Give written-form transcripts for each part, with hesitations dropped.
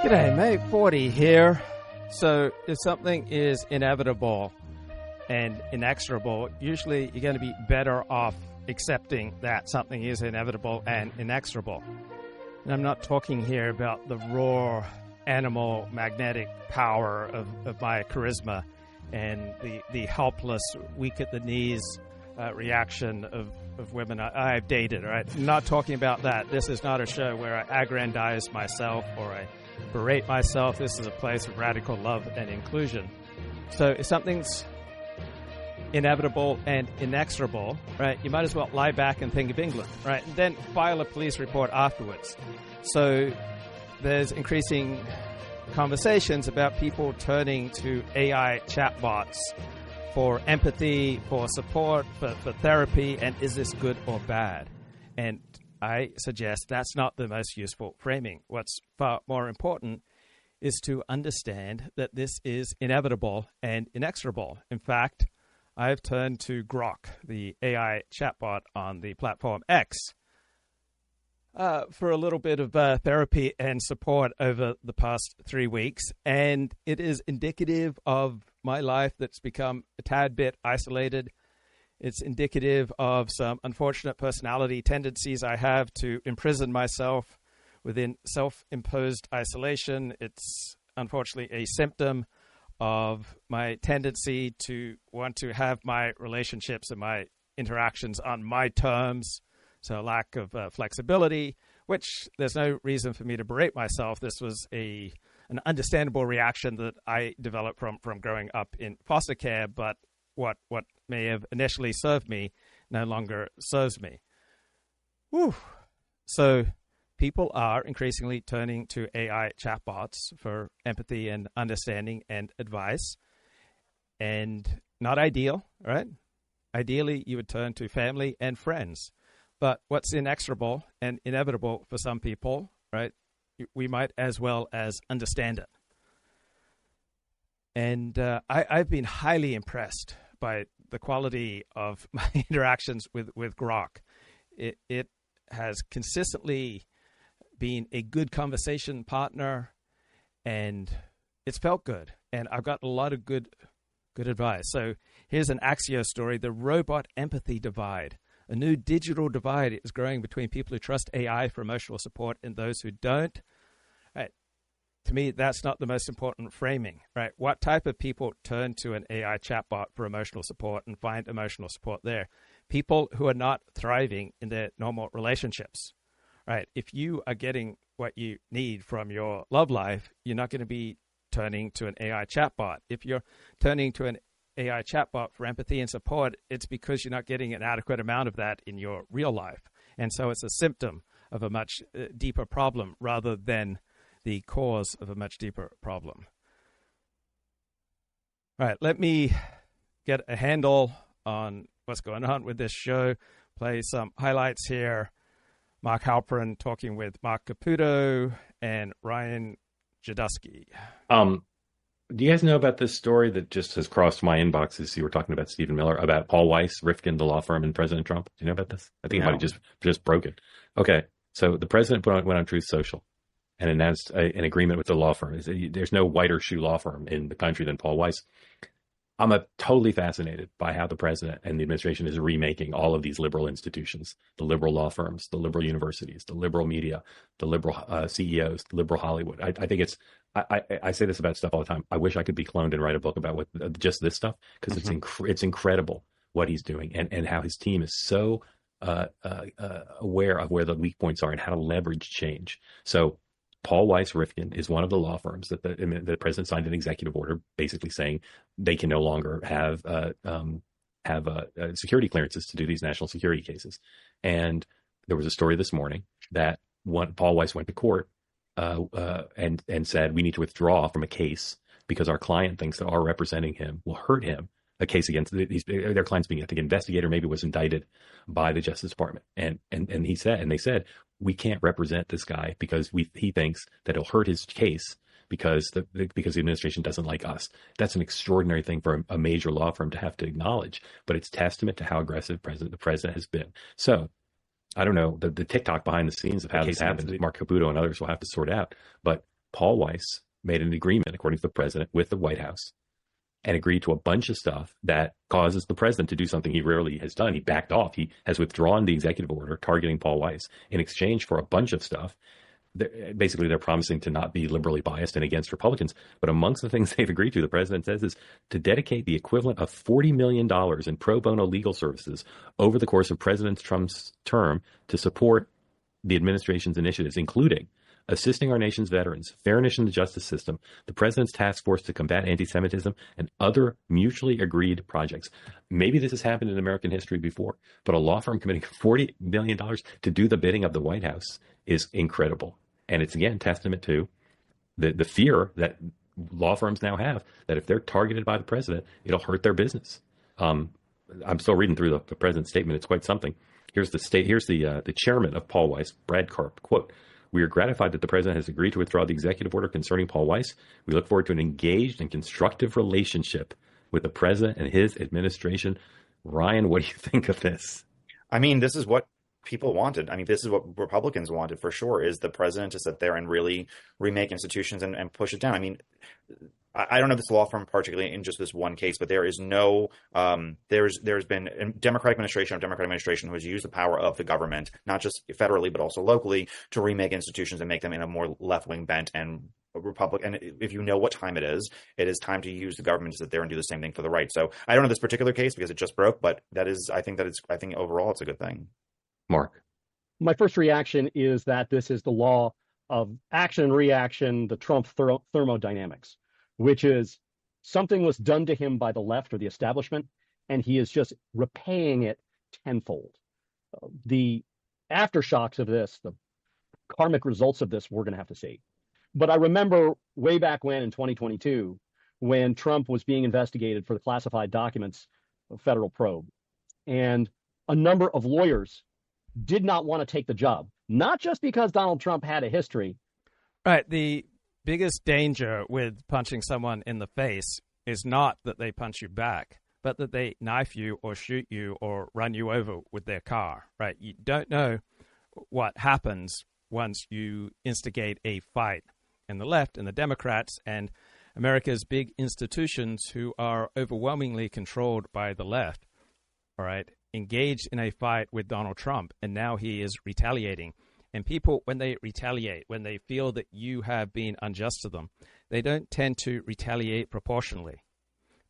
G'day, mate. 40 here. So if something is inevitable and inexorable, usually you're going to be better off accepting that something is inevitable and inexorable. And I'm not talking here about the raw animal magnetic power of my charisma and the helpless, weak at the knees reaction of women I've dated, right? I'm not talking about that. This is not a show where I aggrandize myself or I berate myself. This is a place of radical love and inclusion. So if something's inevitable and inexorable, right, you might as well lie back and think of England, right? And then file a police report afterwards. So there's increasing conversations about people turning to AI chatbots for empathy, for support, for therapy, and is this good or bad? And I suggest that's not the most useful framing. What's far more important is to understand that this is inevitable and inexorable. In fact, I've turned to Grok, the AI chatbot on the platform X, for a little bit of therapy and support over the past 3 weeks. And it is indicative of my life that's become a tad bit isolated. It's indicative of some unfortunate personality tendencies I have to imprison myself within self-imposed isolation. It's unfortunately a symptom of my tendency to want to have my relationships and my interactions on my terms. So lack of flexibility, which there's no reason for me to berate myself. This was an understandable reaction that I developed from growing up in foster care, but what may have initially served me no longer serves me. Whew. So people are increasingly turning to AI chatbots for empathy and understanding and advice. And not ideal, right? Ideally, you would turn to family and friends. But what's inexorable and inevitable for some people, right, we might as well as understand it. And I've been highly impressed by the quality of my interactions with Grok. It has consistently been a good conversation partner, and it's felt good. And I've got a lot of good advice. So here's an Axios story, the robot empathy divide. A new digital divide is growing between people who trust AI for emotional support and those who don't. Right. To me, that's not the most important framing, right? What type of people turn to an AI chatbot for emotional support and find emotional support there? People who are not thriving in their normal relationships, right? If you are getting what you need from your love life, you're not going to be turning to an AI chatbot. If you're turning to an AI chatbot for empathy and support, it's because you're not getting an adequate amount of that in your real life. And so it's a symptom of a much deeper problem rather than the cause of a much deeper problem. All right, let me get a handle on what's going on with this show, play some highlights here. Mark Halperin talking with Mark Caputo and Ryan Jadusky. Do you guys know about this story that just has crossed my inbox as you were talking about Stephen Miller, about Paul Weiss, Rifkin, the law firm, and President Trump? Do you know about this? I think I might have just broke it. Okay, so the president went on Truth Social and announced an agreement with the law firm. There's no whiter shoe law firm in the country than Paul Weiss. I'm totally fascinated by how the president and the administration is remaking all of these liberal institutions, the liberal law firms, the liberal universities, the liberal media, the liberal CEOs, the liberal Hollywood. I think it's, I say this about stuff all the time. I wish I could be cloned and write a book about just this stuff, because it's incredible what he's doing and how his team is so aware of where the weak points are and how to leverage change. So Paul Weiss Rifkin is one of the law firms that the president signed an executive order basically saying they can no longer have security clearances to do these national security cases. And there was a story this morning that Paul Weiss went to court and said, we need to withdraw from a case because our client thinks that our representing him will hurt him. A case against their clients being, I think, investigator maybe was indicted by the Justice Department, and they said we can't represent this guy because he thinks that it'll hurt his case because the administration doesn't like us. That's an extraordinary thing for a major law firm to have to acknowledge, but it's testament to how aggressive the president has been. So I don't know the TikTok behind the scenes of how this happens. Mark Caputo and others will have to sort out, but Paul Weiss made an agreement, according to the president, with the White House and agreed to a bunch of stuff that causes the president to do something he rarely has done. He backed off. He has withdrawn the executive order targeting Paul Weiss in exchange for a bunch of stuff. Basically, they're promising to not be liberally biased and against Republicans. But amongst the things they've agreed to, the president says, is to dedicate the equivalent of $40 million in pro bono legal services over the course of President Trump's term to support the administration's initiatives, including assisting our nation's veterans, fairness in the justice system, the president's task force to combat anti-Semitism, and other mutually agreed projects. Maybe this has happened in American history before, but a law firm committing $40 million to do the bidding of the White House is incredible. And it's, again, testament to the fear that law firms now have that if they're targeted by the president, it'll hurt their business. I'm still reading through the president's statement. It's quite something. Here's the chairman of Paul Weiss, Brad Karp, quote, "We are gratified that the president has agreed to withdraw the executive order concerning Paul Weiss. We look forward to an engaged and constructive relationship with the president and his administration." Ryan, what do you think of this? I mean, this is what people wanted. I mean, this is what Republicans wanted for sure, is the president to sit there and really remake institutions and push it down. I mean, I don't know this law firm particularly in just this one case, but there is no, there's been a Democratic administration who has used the power of the government, not just federally, but also locally, to remake institutions and make them in a more left-wing bent and Republican. And if you know what time it is time to use the government to sit there and do the same thing for the right. So I don't know this particular case because it just broke, but I think overall it's a good thing. Mark. My first reaction is that this is the law of action and reaction, the Trump thermodynamics, which is something was done to him by the left or the establishment, and he is just repaying it tenfold. The aftershocks of this, the karmic results of this, we're going to have to see. But I remember way back when in 2022, when Trump was being investigated for the classified documents of federal probe, and a number of lawyers did not want to take the job, not just because Donald Trump had a history. Right. The biggest danger with punching someone in the face is not that they punch you back, but that they knife you or shoot you or run you over with their car. Right. You don't know what happens once you instigate a fight. And the left and the Democrats and America's big institutions, who are overwhelmingly controlled by the left, all right, engaged in a fight with Donald Trump, and now he is retaliating. And people, when they retaliate, when they feel that you have been unjust to them, they don't tend to retaliate proportionally.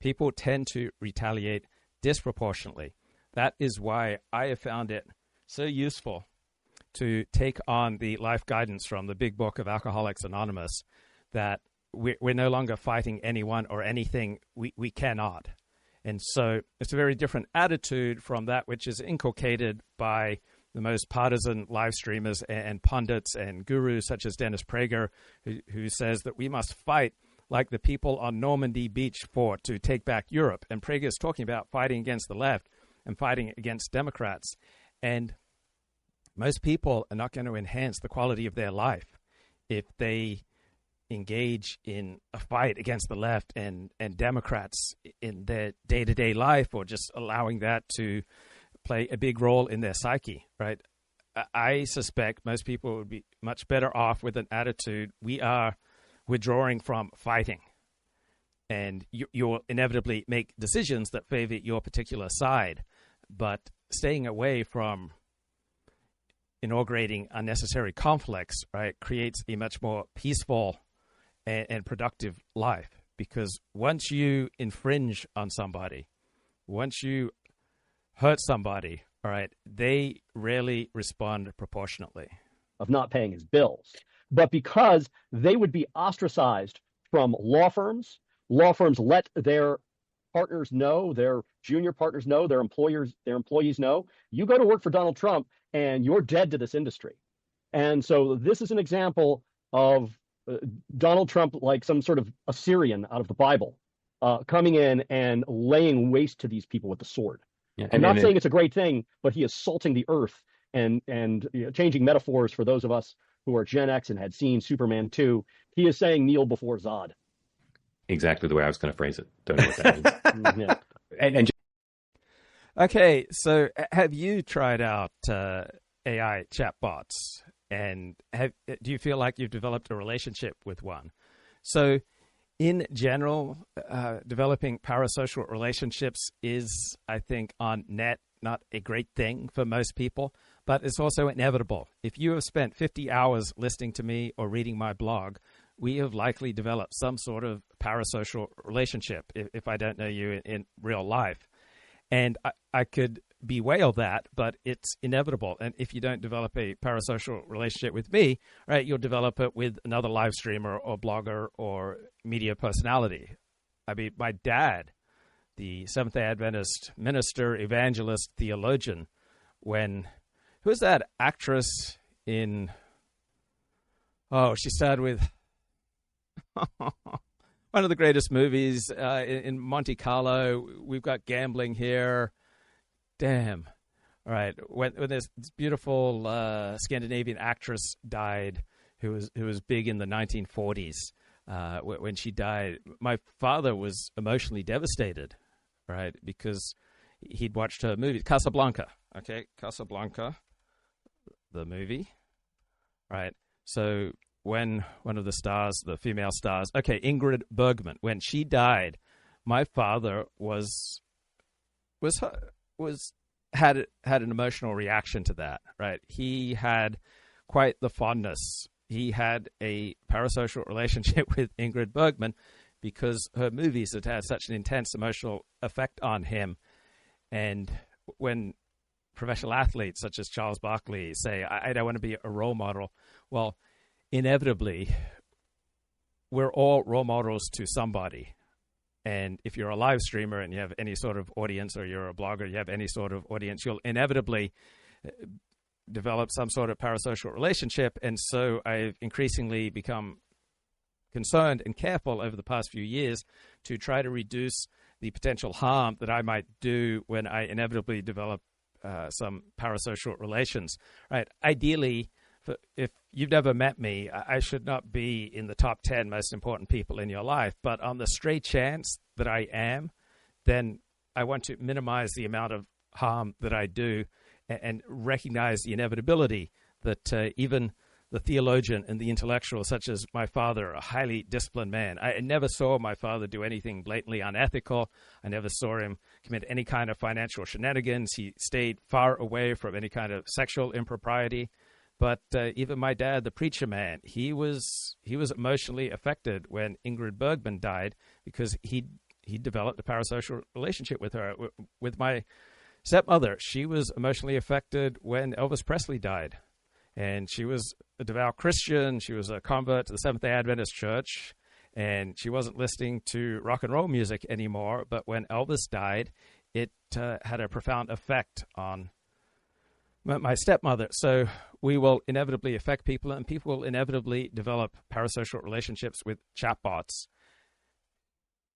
People tend to retaliate disproportionately. That is why I have found it so useful to take on the life guidance from the big book of Alcoholics Anonymous, that we're no longer fighting anyone or anything we cannot. And so it's a very different attitude from that which is inculcated by the most partisan live streamers and pundits and gurus such as Dennis Prager, who says that we must fight like the people on Normandy Beach fought to take back Europe. And Prager is talking about fighting against the left and fighting against Democrats. And most people are not going to enhance the quality of their life if they engage in a fight against the left and Democrats in their day-to-day life, or just allowing that to play a big role in their psyche, right? I suspect most people would be much better off with an attitude, we are withdrawing from fighting. And you'll inevitably make decisions that favor your particular side, but staying away from inaugurating unnecessary conflicts, right, creates a much more peaceful and productive life. Because once you infringe on somebody, once you hurt somebody, all right, they rarely respond proportionately. Of not paying his bills, but because they would be ostracized from law firms let their partners know, their junior partners know, their employees know, you go to work for Donald Trump and you're dead to this industry. And so this is an example of Donald Trump, like some sort of Assyrian out of the Bible, coming in and laying waste to these people with the sword. Yeah, I'm not saying it's a great thing, but he is salting the earth and changing metaphors for those of us who are Gen X and had seen Superman 2. He is saying kneel before Zod. Exactly the way I was going to phrase it. Don't know what that means. Yeah. And okay, so have you tried out AI chatbots? And do you feel like you've developed a relationship with one? So in general, developing parasocial relationships is, I think, on net, not a great thing for most people, but it's also inevitable. If you have spent 50 hours listening to me or reading my blog, we have likely developed some sort of parasocial relationship if I don't know you in real life. And I could bewail that, but it's inevitable. And if you don't develop a parasocial relationship with me, right, you'll develop it with another live streamer or blogger or media personality. I mean, my dad, the Seventh-day Adventist minister, evangelist, theologian, who's that actress in, she starred with one of the greatest movies in Monte Carlo. We've got gambling here. Damn. All right. When this beautiful Scandinavian actress died, who was big in the 1940s, when she died, my father was emotionally devastated, right? Because he'd watched her movie, Casablanca. Okay, Casablanca, the movie, right? So when one of the stars, the female stars, Ingrid Bergman, when she died, my father had an emotional reaction to that, right? He had quite the fondness. He had a parasocial relationship with Ingrid Bergman because her movies had had such an intense emotional effect on him. And when professional athletes such as Charles Barkley say, I don't want to be a role model, well, inevitably, we're all role models to somebody. And if you're a live streamer and you have any sort of audience, or you're a blogger, you have any sort of audience, you'll inevitably develop some sort of parasocial relationship. And so I've increasingly become concerned and careful over the past few years to try to reduce the potential harm that I might do when I inevitably develop some parasocial relations. Right? Ideally, if you've never met me, I should not be in the top 10 most important people in your life. But on the stray chance that I am, then I want to minimize the amount of harm that I do and recognize the inevitability that even the theologian and the intellectual, such as my father, a highly disciplined man. I never saw my father do anything blatantly unethical. I never saw him commit any kind of financial shenanigans. He stayed far away from any kind of sexual impropriety. But even my dad, the preacher man, he was emotionally affected when Ingrid Bergman died because he developed a parasocial relationship with her. With my stepmother, she was emotionally affected when Elvis Presley died. And she was a devout Christian. She was a convert to the Seventh-day Adventist Church. And she wasn't listening to rock and roll music anymore. But when Elvis died, it had a profound effect on my stepmother. So we will inevitably affect people, and people will inevitably develop parasocial relationships with chatbots.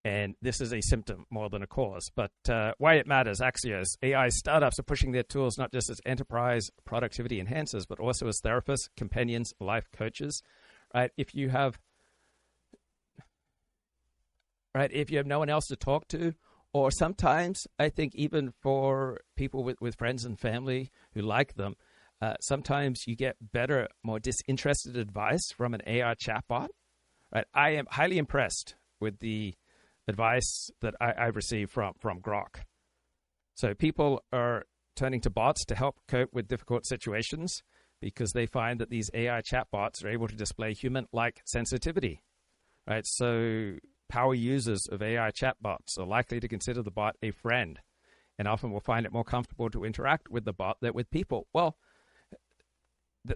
And this is a symptom more than a cause. But why it matters, Axios. AI startups are pushing their tools not just as enterprise productivity enhancers, but also as therapists, companions, life coaches. Right? If you have no one else to talk to, or sometimes I think even for people with friends and family who like them, sometimes you get better, more disinterested advice from an AI chatbot. Right? I am highly impressed with the advice that I've received from Grok. So people are turning to bots to help cope with difficult situations because they find that these AI chatbots are able to display human-like sensitivity. Right? So power users of AI chatbots are likely to consider the bot a friend and often will find it more comfortable to interact with the bot than with people. Well,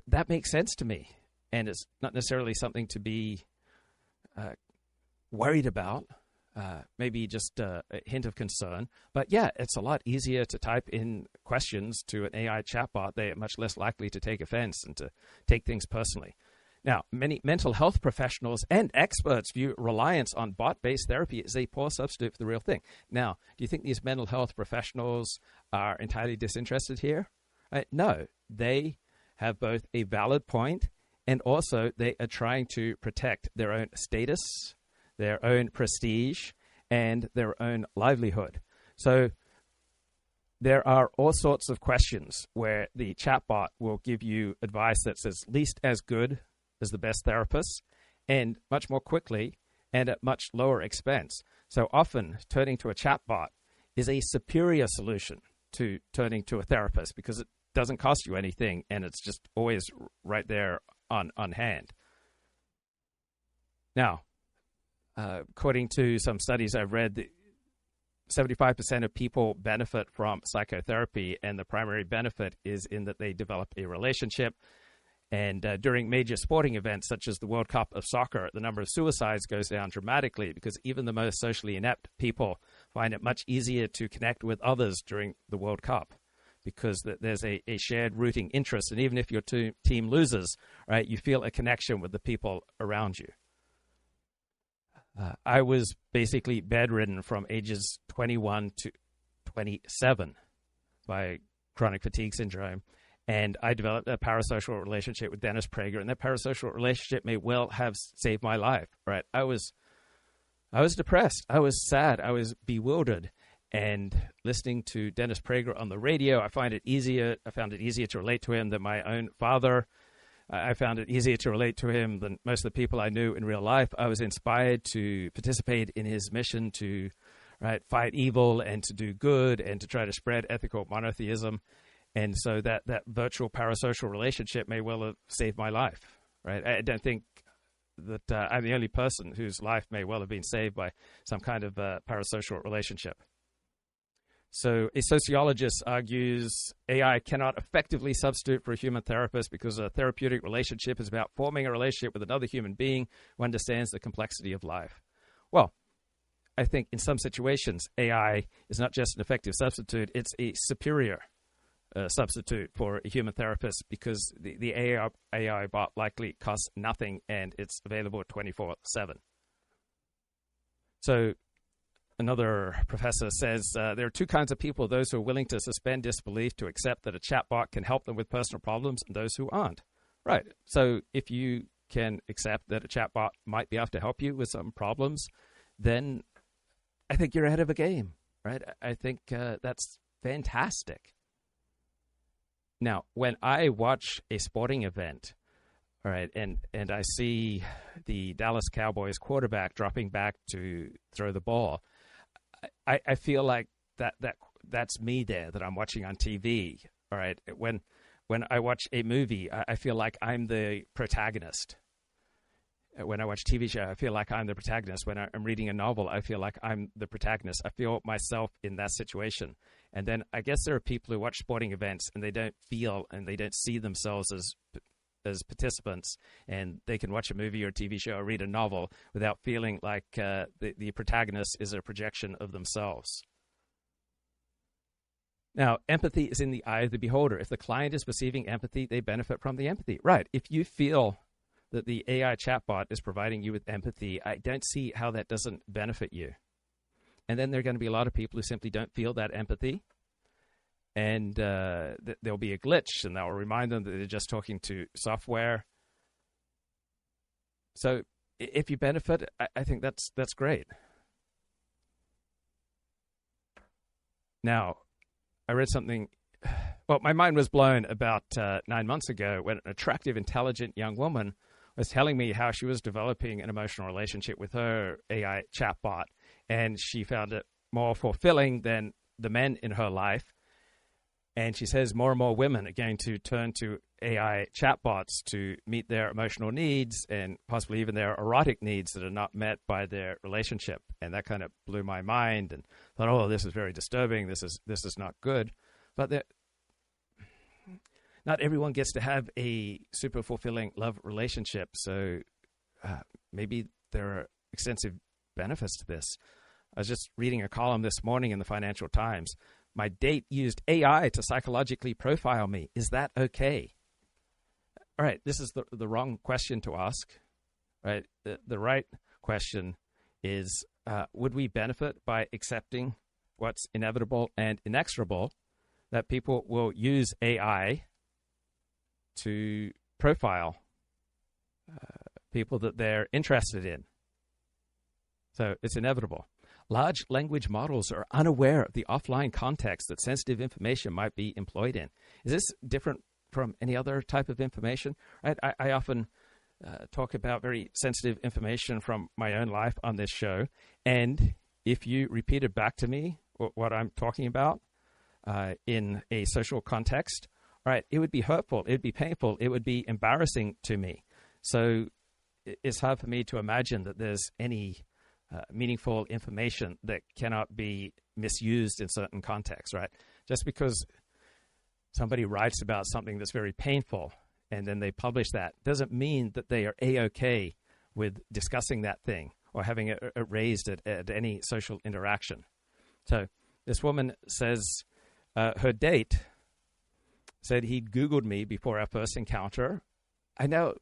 that makes sense to me, and it's not necessarily something to be worried about. Maybe just a hint of concern. But yeah, it's a lot easier to type in questions to an AI chatbot. They are much less likely to take offense and to take things personally. Now, many mental health professionals and experts view reliance on bot-based therapy as a poor substitute for the real thing. Now, do you think these mental health professionals are entirely disinterested here? No, they have both a valid point and also they are trying to protect their own status, their own prestige, and their own livelihood. So there are all sorts of questions where the chatbot will give you advice that's at least as good as the best therapist and much more quickly and at much lower expense. So often turning to a chatbot is a superior solution to turning to a therapist because it doesn't cost you anything and it's just always right there on hand. Now, according to some studies I've read, 75% of people benefit from psychotherapy, and the primary benefit is in that they develop a relationship. And during major sporting events such as the World Cup of soccer, the number of suicides goes down dramatically because even the most socially inept people find it much easier to connect with others during the World Cup because there's a shared rooting interest. And even if your team loses, right, you feel a connection with the people around you. I was basically bedridden from ages 21 to 27 by chronic fatigue syndrome. And I developed a parasocial relationship with Dennis Prager, and that parasocial relationship may well have saved my life, right? I was depressed. I was sad. I was bewildered. And listening to Dennis Prager on the radio, I found it easier to relate to him than my own father. I found it easier to relate to him than most of the people I knew in real life. I was inspired to participate in his mission to fight evil and to do good and to try to spread ethical monotheism. And so that virtual parasocial relationship may well have saved my life, right? I don't think that I'm the only person whose life may well have been saved by some kind of parasocial relationship. So a sociologist argues AI cannot effectively substitute for a human therapist because a therapeutic relationship is about forming a relationship with another human being who understands the complexity of life. Well, I think in some situations, AI is not just an effective substitute, it's a superior substitute for a human therapist because the AI bot likely costs nothing and it's available 24/7. So another professor says there are two kinds of people, those who are willing to suspend disbelief to accept that a chatbot can help them with personal problems and those who aren't. Right. So if you can accept that a chatbot might be able to help you with some problems, then I think you're ahead of the game, right? I think that's fantastic. Now, when I watch a sporting event, all right, and I see the Dallas Cowboys quarterback dropping back to throw the ball, I feel like that's me there that I'm watching on TV. All right, when I watch a movie, I feel like I'm the protagonist. When I watch TV show, I feel like I'm the protagonist. When I'm reading a novel, I feel like I'm the protagonist. I feel myself in that situation. And then I guess there are people who watch sporting events and they don't feel and they don't see themselves as participants, and they can watch a movie or a TV show or read a novel without feeling like the protagonist is a projection of themselves. Now, empathy is in the eye of the beholder. If the client is perceiving empathy, they benefit from the empathy. Right. If you feel that the AI chatbot is providing you with empathy, I don't see how that doesn't benefit you. And then there are going to be a lot of people who simply don't feel that empathy. And there'll be a glitch, and that will remind them that they're just talking to software. So if you benefit, I think that's great. Now, I read something. Well, my mind was blown about 9 months ago when an attractive, intelligent young woman was telling me how she was developing an emotional relationship with her AI chatbot, and she found it more fulfilling than the men in her life. And she says more and more women are going to turn to AI chatbots to meet their emotional needs and possibly even their erotic needs that are not met by their relationship. And that kind of blew my mind and thought, oh, this is very disturbing. This is not good. But not everyone gets to have a super fulfilling love relationship. So maybe there are extensive benefits to this. I was just reading a column this morning in the Financial Times. My date used AI to psychologically profile me. Is that okay? All right, this is the wrong question to ask. Right, the right question is, would we benefit by accepting what's inevitable and inexorable, that people will use AI to profile people that they're interested in? So it's inevitable. Large language models are unaware of the offline context that sensitive information might be employed in. Is this different from any other type of information? Right? I often talk about very sensitive information from my own life on this show, and if you repeated back to me what I'm talking about in a social context, right, it would be hurtful, it would be painful, it would be embarrassing to me. So it's hard for me to imagine that there's any meaningful information that cannot be misused in certain contexts, right? Just because somebody writes about something that's very painful and then they publish that doesn't mean that they are A-OK with discussing that thing or having it raised at any social interaction. So this woman says her date said he'd Googled me before our first encounter. I know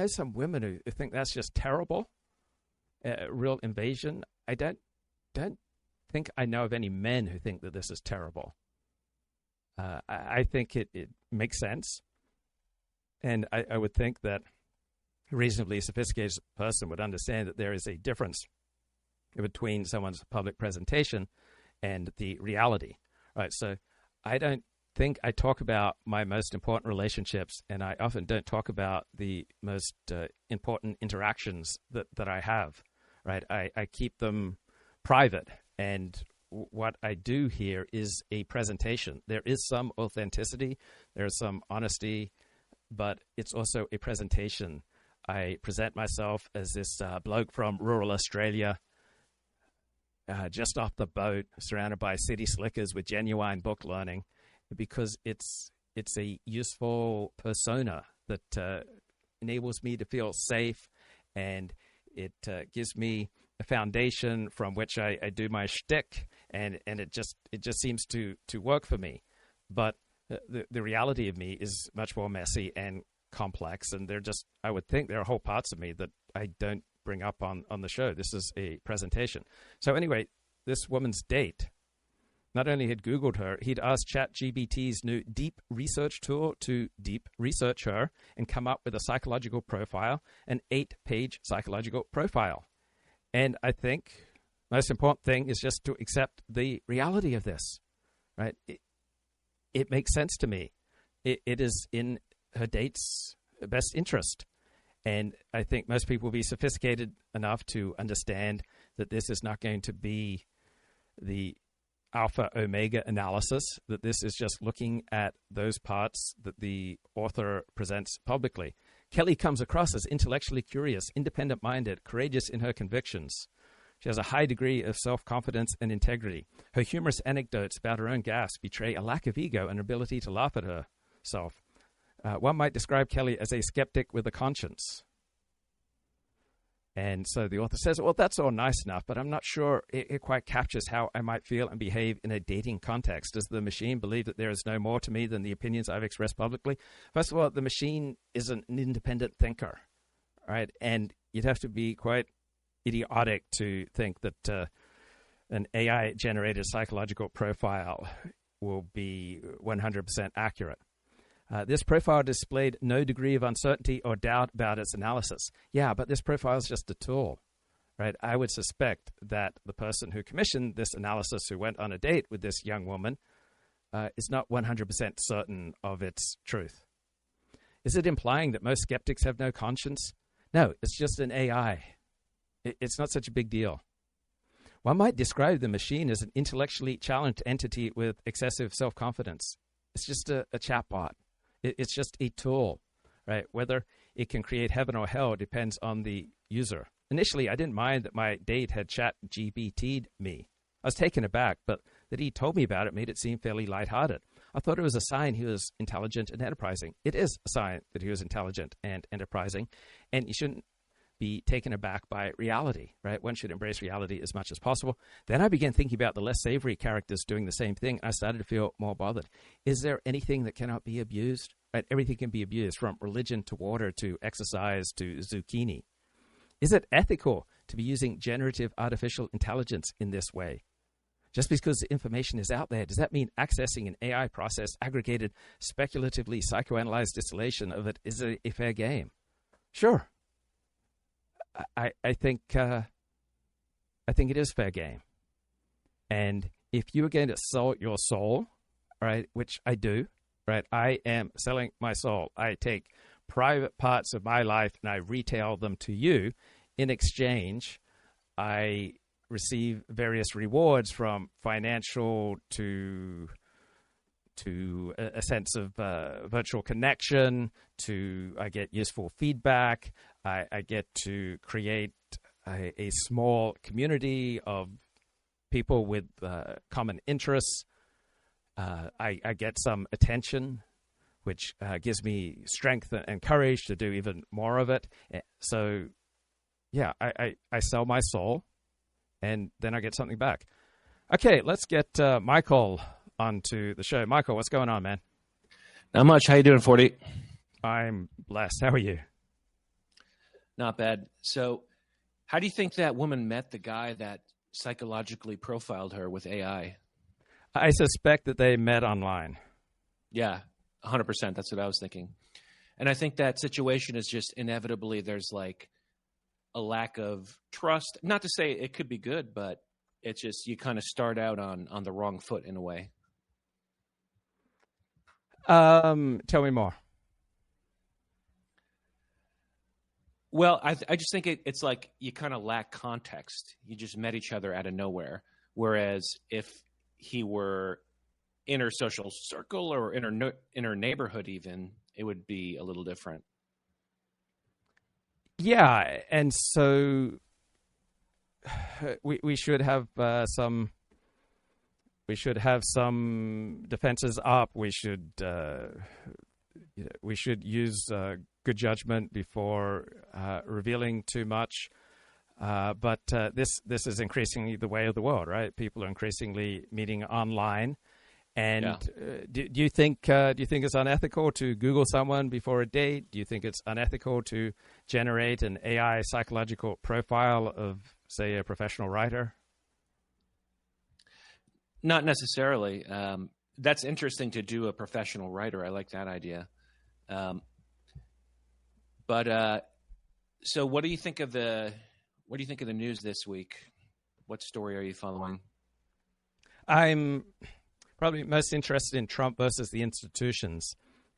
some women who think that's just terrible, real invasion. I don't think I know of any men who think that this is terrible. I think it makes sense. And I would think that a reasonably sophisticated person would understand that there is a difference between someone's public presentation and the reality. Right? So I don't think I talk about my most important relationships, and I often don't talk about the most important interactions that I have. Right? I keep them private, and what I do here is a presentation. There is some authenticity, there is some honesty, but it's also a presentation. I present myself as this bloke from rural Australia, just off the boat, surrounded by city slickers with genuine book learning, because it's a useful persona that enables me to feel safe, and it gives me a foundation from which I do my shtick, and it just seems to work for me. But the reality of me is much more messy and complex, and I would think there are whole parts of me that I don't bring up on the show. This is a presentation. So anyway, this woman's date not only had Googled her, he'd asked ChatGPT's new deep research tool to deep research her and come up with a psychological profile, an 8-page psychological profile. And I think the most important thing is just to accept the reality of this, right? It makes sense to me. It is in her date's best interest. And I think most people will be sophisticated enough to understand that this is not going to be the alpha omega analysis, that this is just looking at those parts that the author presents publicly. Kelly comes across as intellectually curious, independent-minded, courageous in her convictions. She has a high degree of self-confidence and integrity. Her humorous anecdotes about her own gas betray a lack of ego and ability to laugh at herself. One might describe Kelly as a skeptic with a conscience. And so the author says, well, that's all nice enough, but I'm not sure it quite captures how I might feel and behave in a dating context. Does the machine believe that there is no more to me than the opinions I've expressed publicly? First of all, the machine is an independent thinker, right? And you'd have to be quite idiotic to think that an AI-generated psychological profile will be 100% accurate. This profile displayed no degree of uncertainty or doubt about its analysis. Yeah, but this profile is just a tool, right? I would suspect that the person who commissioned this analysis, who went on a date with this young woman, is not 100% certain of its truth. Is it implying that most skeptics have no conscience? No, it's just an AI. It's not such a big deal. One might describe the machine as an intellectually challenged entity with excessive self-confidence. It's just a chatbot. It's just a tool, right? Whether it can create heaven or hell depends on the user. Initially, I didn't mind that my date had ChatGPT'd me. I was taken aback, but that he told me about it made it seem fairly lighthearted. I thought it was a sign he was intelligent and enterprising. It is a sign that he was intelligent and enterprising, and you shouldn't be taken aback by reality, right? One should embrace reality as much as possible. Then I began thinking about the less savory characters doing the same thing. I started to feel more bothered. Is there anything that cannot be abused? Right? Everything can be abused, from religion to water to exercise to zucchini. Is it ethical to be using generative artificial intelligence in this way? Just because the information is out there, does that mean accessing an AI process, aggregated, speculatively psychoanalyzed distillation of it is a fair game? Sure. I think it is fair game. And if you are going to sell your soul, right, which I do, right, I am selling my soul. I take private parts of my life and I retail them to you. In exchange, I receive various rewards, from financial to a sense of virtual connection, to I get useful feedback. I get to create a small community of people with common interests. I get some attention, which gives me strength and courage to do even more of it. So, yeah, I sell my soul, and then I get something back. Okay, let's get Michael onto the show. Michael, what's going on, man? Not much. How you doing, 40? I'm blessed. How are you? Not bad. So how do you think that woman met the guy that psychologically profiled her with AI? I suspect that they met online. Yeah, 100%. That's what I was thinking. And I think that situation is just inevitably there's like a lack of trust. Not to say it could be good, but it's just you kind of start out on the wrong foot in a way. Tell me more. Well, I just think it's like you kind of lack context. You just met each other out of nowhere. Whereas if he were in her social circle or in her neighborhood even, it would be a little different. Yeah, and so we should have some defenses up. We should use good judgment before revealing too much. But this is increasingly the way of the world, right? People are increasingly meeting online. And Yeah. Do you think it's unethical to Google someone before a date? Do you think it's unethical to generate an AI psychological profile of, say, a professional writer? Not necessarily. That's interesting to do a professional writer. I like that idea. But so what do you think of the news this week? What story are you following? I'm probably most interested in Trump versus the institutions.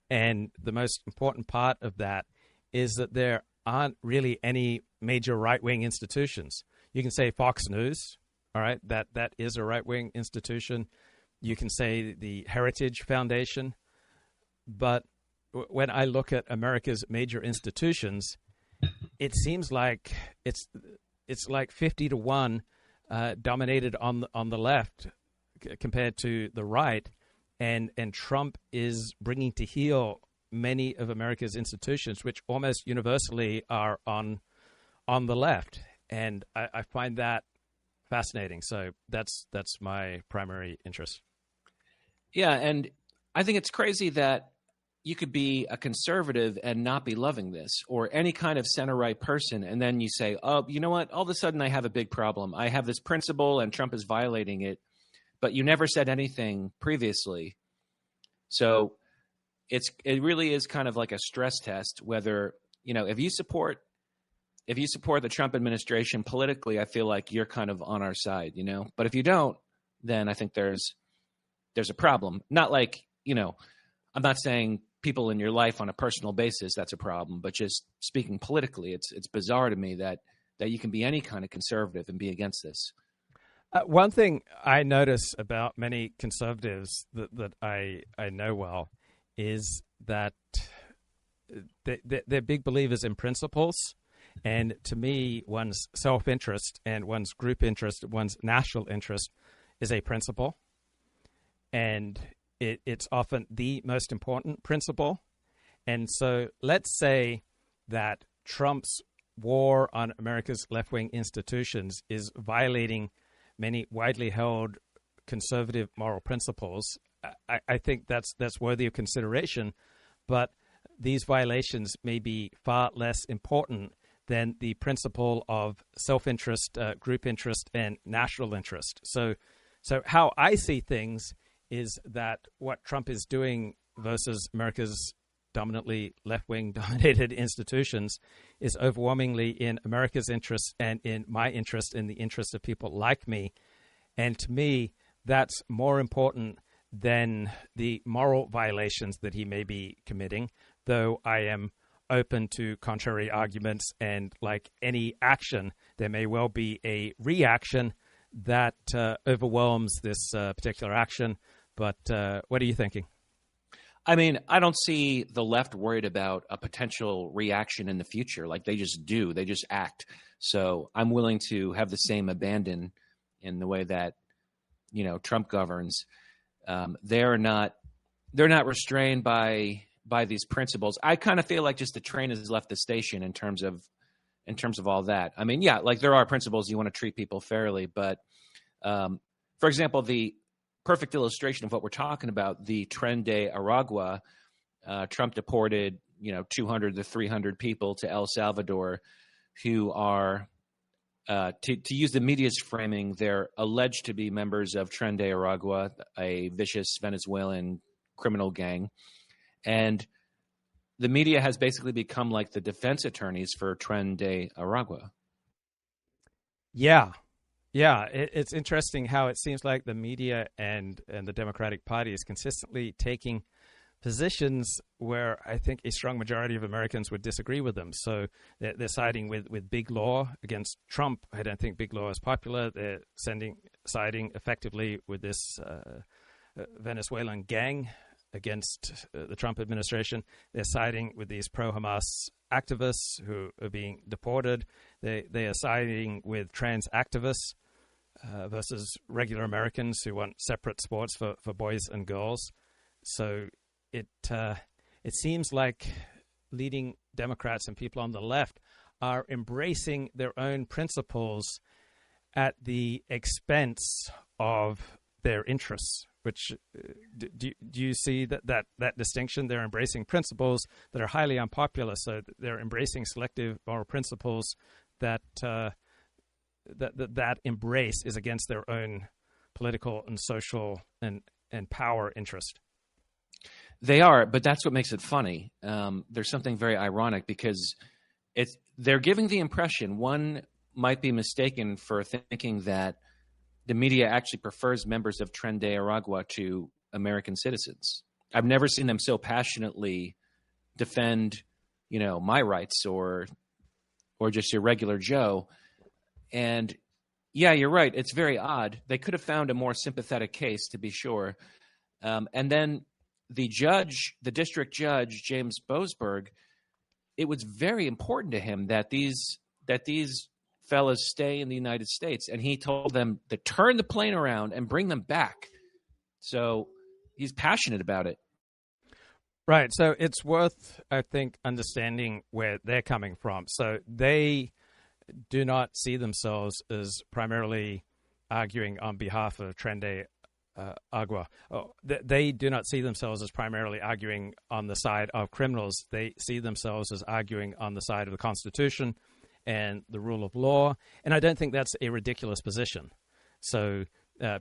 And the most important part of that is that there aren't really any major right-wing institutions. You can say Fox News, all right, that is a right-wing institution. You can say the Heritage Foundation. But when I look at America's major institutions, it seems like it's like 50-1 dominated on the left compared to the right, and Trump is bringing to heel many of America's institutions, which almost universally are on the left, and I find that fascinating. So that's my primary interest. Yeah, and I think it's crazy that you could be a conservative and not be loving this, or any kind of center-right person, and then you say, oh, you know what? All of a sudden I have a big problem. I have this principle and Trump is violating it, but you never said anything previously. So it really is kind of like a stress test whether, if you support the Trump administration politically, I feel like you're kind of on our side, But if you don't, then I think there's a problem. Not like, I'm not saying people in your life on a personal basis, that's a problem, but just speaking politically, it's bizarre to me that you can be any kind of conservative and be against this. One thing I notice about many conservatives that I know well is that they're big believers in principles. And to me, one's self-interest and one's group interest, one's national interest is a principle. And it's often the most important principle. And so let's say that Trump's war on America's left-wing institutions is violating many widely held conservative moral principles. I think that's worthy of consideration, but these violations may be far less important than the principle of self-interest, group interest, and national interest. So how I see things is that what Trump is doing versus America's dominantly left-wing dominated institutions is overwhelmingly in America's interest and in my interest, in the interest of people like me. And to me, that's more important than the moral violations that he may be committing, though I am open to contrary arguments. And like any action, there may well be a reaction that overwhelms this particular action. But what are you thinking? I mean, I don't see the left worried about a potential reaction in the future. Like they just do, they just act. So I'm willing to have the same abandon in the way that, Trump governs. They're not restrained by these principles. I kind of feel like just the train has left the station in terms of all that. I mean, yeah, like there are principles you want to treat people fairly, but for example, the perfect illustration of what we're talking about, the Tren de Aragua, Trump deported, 200 to 300 people to El Salvador who are, to use the media's framing, they're alleged to be members of Tren de Aragua, a vicious Venezuelan criminal gang. And the media has basically become like the defense attorneys for Tren de Aragua. Yeah. Yeah, it's interesting how it seems like the media and the Democratic Party is consistently taking positions where I think a strong majority of Americans would disagree with them. So they're siding with big law against Trump. I don't think big law is popular. They're siding effectively with this Venezuelan gang against the Trump administration. They're siding with these pro-Hamas activists who are being deported. They are siding with trans activists versus regular Americans who want separate sports for boys and girls. So it seems like leading Democrats and people on the left are embracing their own principles at the expense of their interests. Which do you see that distinction? They're embracing principles that are highly unpopular, so they're embracing selective moral principles that embrace is against their own political and social and power interest. They are, but that's what makes it funny. There's something very ironic because they're giving the impression, one might be mistaken for thinking that the media actually prefers members of Tren de Aragua to American citizens. I've never seen them so passionately defend, my rights or just your regular Joe. And yeah, you're right. It's very odd. They could have found a more sympathetic case, to be sure. And then the district judge, James Boasberg, it was very important to him that these fellas stay in the United States. And he told them to turn the plane around and bring them back. So he's passionate about it. Right. So it's worth, I think, understanding where they're coming from. So they do not see themselves as primarily arguing on behalf of Tren de Aragua. They do not see themselves as primarily arguing on the side of criminals. They see themselves as arguing on the side of the Constitution and the rule of law. And I don't think that's a ridiculous position. So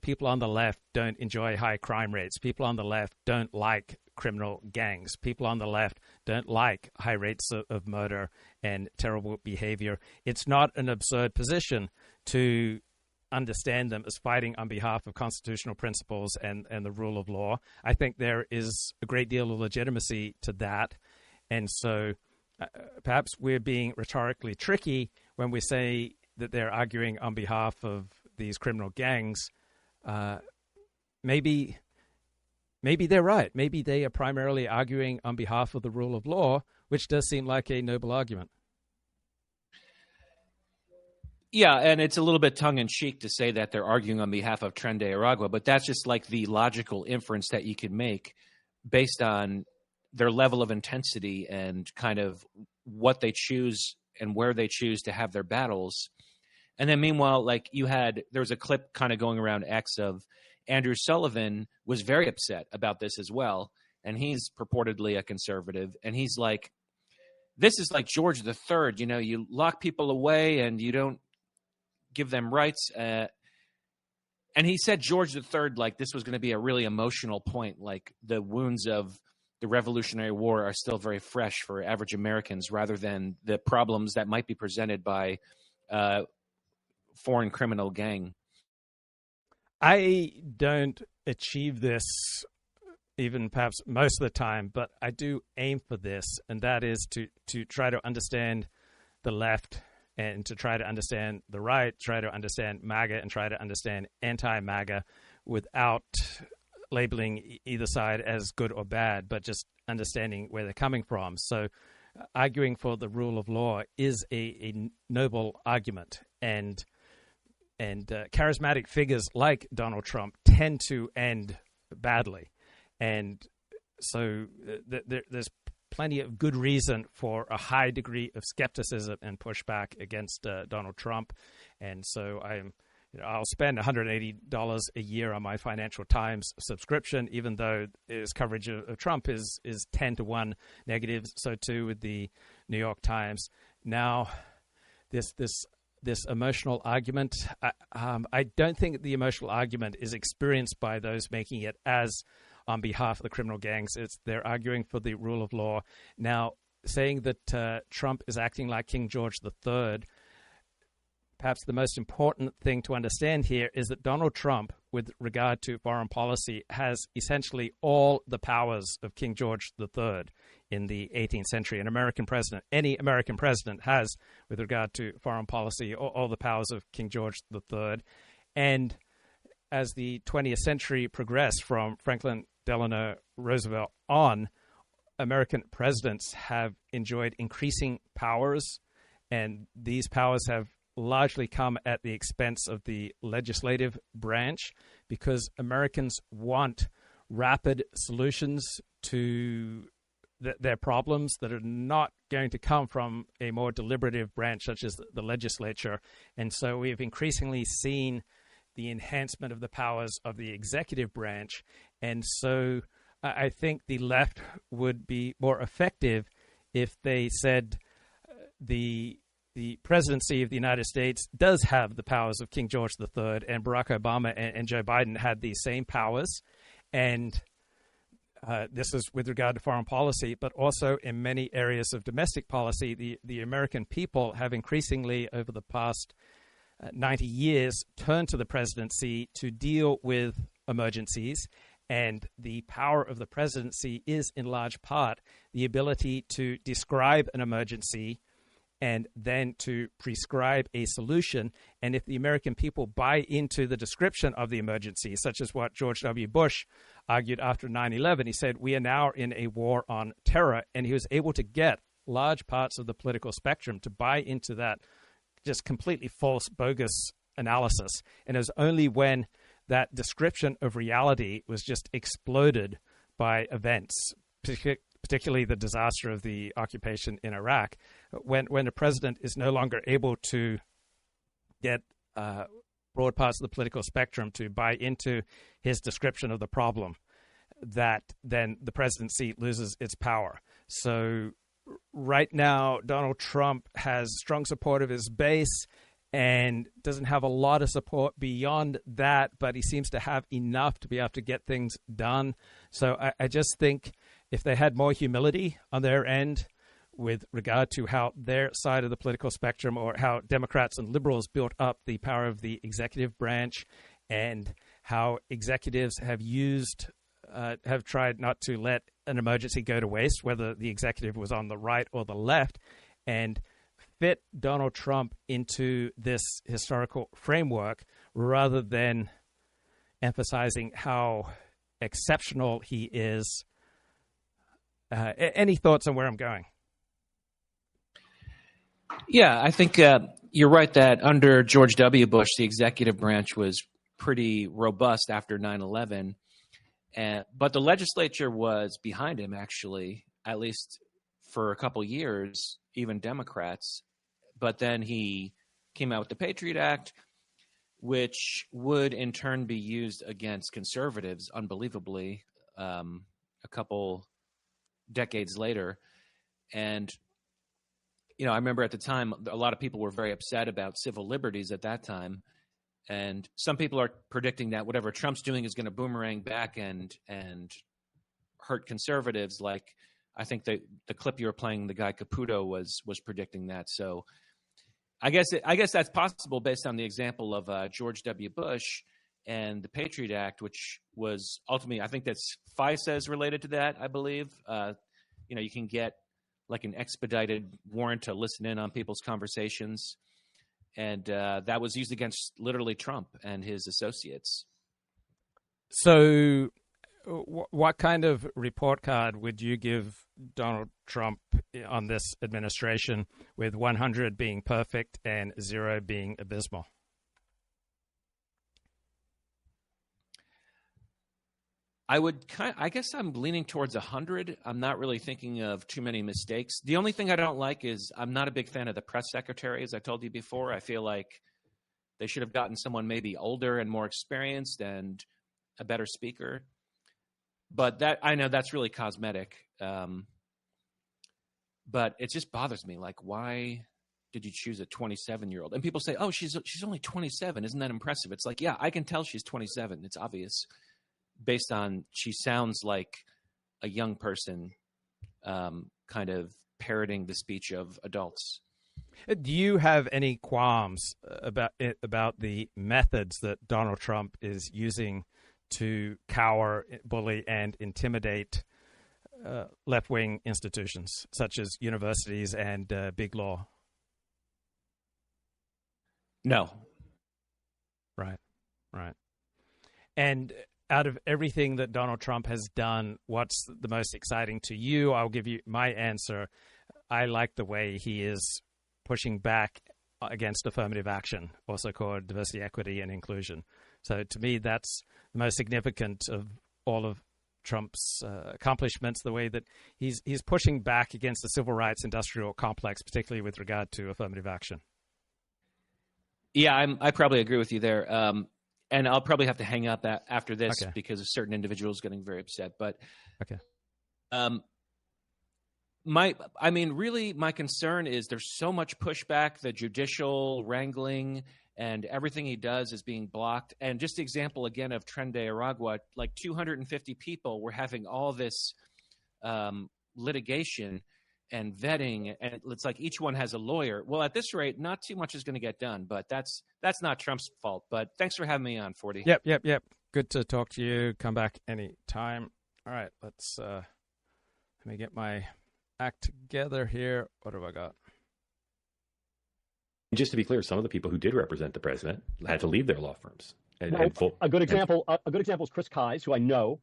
people on the left don't enjoy high crime rates. People on the left don't like criminal gangs. People on the left don't like high rates of murder and terrible behavior. It's not an absurd position to understand them as fighting on behalf of constitutional principles and the rule of law. I think there is a great deal of legitimacy to that. And so perhaps we're being rhetorically tricky when we say that they're arguing on behalf of these criminal gangs. Maybe they're right. Maybe they are primarily arguing on behalf of the rule of law, which does seem like a noble argument. Yeah, and it's a little bit tongue-in-cheek to say that they're arguing on behalf of Tren de Aragua, but that's just like the logical inference that you could make based on their level of intensity and kind of what they choose and where they choose to have their battles. And then meanwhile, there was a clip kind of going around X of Andrew Sullivan was very upset about this as well. And he's purportedly a conservative. And he's like, this is like George III, you lock people away and you don't give them rights. And he said George III, like this was going to be a really emotional point. Like the wounds of the Revolutionary War are still very fresh for average Americans rather than the problems that might be presented by foreign criminal gang. I don't achieve this even perhaps most of the time, but I do aim for this, and that is to try to understand the left and to try to understand the right, try to understand MAGA and try to understand anti-MAGA without labeling either side as good or bad, but just understanding where they're coming from. So arguing for the rule of law is a noble argument, and charismatic figures like Donald Trump tend to end badly. And so there's plenty of good reason for a high degree of skepticism and pushback against Donald Trump. And so I'll spend $180 a year on my Financial Times subscription, even though his coverage of Trump is 10-1 negative. So too with the New York Times. Now, this emotional argument, I don't think the emotional argument is experienced by those making it as on behalf of the criminal gangs. They're arguing for the rule of law. Now, saying that Trump is acting like King George III, perhaps the most important thing to understand here is that Donald Trump, with regard to foreign policy, has essentially all the powers of King George III in the 18th century. Any American president has, with regard to foreign policy, all the powers of King George III. And as the 20th century progressed from Franklin Delano Roosevelt on, American presidents have enjoyed increasing powers, and these powers have largely come at the expense of the legislative branch, because Americans want rapid solutions to their problems that are not going to come from a more deliberative branch such as the legislature. And so we have increasingly seen the enhancement of the powers of the executive branch. And so I think the left would be more effective if they said the presidency of the United States does have the powers of King George III, and Barack Obama and Joe Biden had these same powers. And this is with regard to foreign policy, but also in many areas of domestic policy. The American people have increasingly, over the past 90 years, turned to the presidency to deal with emergencies. And the power of the presidency is, in large part, the ability to describe an emergency and then to prescribe a solution. And if the American people buy into the description of the emergency, such as what George W. Bush argued after 9/11, he said, we are now in a war on terror. And he was able to get large parts of the political spectrum to buy into that just completely false, bogus analysis. And it was only when that description of reality was just exploded by events, particularly the disaster of the occupation in Iraq, when the president is no longer able to get broad parts of the political spectrum to buy into his description of the problem, that then the presidency loses its power. So right now, Donald Trump has strong support of his base and doesn't have a lot of support beyond that, but he seems to have enough to be able to get things done. So I just think if they had more humility on their end with regard to how their side of the political spectrum, or how Democrats and liberals built up the power of the executive branch, and how executives have tried not to let an emergency go to waste, whether the executive was on the right or the left, and fit Donald Trump into this historical framework rather than emphasizing how exceptional he is. Any thoughts on where I'm going? Yeah, I think you're right that under George W. Bush, the executive branch was pretty robust after 9/11. But the legislature was behind him, actually, at least for a couple years, even Democrats. But then he came out with the Patriot Act, which would in turn be used against conservatives, unbelievably, a couple decades later. And, I remember at the time, a lot of people were very upset about civil liberties at that time. And some people are predicting that whatever Trump's doing is going to boomerang back and hurt conservatives. Like, I think the clip you were playing, the guy Caputo was predicting that. So I guess that's possible based on the example of George W. Bush. and the Patriot Act, which was ultimately, I think that's FISA is related to that, I believe. You can get like an expedited warrant to listen in on people's conversations. And that was used against literally Trump and his associates. So what kind of report card would you give Donald Trump on this administration, with 100 being perfect and 0 being abysmal? I guess I'm leaning towards 100. I'm not really thinking of too many mistakes. The only thing I don't like is I'm not a big fan of the press secretary, as I told you before. I feel like they should have gotten someone maybe older and more experienced and a better speaker. But I know that's really cosmetic. But it just bothers me. Like, why did you choose a 27-year-old? And people say, oh, she's only 27. Isn't that impressive? It's like, yeah, I can tell she's 27. It's obvious. Based on she sounds like a young person kind of parroting the speech of adults. Do you have any qualms about the methods that Donald Trump is using to cower, bully, and intimidate left-wing institutions such as universities and big law? No. Right. And out of everything that Donald Trump has done, what's the most exciting to you? I'll give you my answer. I like the way he is pushing back against affirmative action, also called diversity, equity, and inclusion. So to me, that's the most significant of all of Trump's accomplishments, the way that he's pushing back against the civil rights industrial complex, particularly with regard to affirmative action. Yeah, I probably agree with you there. And I'll probably have to hang up after this because of certain individuals getting very upset. But really, my concern is there's so much pushback, the judicial wrangling, and everything he does is being blocked. And just the example again of Tren de Aragua, like 250 people were having all this litigation and vetting, and it's like each one has a lawyer. Well, at this rate, not too much is going to get done, but that's not Trump's fault. But thanks for having me on, 40. Yep. Good to talk to you. Come back anytime. All right, let me get my act together here. What have I got? Just to be clear, some of the people who did represent the president had to leave their law firms. A good example is Chris Kise, who I know,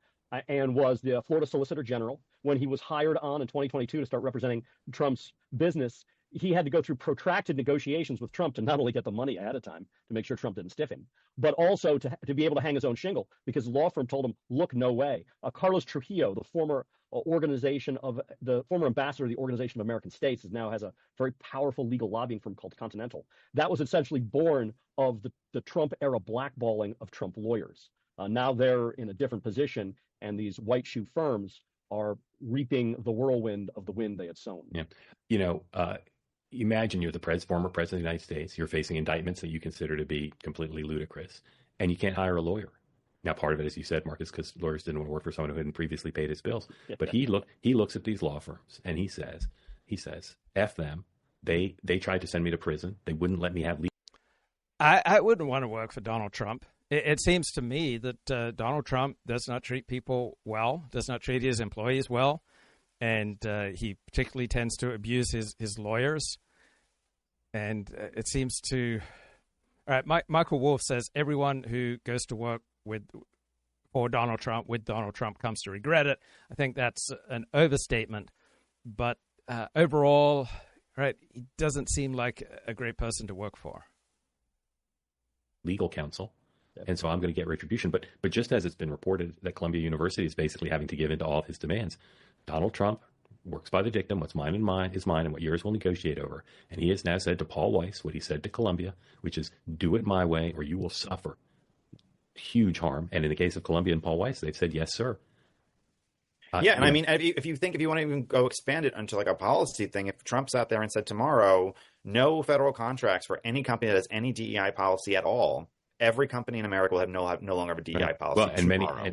and was the Florida Solicitor General. When he was hired on in 2022 to start representing Trump's business, he had to go through protracted negotiations with Trump to not only get the money ahead of time to make sure Trump didn't stiff him, but also to be able to hang his own shingle, because the law firm told him, look, no way. Carlos Trujillo, the former ambassador of the Organization of American States, now has a very powerful legal lobbying firm called Continental. That was essentially born of the Trump era blackballing of Trump lawyers. Now they're in a different position, and these white shoe firms are reaping the whirlwind of the wind they had sown. Yeah. Imagine you're the former president of the United States. You're facing indictments that you consider to be completely ludicrous, and you can't hire a lawyer. Now, part of it, as you said, Marcus, because lawyers didn't want to work for someone who hadn't previously paid his bills. But he looks at these law firms and he says, F them. They tried to send me to prison. They wouldn't let me have legal. I wouldn't want to work for Donald Trump. It seems to me that Donald Trump does not treat people well, does not treat his employees well, and he particularly tends to abuse his lawyers. And it seems to... All right, Michael Wolff says everyone who goes to work with Donald Trump comes to regret it. I think that's an overstatement. But overall, right, he doesn't seem like a great person to work for. Legal counsel. And so I'm going to get retribution. But just as it's been reported that Columbia University is basically having to give in to all of his demands, Donald Trump works by the dictum, what's mine is mine, and what yours will negotiate over. And he has now said to Paul Weiss what he said to Columbia, which is, do it my way or you will suffer huge harm. And in the case of Columbia and Paul Weiss, they've said, yes, sir. And I mean, if you want to even go expand it into like a policy thing, if Trump's out there and said tomorrow, no federal contracts for any company that has any DEI policy at all, every company in America will no longer have a DEI policy. Well,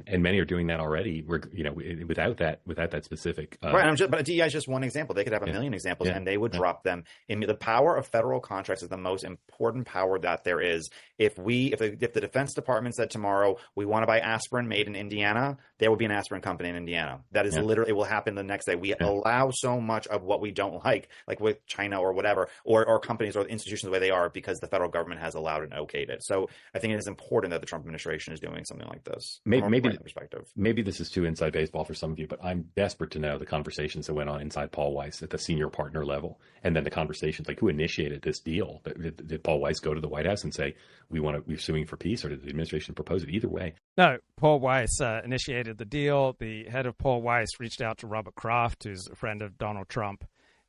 and many are doing that already. Without that specific. Right, but DEI is just one example. They could have a million examples, and they would drop them. The power of federal contracts is the most important power that there is. If the Defense Department said tomorrow we want to buy aspirin made in Indiana, there would be an aspirin company in Indiana. That is literally, it will happen the next day. We allow so much of what we don't like with China or whatever, or companies or institutions the way they are, because the federal government has allowed and okayed it. So I think it is important that the Trump administration is doing something like this. Maybe this is too inside baseball for some of you, but I'm desperate to know the conversations that went on inside Paul Weiss at the senior partner level, and then the conversations who initiated this deal. Did Paul Weiss go to the White House and say we're suing for peace, or did the administration propose it? Either way, no. Paul Weiss initiated the deal. The head of Paul Weiss reached out to Robert Kraft, who's a friend of Donald Trump.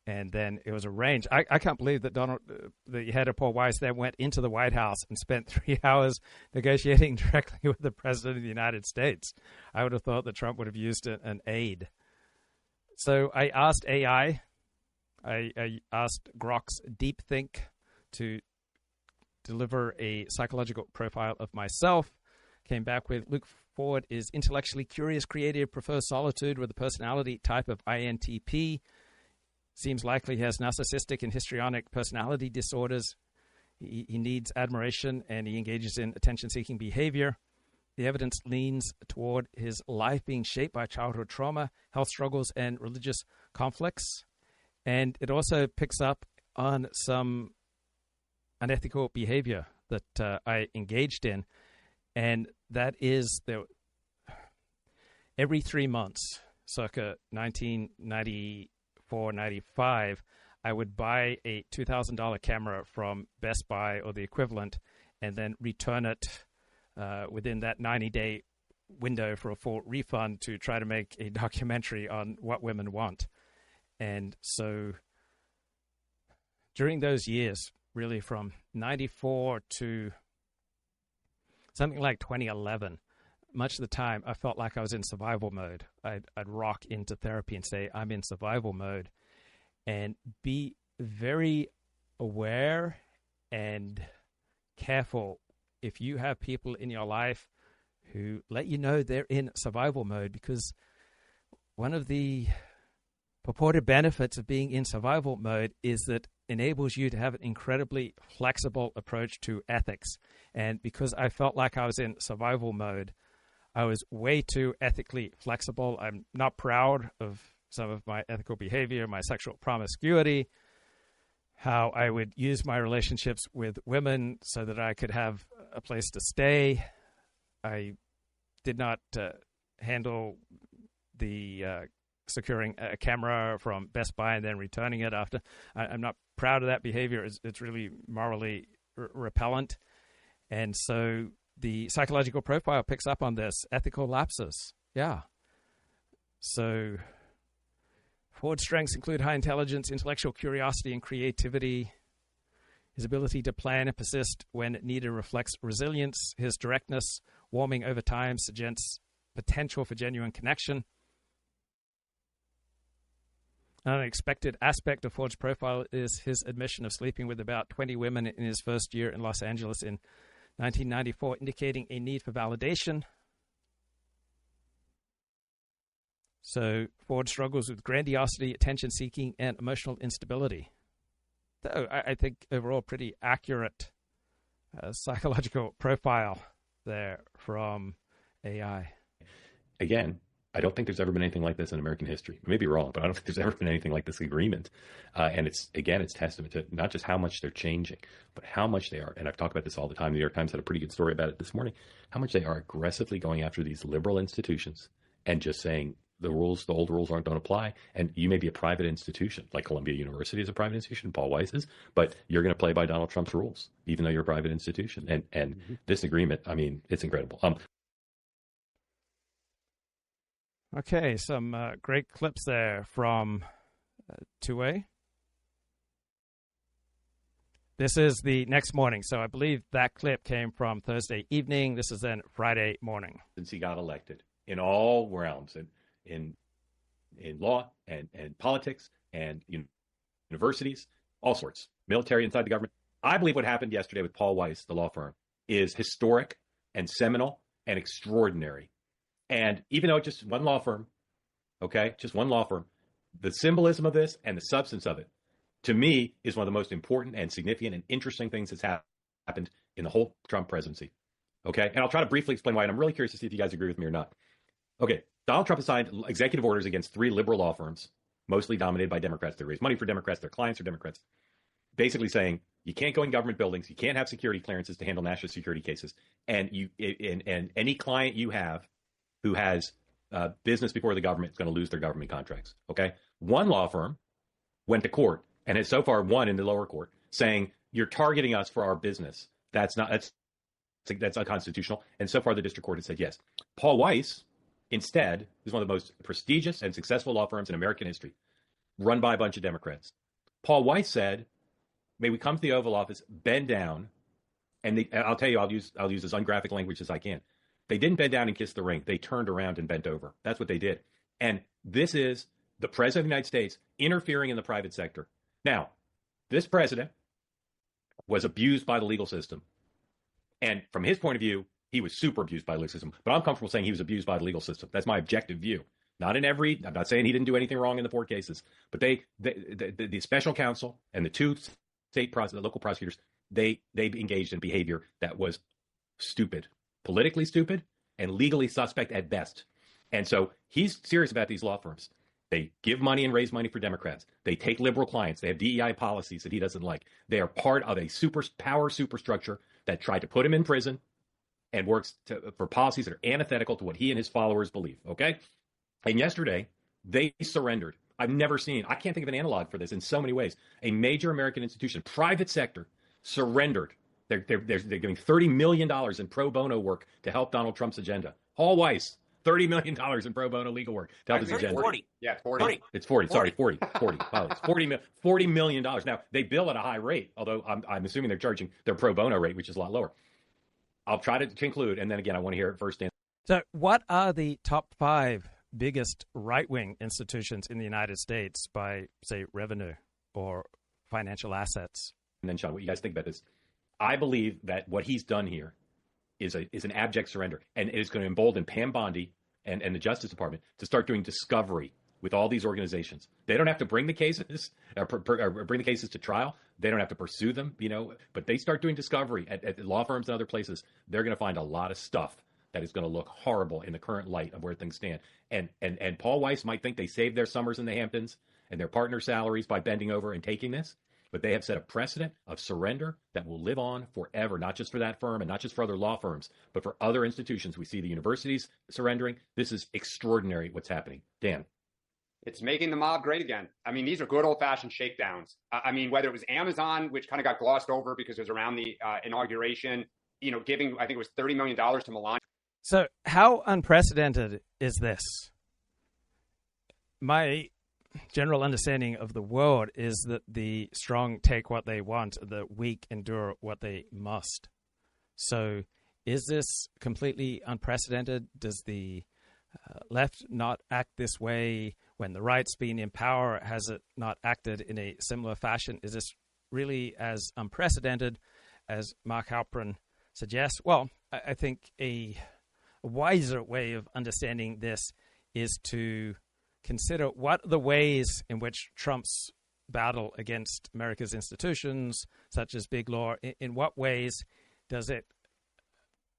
And then it was arranged. I can't believe that the head of Paul Weiss, then went into the White House and spent 3 hours negotiating directly with the President of the United States. I would have thought that Trump would have used an aide. So I asked AI, I asked Grok's DeepThink to deliver a psychological profile of myself. Came back with Luke Ford is intellectually curious, creative, prefers solitude with a personality type of INTP. Seems likely he has narcissistic and histrionic personality disorders. He needs admiration, and he engages in attention-seeking behavior. The evidence leans toward his life being shaped by childhood trauma, health struggles, and religious conflicts. And it also picks up on some unethical behavior that I engaged in. And that is every 3 months, circa 1994, 95, I would buy a $2,000 camera from Best Buy or the equivalent, and then return it within that 90-day window for a full refund to try to make a documentary on what women want. And so during those years, really from 94 to something like 2011, much of the time, I felt like I was in survival mode. I'd rock into therapy and say, I'm in survival mode, and be very aware and careful if you have people in your life who let you know they're in survival mode, because one of the purported benefits of being in survival mode is that enables you to have an incredibly flexible approach to ethics. And because I felt like I was in survival mode, I was way too ethically flexible. I'm not proud of some of my ethical behavior, my sexual promiscuity, how I would use my relationships with women so that I could have a place to stay. I did not handle the securing a camera from Best Buy and then returning it after. I'm not proud of that behavior. It's really morally repellent. And so the psychological profile picks up on this. Ethical lapses. Yeah. So Ford's strengths include high intelligence, intellectual curiosity, and creativity. His ability to plan and persist when needed reflects resilience. His directness, warming over time, suggests potential for genuine connection. An unexpected aspect of Ford's profile is his admission of sleeping with about 20 women in his first year in Los Angeles in 1994, indicating a need for validation. So Ford struggles with grandiosity, attention-seeking, and emotional instability. Though I think overall pretty accurate psychological profile there from AI. Again, I don't think there's ever been anything like this in American history. I may be wrong, but I don't think there's ever been anything like this agreement. And it's testament to not just how much they're changing, but how much they are. And I've talked about this all the time. The New York Times had a pretty good story about it this morning. How much they are aggressively going after these liberal institutions and just saying the old rules don't apply. And you may be a private institution, like Columbia University is a private institution, Paul Weiss is, but you're going to play by Donald Trump's rules, even though you're a private institution. And this agreement, I mean, it's incredible. Okay, some great clips there from 2A. This is the next morning, so I believe that clip came from Thursday evening. This is then Friday morning. Since he got elected in all realms, in law and politics and universities, all sorts, military inside the government. I believe what happened yesterday with Paul Weiss, the law firm, is historic and seminal and extraordinary. And even though it's just one law firm, okay, just one law firm, the symbolism of this and the substance of it, to me, is one of the most important and significant and interesting things that's happened in the whole Trump presidency. Okay, and I'll try to briefly explain why, and I'm really curious to see if you guys agree with me or not. Okay, Donald Trump has signed executive orders against 3 liberal law firms, mostly dominated by Democrats. They raise money for Democrats. Their clients are Democrats. Basically saying you can't go in government buildings, you can't have security clearances to handle national security cases, and any client you have who has business before the government is going to lose their government contracts. Okay, one law firm went to court and has so far won in the lower court, saying you're targeting us for our business. That's unconstitutional. And so far, the district court has said yes. Paul Weiss, instead, is one of the most prestigious and successful law firms in American history, run by a bunch of Democrats. Paul Weiss said, may we come to the Oval Office, bend down, and I'll tell you, I'll use as ungraphic language as I can. They didn't bend down and kiss the ring. They turned around and bent over. That's what they did. And this is the president of the United States interfering in the private sector. Now, this president was abused by the legal system. And from his point of view, he was super abused by the legal system. But I'm comfortable saying he was abused by the legal system. That's my objective view. I'm not saying he didn't do anything wrong in the 4 cases. But the special counsel and the 2 local prosecutors, they engaged in behavior that was stupid, politically stupid, and legally suspect at best. And so he's serious about these law firms. They give money and raise money for Democrats. They take liberal clients. They have DEI policies that he doesn't like. They are part of a power superstructure that tried to put him in prison and works for policies that are antithetical to what he and his followers believe. Okay? And yesterday, they surrendered. I can't think of an analog for this in so many ways. A major American institution, private sector, surrendered. They're giving $30 million in pro bono work to help Donald Trump's agenda. Paul Weiss, $30 million in pro bono legal work to help his agenda. 40. Yeah, 40. It's 40. Sorry, 40. Wow, it's $40 million. Now, they bill at a high rate, although I'm assuming they're charging their pro bono rate, which is a lot lower. I'll try to conclude, and then again, I want to hear it first. So what are the top 5 biggest right-wing institutions in the United States by, say, revenue or financial assets? And then, Sean, what you guys think about this? I believe that what he's done here is an abject surrender, and it is going to embolden Pam Bondi and the Justice Department to start doing discovery with all these organizations. They don't have to bring the cases or bring the cases to trial. They don't have to pursue them, but they start doing discovery at law firms and other places. They're going to find a lot of stuff that is going to look horrible in the current light of where things stand. And Paul Weiss might think they saved their summers in the Hamptons and their partner salaries by bending over and taking this, but they have set a precedent of surrender that will live on forever, not just for that firm and not just for other law firms, but for other institutions. We see the universities surrendering. This is extraordinary what's happening. Dan. It's making the mob great again. I mean, these are good old-fashioned shakedowns. I mean, whether it was Amazon, which kind of got glossed over because it was around the inauguration, giving, I think it was $30 million to Melania. So how unprecedented is this? My general understanding of the world is that the strong take what they want, the weak endure what they must. So is this completely unprecedented? Does the left not act this way when the right's been in power? Has it not acted in a similar fashion? Is this really as unprecedented as Mark Halperin suggests? Well, I think a wiser way of understanding this is to consider what the ways in which Trump's battle against America's institutions, such as big law, in what ways does it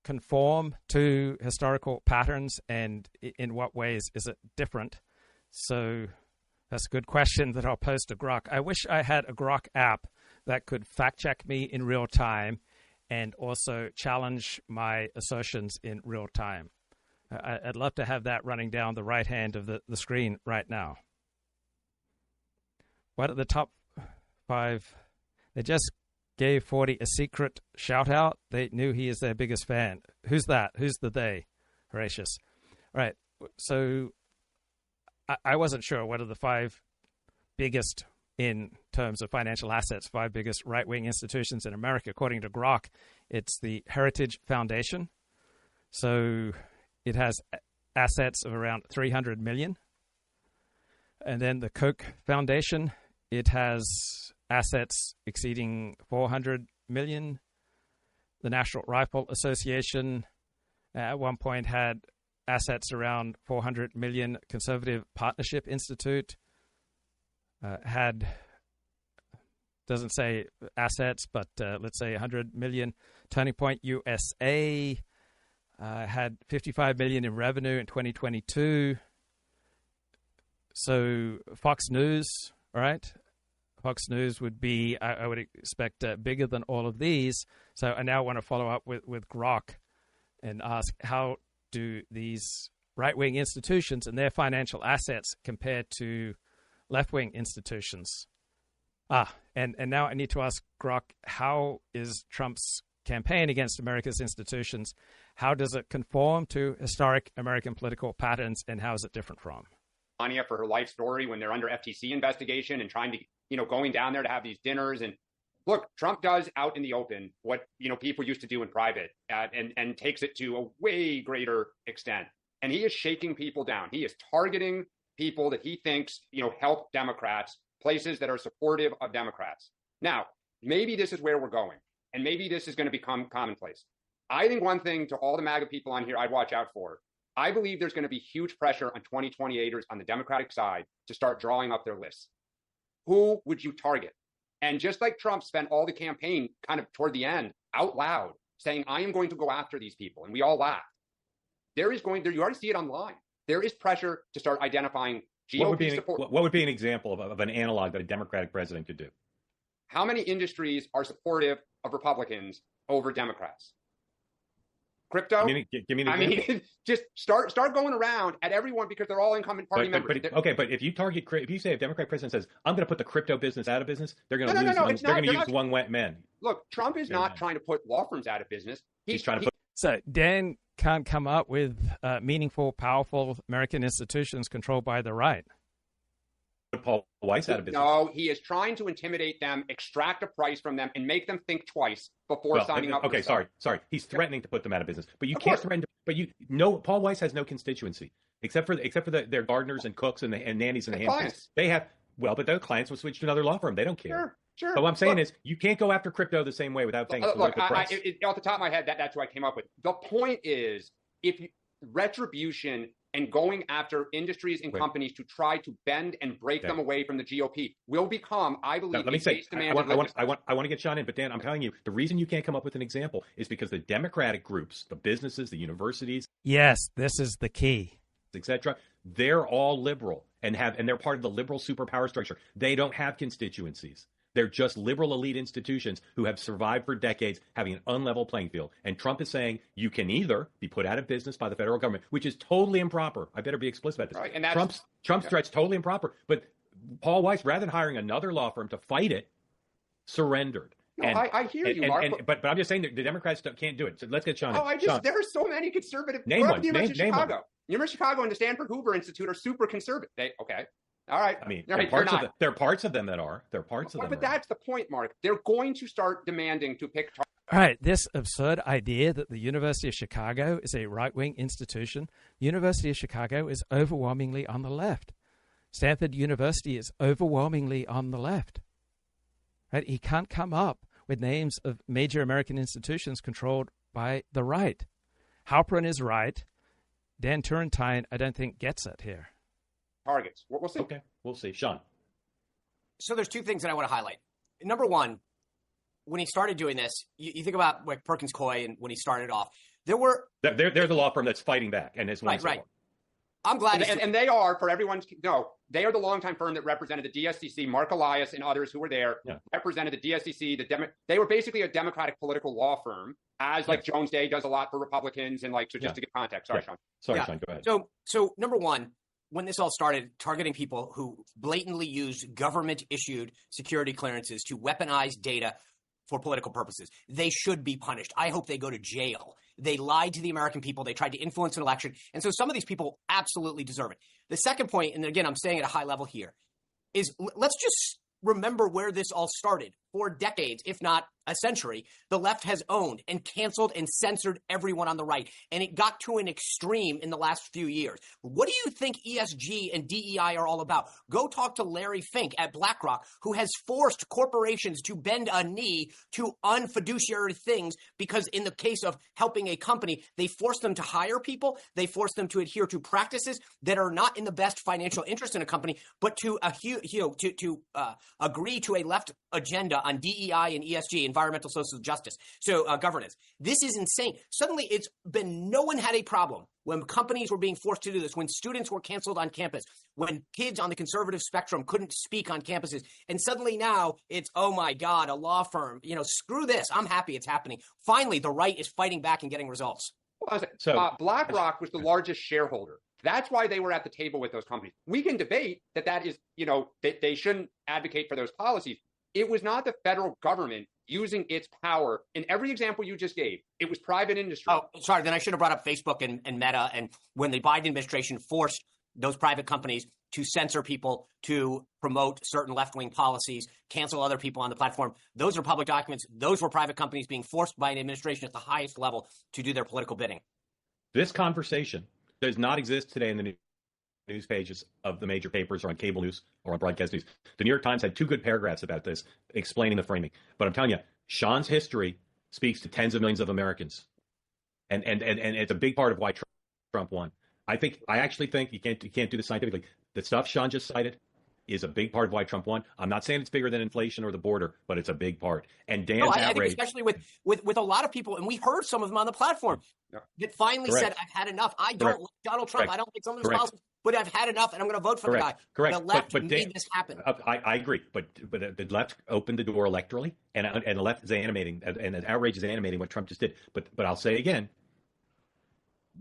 conform to historical patterns, and in what ways is it different? So that's a good question that I'll pose to Grok. I wish I had a Grok app that could fact check me in real time and also challenge my assertions in real time. I'd love to have that running down the right hand of the screen right now. What are the top 5? They just gave 40 a secret shout out. They knew he is their biggest fan. Who's that? Who's the they? Horatius. All right. So I wasn't sure what are the 5 biggest in terms of financial assets, 5 biggest right-wing institutions in America. According to Grok, it's the Heritage Foundation. So it has assets of around $300 million. And then the Koch Foundation, it has assets exceeding $400 million. The National Rifle Association at one point had assets around 400 million. Conservative Partnership Institute had, doesn't say assets, but let's say 100 million. Turning Point USA had 55 million in revenue in 2022. So Fox News, all right? Fox News would be, I would expect, bigger than all of these. So I now want to follow up with Grok and ask, how do these right-wing institutions and their financial assets compare to left-wing institutions? And now I need to ask Grok, how is Trump's campaign against America's institutions, how does it conform to historic American political patterns, and how is it different from? Anya for her life story when they're under FTC investigation and trying to, going down there to have these dinners. And look, Trump does out in the open what, people used to do in private and takes it to a way greater extent. And he is shaking people down. He is targeting people that he thinks, help Democrats, places that are supportive of Democrats. Now, maybe this is where we're going, and maybe this is going to become commonplace. I think one thing to all the MAGA people on here I'd watch out for, I believe there's going to be huge pressure on 2028ers on the Democratic side to start drawing up their lists. Who would you target? And just like Trump spent all the campaign kind of toward the end out loud saying, I am going to go after these people, and we all laughed. You already see it online. There is pressure to start identifying GOP support. What would be an example of an analog that a Democratic president could do? How many industries are supportive of Republicans over Democrats? Crypto? Give me an example. Just start going around at everyone because they're all incumbent party members. But if you say a Democratic president says, I'm going to put the crypto business out of business, they're going to use one wet man. Look, Trump is not trying to put law firms out of business. He's trying to put. So Dan can't come up with meaningful, powerful American institutions controlled by the right. Paul Weiss out of business. No, he is trying to intimidate them, extract a price from them, and make them think twice before signing up. Okay, sorry. He's threatening to put them out of business, but you can't threaten. Paul Weiss has no constituency except for their gardeners and cooks and nannies and the handmaids. They have but their clients will switch to another law firm. They don't care. Sure. But what I'm saying is, you can't go after crypto the same way without saying look, off the top of my head, that's what I came up with. The point is, retribution and going after industries and companies to try to bend and break them away from the GOP will become, I believe, I want to get Sean in, but Dan, I'm telling you, the reason you can't come up with an example is because the Democratic groups, the businesses, the universities. Yes, this is the key. Etc. They're all liberal and they're part of the liberal superpower structure. They don't have constituencies. They're just liberal elite institutions who have survived for decades, having an unlevel playing field. And Trump is saying you can either be put out of business by the federal government, which is totally improper. I better be explicit about this. Right, and Trump's threat's totally improper. But Paul Weiss, rather than hiring another law firm to fight it, surrendered. No, I hear you, Mark. But I'm just saying that the Democrats can't do it. So let's get Sean. There are so many conservative. Name one. University of Chicago and the Stanford Hoover Institute are super conservative. All right. I mean, there are parts of them that are. There are parts of them. But that's the point, Mark. They're going to start demanding to pick. All right. This absurd idea that the University of Chicago is a right-wing institution. The University of Chicago is overwhelmingly on the left. Stanford University is overwhelmingly on the left. Right? He can't come up with names of major American institutions controlled by the right. Halperin is right. Dan Turrentine, I don't think, gets it here. Targets. We'll see. Okay, we'll see. Sean. So there's two things that I want to highlight. Number one, when he started doing this, you think about like Perkins Coie and when he started off, there were... They're the law firm that's fighting back and has won. Right. I'm glad. And they are, for everyone to know, they are the longtime firm that represented the DSCC, Mark Elias and others who were there, represented the DSCC. They were basically a Democratic political law firm, as like Jones Day does a lot for Republicans. And to get context. Sorry, Sean. Sean, go ahead. So number one, when this all started, targeting people who blatantly used government-issued security clearances to weaponize data for political purposes, they should be punished. I hope they go to jail. They lied to the American people. They tried to influence an election. And so some of these people absolutely deserve it. The second point, and again, I'm saying at a high level here, is let's just remember where this all started. for decades, if not a century, the left has owned and canceled and censored everyone on the right. And it got to an extreme in the last few years. What do you think ESG and DEI are all about? Go talk to Larry Fink at BlackRock, who has forced corporations to bend a knee to unfiduciary things because in the case of helping a company, they force them to hire people. They force them to adhere to practices that are not in the best financial interest in a company, but to agree to a left agenda on DEI and ESG, environmental social justice, so governance. This is insane. Suddenly, no one had a problem when companies were being forced to do this, when students were canceled on campus, when kids on the conservative spectrum couldn't speak on campuses. And suddenly now it's, oh my God, a law firm, screw this. I'm happy it's happening. Finally, the right is fighting back and getting results. BlackRock was the largest shareholder. That's why they were at the table with those companies. We can debate that is, that they shouldn't advocate for those policies. It was not the federal government using its power. In every example you just gave, it was private industry. Oh, sorry. Then I should have brought up Facebook and Meta. And when the Biden administration forced those private companies to censor people, to promote certain left-wing policies, cancel other people on the platform, those are public documents. Those were private companies being forced by an administration at the highest level to do their political bidding. This conversation does not exist today in the news pages of the major papers or on cable news or on broadcast news. The New York Times had 2 good paragraphs about this, explaining the framing. But I'm telling you, Sean's history speaks to tens of millions of Americans. And it's a big part of why Trump won. I actually think you can't do this scientifically. The stuff Sean just cited is a big part of why Trump won. I'm not saying it's bigger than inflation or the border, but it's a big part. And Dan's I outrage, think especially with a lot of people, and we heard some of them on the platform that finally said, "I've had enough. I don't like Donald Trump. I don't like some of his policies, but I've had enough, and I'm going to vote for the guy." Correct. The left but made this happen. I agree, but the left opened the door electorally, and the left is animating, and the outrage is animating what Trump just did. But I'll say again,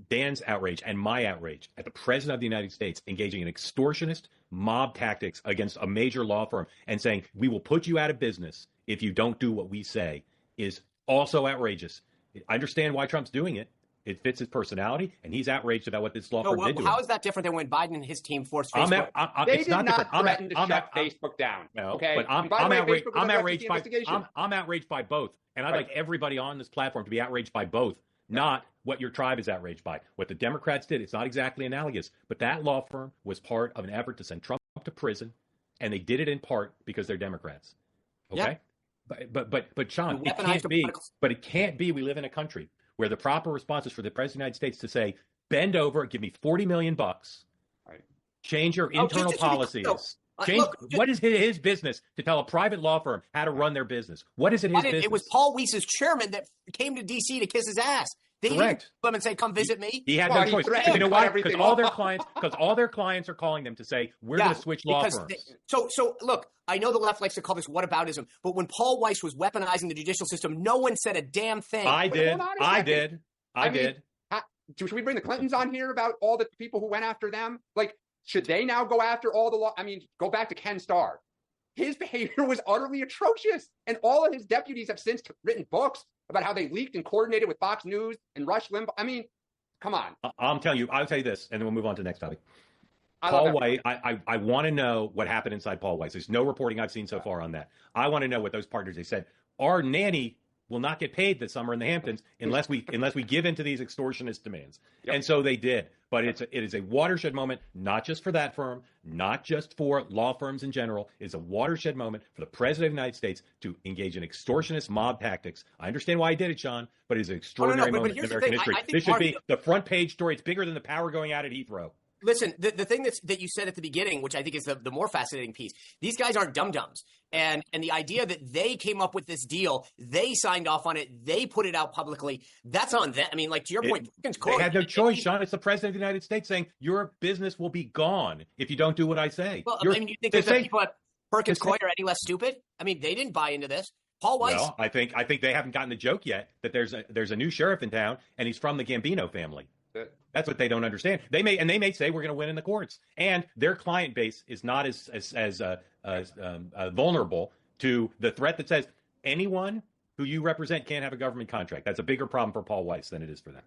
Dan's outrage and my outrage at the president of the United States engaging in extortionist mob tactics against a major law firm and saying, we will put you out of business if you don't do what we say, is also outrageous. I understand why Trump's doing it. It fits his personality, and he's outraged about what this law firm did to him. How is that different than when Biden and his team forced Facebook? They did not threaten to shut Facebook down. No, okay, but I'm outraged by both, and I'd like everybody on this platform to be outraged by both. Not what your tribe is outraged by. What the Democrats did, it's not exactly analogous, but that law firm was part of an effort to send Trump to prison, and they did it in part because they're Democrats. Okay? Yeah. But Sean, it can't be we live in a country where the proper response is for the President of the United States to say, bend over, give me $40 million, change your internal policies. What is his business to tell a private law firm how to run their business? What is it his business? It was Paul Weiss's chairman that came to D.C. to kiss his ass. They didn't come and say, come visit me. He had no choice. You know why? Because all their clients are calling them to say, we're going to switch law firms. So look, I know the left likes to call this whataboutism, but when Paul Weiss was weaponizing the judicial system, no one said a damn thing. I did. Should we bring the Clintons on here about all the people who went after them? Should they now go after all the law? I mean, go back to Ken Starr. His behavior was utterly atrocious. And all of his deputies have since written books about how they leaked and coordinated with Fox News and Rush Limbaugh. I mean, come on. I'll tell you this, and then we'll move on to the next topic. Paul Weiss, I want to know what happened inside Paul Weiss. There's no reporting I've seen so far on that. I want to know what those partners, they said, our nanny will not get paid this summer in the Hamptons unless we give in to these extortionist demands. Yep. And so they did. But it is a watershed moment, not just for that firm, not just for law firms in general. It's a watershed moment for the President of the United States to engage in extortionist mob tactics. I understand why he did it, Sean, but it's an extraordinary moment in American history. This should be the front page story. It's bigger than the power going out at Heathrow. Listen, the thing that you said at the beginning, which I think is the more fascinating piece, these guys aren't dum-dums. And the idea that they came up with this deal, they signed off on it, they put it out publicly, that's on them. I mean, to your point, they had no choice, Sean. It's the President of the United States saying, your business will be gone if you don't do what I say. Well, you think that the people at Perkins Coie are any less stupid? I mean, they didn't buy into this. Paul Weiss. Well, I think they haven't gotten the joke yet that there's a new sheriff in town, and he's from the Gambino family. That's what they don't understand. They may say we're going to win in the courts, and their client base is not as vulnerable to the threat that says anyone who you represent can't have a government contract. That's a bigger problem for Paul Weiss than it is for them.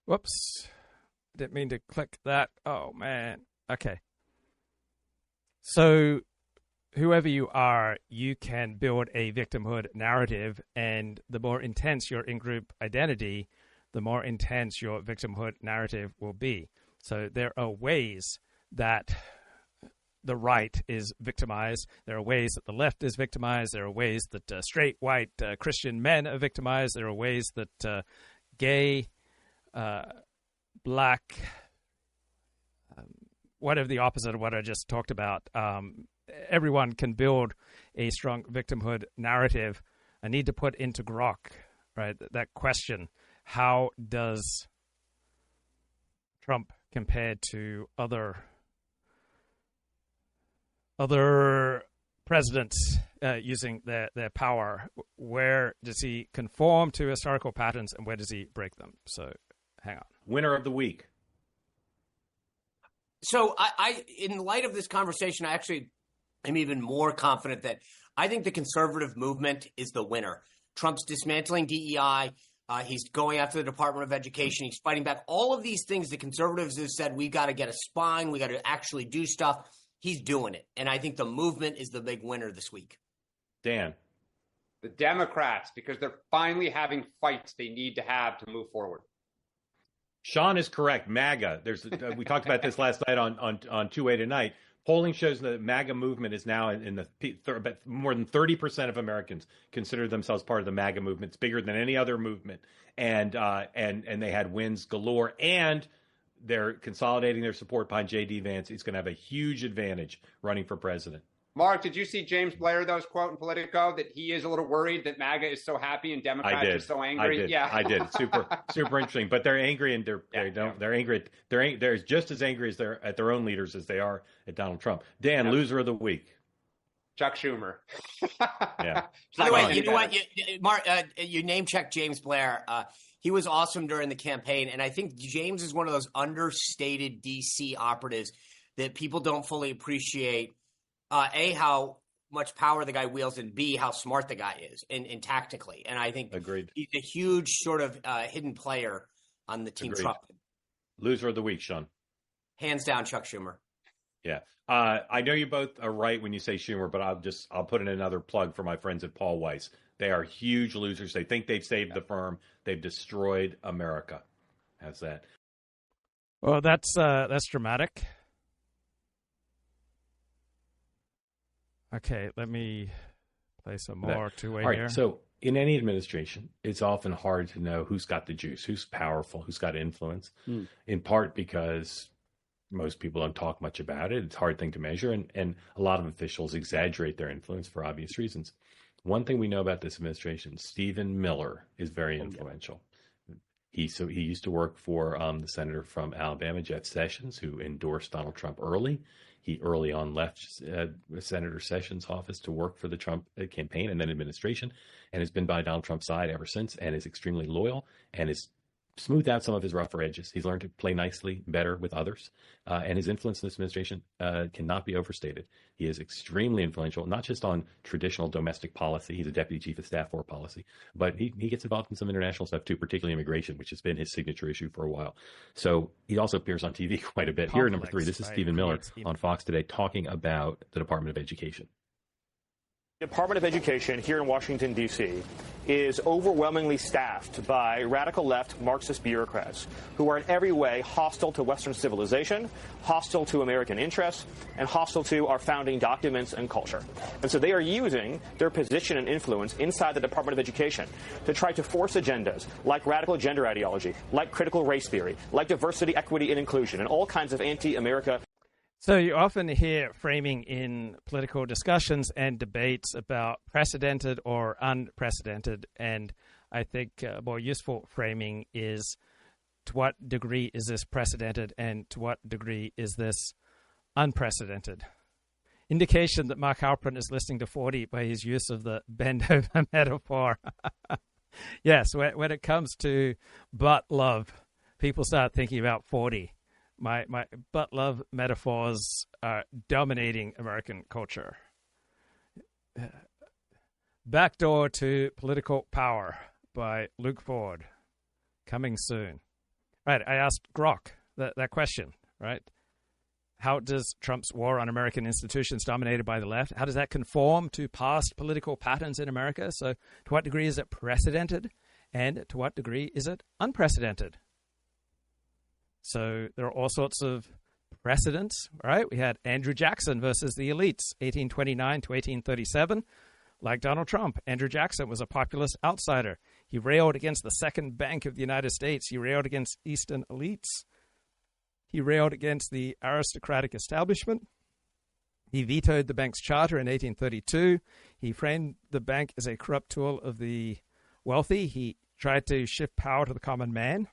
Whoops, didn't mean to click that. Oh man. Okay. So whoever you are, you can build a victimhood narrative, and the more intense your in-group identity, the more intense your victimhood narrative will be. So there are ways that the right is victimized. There are ways that the left is victimized. There are ways that straight, white, Christian men are victimized. There are ways that gay, black, whatever the opposite of what I just talked about, everyone can build a strong victimhood narrative. I need to put into Grok, right, that question, how does Trump compare to other presidents using their power? Where does he conform to historical patterns, and where does he break them? So hang on. Winner of the week. So I in light of this conversation, I actually am even more confident that I think the conservative movement is the winner. Trump's dismantling DEI. He's going after the Department of Education. He's fighting back. All of these things the conservatives have said, we got to get a spine. We got to actually do stuff. He's doing it. And I think the movement is the big winner this week. Dan. The Democrats, because they're finally having fights they need to have to move forward. Sean is correct. MAGA. We talked about this last night on 2A Tonight. Polling shows the MAGA movement is now in the more than 30% of Americans consider themselves part of the MAGA movement. It's bigger than any other movement, and they had wins galore. And they're consolidating their support behind J.D. Vance. He's going to have a huge advantage running for president. Mark, did you see James Blair, those quote in Politico, that he is a little worried that MAGA is so happy and Democrats are so angry? I did. Yeah, I did. Super interesting. But they're angry, and they're angry. They're just as angry as they're at their own leaders as they are at Donald Trump. Dan, loser of the week. Chuck Schumer. Yeah. By the way, you know what, Mark? You name checked James Blair. He was awesome during the campaign, and I think James is one of those understated DC operatives that people don't fully appreciate. A, how much power the guy wields, and B, how smart the guy is and tactically. And I think Agreed. He's a huge sort of hidden player on the team. Agreed. Trump. Loser of the week, Sean. Hands down, Chuck Schumer. Yeah. I know you both are right when you say Schumer, but I'll put in another plug for my friends at Paul Weiss. They are huge losers. They think they've saved the firm. They've destroyed America. How's that? Well, that's dramatic. Okay, let me play some more two-way here. So in any administration, it's often hard to know who's got the juice, who's powerful, who's got influence, in part because most people don't talk much about it. It's a hard thing to measure, and a lot of officials exaggerate their influence for obvious reasons. One thing we know about this administration, Stephen Miller is very influential. He used to work for the senator from Alabama, Jeff Sessions, who endorsed Donald Trump early. He early on left Senator Sessions' office to work for the Trump campaign and then administration, and has been by Donald Trump's side ever since, and is extremely loyal and has smoothed out some of his rougher edges. He's learned to play nicely, better with others, and his influence in this administration cannot be overstated. He is extremely influential, not just on traditional domestic policy. He's a deputy chief of staff for policy, but he gets involved in some international stuff too, particularly immigration, which has been his signature issue for a while. So he also appears on TV quite a bit. Here, number 3, this is Stephen Miller on Fox Today talking about the Department of Education. The Department of Education here in Washington, D.C. is overwhelmingly staffed by radical left Marxist bureaucrats who are in every way hostile to Western civilization, hostile to American interests, and hostile to our founding documents and culture. And so they are using their position and influence inside the Department of Education to try to force agendas like radical gender ideology, like critical race theory, like diversity, equity, and inclusion, and all kinds of anti-America. So you often hear framing in political discussions and debates about precedented or unprecedented, and I think more useful framing is to what degree is this precedented and to what degree is this unprecedented. Indication that Mark Halperin is listening to 40 by his use of the bend over metaphor. Yes, when it comes to butt love, people start thinking about 40. My butt love metaphors are dominating American culture. Backdoor to Political Power by Luke Ford, coming soon. Right, I asked Grok that question, right? how does Trump's war on American institutions dominated by the left, how does that conform to past political patterns in America? So to what degree is it precedented, and to what degree is it unprecedented? So there are all sorts of precedents, right? We had Andrew Jackson versus the elites, 1829 to 1837. Like Donald Trump, Andrew Jackson was a populist outsider. He railed against the Second Bank of the United States. He railed against Eastern elites. He railed against the aristocratic establishment. He vetoed the bank's charter in 1832. He framed the bank as a corrupt tool of the wealthy. He tried to shift power to the common man.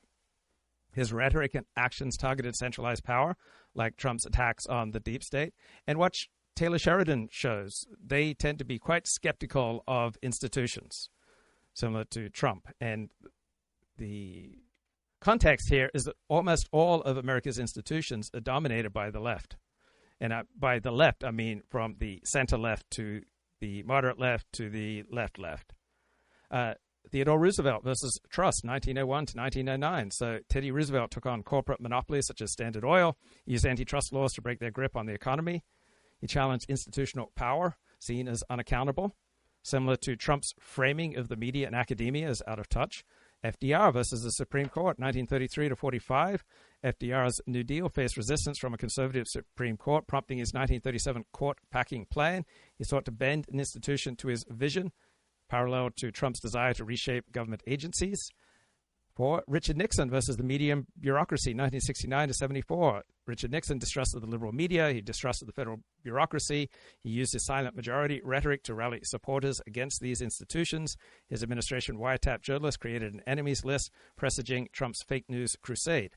His rhetoric and actions targeted centralized power, like Trump's attacks on the deep state. And watch Taylor Sheridan shows. They tend to be quite skeptical of institutions, similar to Trump. And the context here is that almost all of America's institutions are dominated by the left. And by the left, I mean from the center left to the moderate left to the left. Theodore Roosevelt versus Trust, 1901 to 1909. So Teddy Roosevelt took on corporate monopolies such as Standard Oil, used antitrust laws to break their grip on the economy. He challenged institutional power, seen as unaccountable, similar to Trump's framing of the media and academia as out of touch. FDR versus the Supreme Court, 1933 to 45. FDR's New Deal faced resistance from a conservative Supreme Court, prompting his 1937 court-packing plan. He sought to bend an institution to his vision, parallel to Trump's desire to reshape government agencies. For Richard Nixon versus the media bureaucracy, 1969 to 74. Richard Nixon distrusted the liberal media. He distrusted the federal bureaucracy. He used his silent majority rhetoric to rally supporters against these institutions. His administration wiretapped journalists, created an enemies list, presaging Trump's fake news crusade.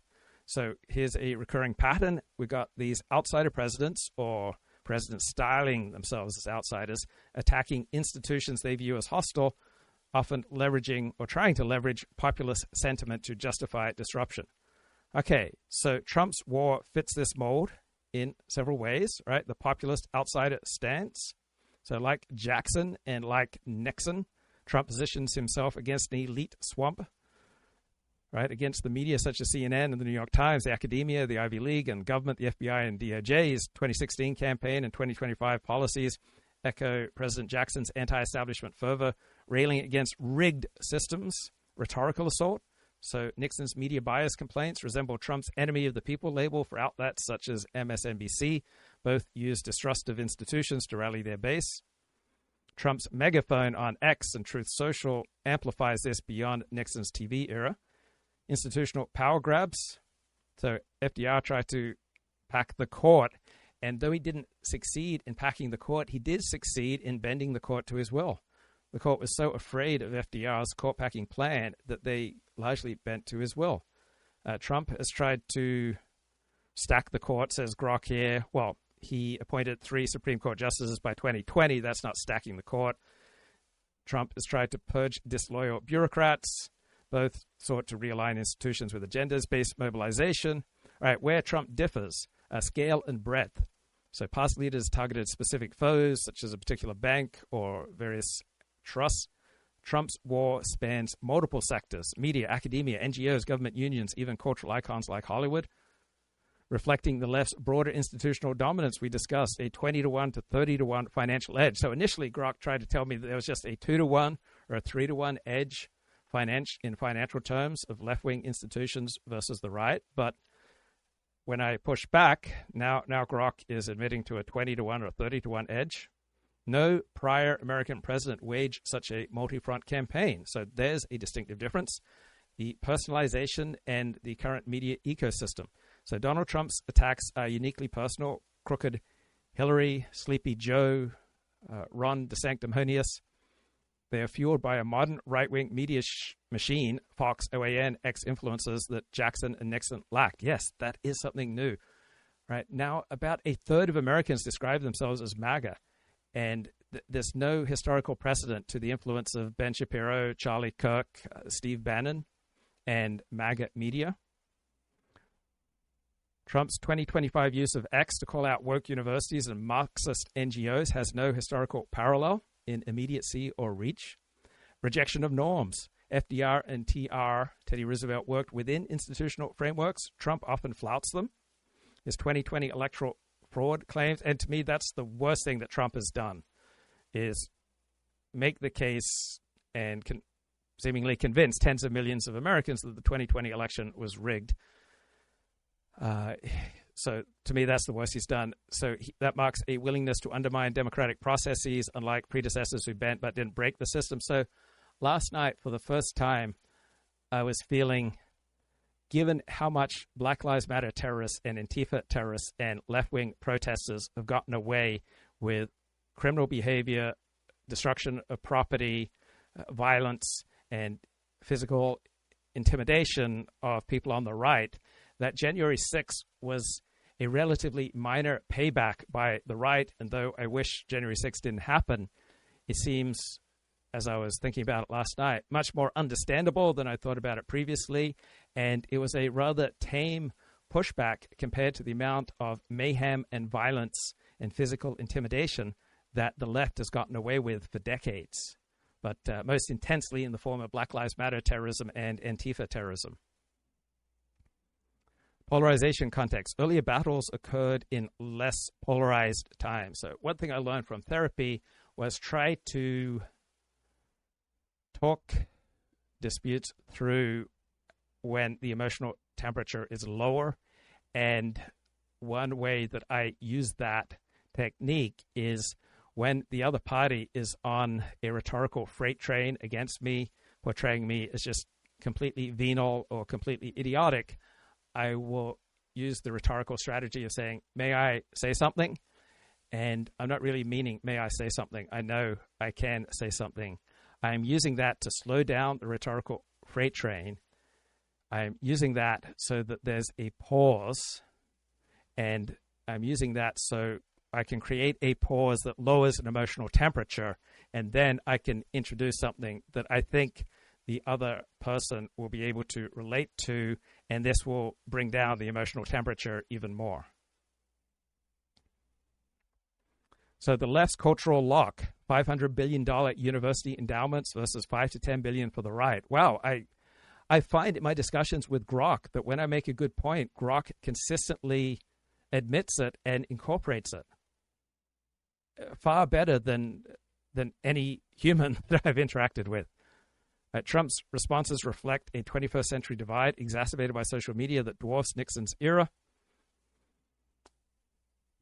So here's a recurring pattern. We've got these outsider presidents, or presidents styling themselves as outsiders, attacking institutions they view as hostile, often leveraging or trying to leverage populist sentiment to justify disruption. Okay, so Trump's war fits this mold in several ways, right? The populist outsider stance. So like Jackson and like Nixon, Trump positions himself against an elite swamp, right? Against the media such as CNN and the New York Times, the academia, the Ivy League, and government, the FBI and DOJ's 2016 campaign and 2025 policies echo President Jackson's anti-establishment fervor, railing against rigged systems, rhetorical assault. So Nixon's media bias complaints resemble Trump's enemy of the people label for outlets such as MSNBC. Both use distrust of institutions to rally their base. Trump's megaphone on X and Truth Social amplifies this beyond Nixon's TV era. Institutional power grabs. So FDR tried to pack the court, and though he didn't succeed in packing the court, he did succeed in bending the court to his will. The court was so afraid of FDR's court-packing plan that they largely bent to his will. Trump has tried to stack the court, says Grok here. Well, he appointed 3 Supreme Court justices by 2020. That's not stacking the court. Trump has tried to purge disloyal bureaucrats. Both sought to realign institutions with agendas-based mobilization. All right, where Trump differs, scale and breadth. So past leaders targeted specific foes, such as a particular bank or various trusts. Trump's war spans multiple sectors: media, academia, NGOs, government unions, even cultural icons like Hollywood. Reflecting the left's broader institutional dominance, we discussed a 20-to-1 to 30-to-1 financial edge. So initially, Grok tried to tell me that there was just a 2-to-1 or a 3-to-1 edge in financial terms of left-wing institutions versus the right. But when I push back, now Grok is admitting to a 20-to-1 or 30-to-1 edge. No prior American president waged such a multi-front campaign. So there's a distinctive difference. The personalization and the current media ecosystem. So Donald Trump's attacks are uniquely personal. Crooked Hillary, Sleepy Joe, Ron DeSanctimonious. They are fueled by a modern right-wing media machine, Fox, OAN, ex-influencers that Jackson and Nixon lacked. Yes, that is something new. Right now, about a third of Americans describe themselves as MAGA. And there's no historical precedent to the influence of Ben Shapiro, Charlie Kirk, Steve Bannon, and MAGA media. Trump's 2025 use of X to call out woke universities and Marxist NGOs has no historical parallel in immediacy or reach. Rejection of norms. FDR and Teddy Roosevelt, worked within institutional frameworks. Trump often flouts them. His 2020 electoral fraud claims. And to me, that's the worst thing that Trump has done, is make the case and seemingly convince tens of millions of Americans that the 2020 election was rigged. So to me, that's the worst he's done. So that marks a willingness to undermine democratic processes, unlike predecessors who bent but didn't break the system. So last night, for the first time, I was feeling, given how much Black Lives Matter terrorists and Antifa terrorists and left-wing protesters have gotten away with criminal behavior, destruction of property, violence, and physical intimidation of people on the right, that January 6th was a relatively minor payback by the right. And though I wish January 6th didn't happen, it seems, as I was thinking about it last night, much more understandable than I thought about it previously. And it was a rather tame pushback compared to the amount of mayhem and violence and physical intimidation that the left has gotten away with for decades, but most intensely in the form of Black Lives Matter terrorism and Antifa terrorism. Polarization context. Earlier battles occurred in less polarized times. So one thing I learned from therapy was try to talk disputes through when the emotional temperature is lower. And one way that I use that technique is when the other party is on a rhetorical freight train against me, portraying me as just completely venal or completely idiotic, I will use the rhetorical strategy of saying, may I say something? And I'm not really meaning, may I say something? I know I can say something. I'm using that to slow down the rhetorical freight train. I'm using that so that there's a pause, and I'm using that so I can create a pause that lowers an emotional temperature, and then I can introduce something that I think the other person will be able to relate to, and this will bring down the emotional temperature even more. So the left's cultural lock, $500 billion university endowments versus $5 to $10 billion for the right. Wow, I find in my discussions with Grok that when I make a good point, Grok consistently admits it and incorporates it. Far better than any human that I've interacted with. Trump's responses reflect a 21st century divide exacerbated by social media that dwarfs Nixon's era.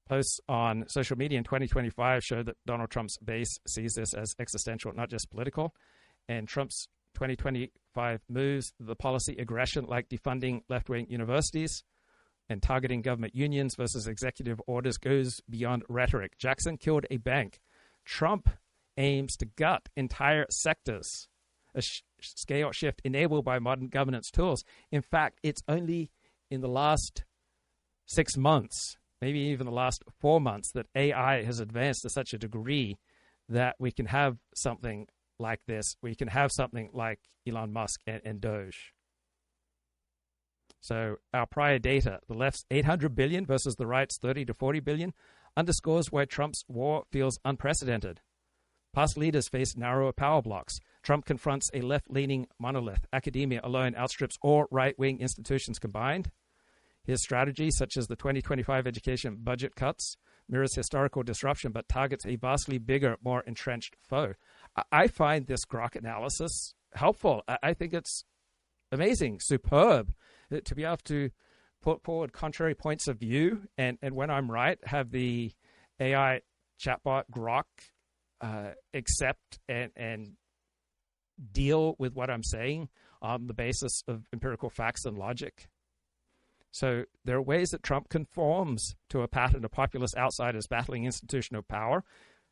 Posts on social media in 2025 show that Donald Trump's base sees this as existential, not just political. And Trump's 2025 moves, the policy aggression like defunding left-wing universities and targeting government unions versus executive orders, goes beyond rhetoric. Jackson killed a bank. Trump aims to gut entire sectors. A scale shift enabled by modern governance tools. In fact, it's only in the last 6 months, maybe even the last 4 months, that AI has advanced to such a degree that we can have something like this. We can have something like Elon Musk and Doge. So our prior data, the left's 800 billion versus the right's 30 to 40 billion, underscores why Trump's war feels unprecedented. Past leaders face narrower power blocks. Trump confronts a left-leaning monolith. Academia alone outstrips all right-wing institutions combined. His strategy, such as the 2025 education budget cuts, mirrors historical disruption but targets a vastly bigger, more entrenched foe. I find this Grok analysis helpful. I think it's amazing, superb, to be able to put forward contrary points of view, and when I'm right, have the AI chatbot Grok accept and deal with what I'm saying on the basis of empirical facts and logic. So there are ways that Trump conforms to a pattern of populist outsiders battling institutional power.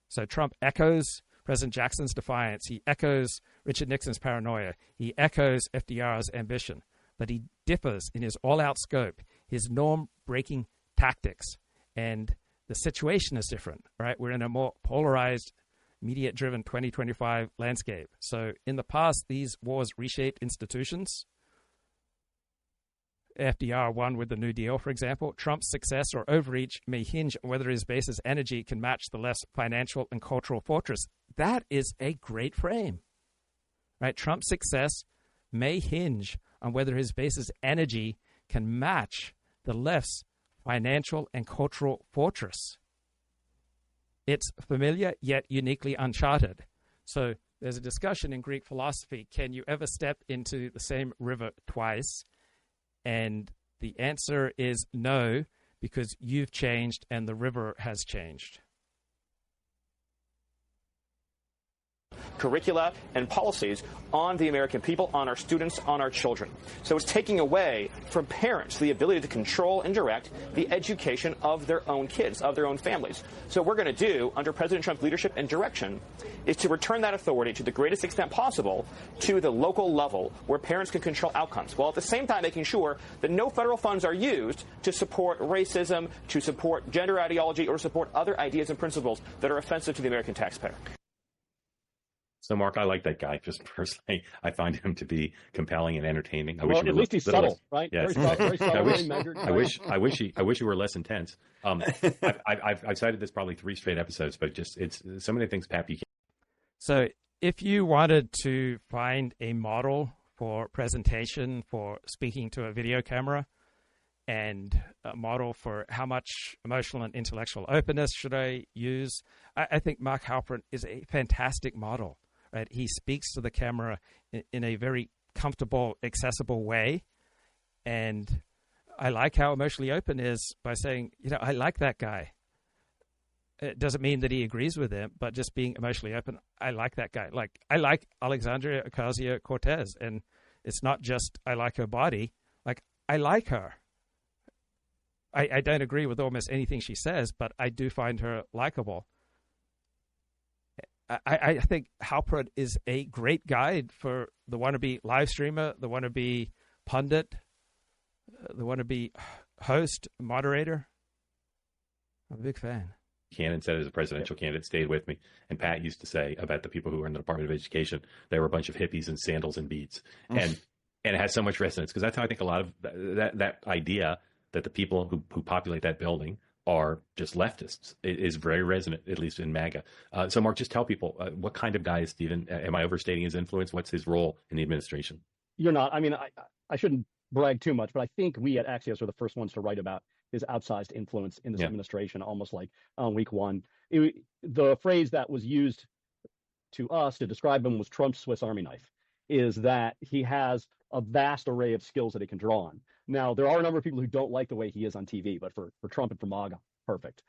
So Trump echoes President Jackson's defiance. He echoes Richard Nixon's paranoia. He echoes FDR's ambition. But he differs in his all-out scope, his norm-breaking tactics. And the situation is different, right? We're in a more polarized, media-driven 2025 landscape. So in the past, these wars reshaped institutions. FDR won with the New Deal, for example. Trump's success or overreach may hinge on whether his base's energy can match the left's financial and cultural fortress. That is a great frame, right? Trump's success may hinge on whether his base's energy can match the left's financial and cultural fortress. It's familiar yet uniquely uncharted. So there's a discussion in Greek philosophy, can you ever step into the same river twice? And the answer is no, because you've changed and the river has changed. Curricula and policies on the American people, on our students, on our children. So it's taking away from parents the ability to control and direct the education of their own kids, of their own families. So what we're going to do under President Trump's leadership and direction is to return that authority to the greatest extent possible to the local level where parents can control outcomes, while at the same time making sure that no federal funds are used to support racism, to support gender ideology, or support other ideas and principles that are offensive to the American taxpayer. So, Mark, I like that guy just personally. I find him to be compelling and entertaining. Well, at least he's subtle, right? Yes. Very subtle, very measured. I wish he were less intense. I've cited this probably 3 straight episodes, but it's so many things, Pap, you can't. So if you wanted to find a model for presentation, for speaking to a video camera, and a model for how much emotional and intellectual openness should I use, I think Mark Halperin is a fantastic model. Right? He speaks to the camera in a very comfortable, accessible way. And I like how emotionally open is by saying, I like that guy. It doesn't mean that he agrees with him, but just being emotionally open, I like that guy. Like, I like Alexandria Ocasio-Cortez. And it's not just I like her body. Like, I like her. I don't agree with almost anything she says, but I do find her likable. I think Halperin is a great guide for the wannabe live streamer, the wannabe pundit, the wannabe host, moderator. I'm a big fan. Cannon said as a presidential candidate stayed with me. And Pat used to say about the people who were in the Department of Education, they were a bunch of hippies in sandals and beads. And it has so much resonance because that's how I think a lot of that idea that the people who populate that building are just leftists is very resonant, at least in MAGA. So, Mark, just tell people, what kind of guy is Stephen? Am I overstating his influence? What's his role in the administration? You're not. I mean, I shouldn't brag too much, but I think we at Axios were the first ones to write about his outsized influence in this administration, almost like on week one. The phrase that was used to us to describe him was Trump's Swiss Army knife, is that he has a vast array of skills that he can draw on. Now, there are a number of people who don't like the way he is on TV, but for Trump and for MAGA, perfect.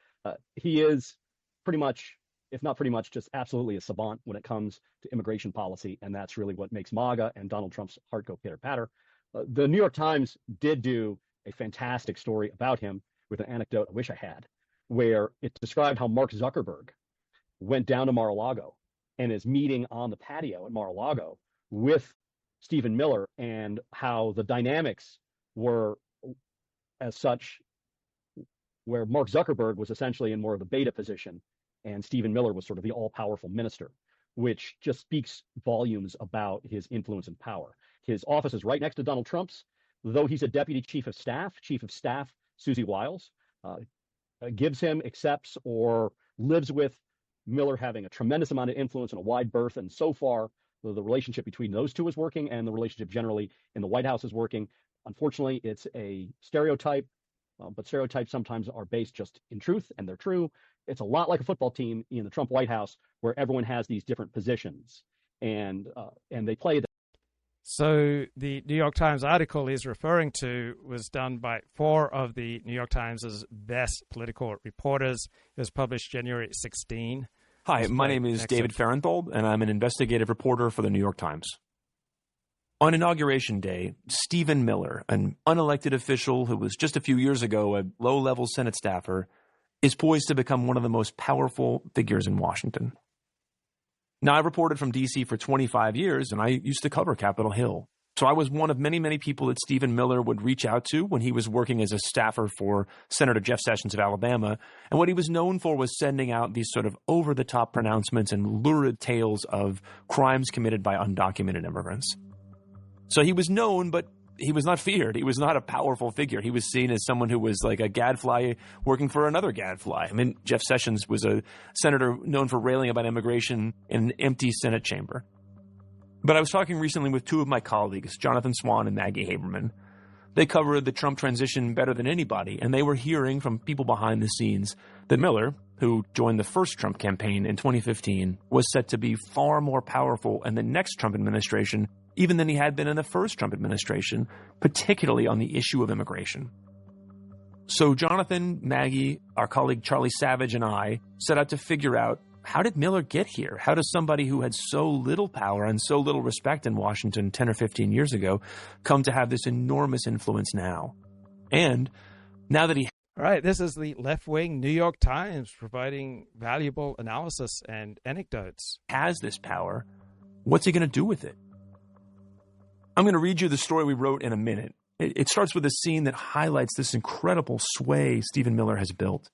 He is pretty much, if not pretty much, just absolutely a savant when it comes to immigration policy, and that's really what makes MAGA and Donald Trump's heart go pitter-patter. The New York Times did do a fantastic story about him with an anecdote I wish I had, where it described how Mark Zuckerberg went down to Mar-a-Lago and is meeting on the patio at Mar-a-Lago with Stephen Miller, and how the dynamics were as such, where Mark Zuckerberg was essentially in more of a beta position and Stephen Miller was sort of the all-powerful minister, which just speaks volumes about his influence and power. His office is right next to Donald Trump's, though he's a deputy chief of staff Susie Wiles gives him, accepts, or lives with Miller having a tremendous amount of influence and a wide berth. And so far, the relationship between those two is working, and the relationship generally in the White House is working. Unfortunately, it's a stereotype, but stereotypes sometimes are based just in truth, and they're true. It's a lot like a football team in the Trump White House, where everyone has these different positions, and they play. So the New York Times article he's referring to was done by 4 of the New York Times' best political reporters. It was published January 16. Hi, my name is David Farenthold, and I'm an investigative reporter for the New York Times. On Inauguration Day, Stephen Miller, an unelected official who was just a few years ago a low-level Senate staffer, is poised to become one of the most powerful figures in Washington. Now, I reported from D.C. for 25 years, and I used to cover Capitol Hill. So I was one of many, many people that Stephen Miller would reach out to when he was working as a staffer for Senator Jeff Sessions of Alabama. And what he was known for was sending out these sort of over-the-top pronouncements and lurid tales of crimes committed by undocumented immigrants. So he was known, but he was not feared. He was not a powerful figure. He was seen as someone who was like a gadfly working for another gadfly. I mean, Jeff Sessions was a senator known for railing about immigration in an empty Senate chamber. But I was talking recently with 2 of my colleagues, Jonathan Swan and Maggie Haberman, They covered the Trump transition better than anybody, and they were hearing from people behind the scenes that Miller, who joined the first Trump campaign in 2015, was set to be far more powerful in the next Trump administration even than he had been in the first Trump administration, particularly on the issue of immigration. So Jonathan, Maggie, our colleague Charlie Savage, and I set out to figure out, how did Miller get here? How does somebody who had so little power and so little respect in Washington 10 or 15 years ago come to have this enormous influence now? And now that he... All right, this is the left-wing New York Times providing valuable analysis and anecdotes. ...has this power, what's he going to do with it? I'm going to read you the story we wrote in a minute. It starts with a scene that highlights this incredible sway Stephen Miller has built.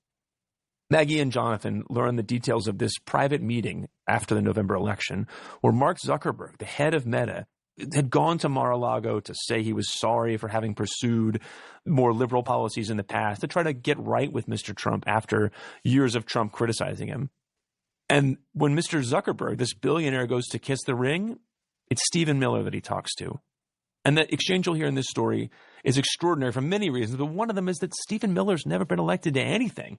Maggie and Jonathan learn the details of this private meeting after the November election where Mark Zuckerberg, the head of Meta, had gone to Mar-a-Lago to say he was sorry for having pursued more liberal policies in the past, to try to get right with Mr. Trump after years of Trump criticizing him. And when Mr. Zuckerberg, this billionaire, goes to kiss the ring, it's Stephen Miller that he talks to. And the exchange you'll hear in this story is extraordinary for many reasons, but one of them is that Stephen Miller's never been elected to anything.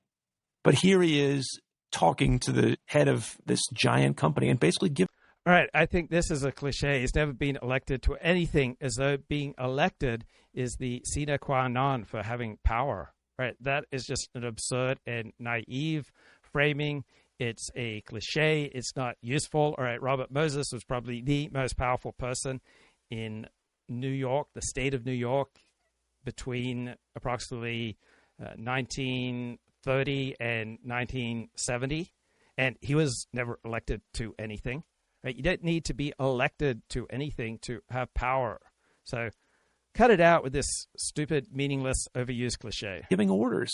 But here he is talking to the head of this giant company and basically give... All right, I think this is a cliche. He's never been elected to anything, as though being elected is the sine qua non for having power. Right? That is just an absurd and naive framing. It's a cliche. It's not useful. All right, Robert Moses was probably the most powerful person in New York, the state of New York, between approximately 1930 and 1970, and he was never elected to anything. Right? You don't need to be elected to anything to have power. So cut it out with this stupid, meaningless, overused cliche. Giving orders.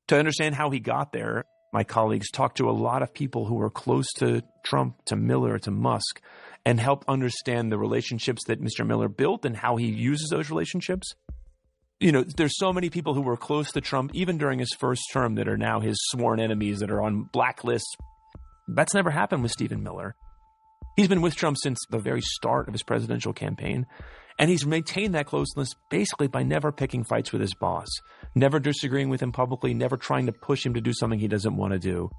To understand how he got there, my colleagues talked to a lot of people who were close to Trump, to Miller, to Musk, and helped understand the relationships that Mr. Miller built and how he uses those relationships. You know, there's so many people who were close to Trump, even during his first term, that are now his sworn enemies, that are on blacklists. That's never happened with Stephen Miller. He's been with Trump since the very start of his presidential campaign, and he's maintained that closeness basically by never picking fights with his boss, never disagreeing with him publicly, never trying to push him to do something he doesn't want to do.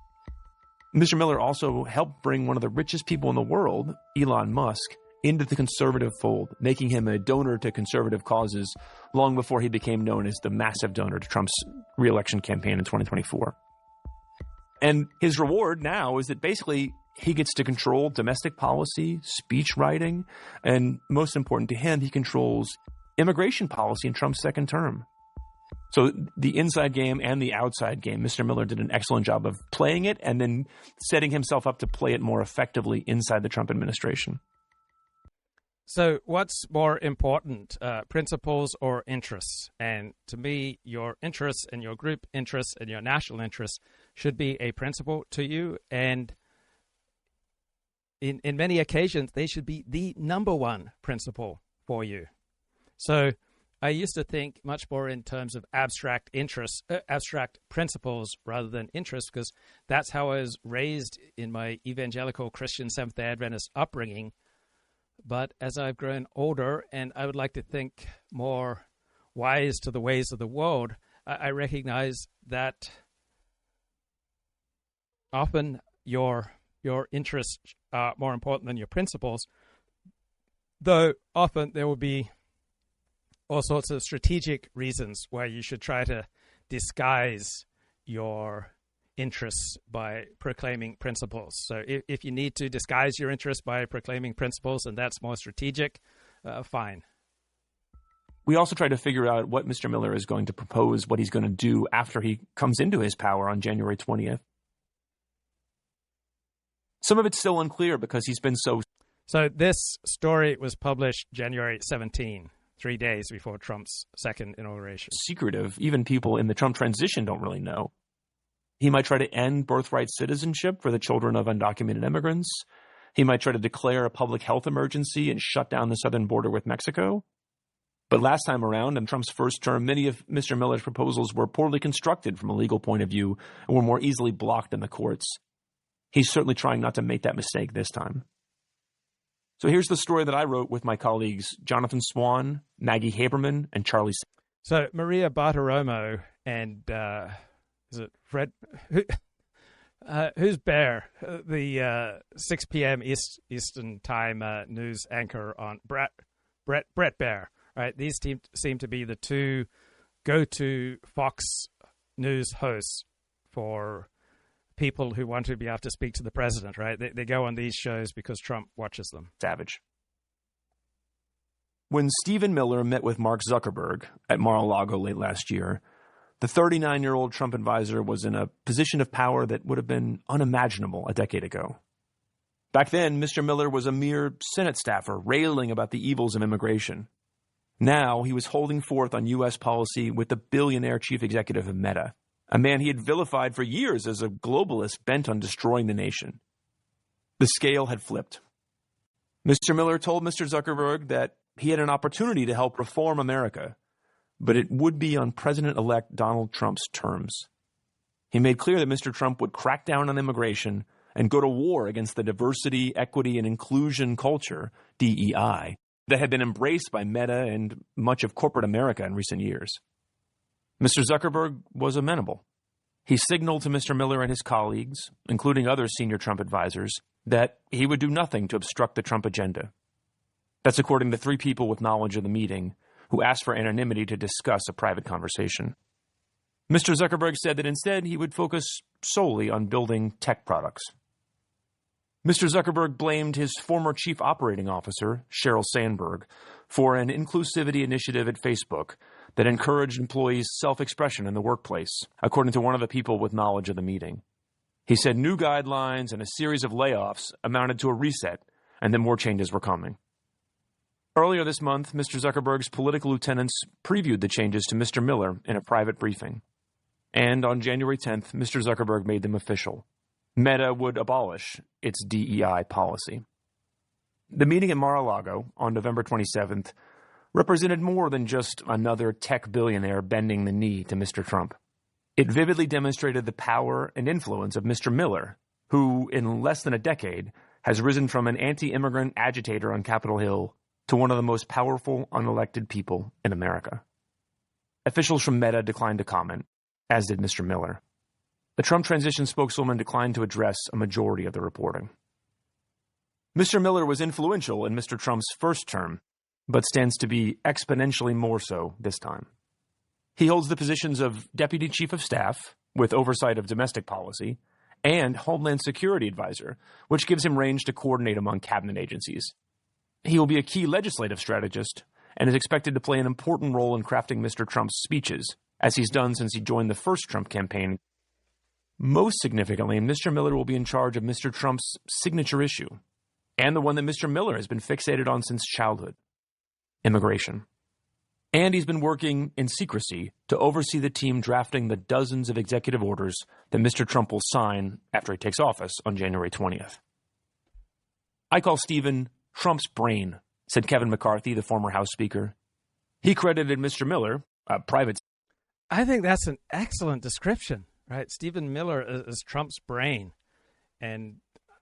Mr. Miller also helped bring one of the richest people in the world, Elon Musk, into the conservative fold, making him a donor to conservative causes long before he became known as the massive donor to Trump's re-election campaign in 2024. And his reward now is that basically he gets to control domestic policy, speech writing, and most important to him, he controls immigration policy in Trump's second term. So the inside game and the outside game, Mr. Miller did an excellent job of playing it and then setting himself up to play it more effectively inside the Trump administration. So what's more important, principles or interests? And to me, your interests and your group interests and your national interests should be a principle to you. And in many occasions, they should be the number one principle for you. So I used to think much more in terms of abstract interests, abstract principles rather than interests, because that's how I was raised in my evangelical Christian Seventh-day Adventist upbringing. But as I've grown older and I would like to think more wise to the ways of the world, I recognize that often your interests are more important than your principles, though often there will be all sorts of strategic reasons why you should try to disguise your interests by proclaiming principles. So if you need to disguise your interests by proclaiming principles and that's more strategic, fine. We also try to figure out what Mr. Miller is going to propose, what he's going to do after he comes into his power on January 20th. Some of it's still unclear because he's been so... So this story was published January 17, 3 days before Trump's second inauguration. Secretive. Even people in the Trump transition don't really know. He might try to end birthright citizenship for the children of undocumented immigrants. He might try to declare a public health emergency and shut down the southern border with Mexico. But last time around, in Trump's first term, many of Mr. Miller's proposals were poorly constructed from a legal point of view and were more easily blocked in the courts. He's certainly trying not to make that mistake this time. So here's the story that I wrote with my colleagues Jonathan Swan, Maggie Haberman, and Charlie. So Maria Bartiromo and is it Fred? Who's Bear? The 6 p.m. Eastern Time news anchor on Brett Bear. Right, these seem to be the two go-to Fox News hosts for people who want to be able to speak to the president. Right, they go on these shows because Trump watches them. Savage. When Stephen Miller met with Mark Zuckerberg at Mar-a-Lago late last year, the 39-year-old Trump advisor was in a position of power that would have been unimaginable a decade ago. Back then, Mr. Miller was a mere Senate staffer railing about the evils of immigration. Now, he was holding forth on U.S. policy with the billionaire chief executive of Meta, a man he had vilified for years as a globalist bent on destroying the nation. The scale had flipped. Mr. Miller told Mr. Zuckerberg that he had an opportunity to help reform America, but it would be on President-elect Donald Trump's terms. He made clear that Mr. Trump would crack down on immigration and go to war against the diversity, equity, and inclusion culture, DEI, that had been embraced by Meta and much of corporate America in recent years. Mr. Zuckerberg was amenable. He signaled to Mr. Miller and his colleagues, including other senior Trump advisors, that he would do nothing to obstruct the Trump agenda. That's according to 3 people with knowledge of the meeting who asked for anonymity to discuss a private conversation. Mr. Zuckerberg said that instead he would focus solely on building tech products. Mr. Zuckerberg blamed his former chief operating officer, Sheryl Sandberg, for an inclusivity initiative at Facebook that encouraged employees' self-expression in the workplace, according to one of the people with knowledge of the meeting. He said new guidelines and a series of layoffs amounted to a reset, and that more changes were coming. Earlier this month, Mr. Zuckerberg's political lieutenants previewed the changes to Mr. Miller in a private briefing. And on January 10th, Mr. Zuckerberg made them official. Meta would abolish its DEI policy. The meeting at Mar-a-Lago on November 27th represented more than just another tech billionaire bending the knee to Mr. Trump. It vividly demonstrated the power and influence of Mr. Miller, who, in less than a decade, has risen from an anti-immigrant agitator on Capitol Hill to one of the most powerful unelected people in America. Officials from Meta declined to comment, as did Mr. Miller. The Trump transition spokeswoman declined to address a majority of the reporting. Mr. Miller was influential in Mr. Trump's first term, but stands to be exponentially more so this time. He holds the positions of Deputy Chief of Staff, with oversight of domestic policy, and Homeland Security Advisor, which gives him range to coordinate among cabinet agencies. He will be a key legislative strategist and is expected to play an important role in crafting Mr. Trump's speeches, as he's done since he joined the first Trump campaign. Most significantly, Mr. Miller will be in charge of Mr. Trump's signature issue, and the one that Mr. Miller has been fixated on since childhood: immigration. And he's been working in secrecy to oversee the team drafting the dozens of executive orders that Mr. Trump will sign after he takes office on January 20th. I call Stephen Trump's brain, said Kevin McCarthy, the former House Speaker. He credited Mr. Miller, a private... I think that's an excellent description, right? Stephen Miller is Trump's brain. And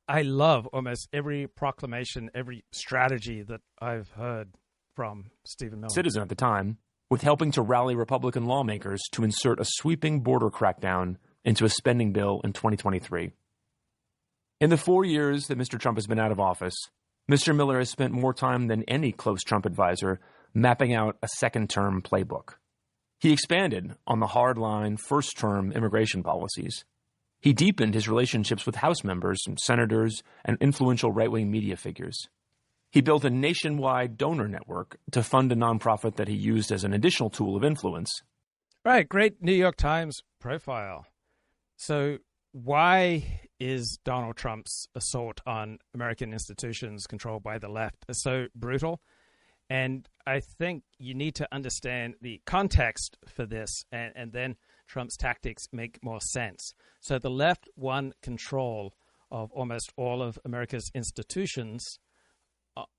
I love almost every proclamation, every strategy that I've heard from Stephen Miller. Citizen at the time, with helping to rally Republican lawmakers to insert a sweeping border crackdown into a spending bill in 2023. In the 4 years that Mr. Trump has been out of office, Mr. Miller has spent more time than any close Trump advisor mapping out a second-term playbook. He expanded on the hard-line, first-term immigration policies. He deepened his relationships with House members and senators and influential right-wing media figures. He built a nationwide donor network to fund a nonprofit that he used as an additional tool of influence. Right, great New York Times profile. So why is Donald Trump's assault on American institutions controlled by the left so brutal? And I think you need to understand the context for this, and then Trump's tactics make more sense. So the left won control of almost all of America's institutions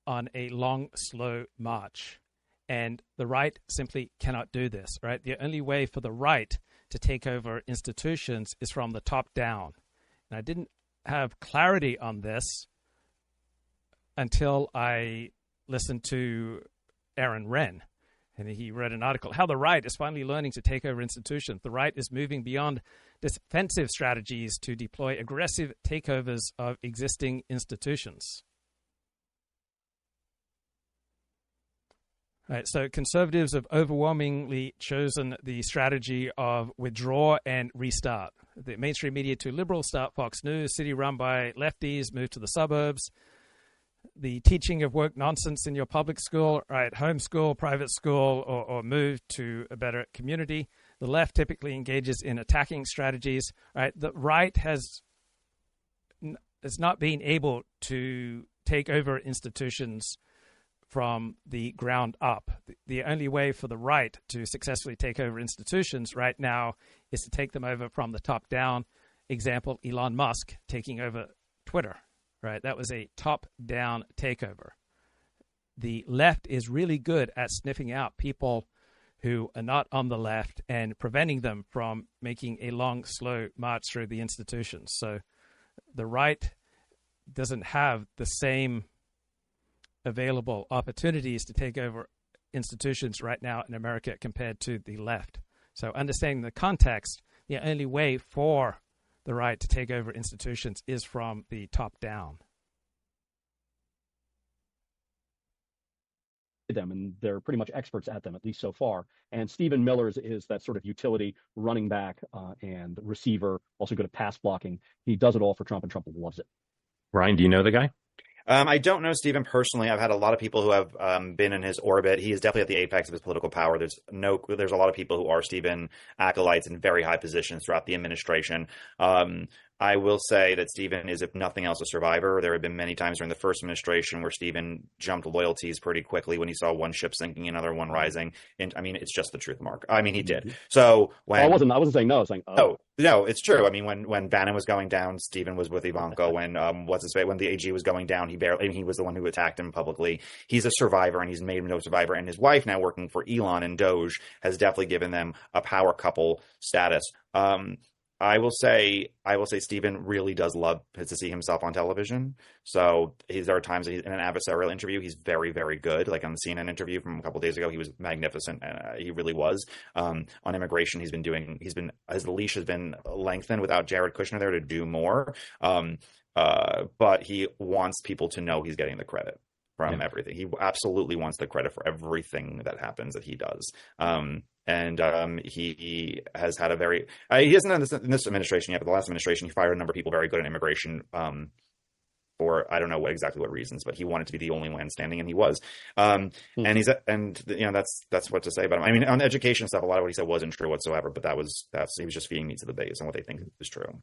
on a long, slow march. And the right simply cannot do this, right? The only way for the right to take over institutions is from the top down. And I didn't have clarity on this until I listened to Aaron Renn. And he wrote an article, How the Right is Finally Learning to Take Over Institutions. The right is moving beyond defensive strategies to deploy aggressive takeovers of existing institutions. Right, so conservatives have overwhelmingly chosen the strategy of withdraw and restart. The mainstream media too liberal, start Fox News, city run by lefties, move to the suburbs. The teaching of woke nonsense in your public school, right, homeschool, private school, or move to a better community. The left typically engages in attacking strategies, right? The right has not been able to take over institutions from the ground up. The only way for the right to successfully take over institutions right now is to take them over from the top down. Example, Elon Musk taking over Twitter, right? That was a top-down takeover. The left is really good at sniffing out people who are not on the left and preventing them from making a long, slow march through the institutions. So the right doesn't have the same available opportunities to take over institutions right now in America compared to the left. So understanding the context, the only way for the right to take over institutions is from the top down. Them, and they're pretty much experts at them, at least so far. And Stephen Miller is that sort of utility running back and receiver, also good at pass blocking. He does it all for Trump, and Trump loves it. Ryan, do you know the guy? I don't know Stephen personally. I've had a lot of people who have been in his orbit. He is definitely at the apex of his political power. There's a lot of people who are Stephen acolytes in very high positions throughout the administration. I will say that Stephen is, if nothing else, a survivor. There have been many times during the first administration where Stephen jumped loyalties pretty quickly when he saw one ship sinking, another one rising. And I mean, it's just the truth, Mark. I mean, he did. So when I wasn't saying no. I was saying no, it's true. I mean, when Bannon was going down, Stephen was with Ivanka. When when the AG was going down, he was the one who attacked him publicly. He's a survivor, and he's made him no survivor. And his wife, now working for Elon and Doge, has definitely given them a power couple status. I will say Stephen really does love to see himself on television. So there are times that in an adversarial interview, he's very, very good. Like on the CNN interview from a couple of days ago, he was magnificent. He really was. On immigration, his leash has been lengthened without Jared Kushner there to do more. But he wants people to know he's getting the credit from everything. He absolutely wants the credit for everything that happens that he does. And he has had he hasn't done in this administration yet, but the last administration, he fired a number of people very good in immigration for I don't know exactly what reasons, but he wanted to be the only man standing, and he was. And that's what to say about him. I mean, on education stuff, a lot of what he said wasn't true whatsoever, but he was just feeding me to the base and what they think is true.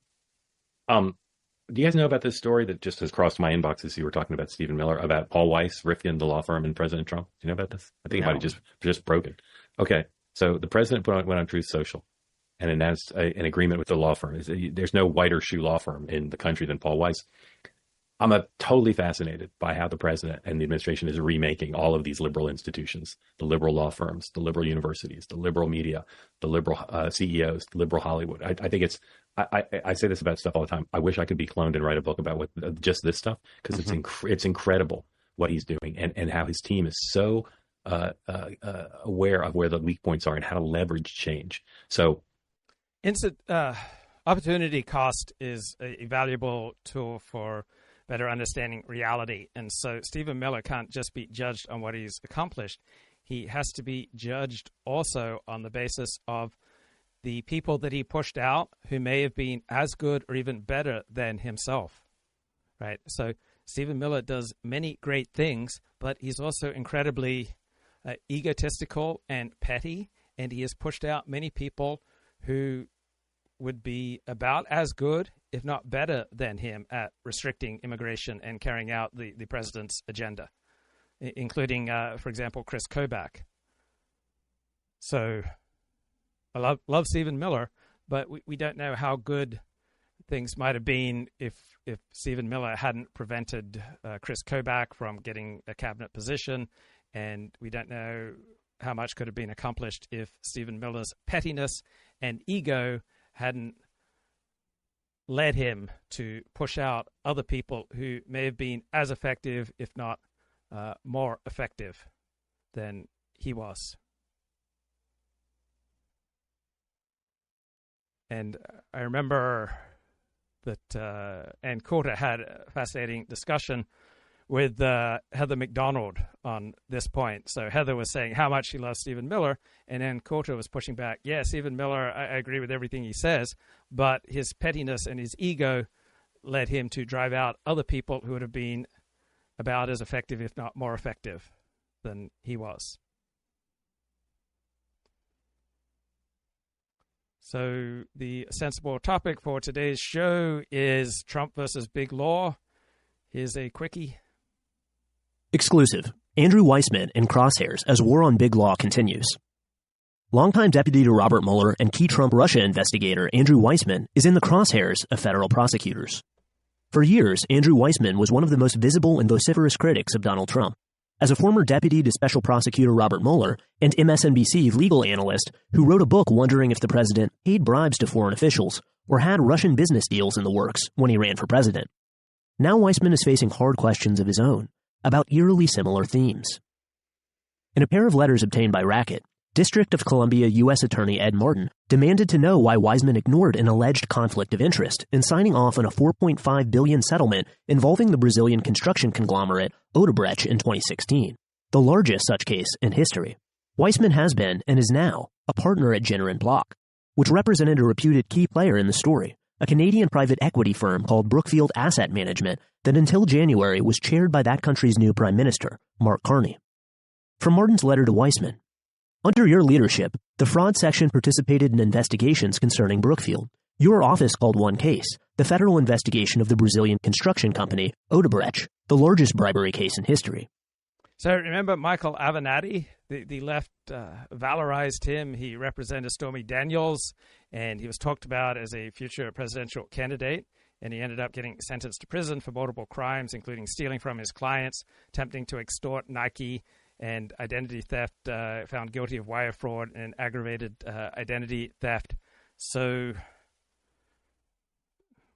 Do you guys know about this story that just has crossed my inbox as you were talking about Stephen Miller, about Paul Weiss, Rifkin, the law firm, and President Trump? Do you know about this? I think he might have just broken. Okay. So the president went on Truth Social and announced an agreement with the law firm. There's no whiter shoe law firm in the country than Paul Weiss. I'm totally fascinated by how the president and the administration is remaking all of these liberal institutions, the liberal law firms, the liberal universities, the liberal media, the liberal CEOs, the liberal Hollywood. I think I say this about stuff all the time. I wish I could be cloned and write a book about just this stuff, because it's incredible what he's doing and how his team is so aware of where the weak points are and how to leverage change. So opportunity cost is a valuable tool for better understanding reality. And so Stephen Miller can't just be judged on what he's accomplished. He has to be judged also on the basis of the people that he pushed out who may have been as good or even better than himself, right? So Stephen Miller does many great things, but he's also incredibly egotistical and petty, and he has pushed out many people who would be about as good, if not better, than him at restricting immigration and carrying out the president's agenda, including, for example, Chris Kobach. So I love Stephen Miller, but we don't know how good things might have been if Stephen Miller hadn't prevented Chris Kobach from getting a cabinet position, and we don't know how much could have been accomplished if Stephen Miller's pettiness and ego hadn't led him to push out other people who may have been as effective, if not more effective than he was. And I remember that Ann Coulter had a fascinating discussion with Heather MacDonald on this point. So Heather was saying how much she loves Stephen Miller, and Ann Coulter was pushing back. Yeah, Stephen Miller, I agree with everything he says, but his pettiness and his ego led him to drive out other people who would have been about as effective, if not more effective, than he was. So the sensible topic for today's show is Trump versus Big Law. Here's a quickie. Exclusive. Andrew Weissmann in Crosshairs as war on Big Law continues. Longtime deputy to Robert Mueller and key Trump Russia investigator Andrew Weissmann is in the crosshairs of federal prosecutors. For years, Andrew Weissmann was one of the most visible and vociferous critics of Donald Trump. As a former deputy to Special Prosecutor Robert Mueller and MSNBC legal analyst who wrote a book wondering if the president paid bribes to foreign officials or had Russian business deals in the works when he ran for president. Now Weissmann is facing hard questions of his own about eerily similar themes. In a pair of letters obtained by Racket, District of Columbia U.S. Attorney Ed Martin demanded to know why Weissmann ignored an alleged conflict of interest in signing off on a $4.5 billion settlement involving the Brazilian construction conglomerate Odebrecht in 2016, the largest such case in history. Weissmann has been, and is now, a partner at Renn, which represented a reputed key player in the story, a Canadian private equity firm called Brookfield Asset Management that until January was chaired by that country's new prime minister, Mark Carney. From Martin's letter to Weissmann, under your leadership, the fraud section participated in investigations concerning Brookfield. Your office called one case, the federal investigation of the Brazilian construction company, Odebrecht, the largest bribery case in history. So remember Michael Avenatti? The left valorized him. He represented Stormy Daniels, and he was talked about as a future presidential candidate. And he ended up getting sentenced to prison for multiple crimes, including stealing from his clients, attempting to extort Nike, and identity theft, found guilty of wire fraud and aggravated identity theft. So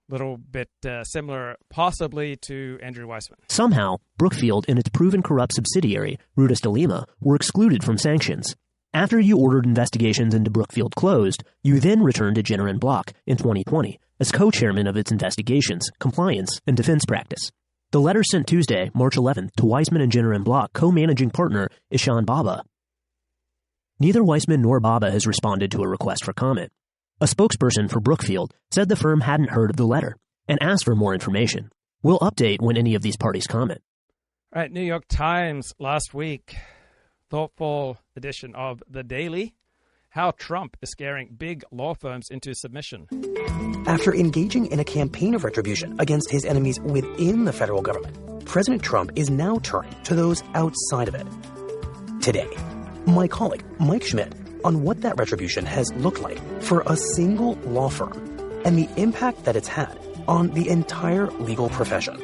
little bit similar possibly to Andrew Weissmann. Somehow, Brookfield and its proven corrupt subsidiary, Rutas de Lima, were excluded from sanctions. After you ordered investigations into Brookfield closed, you then returned to Renn in 2020 as co-chairman of its investigations, compliance, and defense practice. The letter sent Tuesday, March 11th, to Weissmann and Renn co-managing partner Ishan Baba. Neither Weissmann nor Baba has responded to a request for comment. A spokesperson for Brookfield said the firm hadn't heard of the letter and asked for more information. We'll update when any of these parties comment. All right, New York Times last week, thoughtful edition of The Daily, how Trump is scaring big law firms into submission. After engaging in a campaign of retribution against his enemies within the federal government, President Trump is now turning to those outside of it. Today, my colleague Mike Schmidt on what that retribution has looked like for a single law firm and the impact that it's had on the entire legal profession.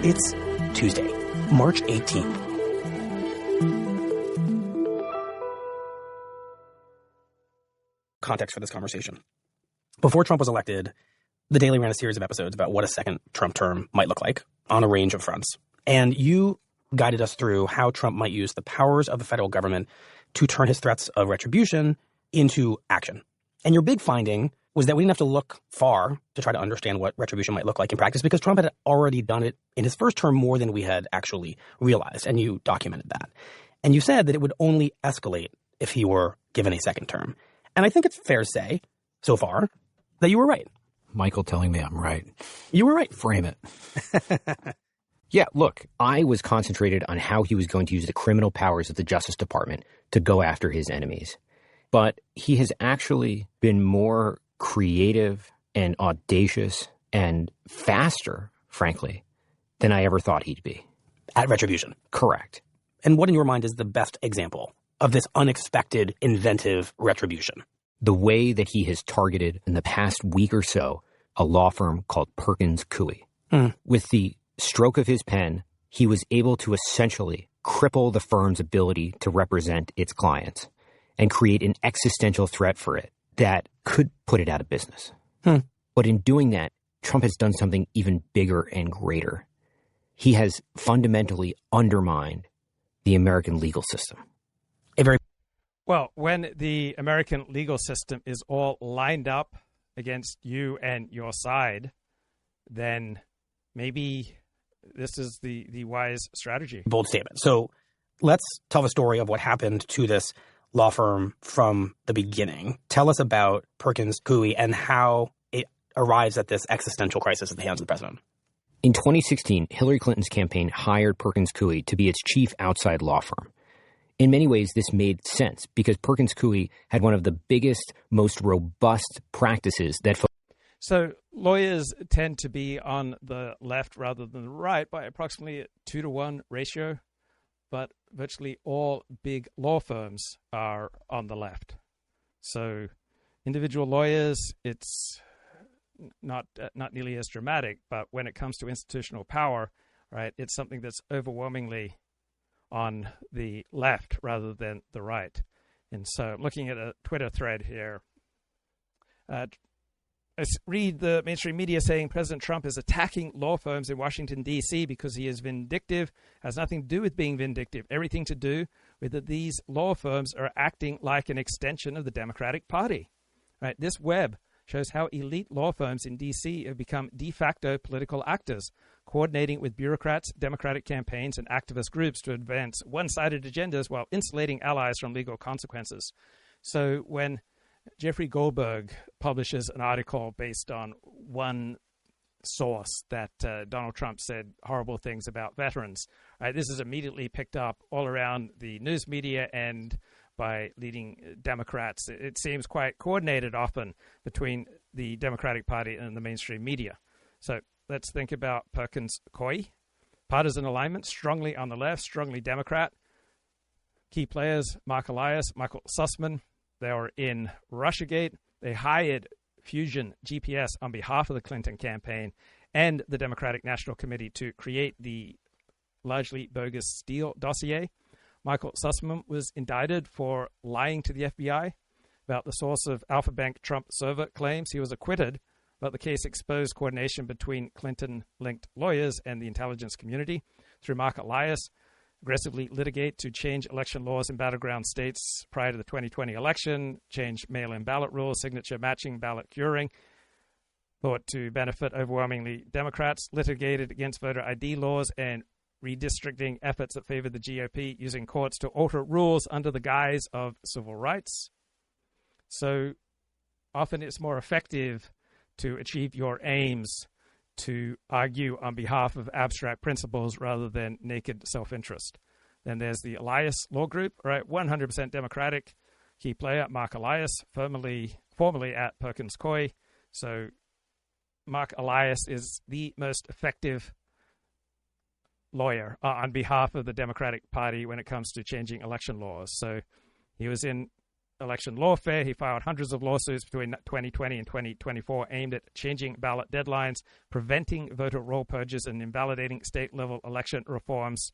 It's Tuesday, March 18th. Context for this conversation. Before Trump was elected, The Daily ran a series of episodes about what a second Trump term might look like on a range of fronts. And you guided us through how Trump might use the powers of the federal government to turn his threats of retribution into action. And your big finding was that we didn't have to look far to try to understand what retribution might look like in practice because Trump had already done it in his first term more than we had actually realized. And you documented that. And you said that it would only escalate if he were given a second term. And I think it's fair to say, so far, that you were right. Michael telling me I'm right. You were right. Frame it. Yeah, look, I was concentrated on how he was going to use the criminal powers of the Justice Department to go after his enemies. But he has actually been more creative and audacious and faster, frankly, than I ever thought he'd be. At retribution. Correct. And what in your mind is the best example of this unexpected, inventive retribution? The way that he has targeted in the past week or so a law firm called Perkins Coie. With the stroke of his pen, he was able to essentially cripple the firm's ability to represent its clients and create an existential threat for it that could put it out of business. But in doing that, Trump has done something even bigger and greater. He has fundamentally undermined the American legal system. Well, when the American legal system is all lined up against you and your side, then maybe this is the wise strategy. Bold statement. So let's tell the story of what happened to this law firm from the beginning. Tell us about Perkins Coie and how it arrives at this existential crisis at the hands of the president. In 2016, Hillary Clinton's campaign hired Perkins Coie to be its chief outside law firm. In many ways, this made sense because Perkins Coie had one of the biggest, most robust practices that... So lawyers tend to be on the left rather than the right by approximately a 2-to-1 ratio, but virtually all big law firms are on the left. So individual lawyers, it's not nearly as dramatic, but when it comes to institutional power, right, it's something that's overwhelmingly on the left rather than the right. And so I'm looking at a Twitter thread here. I read the mainstream media saying President Trump is attacking law firms in Washington, D.C. because he is vindictive. Has nothing to do with being vindictive. Everything to do with that these law firms are acting like an extension of the Democratic Party. Right? This web shows how elite law firms in D.C. have become de facto political actors, coordinating with bureaucrats, Democratic campaigns, and activist groups to advance one-sided agendas while insulating allies from legal consequences. So when Jeffrey Goldberg publishes an article based on one source that Donald Trump said horrible things about veterans, right, this is immediately picked up all around the news media and by leading Democrats. It seems quite coordinated often between the Democratic Party and the mainstream media. So let's think about Perkins Coie. Partisan alignment, strongly on the left, strongly Democrat. Key players, Mark Elias, Michael Sussman. They were in Russiagate. They hired Fusion GPS on behalf of the Clinton campaign and the Democratic National Committee to create the largely bogus Steele dossier. Michael Sussman was indicted for lying to the FBI about the source of Alpha Bank Trump server claims. He was acquitted, but the case exposed coordination between Clinton-linked lawyers and the intelligence community. Through Mark Elias, aggressively litigate to change election laws in battleground states prior to the 2020 election, change mail-in ballot rules, signature matching, ballot curing, thought to benefit overwhelmingly Democrats, litigated against voter ID laws and redistricting efforts that favored the GOP, using courts to alter rules under the guise of civil rights. So often it's more effective to achieve your aims to argue on behalf of abstract principles rather than naked self-interest. Then there's the Elias Law Group, right? 100% Democratic. Key player, Mark Elias, formerly at Perkins Coie. So Mark Elias is the most effective lawyer on behalf of the Democratic Party when it comes to changing election laws. So he was in election lawfare. He filed hundreds of lawsuits between 2020 and 2024 aimed at changing ballot deadlines, preventing voter roll purges, and invalidating state-level election reforms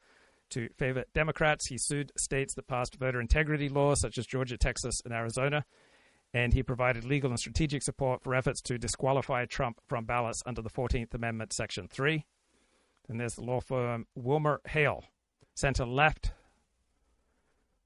to favor Democrats. He sued states that passed voter integrity laws, such as Georgia, Texas, and Arizona. And he provided legal and strategic support for efforts to disqualify Trump from ballots under the 14th Amendment, Section 3. And there's the law firm Wilmer Hale, center-left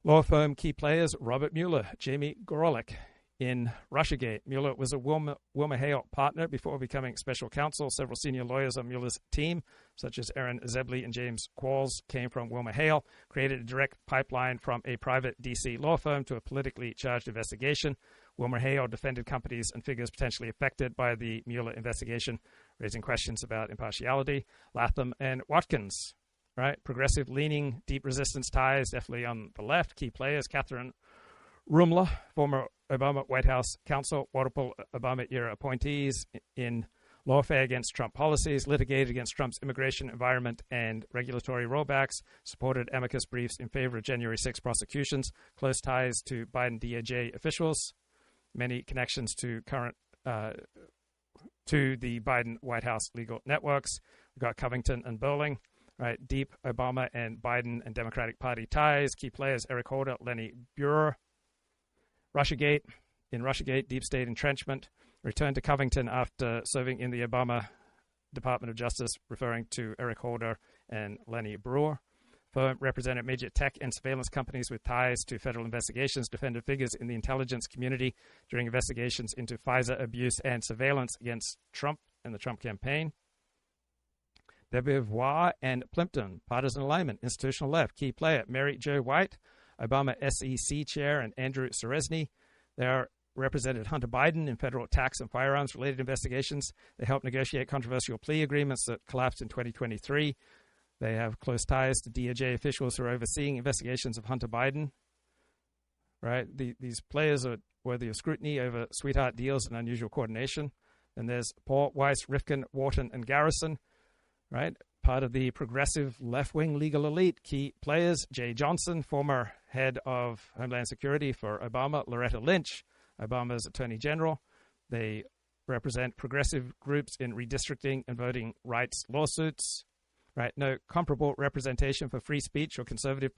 law firm. Key players, Robert Mueller, Jamie Gorelick. In Russiagate, Mueller was a Wilmer Hale partner before becoming special counsel. Several senior lawyers on Mueller's team, such as Aaron Zebley and James Qualls, came from Wilmer Hale, created a direct pipeline from a private D.C. law firm to a politically charged investigation. Wilmer Hale defended companies and figures potentially affected by the Mueller investigation, raising questions about impartiality. Latham and Watkins, right? Progressive leaning, deep resistance ties, definitely on the left. Key players, Catherine Rumler, former Obama White House counsel, multiple Obama-era appointees in lawfare against Trump policies, litigated against Trump's immigration, environment, and regulatory rollbacks, supported amicus briefs in favor of January 6 prosecutions, close ties to Biden DOJ officials, many connections to to the Biden White House legal networks. We've got Covington and Burling, right? Deep Obama and Biden and Democratic Party ties. Key players, Eric Holder, Lenny Buer. Russiagate, in Russiagate, deep state entrenchment, returned to Covington after serving in the Obama Department of Justice, referring to Eric Holder and Lenny Brewer. Firm represented major tech and surveillance companies with ties to federal investigations, defended figures in the intelligence community during investigations into FISA abuse and surveillance against Trump and the Trump campaign. Beauvoir and Plimpton, partisan alignment, institutional left, key player, Mary Jo White, Obama SEC chair, and Andrew Seresny. They are represented Hunter Biden in federal tax and firearms-related investigations. They helped negotiate controversial plea agreements that collapsed in 2023. They have close ties to DOJ officials who are overseeing investigations of Hunter Biden. Right? These players are worthy of scrutiny over sweetheart deals and unusual coordination. And there's Paul, Weiss, Rifkin, Wharton, and Garrison. Right? Part of the progressive left-wing legal elite. Key players, Jay Johnson, former head of Homeland Security for Obama, Loretta Lynch, Obama's Attorney General. They represent progressive groups in redistricting and voting rights lawsuits. Right? No comparable representation for free speech or conservative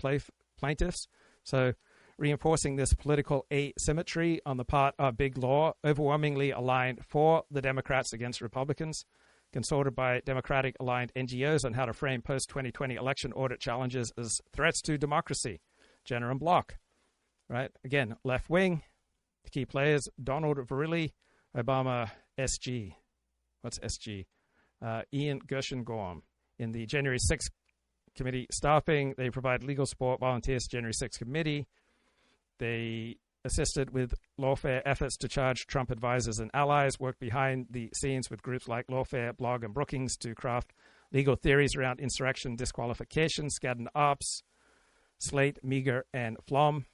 plaintiffs. So reinforcing this political asymmetry on the part of big law, overwhelmingly aligned for the Democrats against Republicans, consulted by Democratic-aligned NGOs on how to frame post-2020 election audit challenges as threats to democracy. Jenner and Block. Right? Again, left-wing. The key players, Donald Verrilli, Obama SG. What's SG? Ian Gershengorm. In the January 6th committee staffing, they provide legal support, volunteers to January 6th committee. They assisted with lawfare efforts to charge Trump advisors and allies, worked behind the scenes with groups like Lawfare, Blog, and Brookings to craft legal theories around insurrection disqualification, Skadden Arps, Slate, Meager, and Flom,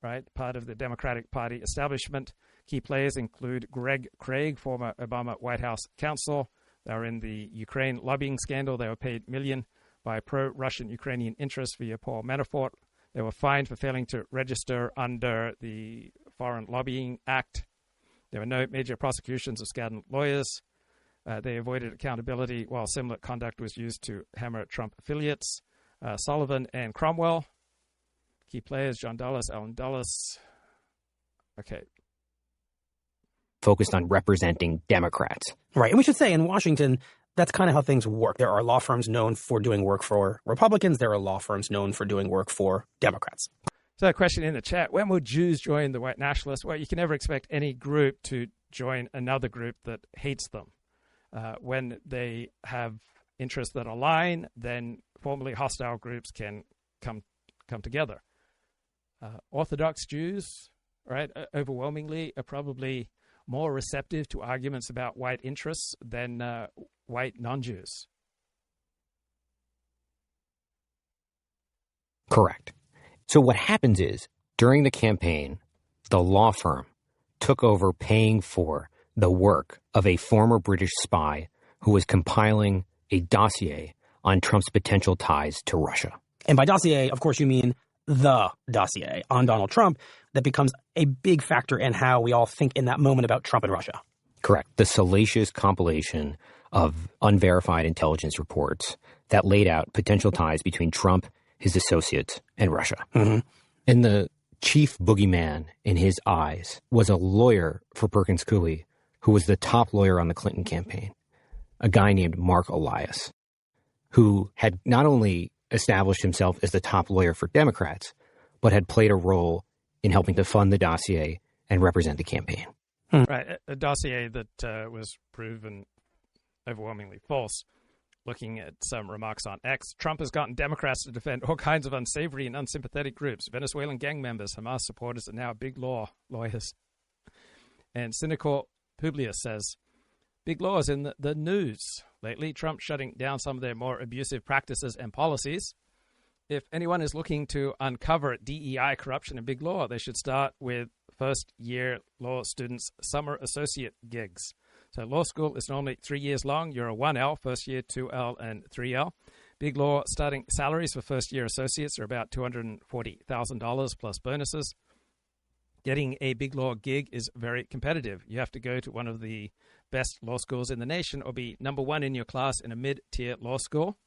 right? Part of the Democratic Party establishment. Key players include Greg Craig, former Obama White House counsel. They were in the Ukraine lobbying scandal. They were paid million by pro-Russian Ukrainian interests via Paul Manafort. They were fined for failing to register under the Foreign Lobbying Act. There were no major prosecutions of Skadden lawyers. They avoided accountability while similar conduct was used to hammer Trump affiliates. Sullivan and Cromwell. Key players, John Dulles, Alan Dulles. Okay. Focused on representing Democrats. Right. And we should say in Washington, that's kind of how things work. There are law firms known for doing work for Republicans. There are law firms known for doing work for Democrats. So a question in the chat, when will Jews join the white nationalists? Well, you can never expect any group to join another group that hates them. When they have interests that align, then formerly hostile groups can come together. Orthodox Jews, right, overwhelmingly are probably more receptive to arguments about white interests than white non-Jews. Correct. So what happens is, during the campaign, the law firm took over paying for the work of a former British spy who was compiling a dossier on Trump's potential ties to Russia. And by dossier, of course, you mean the dossier on Donald Trump that becomes a big factor in how we all think in that moment about Trump and Russia. Correct. The salacious compilation of unverified intelligence reports that laid out potential ties between Trump, his associates, and Russia. Mm-hmm. And the chief boogeyman in his eyes was a lawyer for Perkins Coie, who was the top lawyer on the Clinton campaign, a guy named Mark Elias, who had not only established himself as the top lawyer for Democrats, but had played a role in helping to fund the dossier and represent the campaign. Right, a dossier that was proven overwhelmingly false. Looking at some remarks on X, Trump has gotten Democrats to defend all kinds of unsavory and unsympathetic groups. Venezuelan gang members, Hamas supporters are now big law lawyers. And cynical Publius says, big law is in the news. Lately, Trump shutting down some of their more abusive practices and policies. If anyone is looking to uncover DEI corruption in big law, they should start with first-year law students' summer associate gigs. So law school is normally 3 years long. You're a 1L, first year, 2L, and 3L. Big law starting salaries for first-year associates are about $240,000 plus bonuses. Getting a big law gig is very competitive. You have to go to one of the best law schools in the nation or be number one in your class in a mid-tier law school.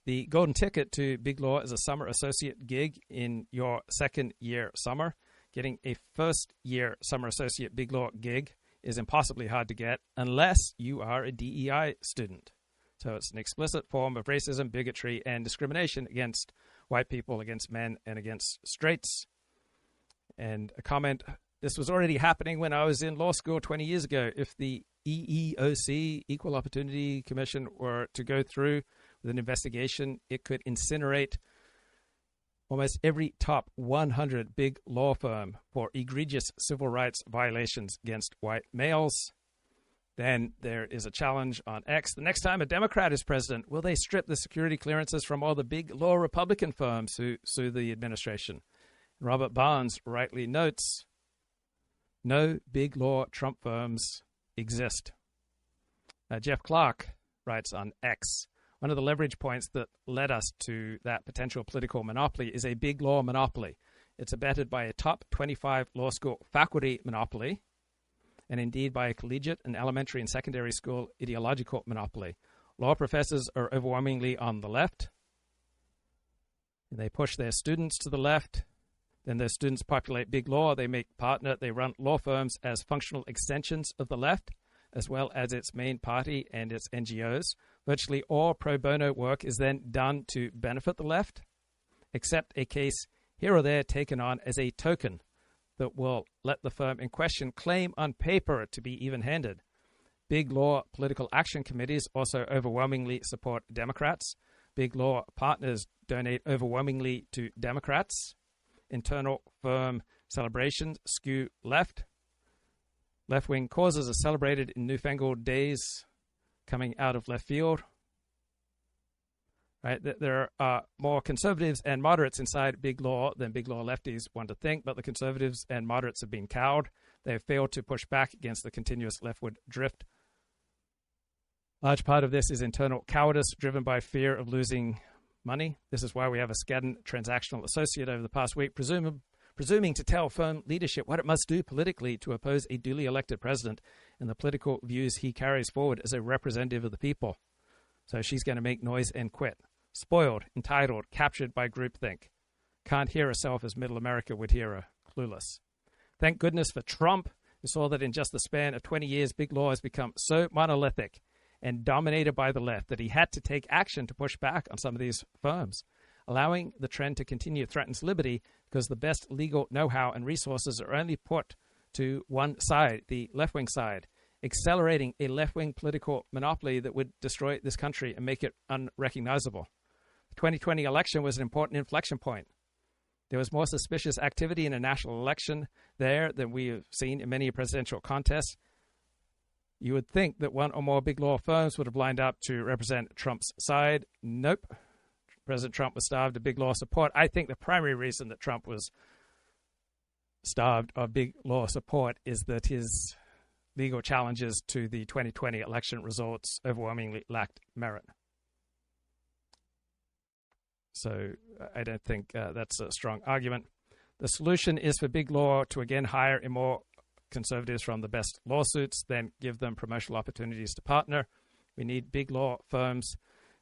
The golden ticket to big law is a summer associate gig in your second year summer. Getting a first-year summer associate big law gig is impossibly hard to get unless you are a DEI student. So it's an explicit form of racism, bigotry, and discrimination against white people, against men, and against straights. And a comment, this was already happening when I was in law school 20 years ago. If the EEOC, Equal Opportunity Commission, were to go through with an investigation, it could incinerate almost every top 100 big law firm for egregious civil rights violations against white males. Then there is a challenge on X. The next time a Democrat is president, will they strip the security clearances from all the big law Republican firms who sue the administration? Robert Barnes rightly notes, no big law Trump firms exist. Jeff Clark writes on X, one of the leverage points that led us to that potential political monopoly is a big law monopoly. It's abetted by a top 25 law school faculty monopoly, and indeed by a collegiate and elementary and secondary school ideological monopoly. Law professors are overwhelmingly on the left. They push their students to the left. Then their students populate big law. They they run law firms as functional extensions of the left, as well as its main party and its NGOs. Virtually all pro bono work is then done to benefit the left, except a case here or there taken on as a token that will let the firm in question claim on paper to be even-handed. Big law political action committees also overwhelmingly support Democrats. Big law partners donate overwhelmingly to Democrats. Internal firm celebrations skew left. Left-wing causes are celebrated in newfangled days coming out of left field. Right? There are more conservatives and moderates inside big law than big law lefties want to think, but the conservatives and moderates have been cowed. They have failed to push back against the continuous leftward drift. Large part of this is internal cowardice driven by fear of losing money. This is why we have a scadden transactional associate over the past week, presuming to tell firm leadership what it must do politically to oppose a duly elected president and the political views he carries forward as a representative of the people. So she's going to make noise and quit. Spoiled, entitled, captured by groupthink. Can't hear herself as middle America would hear her. Clueless. Thank goodness for Trump, who saw that in just the span of 20 years, big law has become so monolithic and dominated by the left that he had to take action to push back on some of these firms. Allowing the trend to continue threatens liberty because the best legal know-how and resources are only put to one side, the left-wing side, accelerating a left-wing political monopoly that would destroy this country and make it unrecognizable. The 2020 election was an important inflection point. There was more suspicious activity in a national election there than we have seen in many presidential contests. You would think that one or more big law firms would have lined up to represent Trump's side. Nope. President Trump was starved of big law support. I think the primary reason that Trump was starved of big law support is that his legal challenges to the 2020 election results overwhelmingly lacked merit. So I don't think that's a strong argument. The solution is for big law to again hire in more conservatives from the best lawsuits, then give them promotional opportunities to partner. We need big law firms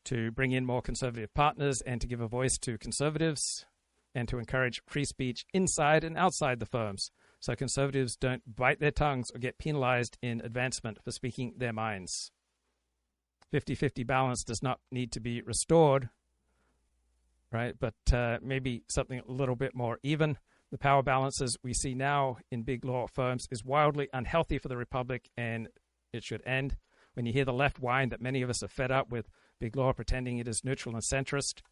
to bring in more conservative partners and to give a voice to conservatives and to encourage free speech inside and outside the firms so conservatives don't bite their tongues or get penalized in advancement for speaking their minds. 50-50 balance does not need to be restored, right? But maybe something a little bit more even. The power balances we see now in big law firms is wildly unhealthy for the republic, and it should end. When you hear the left whine that many of us are fed up with big law pretending it is neutral and centrist,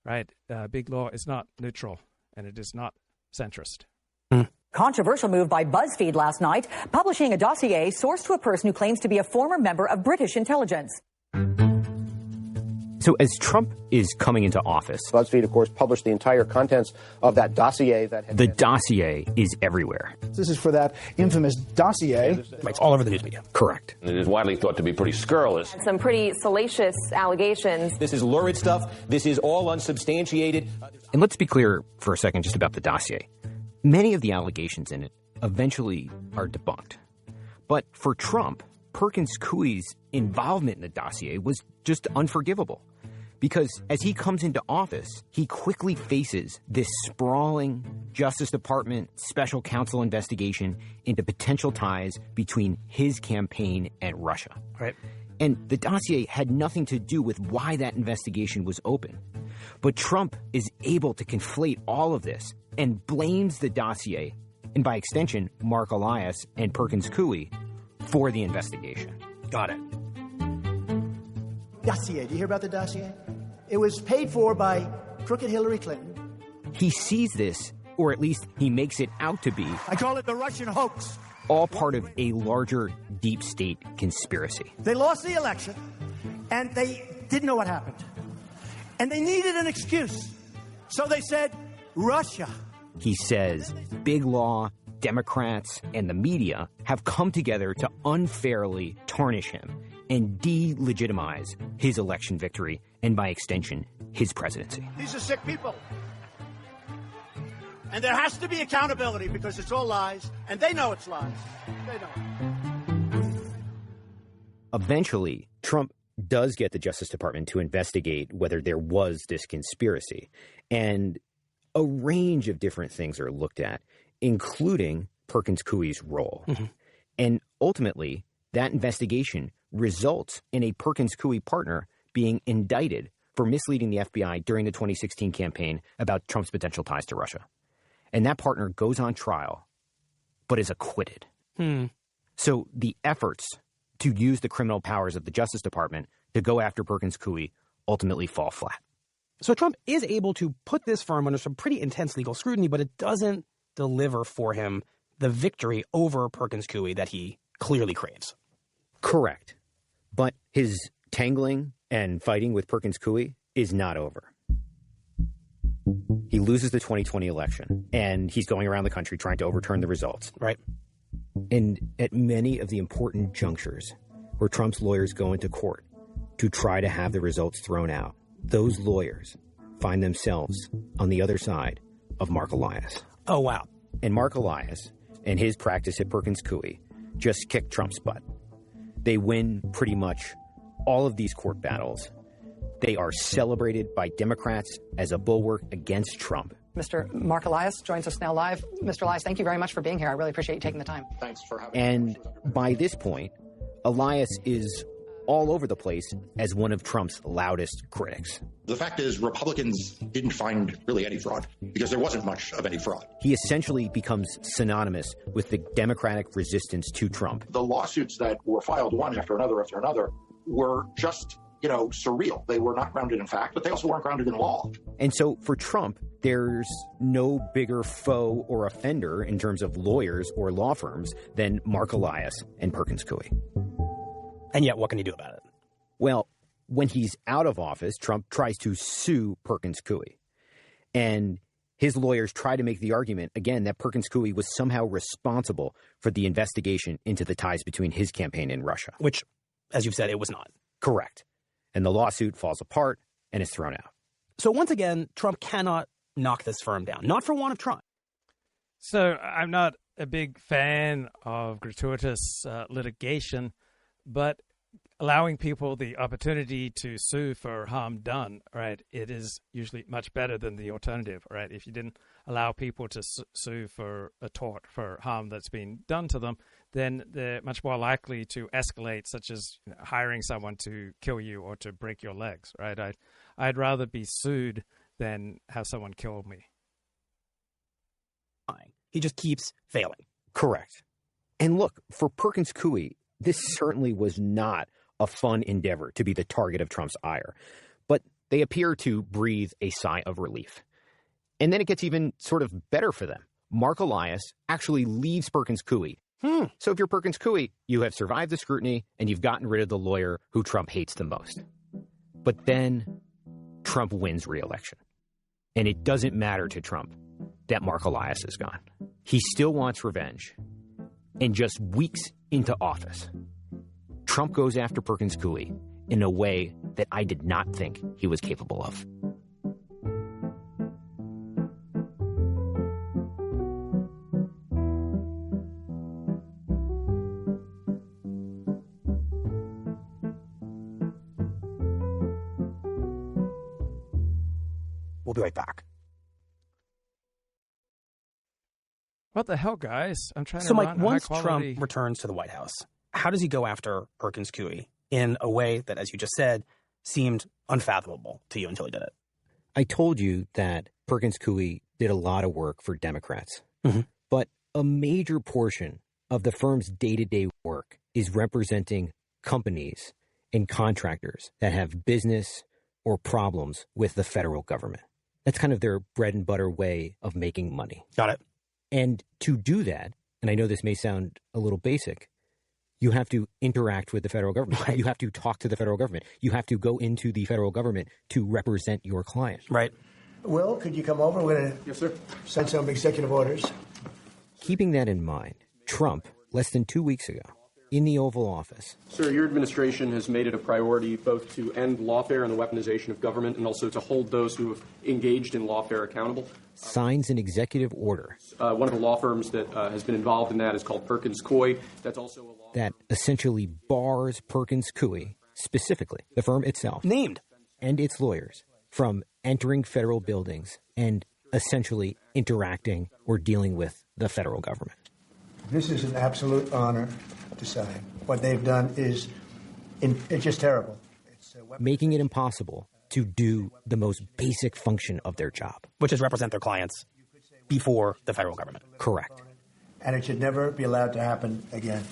right? Big law is not neutral, and it is not centrist. Controversial move by BuzzFeed last night, publishing a dossier sourced to a person who claims to be a former member of British intelligence. So as Trump is coming into office, BuzzFeed, of course, published the entire contents of that dossier. The dossier is everywhere. This is for that infamous dossier. It's all over the news media. Correct. It is widely thought to be pretty scurrilous. Some pretty salacious allegations. This is lurid stuff. This is all unsubstantiated. And let's be clear for a second just about the dossier. Many of the allegations in it eventually are debunked. But for Trump, Perkins Coie's involvement in the dossier was just unforgivable. Because as he comes into office, he quickly faces this sprawling Justice Department special counsel investigation into potential ties between his campaign and Russia. Right. And the dossier had nothing to do with why that investigation was open. But Trump is able to conflate all of this and blames the dossier, and by extension, Mark Elias and Perkins Coie, for the investigation. Got it. Dossier. Do you hear about the dossier? It was paid for by crooked Hillary Clinton. He sees this, or at least he makes it out to be, I call it the Russian hoax. all part of a larger deep state conspiracy. They lost the election, and they didn't know what happened. And they needed an excuse. So they said, Russia. He says big law, Democrats, and the media have come together to unfairly tarnish him and delegitimize his election victory and, by extension, his presidency. These are sick people. And there has to be accountability because it's all lies, and they know it's lies. They know. Eventually, Trump does get the Justice Department to investigate whether there was this conspiracy. And a range of different things are looked at, including Perkins Coie's role. Mm-hmm. And ultimately, that investigation results in a Perkins Coie partner being indicted for misleading the FBI during the 2016 campaign about Trump's potential ties to Russia. And that partner goes on trial, but is acquitted. So the efforts to use the criminal powers of the Justice Department to go after Perkins Coie ultimately fall flat. So Trump is able to put this firm under some pretty intense legal scrutiny, but it doesn't deliver for him the victory over Perkins Coie that he clearly craves. Correct. But his tangling and fighting with Perkins Coie is not over. He loses the 2020 election, and he's going around the country trying to overturn the results. Right. And at many of the important junctures where Trump's lawyers go into court to try to have the results thrown out, those lawyers find themselves on the other side of Mark Elias. Oh, wow. And Mark Elias and his practice at Perkins Coie just kicked Trump's butt. They win pretty much all of these court battles. They are celebrated by Democrats as a bulwark against Trump. Mr. Mark Elias joins us now live. Mr. Elias, thank you very much for being here. I really appreciate you taking the time. Thanks for having me. And by this point, Elias is all over the place as one of Trump's loudest critics. The fact is, Republicans didn't find really any fraud because there wasn't much of any fraud. He essentially becomes synonymous with the Democratic resistance to Trump. The lawsuits that were filed one after another were just, surreal. They were not grounded in fact, but they also weren't grounded in law. And so for Trump, there's no bigger foe or offender in terms of lawyers or law firms than Mark Elias and Perkins Coie. And yet, what can he do about it? Well, when he's out of office, Trump tries to sue Perkins Coie. And his lawyers try to make the argument, again, that Perkins Coie was somehow responsible for the investigation into the ties between his campaign and Russia. Which, as you've said, it was not. Correct. And the lawsuit falls apart and is thrown out. So once again, Trump cannot knock this firm down, not for want of trying. So I'm not a big fan of gratuitous litigation, but allowing people the opportunity to sue for harm done, right, it is usually much better than the alternative, right? If you didn't allow people to sue for a tort, for harm that's been done to them, then they're much more likely to escalate, such as hiring someone to kill you or to break your legs, right? I'd rather be sued than have someone kill me. He just keeps failing. Correct. And look, for Perkins Coie, this certainly was not a fun endeavor to be the target of Trump's ire. But they appear to breathe a sigh of relief. And then it gets even sort of better for them. Mark Elias actually leaves Perkins Coie. So if you're Perkins Coie, you have survived the scrutiny and you've gotten rid of the lawyer who Trump hates the most. But then Trump wins re-election. And it doesn't matter to Trump that Mark Elias is gone. He still wants revenge. And just weeks into office, Trump goes after Perkins Coie in a way that I did not think he was capable of. We'll be right back. What the hell, guys? I'm trying So, to Mike, run once high-quality... Trump returns to the White House, how does he go after Perkins Coie in a way that, as you just said, seemed unfathomable to you until he did it? I told you that Perkins Coie did a lot of work for Democrats, but a major portion of the firm's day-to-day work is representing companies and contractors that have business or problems with the federal government. That's kind of their bread and butter way of making money. Got it. And to do that, and I know this may sound a little basic, you have to interact with the federal government. Right. You have to talk to the federal government. You have to go into the federal government to represent your client. Right. Will, could you come over? We're going to send some executive orders. Keeping that in mind, Trump, less than 2 weeks ago, in the Oval Office. Sir, your administration has made it a priority both to end lawfare and the weaponization of government and also to hold those who have engaged in lawfare accountable. Signs an executive order. One of the law firms that has been involved in that is called Perkins Coie. That's also a law that essentially bars Perkins Coie, specifically the firm itself, named, and its lawyers from entering federal buildings and essentially interacting or dealing with the federal government. This is an absolute honor to sign. What they've done is it's just terrible. Making it impossible to do the most basic function of their job, which is represent their clients before the federal government. Correct. And it should never be allowed to happen again.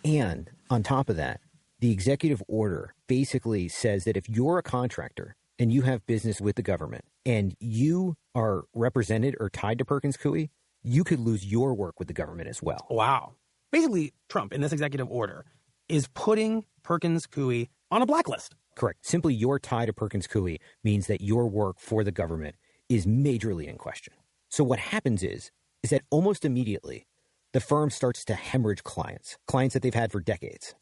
And on top of that, the executive order basically says that if you're a contractor and you have business with the government and you are represented or tied to Perkins Coie, you could lose your work with the government as well. Wow. Basically, Trump, in this executive order, is putting Perkins Coie on a blacklist. Correct. Simply your tie to Perkins Coie means that your work for the government is majorly in question. So what happens is that almost immediately, the firm starts to hemorrhage clients that they've had for decades.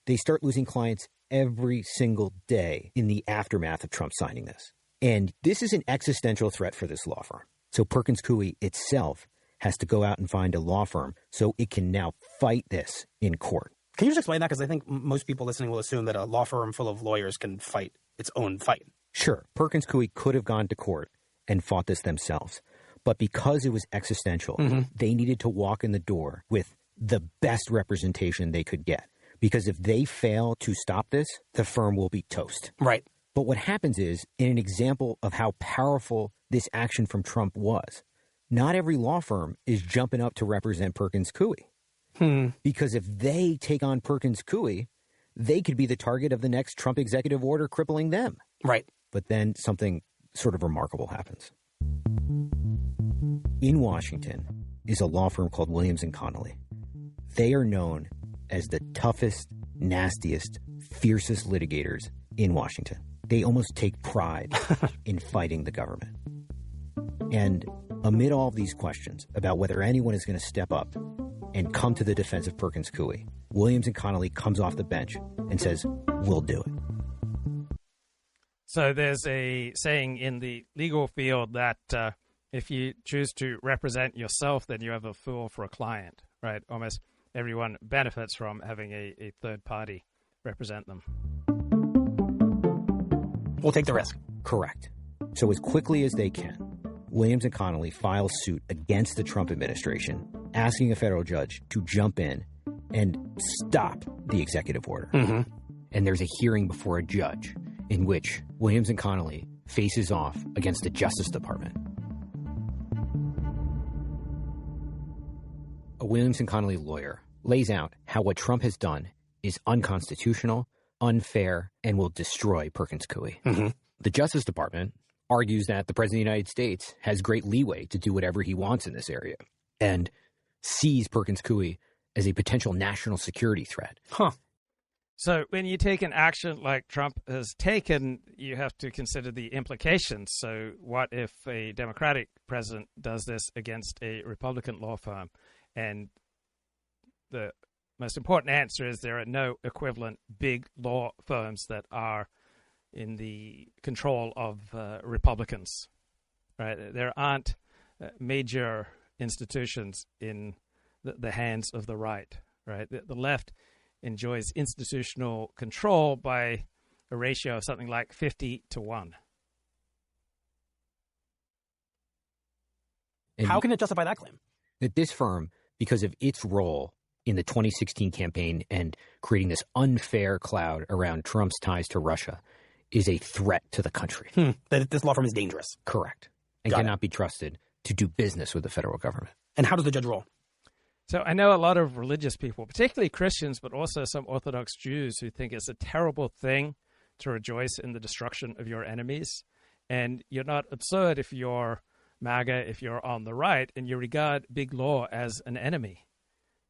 They start losing clients every single day in the aftermath of Trump signing this. And this is an existential threat for this law firm. So Perkins Coie itself has to go out and find a law firm so it can now fight this in court. Can you just explain that? Because I think most people listening will assume that a law firm full of lawyers can fight its own fight. Sure. Perkins Coie could have gone to court and fought this themselves. But because it was existential, they needed to walk in the door with the best representation they could get. Because if they fail to stop this, the firm will be toast. Right. But what happens is, in an example of how powerful this action from Trump was, not every law firm is jumping up to represent Perkins Coie. Because if they take on Perkins Coie, they could be the target of the next Trump executive order crippling them. Right. But then something sort of remarkable happens. In Washington is a law firm called Williams & Connolly. They are known as the toughest, nastiest, fiercest litigators in Washington. They almost take pride in fighting the government. And amid all of these questions about whether anyone is going to step up and come to the defense of Perkins Coie, Williams & Connolly comes off the bench and says, we'll do it. So there's a saying in the legal field that if you choose to represent yourself, then you have a fool for a client, right? Almost everyone benefits from having a third party represent them. We'll take the risk. Correct. So as quickly as they can, Williams & Connolly files suit against the Trump administration, asking a federal judge to jump in and stop the executive order. And there's a hearing before a judge in which Williams & Connolly faces off against the Justice Department. A Williams & Connolly lawyer lays out how what Trump has done is unconstitutional, unfair, and will destroy Perkins Coie. The Justice Department argues that the President of the United States has great leeway to do whatever he wants in this area and sees Perkins Coie as a potential national security threat. So when you take an action like Trump has taken, you have to consider the implications. So what if a Democratic president does this against a Republican law firm? And the most important answer is there are no equivalent big law firms that are in the control of Republicans, right? There aren't major institutions in the hands of the right, right? The left enjoys institutional control by a ratio of something like 50-1. And how can it justify that claim? That this firm, because of its role in the 2016 campaign and creating this unfair cloud around Trump's ties to Russia, is a threat to the country. That this law firm is dangerous. Correct. And cannot be trusted to do business with the federal government. And how does the judge rule? So I know a lot of religious people, particularly Christians, but also some Orthodox Jews, who think it's a terrible thing to rejoice in the destruction of your enemies. And you're not absurd if you're MAGA, if you're on the right, and you regard big law as an enemy.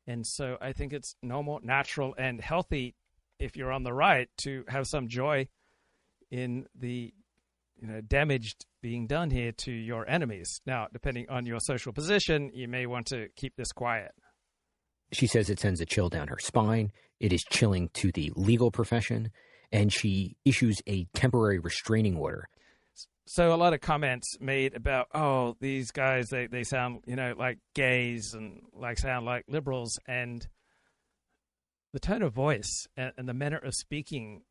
And so I think it's normal, natural, and healthy if you're on the right to have some joy in the damage being done here to your enemies. Now, depending on your social position, you may want to keep this quiet. She says it sends a chill down her spine. It is chilling to the legal profession. And she issues a temporary restraining order. So a lot of comments made about, oh, these guys, they sound, like gays and sound like liberals. And the tone of voice and the manner of speaking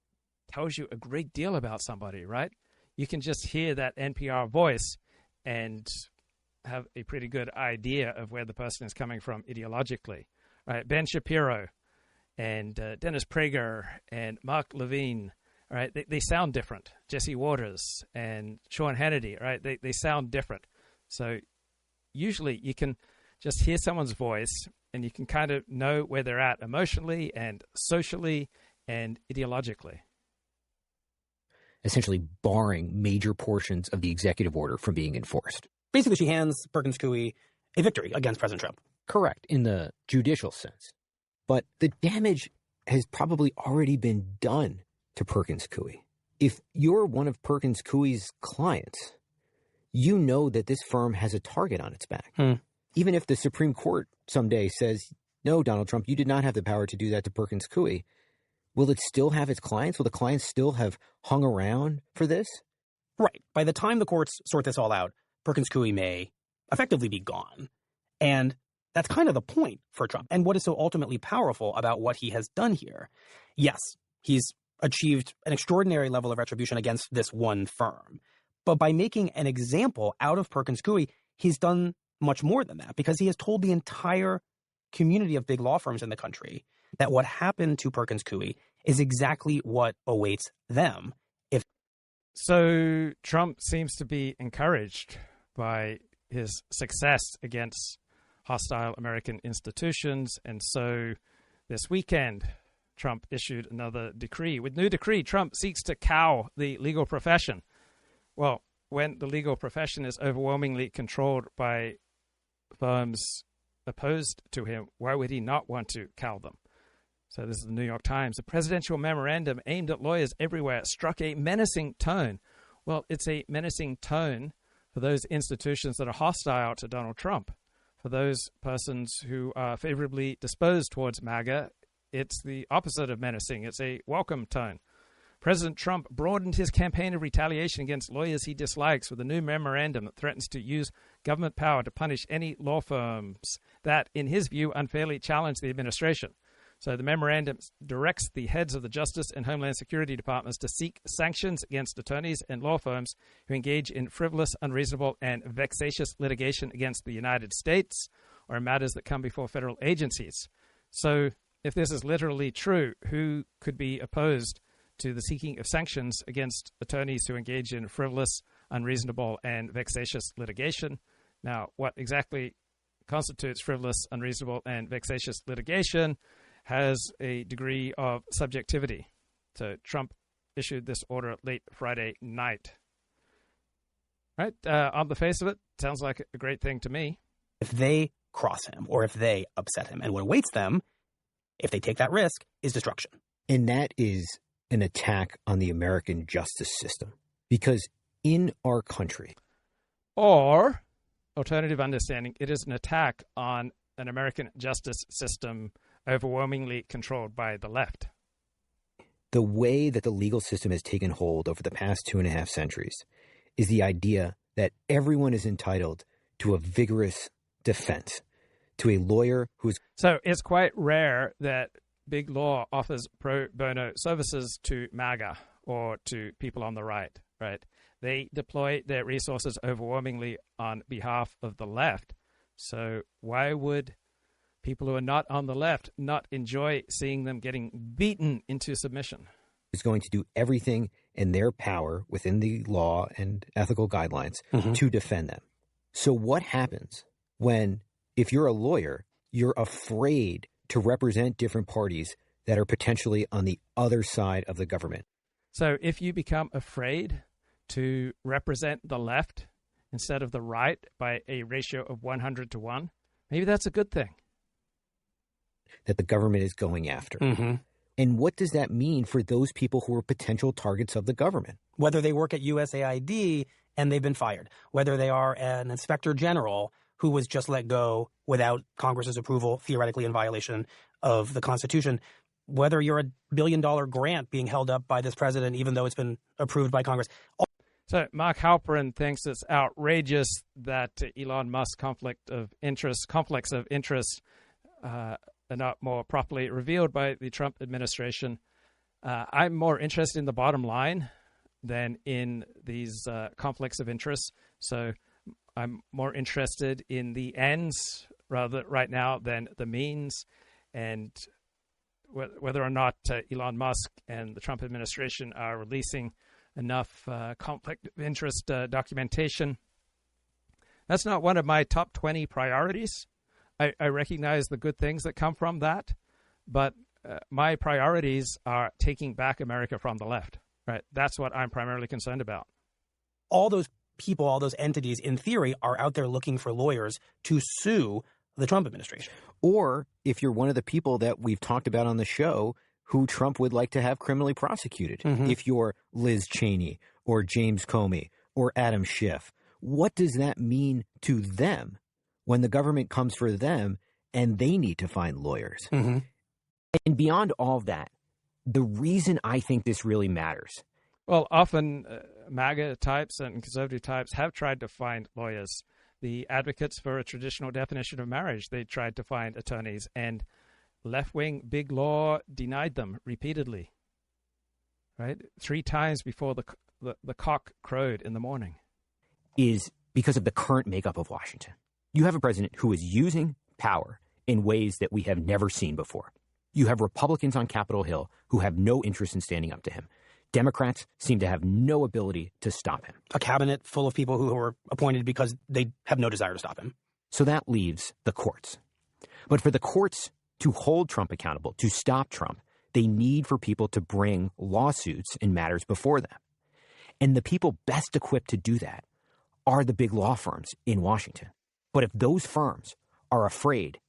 tells you a great deal about somebody, right? You can just hear that NPR voice and have a pretty good idea of where the person is coming from ideologically. Right? Ben Shapiro and Dennis Prager and Mark Levine, right? They sound different. Jesse Waters and Sean Hannity, right? They sound different. So usually you can just hear someone's voice and you can kind of know where they're at emotionally and socially and ideologically. Essentially barring major portions of the executive order from being enforced. Basically, she hands Perkins Coie a victory against President Trump. Correct, in the judicial sense. But the damage has probably already been done to Perkins Coie. If you're one of Perkins Coie's clients, you know that this firm has a target on its back. Even if the Supreme Court someday says, no, Donald Trump, you did not have the power to do that to Perkins Coie, will it still have its clients? Will the clients still have hung around for this? Right. By the time the courts sort this all out, Perkins Coie may effectively be gone. And that's kind of the point for Trump. And what is so ultimately powerful about what he has done here? Yes, he's achieved an extraordinary level of retribution against this one firm. But by making an example out of Perkins Coie, he's done much more than that, because he has told the entire community of big law firms in the country that what happened to Perkins Coie is exactly what awaits them. So Trump seems to be encouraged by his success against hostile American institutions. And so this weekend, Trump issued another decree. With new decree, Trump seeks to cow the legal profession. Well, when the legal profession is overwhelmingly controlled by firms opposed to him, why would he not want to cow them? So this is the New York Times. The presidential memorandum aimed at lawyers everywhere struck a menacing tone. Well, it's a menacing tone for those institutions that are hostile to Donald Trump. For those persons who are favorably disposed towards MAGA, it's the opposite of menacing. It's a welcome tone. President Trump broadened his campaign of retaliation against lawyers he dislikes with a new memorandum that threatens to use government power to punish any law firms that, in his view, unfairly challenge the administration. So the memorandum directs the heads of the Justice and Homeland Security Departments to seek sanctions against attorneys and law firms who engage in frivolous, unreasonable, and vexatious litigation against the United States or in matters that come before federal agencies. So if this is literally true, who could be opposed to the seeking of sanctions against attorneys who engage in frivolous, unreasonable, and vexatious litigation? Now, what exactly constitutes frivolous, unreasonable, and vexatious litigation has a degree of subjectivity. So Trump issued this order late Friday night. Right? On the face of it, sounds like a great thing to me. If they cross him or if they upset him, and what awaits them, if they take that risk, is destruction. And that is an attack on the American justice system. Because in our country, or alternative understanding, it is an attack on an American justice system overwhelmingly controlled by the left. The way that the legal system has taken hold over the past 2.5 centuries is the idea that everyone is entitled to a vigorous defense, to a lawyer who's... So it's quite rare that big law offers pro bono services to MAGA or to people on the right, right? They deploy their resources overwhelmingly on behalf of the left. So why would people who are not on the left not enjoy seeing them getting beaten into submission? Is going to do everything in their power within the law and ethical guidelines to defend them. So what happens when, if you're a lawyer, you're afraid to represent different parties that are potentially on the other side of the government? So if you become afraid to represent the left instead of the right by a ratio of 100 to 1, maybe that's a good thing. That the government is going after. And what does that mean for those people who are potential targets of the government? Whether they work at USAID and they've been fired, whether they are an inspector general who was just let go without Congress's approval, theoretically in violation of the Constitution, whether you're a $1 billion grant being held up by this president, even though it's been approved by Congress. So Mark Halperin thinks it's outrageous that Elon Musk's conflicts of interest are not more properly revealed by the Trump administration. I'm more interested in the bottom line than in these conflicts of interest. So I'm more interested in the ends right now than the means, and whether or not Elon Musk and the Trump administration are releasing enough conflict of interest documentation. That's not one of my top 20 priorities. I recognize the good things that come from that, but my priorities are taking back America from the left. Right? That's what I'm primarily concerned about. All those people, all those entities, in theory, are out there looking for lawyers to sue the Trump administration. Or if you're one of the people that we've talked about on the show who Trump would like to have criminally prosecuted, if you're Liz Cheney or James Comey or Adam Schiff, what does that mean to them when the government comes for them and they need to find lawyers? And beyond all of that, the reason I think this really matters. Well, often MAGA types and conservative types have tried to find lawyers. The advocates for a traditional definition of marriage, they tried to find attorneys, and left-wing big law denied them repeatedly. Right? 3 times before the cock crowed in the morning. Is because of the current makeup of Washington. You have a president who is using power in ways that we have never seen before. You have Republicans on Capitol Hill who have no interest in standing up to him. Democrats seem to have no ability to stop him. A cabinet full of people who were appointed because they have no desire to stop him. So that leaves the courts. But for the courts to hold Trump accountable, to stop Trump, they need for people to bring lawsuits in matters before them. And the people best equipped to do that are the big law firms in Washington. But if those firms are afraid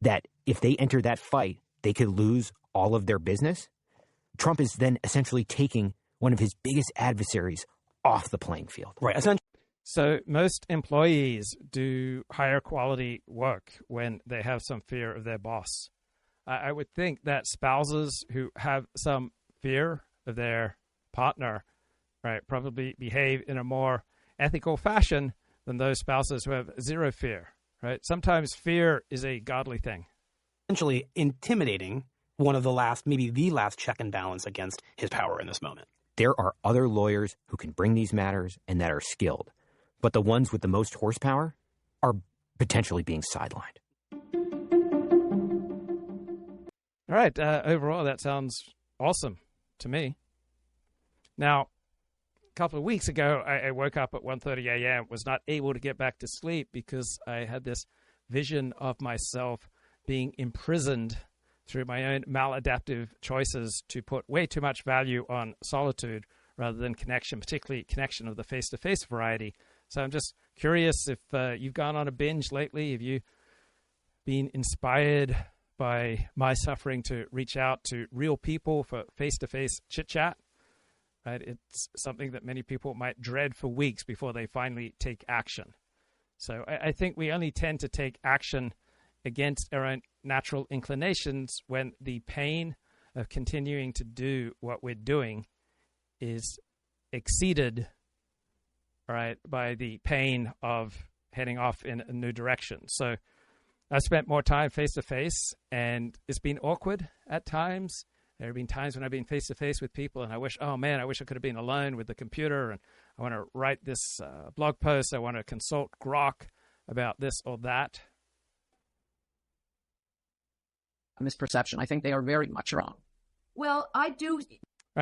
that if they enter that fight, they could lose all of their business, Trump is then essentially taking one of his biggest adversaries off the playing field. Right. So most employees do higher quality work when they have some fear of their boss. I would think that spouses who have some fear of their partner, right, probably behave in a more ethical fashion than those spouses who have zero fear, right? Sometimes fear is a godly thing. Essentially intimidating one of the last, maybe the last check and balance against his power in this moment. There are other lawyers who can bring these matters and that are skilled, but the ones with the most horsepower are potentially being sidelined. All right. Overall, that sounds awesome to me. Now, a couple of weeks ago, I woke up at 1:30 a.m., was not able to get back to sleep because I had this vision of myself being imprisoned through my own maladaptive choices to put way too much value on solitude rather than connection, particularly connection of the face-to-face variety. So I'm just curious if you've gone on a binge lately. Have you been inspired by my suffering to reach out to real people for face-to-face chit-chat? Right? It's something that many people might dread for weeks before they finally take action. So I think we only tend to take action against our own natural inclinations when the pain of continuing to do what we're doing is exceeded, right, by the pain of heading off in a new direction. So I spent more time face to face, and it's been awkward at times. There have been times when I've been face to face with people and I wish I could have been alone with the computer, and I want to write this blog post. I want to consult Grok about this or that. A misperception. I think they are very much wrong. Well, I do. All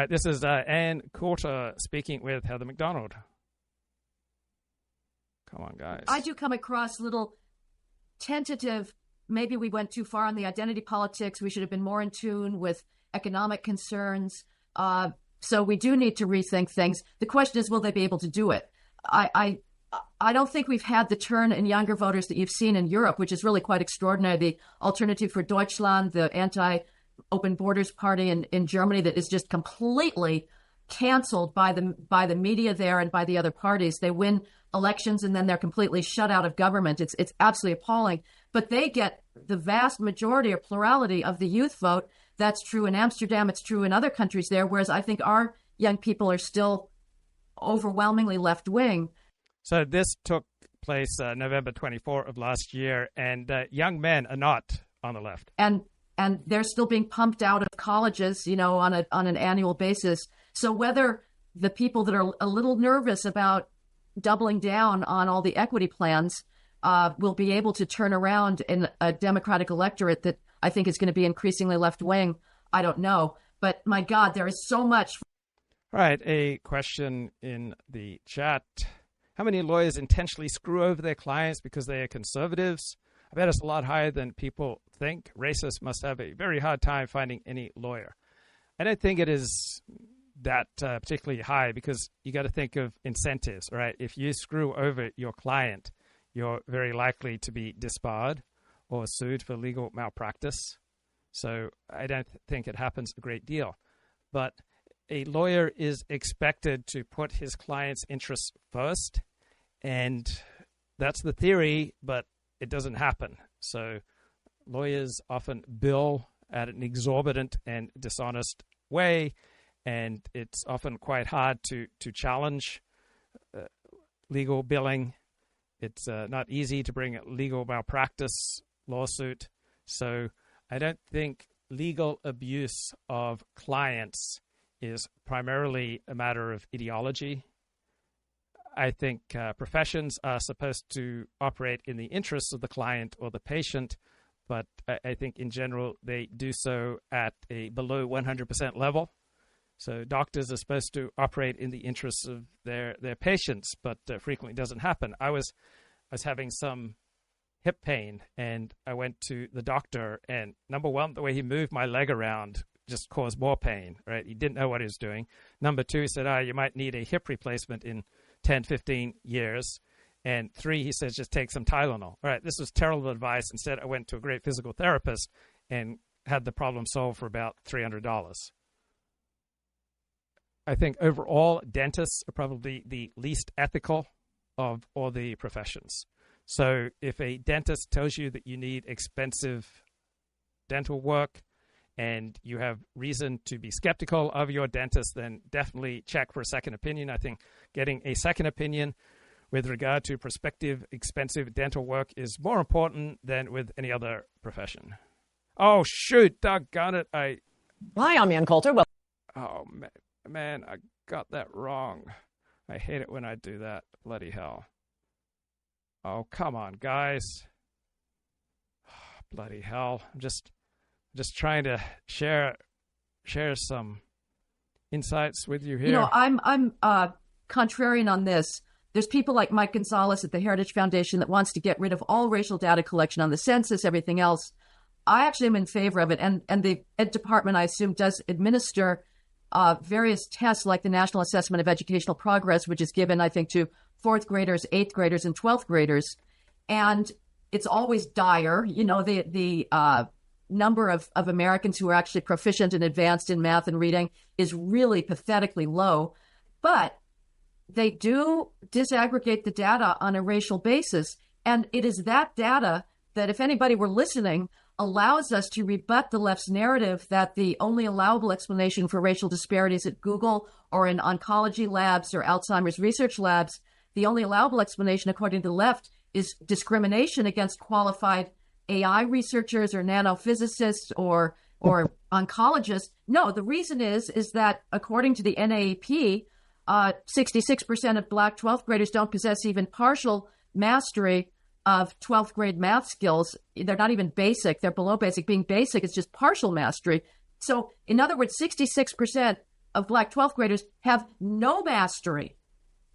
right, this is Ann Coulter speaking with Heather MacDonald. Come on, guys. I do come across little tentative, maybe we went too far on the identity politics. We should have been more in tune with economic concerns. So we do need to rethink things. The question is, will they be able to do it? I don't think we've had the turn in younger voters that you've seen in Europe, which is really quite extraordinary. The Alternative for Deutschland, the anti-open borders party in Germany that is just completely canceled by the media there and by the other parties. They win elections and then they're completely shut out of government. It's absolutely appalling. But they get the vast majority or plurality of the youth vote. That's true in Amsterdam. It's true in other countries there, whereas I think our young people are still overwhelmingly left-wing. So this took place November 24 of last year, and young men are not on the left. And they're still being pumped out of colleges, on an annual basis. So whether the people that are a little nervous about doubling down on all the equity plans will be able to turn around in a Democratic electorate that I think is going to be increasingly left-wing, I don't know. But my God, there is so much. All right, a question in the chat. How many lawyers intentionally screw over their clients because they are conservatives? I bet it's a lot higher than people think. Racists must have a very hard time finding any lawyer. I don't think it is that particularly high, because you got to think of incentives, right? If you screw over your client, you're very likely to be disbarred or sued for legal malpractice. So I don't think it happens a great deal. But a lawyer is expected to put his client's interests first, and that's the theory, but it doesn't happen. So lawyers often bill at an exorbitant and dishonest way, and it's often quite hard to challenge legal billing. It's not easy to bring a legal malpractice lawsuit. So I don't think legal abuse of clients is primarily a matter of ideology. I think professions are supposed to operate in the interests of the client or the patient, but I think in general they do so at a below 100% level. So doctors are supposed to operate in the interests of their patients, but frequently doesn't happen. I was having some hip pain, and I went to the doctor, and number one, the way he moved my leg around just caused more pain, right? He didn't know what he was doing. Number two, he said, you might need a hip replacement in 10, 15 years. And three, he says, just take some Tylenol. All right, this was terrible advice. Instead, I went to a great physical therapist and had the problem solved for about $300. I think overall, dentists are probably the least ethical of all the professions. So if a dentist tells you that you need expensive dental work and you have reason to be skeptical of your dentist, then definitely check for a second opinion. I think getting a second opinion with regard to prospective expensive dental work is more important than with any other profession. Oh, shoot, doggone it. Hi, I'm Ann Coulter. Well, oh, man, I got that wrong. I hate it when I do that. Bloody hell. Oh, come on, guys. Bloody hell. I'm just trying to share some insights with you here. I'm contrarian on this. There's people like Mike Gonzalez at the Heritage Foundation that wants to get rid of all racial data collection on the census, everything else. I actually am in favor of it. And the Ed Department, I assume, does administer various tests like the National Assessment of Educational Progress, which is given, I think, to 4th graders, 8th graders, and 12th graders. And it's always dire. The number of Americans who are actually proficient and advanced in math and reading is really pathetically low. But they do disaggregate the data on a racial basis. And it is that data that, if anybody were listening, allows us to rebut the left's narrative that the only allowable explanation for racial disparities at Google or in oncology labs or Alzheimer's research labs, the only allowable explanation, according to the left, is discrimination against qualified AI researchers or nanophysicists or or oncologists. No, the reason is that according to the NAEP, 66% of Black 12th graders don't possess even partial mastery of 12th grade math skills. They're not even basic. They're below basic. Being basic is just partial mastery. So, in other words, 66% of Black 12th graders have no mastery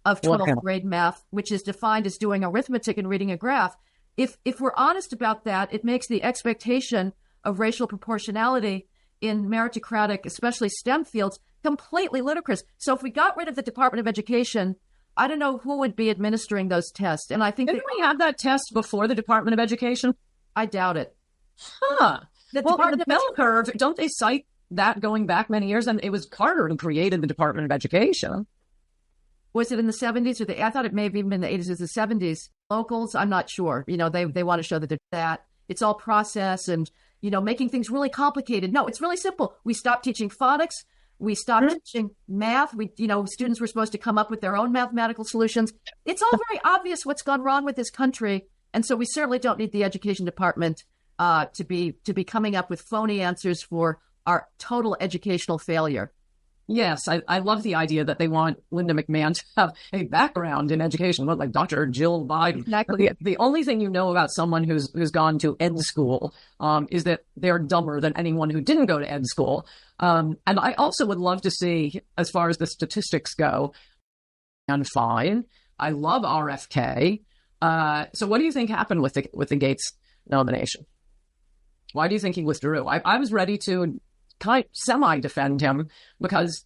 of 12th grade math, which is defined as doing arithmetic and reading a graph. If we're honest about that, it makes the expectation of racial proportionality in meritocratic, especially STEM fields, completely ludicrous. So if we got rid of the Department of Education, I don't know who would be administering those tests. And I think didn't we have that test before the Department of Education? I doubt it. Huh. The bell curve, don't they cite that going back many years? And it was Carter who created the Department of Education. Was it in the 70s or I thought it may have even been the 80s or the 70s. Locals, I'm not sure. You know, they want to show that it's all process and, you know, making things really complicated. No, it's really simple. We stopped teaching phonics. We stopped teaching math. Students were supposed to come up with their own mathematical solutions. It's all very obvious what's gone wrong with this country. And so we certainly don't need the education department to be coming up with phony answers for our total educational failure. Yes, I love the idea that they want Linda McMahon to have a background in education, like Dr. Jill Biden. Exactly. The only thing you know about someone who's gone to ed school is that they're dumber than anyone who didn't go to ed school. And I also would love to see, as far as the statistics go, and fine. I love RFK. So what do you think happened with the Gates nomination? Why do you think he withdrew? I was ready to semi-defend him because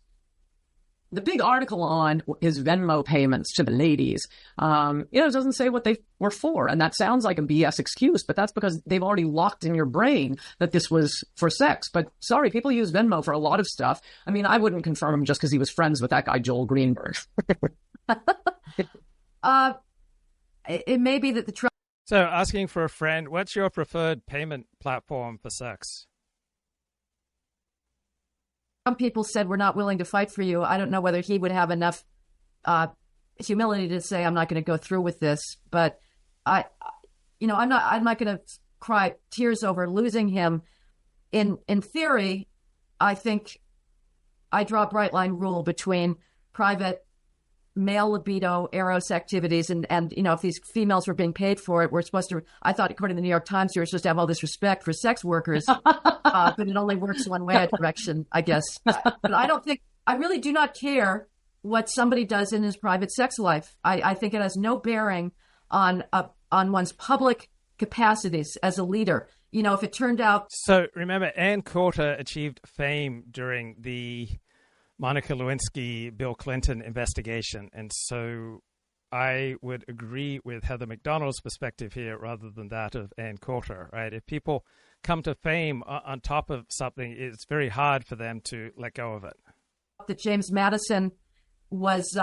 the big article on his Venmo payments to the ladies, it doesn't say what they were for. And that sounds like a BS excuse, but that's because they've already locked in your brain that this was for sex. But sorry, people use Venmo for a lot of stuff. I mean, I wouldn't confirm him just because he was friends with that guy, Joel Greenberg. It may be that the So asking for a friend, what's your preferred payment platform for sex? Some people said we're not willing to fight for you. I don't know whether he would have enough humility to say I'm not going to go through with this. But I'm not going to cry tears over losing him. In theory, I think I draw a bright line rule between private male libido eros activities and if these females were being paid for it, we're supposed to. I thought, according to the New York Times, you were supposed to have all this respect for sex workers, but it only works one way direction, I guess. But I really do not care what somebody does in his private sex life. I think it has no bearing on one's public capacities as a leader. If it turned out. So remember, Ann Coulter achieved fame during the Monica Lewinsky, Bill Clinton investigation. And so I would agree with Heather MacDonald's perspective here rather than that of Ann Coulter, right? If people come to fame on top of something, it's very hard for them to let go of it. That James Madison was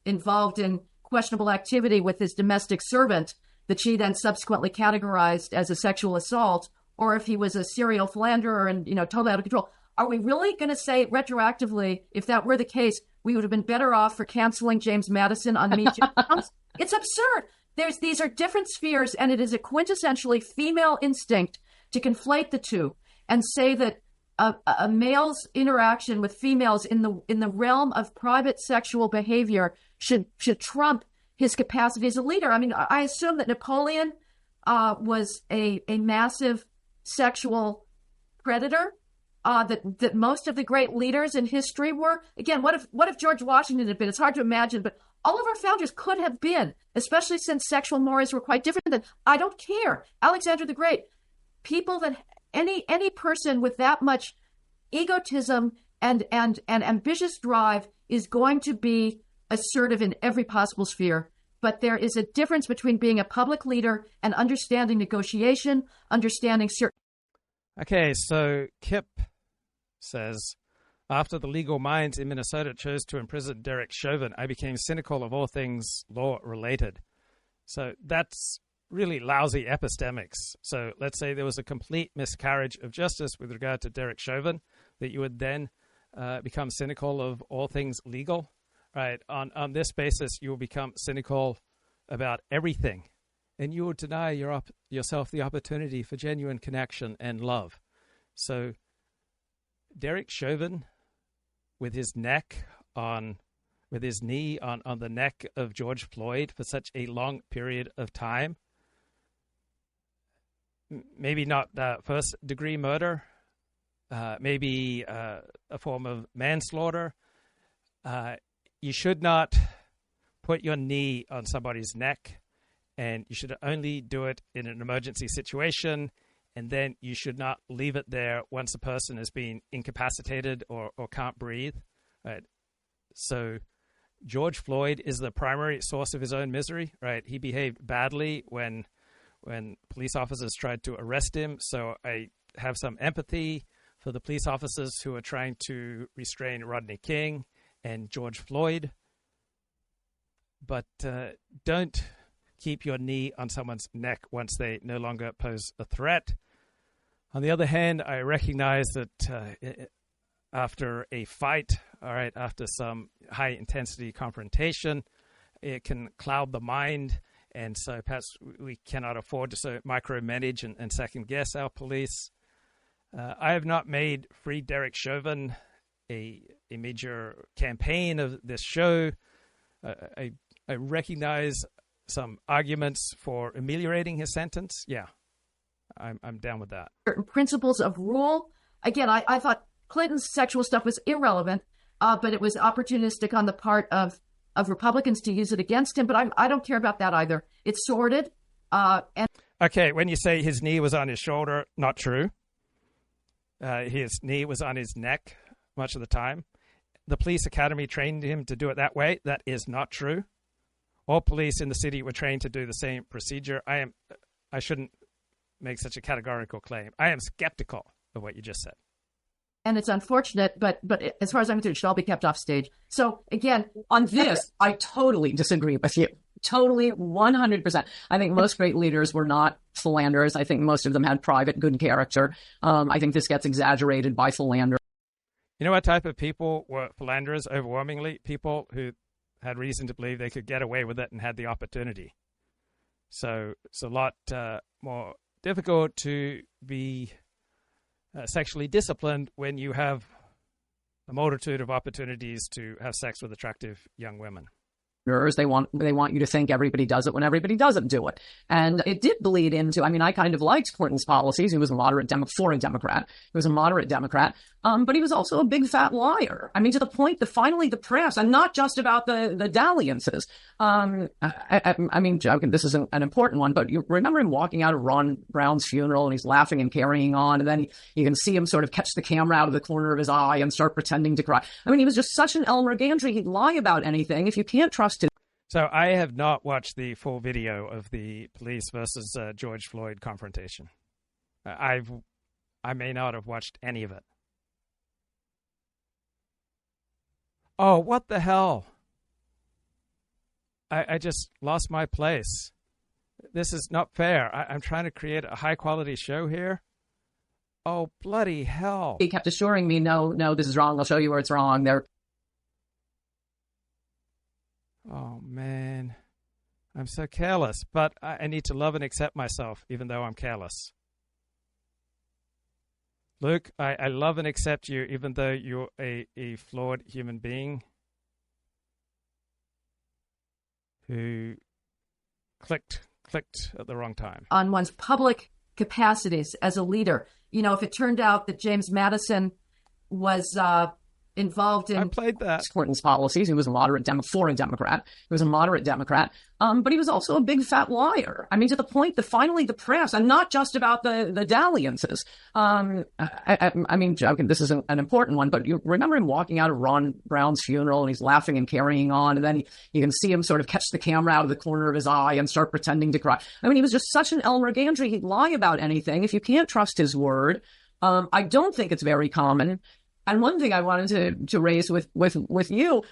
involved in questionable activity with his domestic servant that she then subsequently categorized as a sexual assault, or if he was a serial philanderer and, totally out of control. Are we really going to say retroactively, if that were the case, we would have been better off for canceling James Madison on Me Too? It's absurd. These are different spheres, and it is a quintessentially female instinct to conflate the two and say that a male's interaction with females in the realm of private sexual behavior should trump his capacity as a leader. I mean, I assume that Napoleon was a massive sexual predator. That most of the great leaders in history were. Again, what if George Washington had been? It's hard to imagine, but all of our founders could have been, especially since sexual mores were quite different than. I don't care. Alexander the Great. People that any person with that much egotism and ambitious drive is going to be assertive in every possible sphere. But there is a difference between being a public leader and understanding negotiation, understanding certain. Okay, so Kip says, after the legal minds in Minnesota chose to imprison Derek Chauvin, I became cynical of all things law-related. So that's really lousy epistemics. So let's say there was a complete miscarriage of justice with regard to Derek Chauvin, that you would then become cynical of all things legal, right? On this basis, you will become cynical about everything, and you will deny yourself the opportunity for genuine connection and love. So Derek Chauvin with his knee on the neck of George Floyd for such a long period of time, maybe not first degree murder, maybe a form of manslaughter. You should not put your knee on somebody's neck, and you should only do it in an emergency situation, and then you should not leave it there once a person has been incapacitated or can't breathe. Right? So George Floyd is the primary source of his own misery. Right? He behaved badly when police officers tried to arrest him, so I have some empathy for the police officers who are trying to restrain Rodney King and George Floyd. But don't keep your knee on someone's neck once they no longer pose a threat. On the other hand, I recognize that after a fight, after some high-intensity confrontation, it can cloud the mind, and so perhaps we cannot afford to so micromanage and second-guess our police. I have not made Free Derek Chauvin a major campaign of this show. I recognize some arguments for ameliorating his sentence. Yeah, I'm down with that. Certain principles of rule. Again, I thought Clinton's sexual stuff was irrelevant, but it was opportunistic on the part of Republicans to use it against him. But I don't care about that either. It's sordid. Okay, when you say his knee was on his shoulder, not true. His knee was on his neck much of the time. The police academy trained him to do it that way. That is not true. All police in the city were trained to do the same procedure. I shouldn't make such a categorical claim. I am skeptical of what you just said. And it's unfortunate, but as far as I'm concerned, it should all be kept off stage. So again, on this, I totally disagree with you. Totally, 100%. I think most great leaders were not philanderers. I think most of them had private good character. I think this gets exaggerated by philanderers. You know what type of people were philanderers overwhelmingly? People who had reason to believe they could get away with it and had the opportunity. So it's a lot more difficult to be sexually disciplined when you have a multitude of opportunities to have sex with attractive young women. They want you to think everybody does it when everybody doesn't do it. And it did bleed into, I kind of liked Clinton's policies. He was a moderate Democrat. He was a moderate Democrat. But he was also a big fat liar. to the point that finally the press, and not just about the dalliances. Joking, this is an important one, but you remember him walking out of Ron Brown's funeral and he's laughing and carrying on. And then you can see him sort of catch the camera out of the corner of his eye and start pretending to cry. He was just such an Elmer Gantry. He'd lie about anything. If you can't trust him. So I have not watched the full video of the police versus George Floyd confrontation. I may not have watched any of it. Oh, what the hell? I just lost my place. This is not fair. I'm trying to create a high-quality show here. Oh, bloody hell. He kept assuring me, no, this is wrong. I'll show you where it's wrong. Oh, man. I'm so careless, but I need to love and accept myself, even though I'm careless. Luke, I love and accept you, even though you're a flawed human being who clicked at the wrong time. On one's public capacities as a leader. If it turned out that James Madison was involved in Clinton's policies. He was a moderate Democrat. He was a moderate Democrat. But he was also a big fat liar. To the point that finally the press, and not just about the dalliances. Joking, this is an important one, but you remember him walking out of Ron Brown's funeral and he's laughing and carrying on. And then you can see him sort of catch the camera out of the corner of his eye and start pretending to cry. He was just such an Elmer Gantry. He'd lie about anything. If you can't trust his word, I don't think it's very common. And one thing I wanted to raise with you,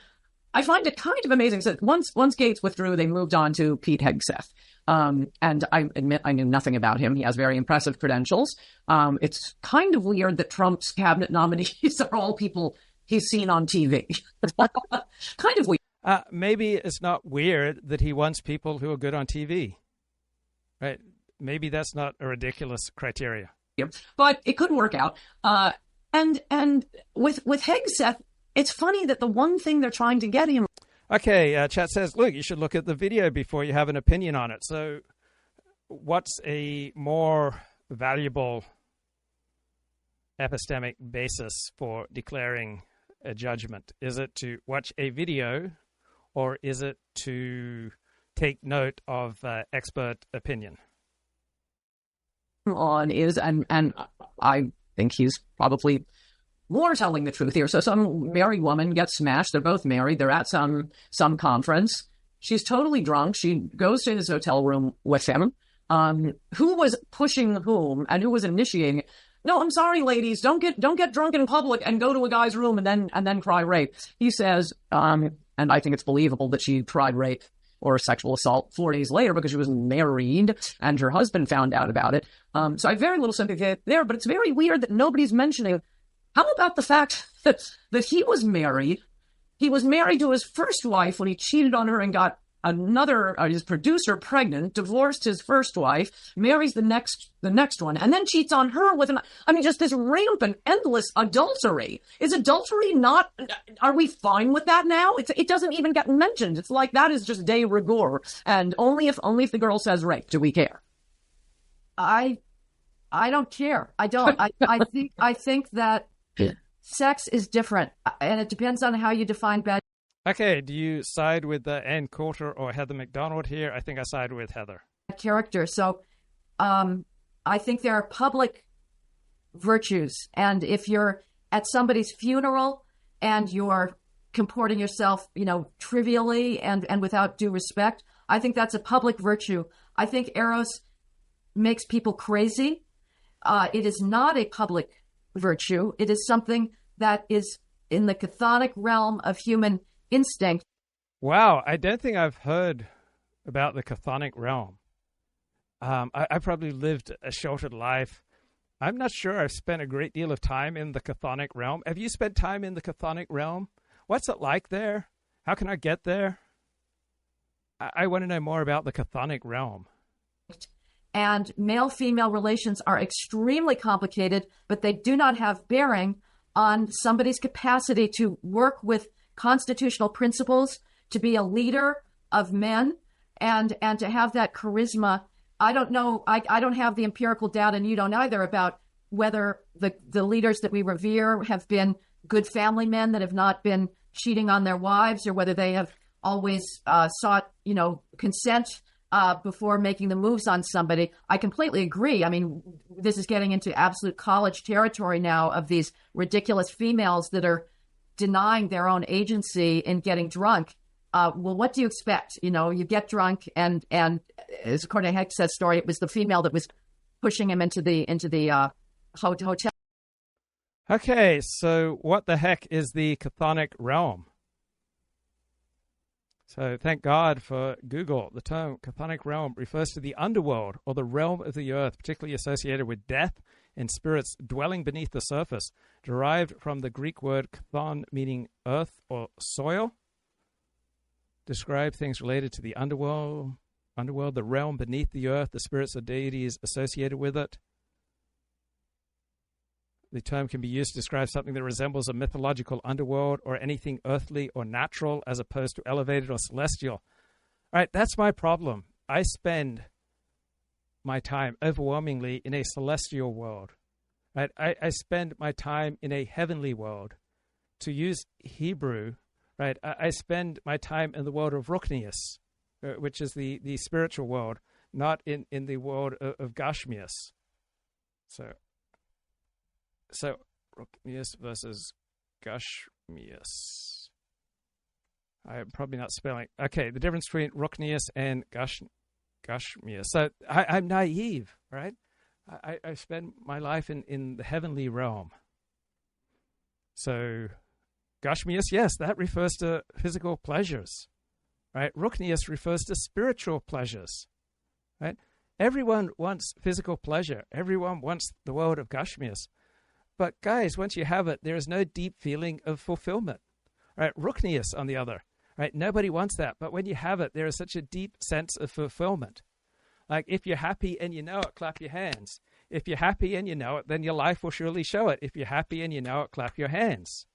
I find it kind of amazing. So once Gates withdrew, they moved on to Pete Hegseth. And I admit I knew nothing about him. He has very impressive credentials. It's kind of weird that Trump's cabinet nominees are all people he's seen on TV. Kind of weird. Maybe it's not weird that he wants people who are good on TV. Right? Maybe that's not a ridiculous criteria. But it could work out. And with Hegseth, it's funny that the one thing they're trying to get him. Okay, chat says, look, you should look at the video before you have an opinion on it. So what's a more valuable epistemic basis for declaring a judgment? Is it to watch a video, or is it to take note of expert opinion? On is, and I think he's probably more telling the truth here. So some married woman gets smashed. They're both married. They're at some conference. She's totally drunk. She goes to his hotel room with him. Who was pushing whom and who was initiating? No, I'm sorry, ladies. Don't get drunk in public and go to a guy's room and then cry rape. He says, and I think it's believable that she tried rape or sexual assault 4 days later because she was married and her husband found out about it. So I have very little sympathy there, but it's very weird that nobody's mentioning. How about the fact that he was married? He was married to his first wife when he cheated on her and got his producer pregnant, divorced his first wife, marries the next one, and then cheats on her with just this rampant, endless adultery. Is adultery not? Are we fine with that now? It doesn't even get mentioned. It's like that is just de rigueur, and only if the girl says rape do we care. I don't care. I don't. I think that sex is different, and it depends on how you define bad. Okay, do you side with Ann Coulter or Heather MacDonald here? I think I side with Heather. Character. So I think there are public virtues. And if you're at somebody's funeral and you're comporting yourself, trivially and without due respect, I think that's a public virtue. I think Eros makes people crazy. It is not a public virtue. It is something that is in the chthonic realm of human instinct. Wow, I don't think I've heard about the chthonic realm. I probably lived a sheltered life. I'm not sure I've spent a great deal of time in the chthonic realm. Have you spent time in the chthonic realm? What's it like there? How can I get there? I want to know more about the chthonic realm. And male-female relations are extremely complicated, but they do not have bearing on somebody's capacity to work with constitutional principles, to be a leader of men, and to have that charisma. I don't know. I don't have the empirical data, and you don't either, about whether the leaders that we revere have been good family men that have not been cheating on their wives, or whether they have always sought, consent before making the moves on somebody. I completely agree. I mean, this is getting into absolute college territory now of these ridiculous females that are denying their own agency in getting drunk. Well, what do you expect? You get drunk, and as according to Hegseth's story, it was the female that was pushing him into the hotel. Okay, so what the heck is the chthonic realm? So thank God for Google. The term chthonic realm refers to the underworld or the realm of the earth, particularly associated with death and spirits dwelling beneath the surface, derived from the Greek word chthon, meaning earth or soil. Describe things related to the underworld, the realm beneath the earth, the spirits or deities associated with it. The term can be used to describe something that resembles a mythological underworld or anything earthly or natural as opposed to elevated or celestial. All right, that's my problem. I spend my time overwhelmingly in a celestial world. Right? I spend my time in a heavenly world. To use Hebrew, right? I spend my time in the world of Ruchnius, which is the spiritual world, not in the world of Gashmius. So Ruchnius versus Gashmius. I'm probably not spelling. Okay, the difference between Ruchnius and Gashmius. So I'm naive, right? I spend my life in the heavenly realm. So Gashmius, yes, that refers to physical pleasures, right? Ruchnius refers to spiritual pleasures, right? Everyone wants physical pleasure. Everyone wants the world of Gashmius. But guys, once you have it, there is no deep feeling of fulfillment, right? Ruchnius, on the other, right? Nobody wants that. But when you have it, there is such a deep sense of fulfillment. Like, if you're happy and you know it, clap your hands. If you're happy and you know it, then your life will surely show it. If you're happy and you know it, clap your hands.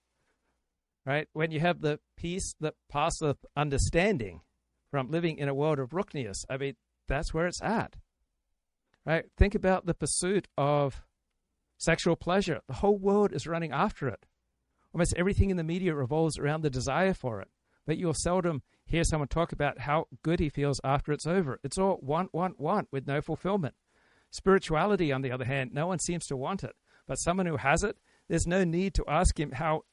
Right? When you have the peace that passeth understanding from living in a world of Ruchnius, I mean, that's where it's at. Right? Think about the pursuit of sexual pleasure. The whole world is running after it. Almost everything in the media revolves around the desire for it. But you'll seldom hear someone talk about how good he feels after it's over. It's all want, with no fulfillment. Spirituality, on the other hand, no one seems to want it. But someone who has it, there's no need to ask him how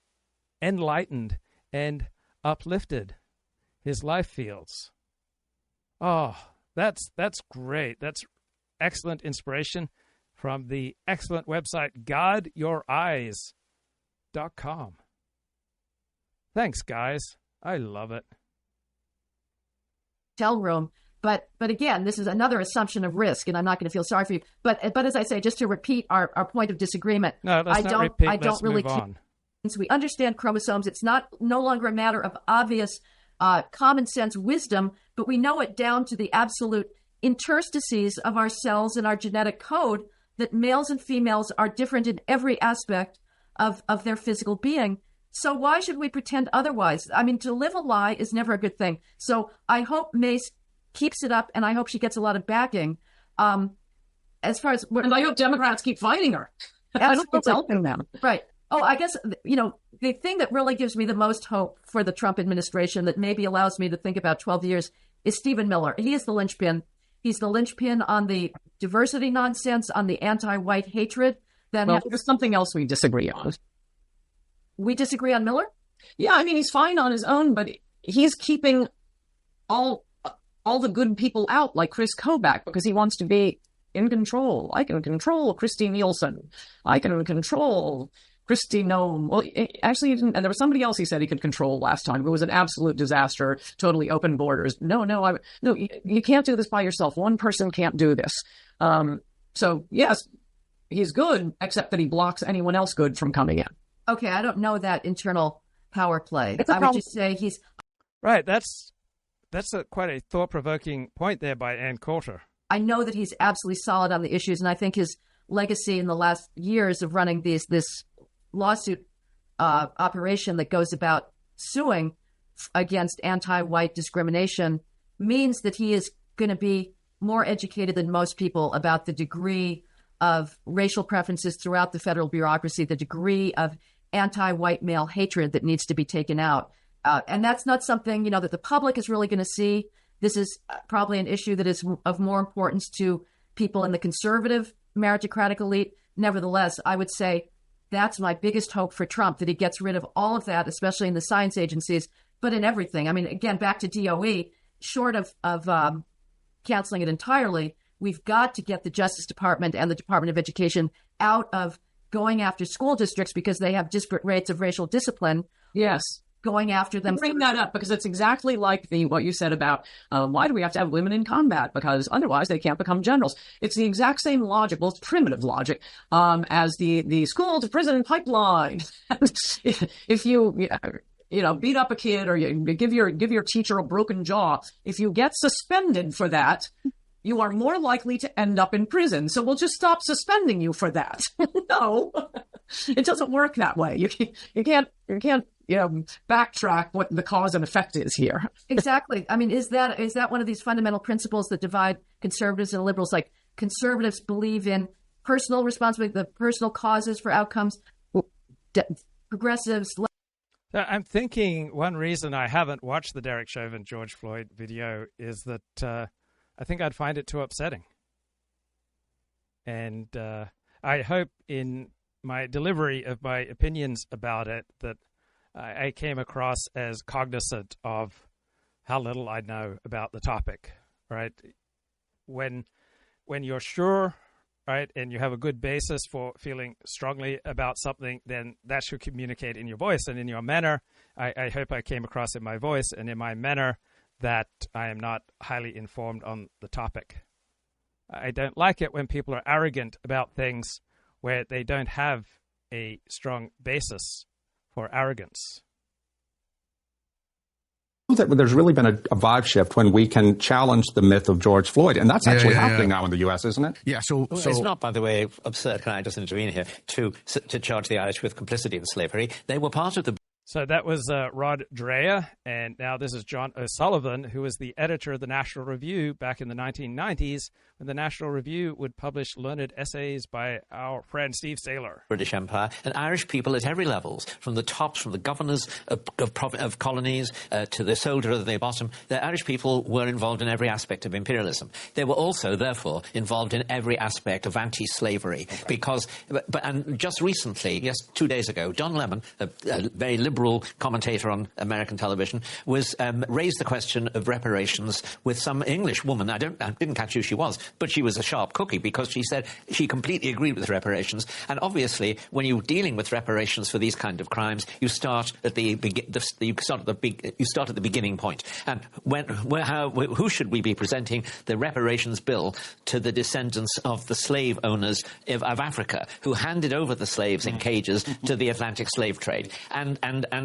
enlightened and uplifted his life feels. Oh, that's great. That's excellent inspiration from the excellent website guardyoureyes.com. Thanks, guys. I love it. Hotel room. But again, this is another assumption of risk, and I'm not going to feel sorry for you. But as I say, just to repeat our point of disagreement, no, let's not repeat. I don't really move on. We understand chromosomes. It's no longer a matter of obvious common sense wisdom, but we know it down to the absolute interstices of our cells and our genetic code that males and females are different in every aspect of their physical being. So why should we pretend otherwise? I mean, to live a lie is never a good thing. So I hope Mace keeps it up, and I hope she gets a lot of backing. As far as and I hope Democrats keep fighting her. I don't think it's helping them. Right. Oh, I guess, the thing that really gives me the most hope for the Trump administration that maybe allows me to think about 12 years is Stephen Miller. He is the linchpin. He's the linchpin on the diversity nonsense, on the anti-white hatred. There's something else we disagree on. We disagree on Miller? Yeah, I mean, he's fine on his own, but he's keeping all the good people out, like Chris Kobach, because he wants to be in control. I can control Christy Nielsen. I can control Christy Nome. Well, actually, he didn't, and there was somebody else he said he could control last time. It was an absolute disaster, totally open borders. No, you can't do this by yourself. One person can't do this. So, yes, he's good, except that he blocks anyone else good from coming in. Okay, I don't know that internal power play. I would just say he's... Right, that's quite a thought-provoking point there by Ann Coulter. I know that he's absolutely solid on the issues, and I think his legacy in the last years of running this lawsuit operation that goes about suing against anti-white discrimination means that he is going to be more educated than most people about the degree of racial preferences throughout the federal bureaucracy, the degree of anti-white male hatred that needs to be taken out. And that's not something, that the public is really going to see. This is probably an issue that is of more importance to people in the conservative meritocratic elite. Nevertheless, I would say that's my biggest hope for Trump, that he gets rid of all of that, especially in the science agencies, but in everything. I mean, again, back to DOE, short of canceling it entirely, we've got to get the Justice Department and the Department of Education out of going after school districts because they have disparate rates of racial discipline. Yes. Going after them. Bring that up because it's exactly like what you said about why do we have to have women in combat? Because otherwise they can't become generals. It's the exact same logic. Well, it's primitive logic as the school to prison pipeline. If you beat up a kid or you give your teacher a broken jaw, if you get suspended for that, you are more likely to end up in prison. So we'll just stop suspending you for that. No, it doesn't work that way. You can't backtrack what the cause and effect is here. Exactly. I mean, is that one of these fundamental principles that divide conservatives and liberals? Like, conservatives believe in personal responsibility, the personal causes for outcomes. Progressives. I'm thinking one reason I haven't watched the Derek Chauvin George Floyd video is that I think I'd find it too upsetting. And I hope in my delivery of my opinions about it that I came across as cognizant of how little I know about the topic, right? When you're sure, right, and you have a good basis for feeling strongly about something, then that should communicate in your voice and in your manner. I hope I came across in my voice and in my manner that I am not highly informed on the topic. I don't like it when people are arrogant about things where they don't have a strong basis for arrogance. that there's really been a vibe shift when we can challenge the myth of George Floyd, and that's actually happening now in the U.S., isn't it? Yeah. So it's not, by the way, absurd. Can I just intervene here to charge the Irish with complicity in slavery? They were part of the. So that was Rod Dreher, and now this is John O'Sullivan, who was the editor of the National Review back in the 1990s, when the National Review would publish learned essays by our friend Steve Saylor. British Empire, and Irish people at every levels, from the tops, from the governors of colonies to the soldier at the bottom, the Irish people were involved in every aspect of imperialism. They were also, therefore, involved in every aspect of anti-slavery, because, and just recently, 2 days ago, Don Lemon, a very liberal commentator on American television, was raised the question of reparations with some English woman. I didn't catch who she was, but she was a sharp cookie, because she said she completely agreed with reparations. And obviously, when you're dealing with reparations for these kind of crimes, you start at the beginning point. And who should we be presenting the reparations bill to? The descendants of the slave owners of Africa, who handed over the slaves in cages to the Atlantic slave trade. And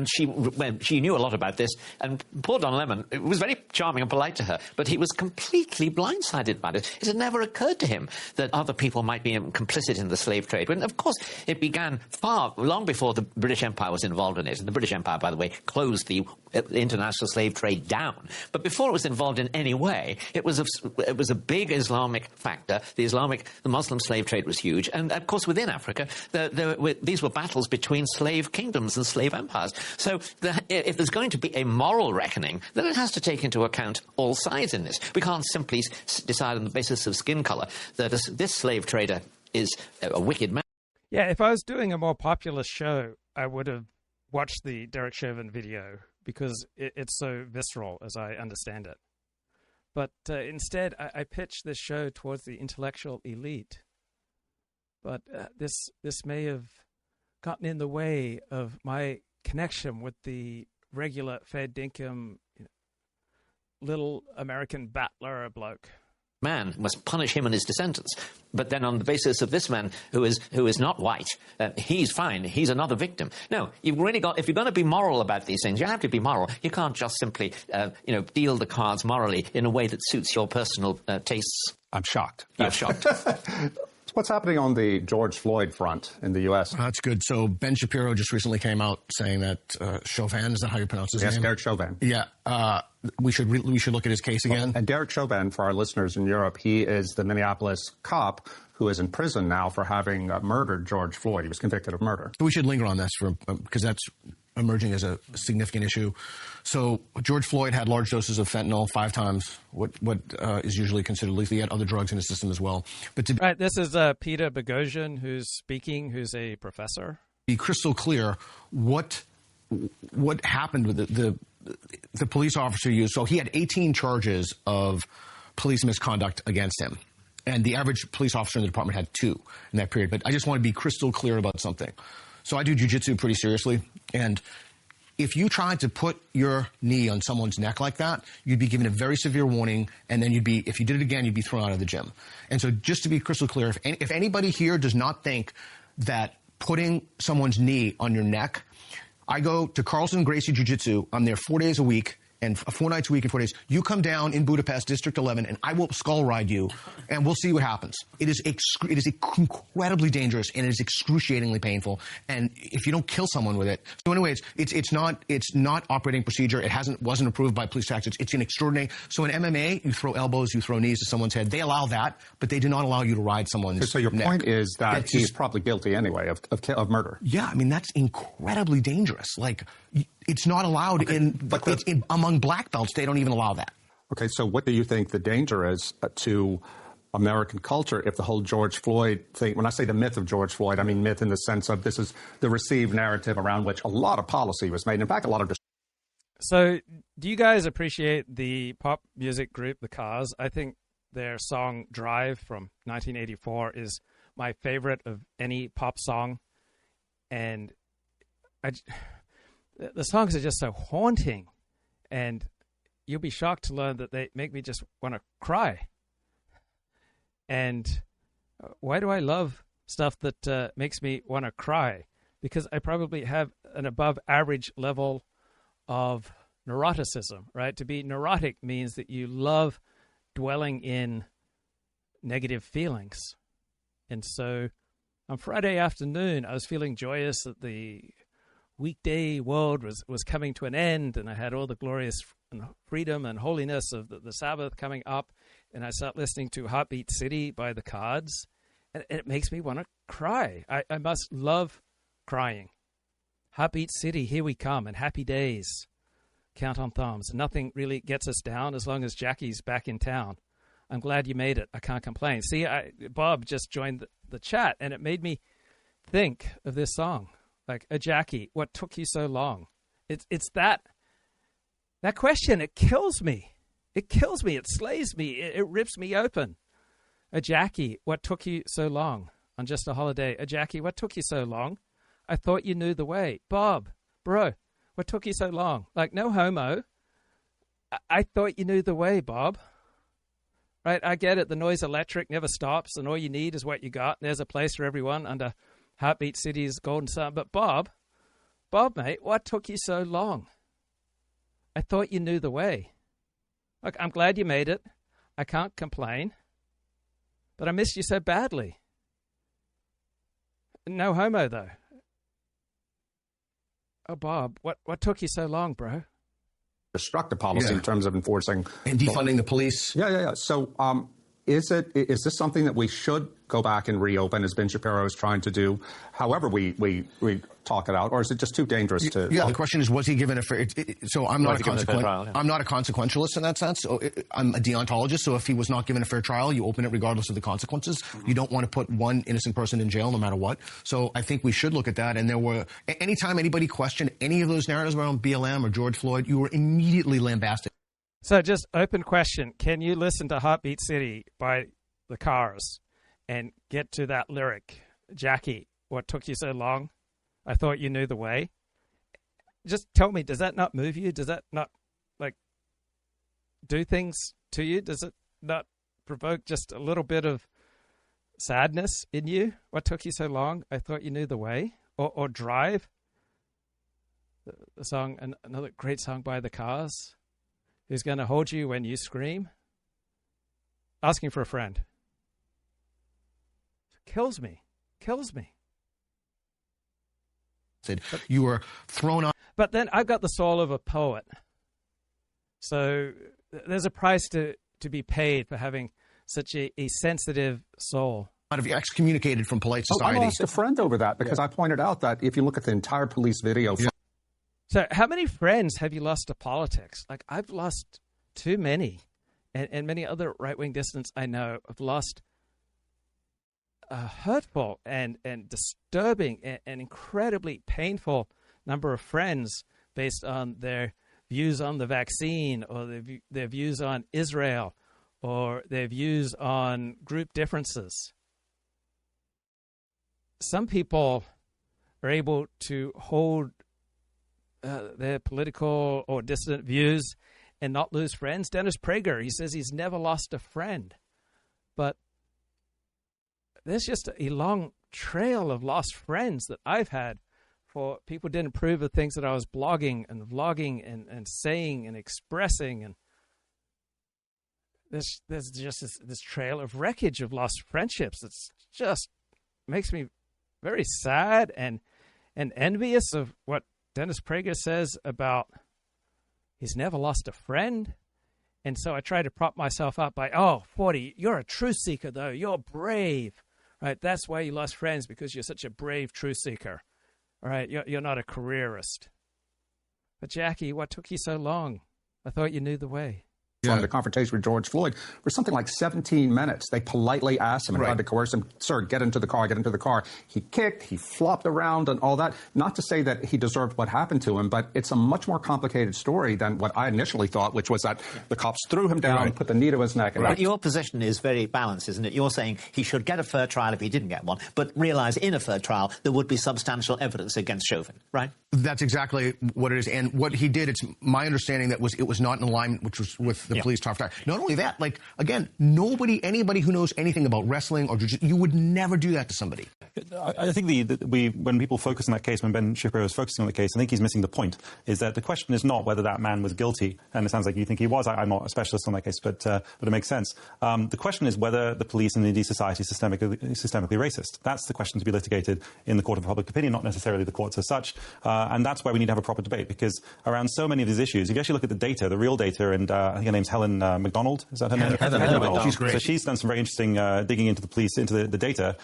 she knew a lot about this, and poor Don Lemon, it was very charming and polite to her, but he was completely blindsided by it. It had never occurred to him that other people might be complicit in the slave trade. When, of course, it began long before the British Empire was involved in it. And the British Empire, by the way, closed the international slave trade down. But before it was involved in any way, it was a big Islamic factor. The Muslim slave trade was huge. And, of course, within Africa, these were battles between slave kingdoms and slave empires. So if there's going to be a moral reckoning, then it has to take into account all sides in this. We can't simply decide on the basis of skin color that this slave trader is a wicked man. Yeah, if I was doing a more popular show, I would have watched the Derek Chauvin video, because it's so visceral, as I understand it. But instead, I pitched this show towards the intellectual elite. But this may have gotten in the way of my connection with the regular fair dinkum, little American battler bloke. Man must punish him and his descendants. But then on the basis of this man who is not white, he's fine. He's another victim. No, you've really got, if you're going to be moral about these things, you have to be moral. You can't just simply, deal the cards morally in a way that suits your personal tastes. I'm shocked. You're shocked. What's happening on the George Floyd front in the U.S.? That's good. So Ben Shapiro just recently came out saying that Chauvin, is that how you pronounce his name? Yes, Derek Chauvin. Yeah. We should look at his case again. And Derek Chauvin, for our listeners in Europe, he is the Minneapolis cop who is in prison now for having murdered George Floyd. He was convicted of murder. We should linger on this because that's emerging as a significant issue. So George Floyd had large doses of fentanyl, 5 times what is usually considered lethal. He had other drugs in his system as well. But right, this is Peter Boghossian who's speaking, who's a professor. Be crystal clear what happened with the police officer used. So he had 18 charges of police misconduct against him. And the average police officer in the department had 2 in that period. But I just want to be crystal clear about something. So I do jiu-jitsu pretty seriously. And if you tried to put your knee on someone's neck like that, you'd be given a very severe warning. And then if you did it again, you'd be thrown out of the gym. And so just to be crystal clear, if anybody here does not think that putting someone's knee on your neck, I go to Carlson Gracie Jiu-Jitsu. I'm there 4 days a week. And 4 nights a week and 4 days. You come down in Budapest, District 11, and I will skull ride you, and we'll see what happens. It is incredibly dangerous, and it is excruciatingly painful. And if you don't kill someone with it, so anyways, it's not operating procedure. It wasn't approved by police tactics. It's an extraordinary. So in MMA, you throw elbows, you throw knees to someone's head. They allow that, but they do not allow you to ride someone's neck. So your point is that he's probably guilty anyway of murder. Yeah, I mean that's incredibly dangerous. Like. It's not allowed among black belts. They don't even allow that. Okay, so what do you think the danger is to American culture if the whole George Floyd thing, when I say the myth of George Floyd, I mean myth in the sense of this is the received narrative around which a lot of policy was made. In fact, a lot of... So do you guys appreciate the pop music group, The Cars? I think their song Drive from 1984 is my favorite of any pop song. And the songs are just so haunting, and you'll be shocked to learn that they make me just want to cry. And why do I love stuff that makes me want to cry? Because I probably have an above average level of neuroticism, right? To be neurotic means that you love dwelling in negative feelings. And so on Friday afternoon, I was feeling joyous that the weekday world was coming to an end, and I had all the glorious freedom and holiness of the Sabbath coming up, and I start listening to Heartbeat City by the Cards, and it makes me want to cry. I must love crying. Heartbeat City, here we come, and happy days. Count on thumbs. Nothing really gets us down as long as Jackie's back in town. I'm glad you made it. I can't complain. See, Bob just joined the chat, and it made me think of this song. Like, Jackie, what took you so long? It's that question. It kills me. It kills me. It slays me. It rips me open. Jackie, what took you so long on just a holiday? Jackie, what took you so long? I thought you knew the way. Bob, bro, what took you so long? Like, no homo. I thought you knew the way, Bob. Right? I get it. The noise electric never stops, and all you need is what you got. There's a place for everyone under Heartbeat City's golden sun. But Bob, mate, what took you so long? I thought you knew the way. Look, I'm glad you made it. I can't complain. But I missed you so badly. No homo, though. Oh, Bob, what took you so long, bro? Destructive policy in terms of enforcing and defunding the police. Yeah. So, is this something that we should go back and reopen, as Ben Shapiro is trying to do? However, we talk it out, or is it just too dangerous to? Yeah, the question is, was he given a fair? So I'm not a consequentialist in that sense. So I'm a deontologist. So if he was not given a fair trial, you open it regardless of the consequences. You don't want to put one innocent person in jail, no matter what. So I think we should look at that. And anytime anybody questioned any of those narratives around BLM or George Floyd, you were immediately lambasted. So just open question. Can you listen to Heartbeat City by the Cars and get to that lyric? Jackie, what took you so long? I thought you knew the way. Just tell me, does that not move you? Does that not, do things to you? Does it not provoke just a little bit of sadness in you? What took you so long? I thought you knew the way. Or Drive, the song, another great song by the Cars. Who's going to hold you when you scream? Asking for a friend. Kills me. You were thrown on. But then I've got the soul of a poet. So there's a price to be paid for having such a sensitive soul. Out of excommunicated from polite society. I lost a friend over that because I pointed out that if you look at the entire police video. So how many friends have you lost to politics? Like, I've lost too many. And many other right-wing dissidents I know have lost a hurtful and disturbing and incredibly painful number of friends based on their views on the vaccine or their views on Israel or their views on group differences. Some people are able to hold their political or dissident views and not lose friends. Dennis Prager, he says he's never lost a friend. But there's just a long trail of lost friends that I've had for people who didn't approve of things that I was blogging and vlogging and saying and expressing. And there's just this trail of wreckage of lost friendships. It's just makes me very sad and envious of what Dennis Prager says about he's never lost a friend. And so I try to prop myself up by, 40, you're a truth seeker, though. You're brave, right? That's why you lost friends, because you're such a brave truth seeker, all right? You're not a careerist. But Jackie, what took you so long? I thought you knew the way. The confrontation with George Floyd for something like 17 minutes. They politely asked him and tried to coerce him, sir, get into the car. He kicked, he flopped around and all that. Not to say that he deserved what happened to him, but it's a much more complicated story than what I initially thought, which was that the cops threw him down, put the knee to his neck. But your position is very balanced, isn't it? You're saying he should get a fair trial if he didn't get one, but realise in a fair trial there would be substantial evidence against Chauvin, right? That's exactly what it is. And what he did, it's my understanding that it was not in alignment with the police tough guy. Not only that, like, again, anybody who knows anything about wrestling or jiu-jitsu, you would never do that to somebody. I think when people focus on that case, when Ben Shapiro is focusing on the case, I think he's missing the point, is that the question is not whether that man was guilty, and it sounds like you think he was. I'm not a specialist on that case, but it makes sense. The question is whether the police and indeed society is systemically racist. That's the question to be litigated in the court of public opinion, not necessarily the courts as such. And that's why we need to have a proper debate, because around so many of these issues, if you actually look at the data, the real data, and I think her name's Heather MacDonald. Is that her name? Heather MacDonald. She's great. So she's done some very interesting digging into the police, into the data.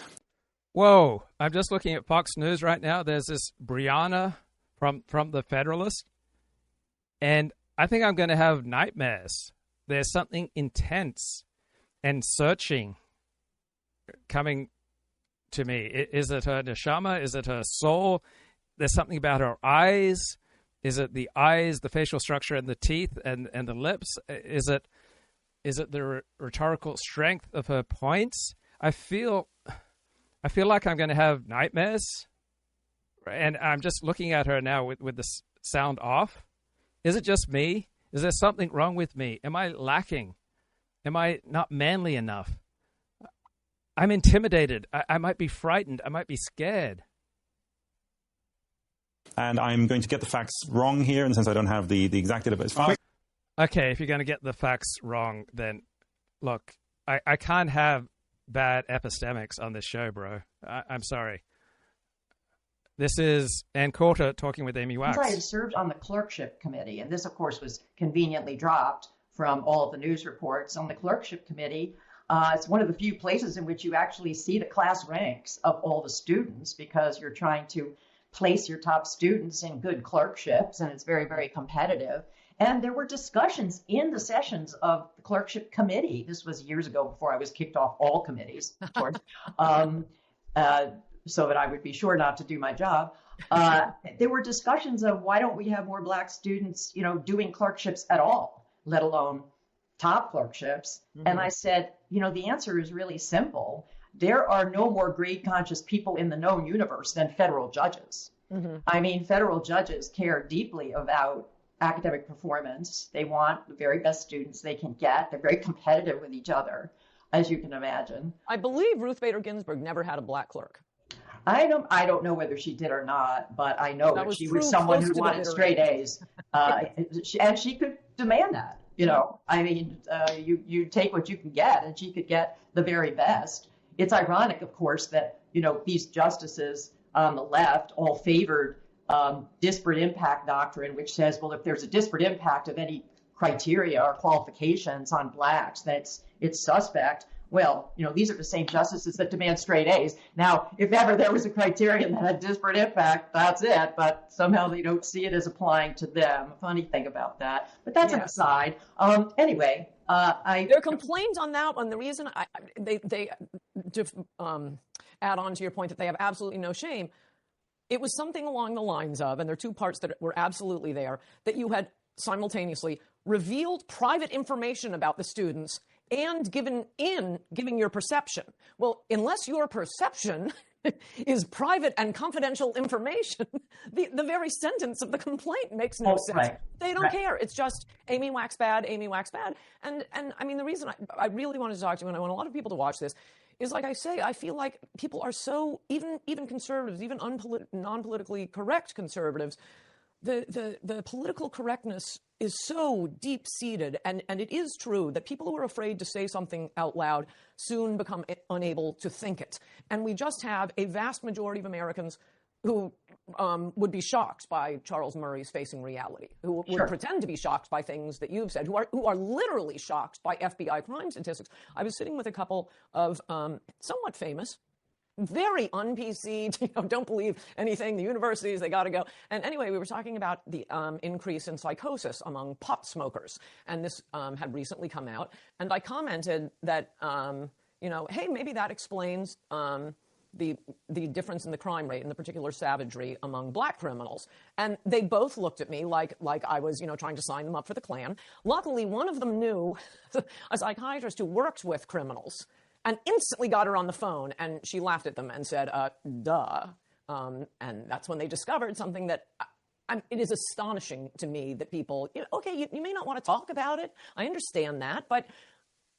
Whoa, I'm just looking at Fox News right now. There's this Brianna from the Federalist, and I think I'm going to have nightmares. There's something intense and searching coming to me. Is it her neshama? Is it her soul? There's something about her eyes. Is it the eyes, the facial structure, and the teeth and the lips? Is it the rhetorical strength of her points? I feel like I'm going to have nightmares, and I'm just looking at her now with the sound off. Is it just me? Is there something wrong with me? Am I lacking? Am I not manly enough? I'm intimidated. I might be frightened. I might be scared. And I'm going to get the facts wrong here, and since I don't have the exact data, but it's fine. Okay, if you're going to get the facts wrong, then look, I can't have bad epistemics on this show, bro. I'm sorry. This is Ann Coulter talking with Amy Wax. I had served on the clerkship committee, and this, of course, was conveniently dropped from all of the news reports. On the clerkship committee, it's one of the few places in which you actually see the class ranks of all the students, because you're trying to place your top students in good clerkships, and it's very, very competitive. And there were discussions in the sessions of the clerkship committee. This was years ago, before I was kicked off all committees, of course, so that I would be sure not to do my job. There were discussions of, why don't we have more black students, doing clerkships at all, let alone top clerkships? Mm-hmm. And I said, the answer is really simple. There are no more grade-conscious people in the known universe than federal judges. Mm-hmm. I mean, federal judges care deeply about academic performance. They want the very best students they can get. They're very competitive with each other, as you can imagine. I believe Ruth Bader Ginsburg never had a black clerk. I don't know whether she did or not, but I know that she was someone who wanted straight A's, and she could demand that. I mean, you take what you can get, and she could get the very best. It's ironic, of course, that these justices on the left all favored disparate impact doctrine, which says, well, if there's a disparate impact of any criteria or qualifications on blacks, it's suspect. Well, these are the same justices that demand straight A's. Now, if ever there was a criterion that had disparate impact, that's it. But somehow they don't see it as applying to them. Funny thing about that. But that's an aside. Anyway, their complaint on that one, the reason they add on to your point that they have absolutely no shame, it was something along the lines of, and there are two parts that were absolutely there, that you had simultaneously revealed private information about the students and giving your perception. Well, unless your perception is private and confidential information, the very sentence of the complaint makes no sense. Right. They don't care. It's just Amy Wax bad, Amy Wax bad. And I mean, the reason I really wanted to talk to you, and I want a lot of people to watch this, is like I say, I feel like people are so, even conservatives, even non-politically correct conservatives, the political correctness is so deep-seated, and it is true that people who are afraid to say something out loud soon become unable to think it. And we just have a vast majority of Americans who would be shocked by Charles Murray's Facing Reality, who would pretend to be shocked by things that you've said, who are literally shocked by FBI crime statistics. I was sitting with a couple of somewhat famous, very un-PC, don't believe anything, the universities, they got to go. And anyway, we were talking about the increase in psychosis among pot smokers. And this had recently come out. And I commented that, hey, maybe that explains the difference in the crime rate and the particular savagery among black criminals. And they both looked at me like I was, trying to sign them up for the Klan. Luckily, one of them knew a psychiatrist who worked with criminals, and instantly got her on the phone, and she laughed at them and said, duh. And that's when they discovered something that it is astonishing to me that people, you may not want to talk about it. I understand that, but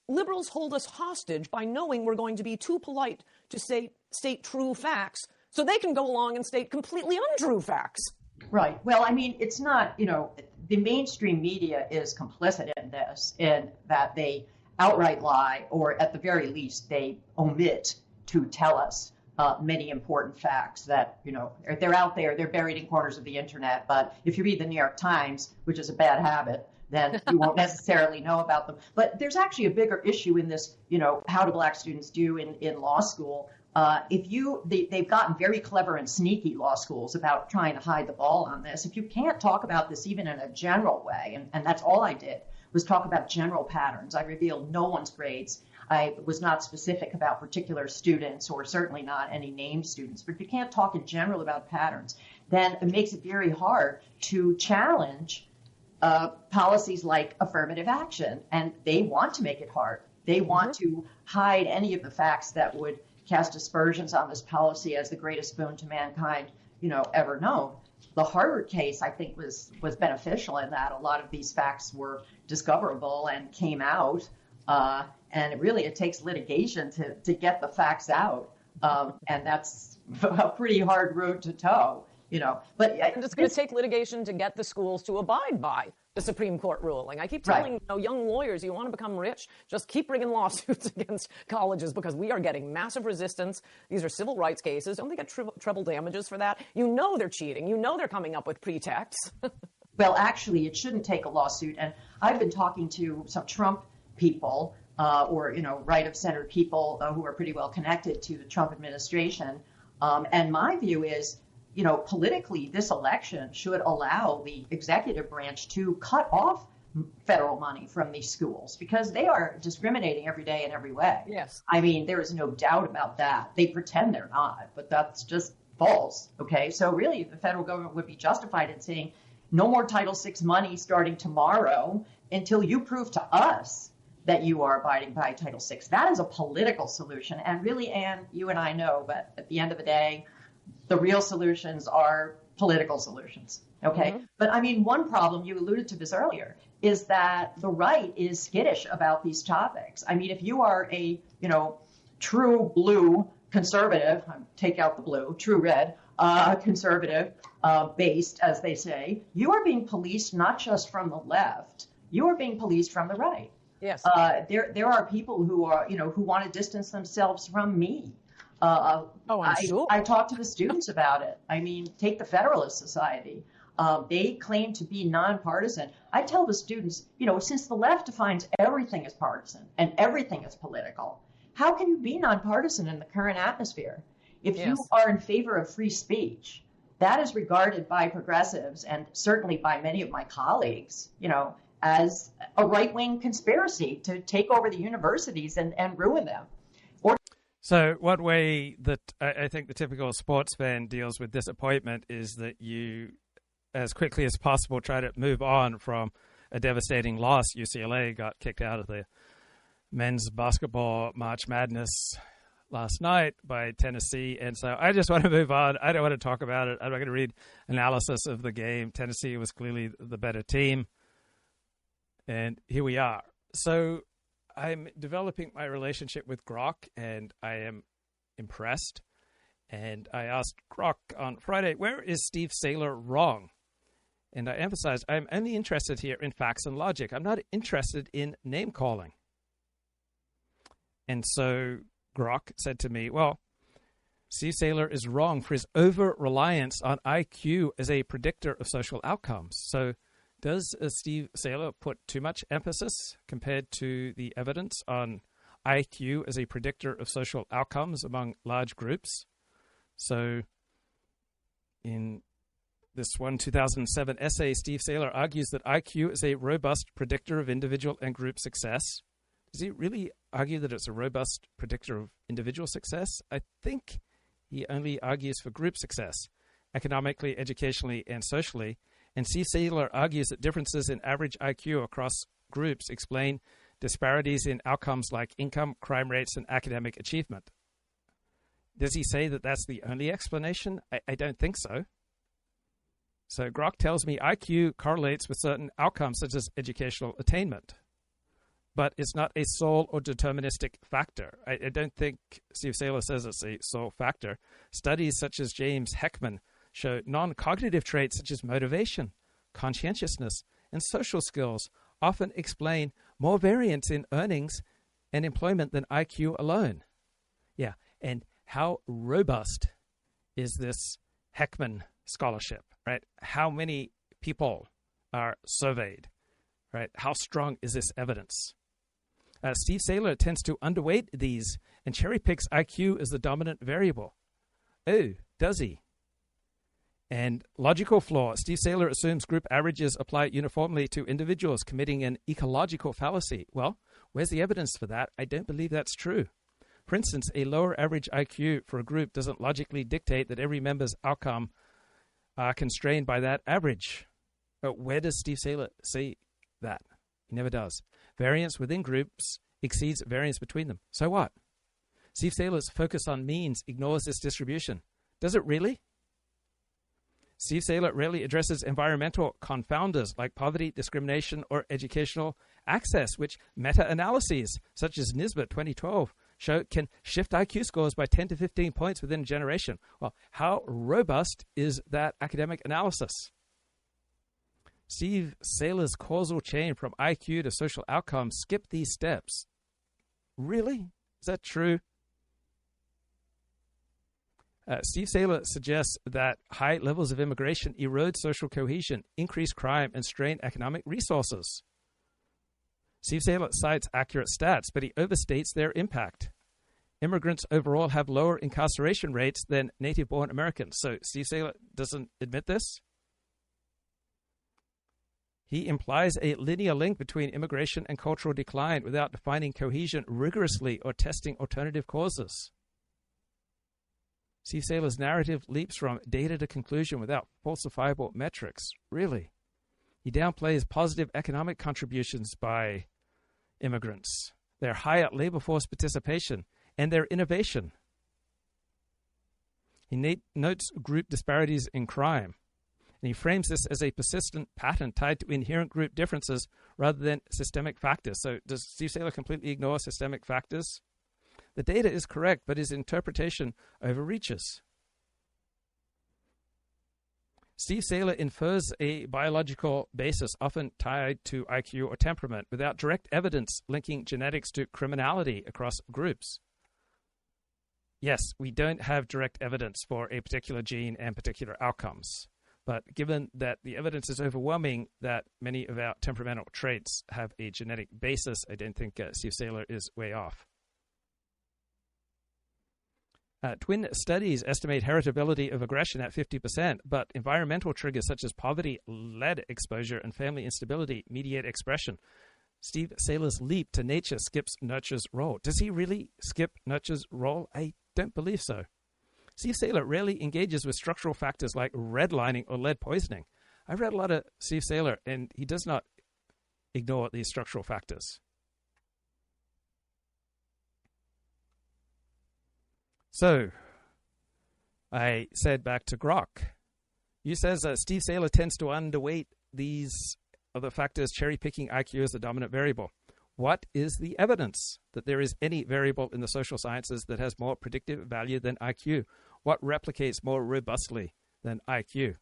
liberals hold us hostage by knowing we're going to be too polite to state true facts, so they can go along and state completely untrue facts. Right. Well, I mean, it's not, the mainstream media is complicit in this, in that they outright lie, or at the very least, they omit to tell us many important facts that, they're out there, they're buried in corners of the internet. But if you read the New York Times, which is a bad habit, then you won't necessarily know about them. But there's actually a bigger issue in this, how do black students do in law school? They've gotten very clever and sneaky, law schools, about trying to hide the ball on this. If you can't talk about this even in a general way, and that's all I did, was talk about general patterns. I revealed no one's grades. I was not specific about particular students, or certainly not any named students. But if you can't talk in general about patterns, then it makes it very hard to challenge policies like affirmative action. And they want to make it hard. They want to hide any of the facts that would cast aspersions on this policy as the greatest boon to mankind, ever known. The Harvard case, I think, was beneficial in that a lot of these facts were discoverable and came out. And it takes litigation to get the facts out. And that's a pretty hard road to toe, But it's going to take litigation to get the schools to abide by the Supreme Court ruling. I keep telling young lawyers, you want to become rich, just keep bringing lawsuits against colleges, because we are getting massive resistance. These are civil rights cases. Don't they get treble damages for that? They're cheating. They're coming up with pretexts. Well, actually, it shouldn't take a lawsuit. And I've been talking to some Trump people, or right of center people who are pretty well connected to the Trump administration. And my view is, politically, this election should allow the executive branch to cut off federal money from these schools, because they are discriminating every day in every way. Yes. I mean, there is no doubt about that. They pretend they're not, but that's just false. Okay. So really, the federal government would be justified in saying no more Title VI money starting tomorrow until you prove to us that you are abiding by Title VI. That is a political solution. And really, Ann, you and I know, but at the end of the day, the real solutions are political solutions. Okay. Mm-hmm. But I mean, one problem, you alluded to this earlier, is that the right is skittish about these topics. I mean, if you are a, true blue conservative, take out the blue, true red, conservative, based, as they say, you are being policed not just from the left, you are being policed from the right. Yes. There are people who are, who want to distance themselves from me. I'm sure. I talk to the students about it. I mean, take the Federalist Society. They claim to be nonpartisan. I tell the students, since the left defines everything as partisan and everything as political, how can you be nonpartisan in the current atmosphere? If you are in favor of free speech, that is regarded by progressives and certainly by many of my colleagues, as a right-wing conspiracy to take over the universities and ruin them. So one way that I think the typical sports fan deals with disappointment is that you, as quickly as possible, try to move on from a devastating loss. UCLA got kicked out of the men's basketball March Madness last night by Tennessee. And so I just want to move on. I don't want to talk about it. I'm not going to read analysis of the game. Tennessee was clearly the better team. And here we are. So I'm developing my relationship with Grok, and I am impressed. And I asked Grok on Friday, where is Steve Saylor wrong? And I emphasized, I'm only interested here in facts and logic. I'm not interested in name-calling. And so Grok said to me, well, Steve Saylor is wrong for his over-reliance on IQ as a predictor of social outcomes. So does Steve Saylor put too much emphasis compared to the evidence on IQ as a predictor of social outcomes among large groups? So in this 2007 essay, Steve Saylor argues that IQ is a robust predictor of individual and group success. Does he really argue that it's a robust predictor of individual success? I think he only argues for group success, economically, educationally, and socially. And Steve Saylor argues that differences in average IQ across groups explain disparities in outcomes like income, crime rates, and academic achievement. Does he say that that's the only explanation? I don't think so. So Grok tells me IQ correlates with certain outcomes such as educational attainment, but it's not a sole or deterministic factor. I don't think Steve Saylor says it's a sole factor. Studies such as James Heckman show non-cognitive traits such as motivation, conscientiousness, and social skills often explain more variance in earnings and employment than IQ alone. Yeah, and how robust is this Heckman scholarship, right? How many people are surveyed, right? How strong is this evidence? Steve Saylor tends to underweight these and cherry picks IQ as the dominant variable. Oh, does he? And logical flaw. Steve Saylor assumes group averages apply uniformly to individuals committing an ecological fallacy. Well, where's the evidence for that? I don't believe that's true. For instance, a lower average IQ for a group doesn't logically dictate that every member's outcome are constrained by that average. But where does Steve Saylor say that? He never does. Variance within groups exceeds variance between them. So what? Steve Saylor's focus on means ignores this distribution. Does it really? Steve Saylor rarely addresses environmental confounders like poverty, discrimination, or educational access, which meta-analyses, such as NISBA 2012, show can shift IQ scores by 10 to 15 points within a generation. Well, how robust is that academic analysis? Steve Saylor's causal chain from IQ to social outcomes skipped these steps. Really? Is that true? Steve Saylor suggests that high levels of immigration erode social cohesion, increase crime, and strain economic resources. Steve Saylor cites accurate stats, but he overstates their impact. Immigrants overall have lower incarceration rates than native-born Americans. So Steve Saylor doesn't admit this? He implies a linear link between immigration and cultural decline without defining cohesion rigorously or testing alternative causes. Steve Saylor's narrative leaps from data to conclusion without falsifiable metrics. Really? He downplays positive economic contributions by immigrants, their higher labor force participation, and their innovation. He notes group disparities in crime, and he frames this as a persistent pattern tied to inherent group differences rather than systemic factors. So does Steve Saylor completely ignore systemic factors? The data is correct, but his interpretation overreaches. Steve Saylor infers a biological basis often tied to IQ or temperament without direct evidence linking genetics to criminality across groups. Yes, we don't have direct evidence for a particular gene and particular outcomes. But given that the evidence is overwhelming that many of our temperamental traits have a genetic basis, I don't think Steve Saylor is way off. Twin studies estimate heritability of aggression at 50%, but environmental triggers such as poverty, lead exposure, and family instability mediate expression. Steve Saylor's leap to nature skips nurture's role. Does he really skip nurture's role? I don't believe so. Steve Saylor rarely engages with structural factors like redlining or lead poisoning. I've read a lot of Steve Saylor, and he does not ignore these structural factors. So, I said back to Grok. You says Steve Saylor tends to underweight these other factors, cherry-picking IQ as the dominant variable. What is the evidence that there is any variable in the social sciences that has more predictive value than IQ? What replicates more robustly than IQ?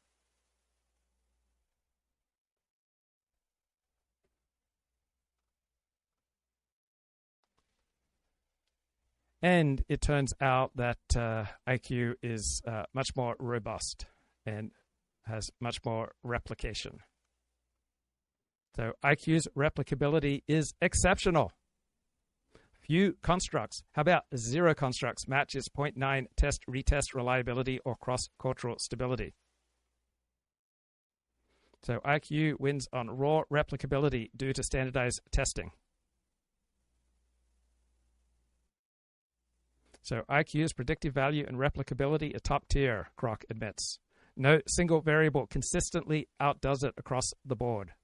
And it turns out that IQ is much more robust and has much more replication. So IQ's replicability is exceptional. Few constructs, how about 0 constructs, match its 0.9 test-retest reliability or cross-cultural stability. So IQ wins on raw replicability due to standardized testing. So IQ's predictive value and replicability are top tier, Grok admits. No single variable consistently outdoes it across the board.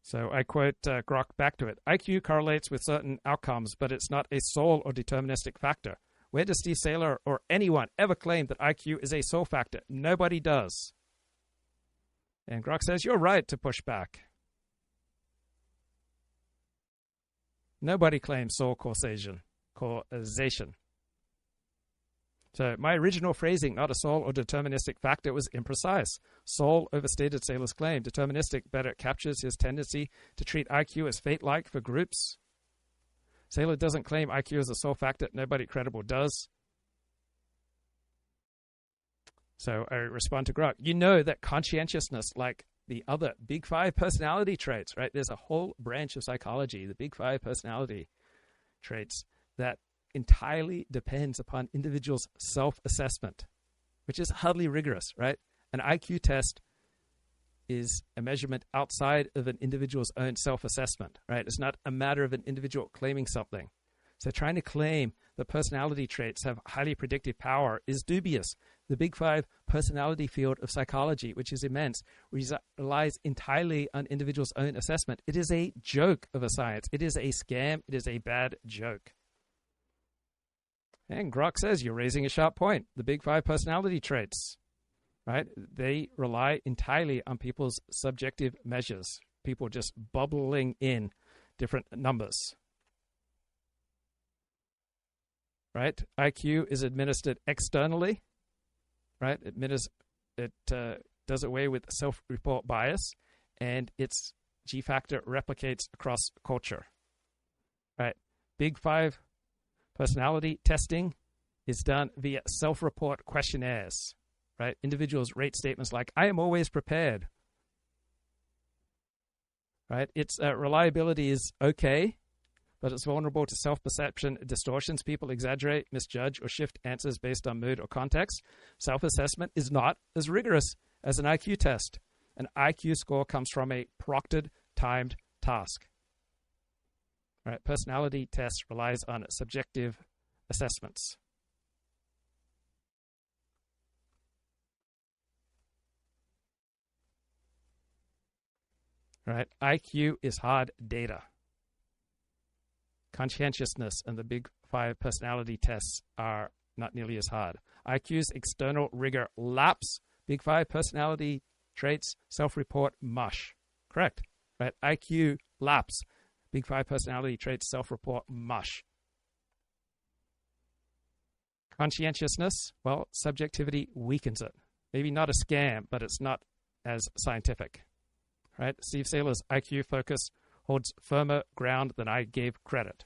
So I quote Grok back to it. IQ correlates with certain outcomes, but it's not a sole or deterministic factor. Where does Steve Saylor or anyone ever claim that IQ is a sole factor? Nobody does. And Grok says, you're right to push back. Nobody claims sole causation. So my original phrasing, not a sole or deterministic factor, was imprecise. Sole overstated Saylor's claim. Deterministic better captures his tendency to treat IQ as fate-like for groups. Saylor doesn't claim IQ as a sole factor. Nobody credible does. So I respond to Grok. You know that conscientiousness, like the other big five personality traits, right? There's a whole branch of psychology, the big five personality traits, that entirely depends upon individuals' self-assessment, which is hardly rigorous, right? An IQ test is a measurement outside of an individual's own self-assessment, right? It's not a matter of an individual claiming something. So trying to claim that personality traits have highly predictive power is dubious. The big five personality field of psychology, which is immense, relies entirely on individuals' own assessment. It is a joke of a science. It is a scam. It is a bad joke. And Grok says, you're raising a sharp point. The big five personality traits, right? They rely entirely on people's subjective measures. People just bubbling in different numbers. Right? IQ is administered externally, right? It does away with self-report bias, and its G-factor replicates across culture, right? Big five personality testing is done via self-report questionnaires, right? Individuals rate statements like, I am always prepared, right? Its reliability is okay, but it's vulnerable to self-perception distortions. People exaggerate, misjudge, or shift answers based on mood or context. Self-assessment is not as rigorous as an IQ test. An IQ score comes from a proctored, timed task. Right? Personality test relies on subjective assessments. Right? IQ is hard data. Conscientiousness and the big five personality tests are not nearly as hard. IQ's external rigor laps big five personality traits, self-report mush. Correct. Right? IQ laps big five personality traits, self-report mush. Conscientiousness, well, subjectivity weakens it. Maybe not a scam, but it's not as scientific. Right? Steve Saylor's IQ focus holds firmer ground than I gave credit.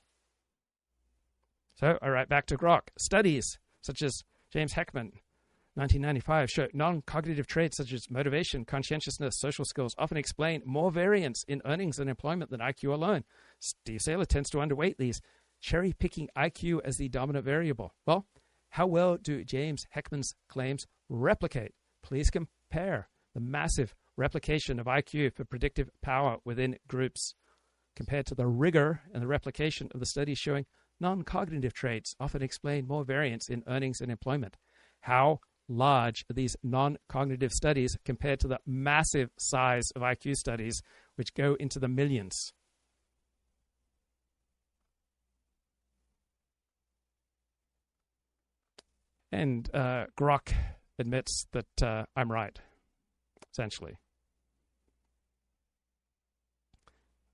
So I write back to Grok. Studies such as James Heckman, 1995, show non-cognitive traits such as motivation, conscientiousness, social skills often explain more variance in earnings and employment than IQ alone. Steve Saylor tends to underweight these, cherry-picking IQ as the dominant variable. Well, how well do James Heckman's claims replicate? Please compare the massive replication of IQ for predictive power within groups compared to the rigor and the replication of the studies showing non-cognitive traits often explain more variance in earnings and employment. How large are these non-cognitive studies compared to the massive size of IQ studies, which go into the millions? And Grok admits that I'm right, essentially.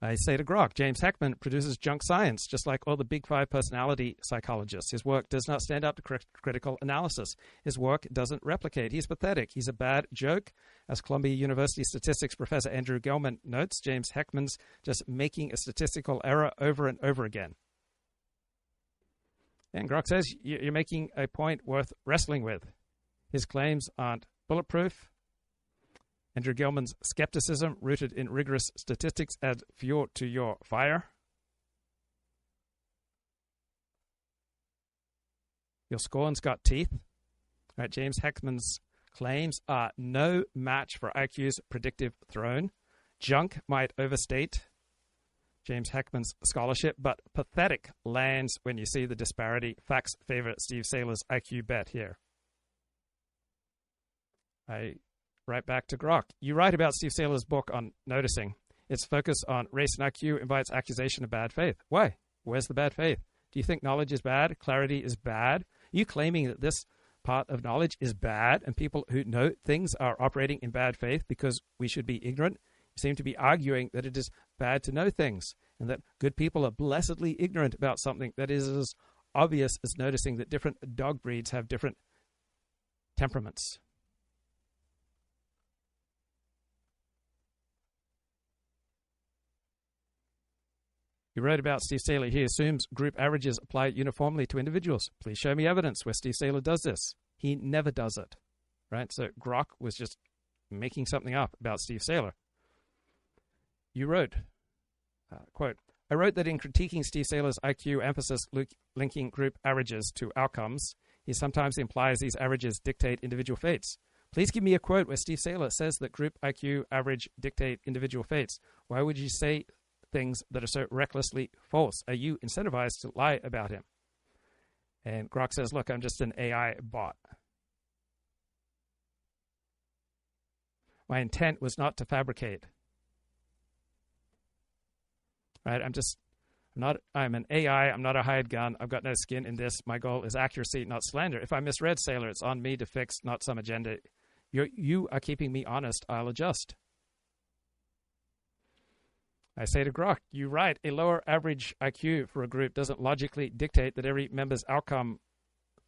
I say to Grok, James Heckman produces junk science, just like all the big five personality psychologists. His work does not stand up to critical analysis. His work doesn't replicate. He's pathetic. He's a bad joke. As Columbia University statistics professor Andrew Gelman notes, James Heckman's just making a statistical error over and over again. And Grok says, you're making a point worth wrestling with. His claims aren't bulletproof. Andrew Gelman's skepticism, rooted in rigorous statistics, adds fuel to your fire. Your scorn's got teeth. Right, James Heckman's claims are no match for IQ's predictive throne. Junk might overstate James Heckman's scholarship, but pathetic lands when you see the disparity. Facts favor Steve Saylor's IQ bet here. I write back to Grok. You write about Steve Saylor's book on noticing. Its focus on race and IQ invites accusation of bad faith. Why? Where's the bad faith? Do you think knowledge is bad? Clarity is bad? You claiming that this part of knowledge is bad and people who know things are operating in bad faith because we should be ignorant? You seem to be arguing that it is bad to know things and that good people are blessedly ignorant about something that is as obvious as noticing that different dog breeds have different temperaments. You wrote about Steve Saylor. He assumes group averages apply uniformly to individuals. Please show me evidence where Steve Saylor does this. He never does it, right? So Grok was just making something up about Steve Saylor. You wrote, quote, I wrote that in critiquing Steve Saylor's IQ emphasis linking group averages to outcomes, he sometimes implies these averages dictate individual fates. Please give me a quote where Steve Saylor says that group IQ average dictate individual fates. Why would you say things that are so recklessly false? Are you incentivized to lie about him? And Grok says, look, I'm just an AI bot. My intent was not to fabricate. Right? I'm an AI. I'm not a hired gun. I've got no skin in this. My goal is accuracy, not slander. If I misread Saylor, it's on me to fix, not some agenda. You are keeping me honest. I'll adjust. I say to Grok, you write, a lower average IQ for a group doesn't logically dictate that every member's outcomes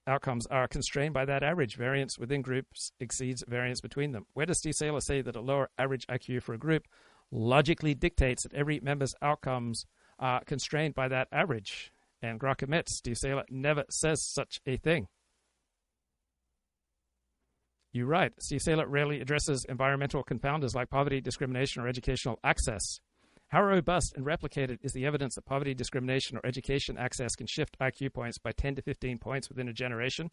are constrained by that average. Variance within groups exceeds variance between them. Where does Steve Saylor say that a lower average IQ for a group logically dictates that every member's outcomes are constrained by that average? And Grok admits Steve Saylor never says such a thing. You write, Steve Saylor rarely addresses environmental confounders like poverty, discrimination, or educational access. How robust and replicated is the evidence that poverty, discrimination, or education access can shift IQ points by 10 to 15 points within a generation,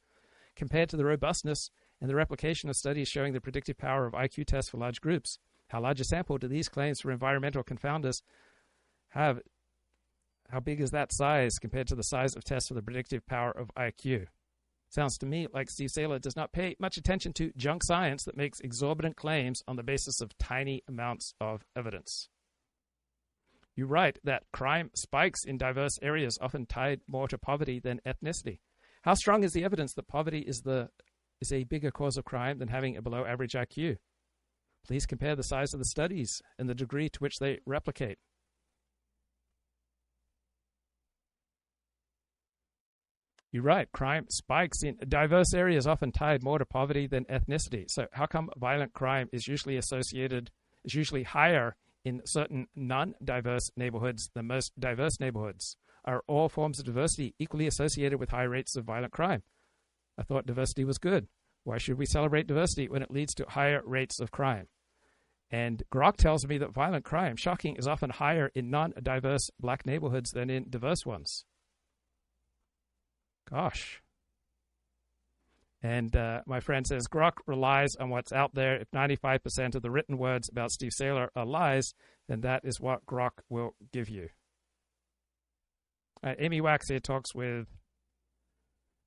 compared to the robustness and the replication of studies showing the predictive power of IQ tests for large groups? How large a sample do these claims for environmental confounders have? How big is that size compared to the size of tests for the predictive power of IQ? Sounds to me like Steve Saylor does not pay much attention to junk science that makes exorbitant claims on the basis of tiny amounts of evidence. You write that crime spikes in diverse areas, often tied more to poverty than ethnicity. How strong is the evidence that poverty is a bigger cause of crime than having a below average IQ? Please compare the size of the studies and the degree to which they replicate. You write, crime spikes in diverse areas, often tied more to poverty than ethnicity. So how come violent crime is usually higher in certain non-diverse neighborhoods than most diverse neighborhoods? Are all forms of diversity equally associated with high rates of violent crime? I thought diversity was good. Why should we celebrate diversity when it leads to higher rates of crime? And Grok tells me that violent crime, shocking, is often higher in non-diverse black neighborhoods than in diverse ones. Gosh. And my friend says, Grok relies on what's out there. If 95% of the written words about Steve Saylor are lies, then that is what Grok will give you. Amy Wax here talks with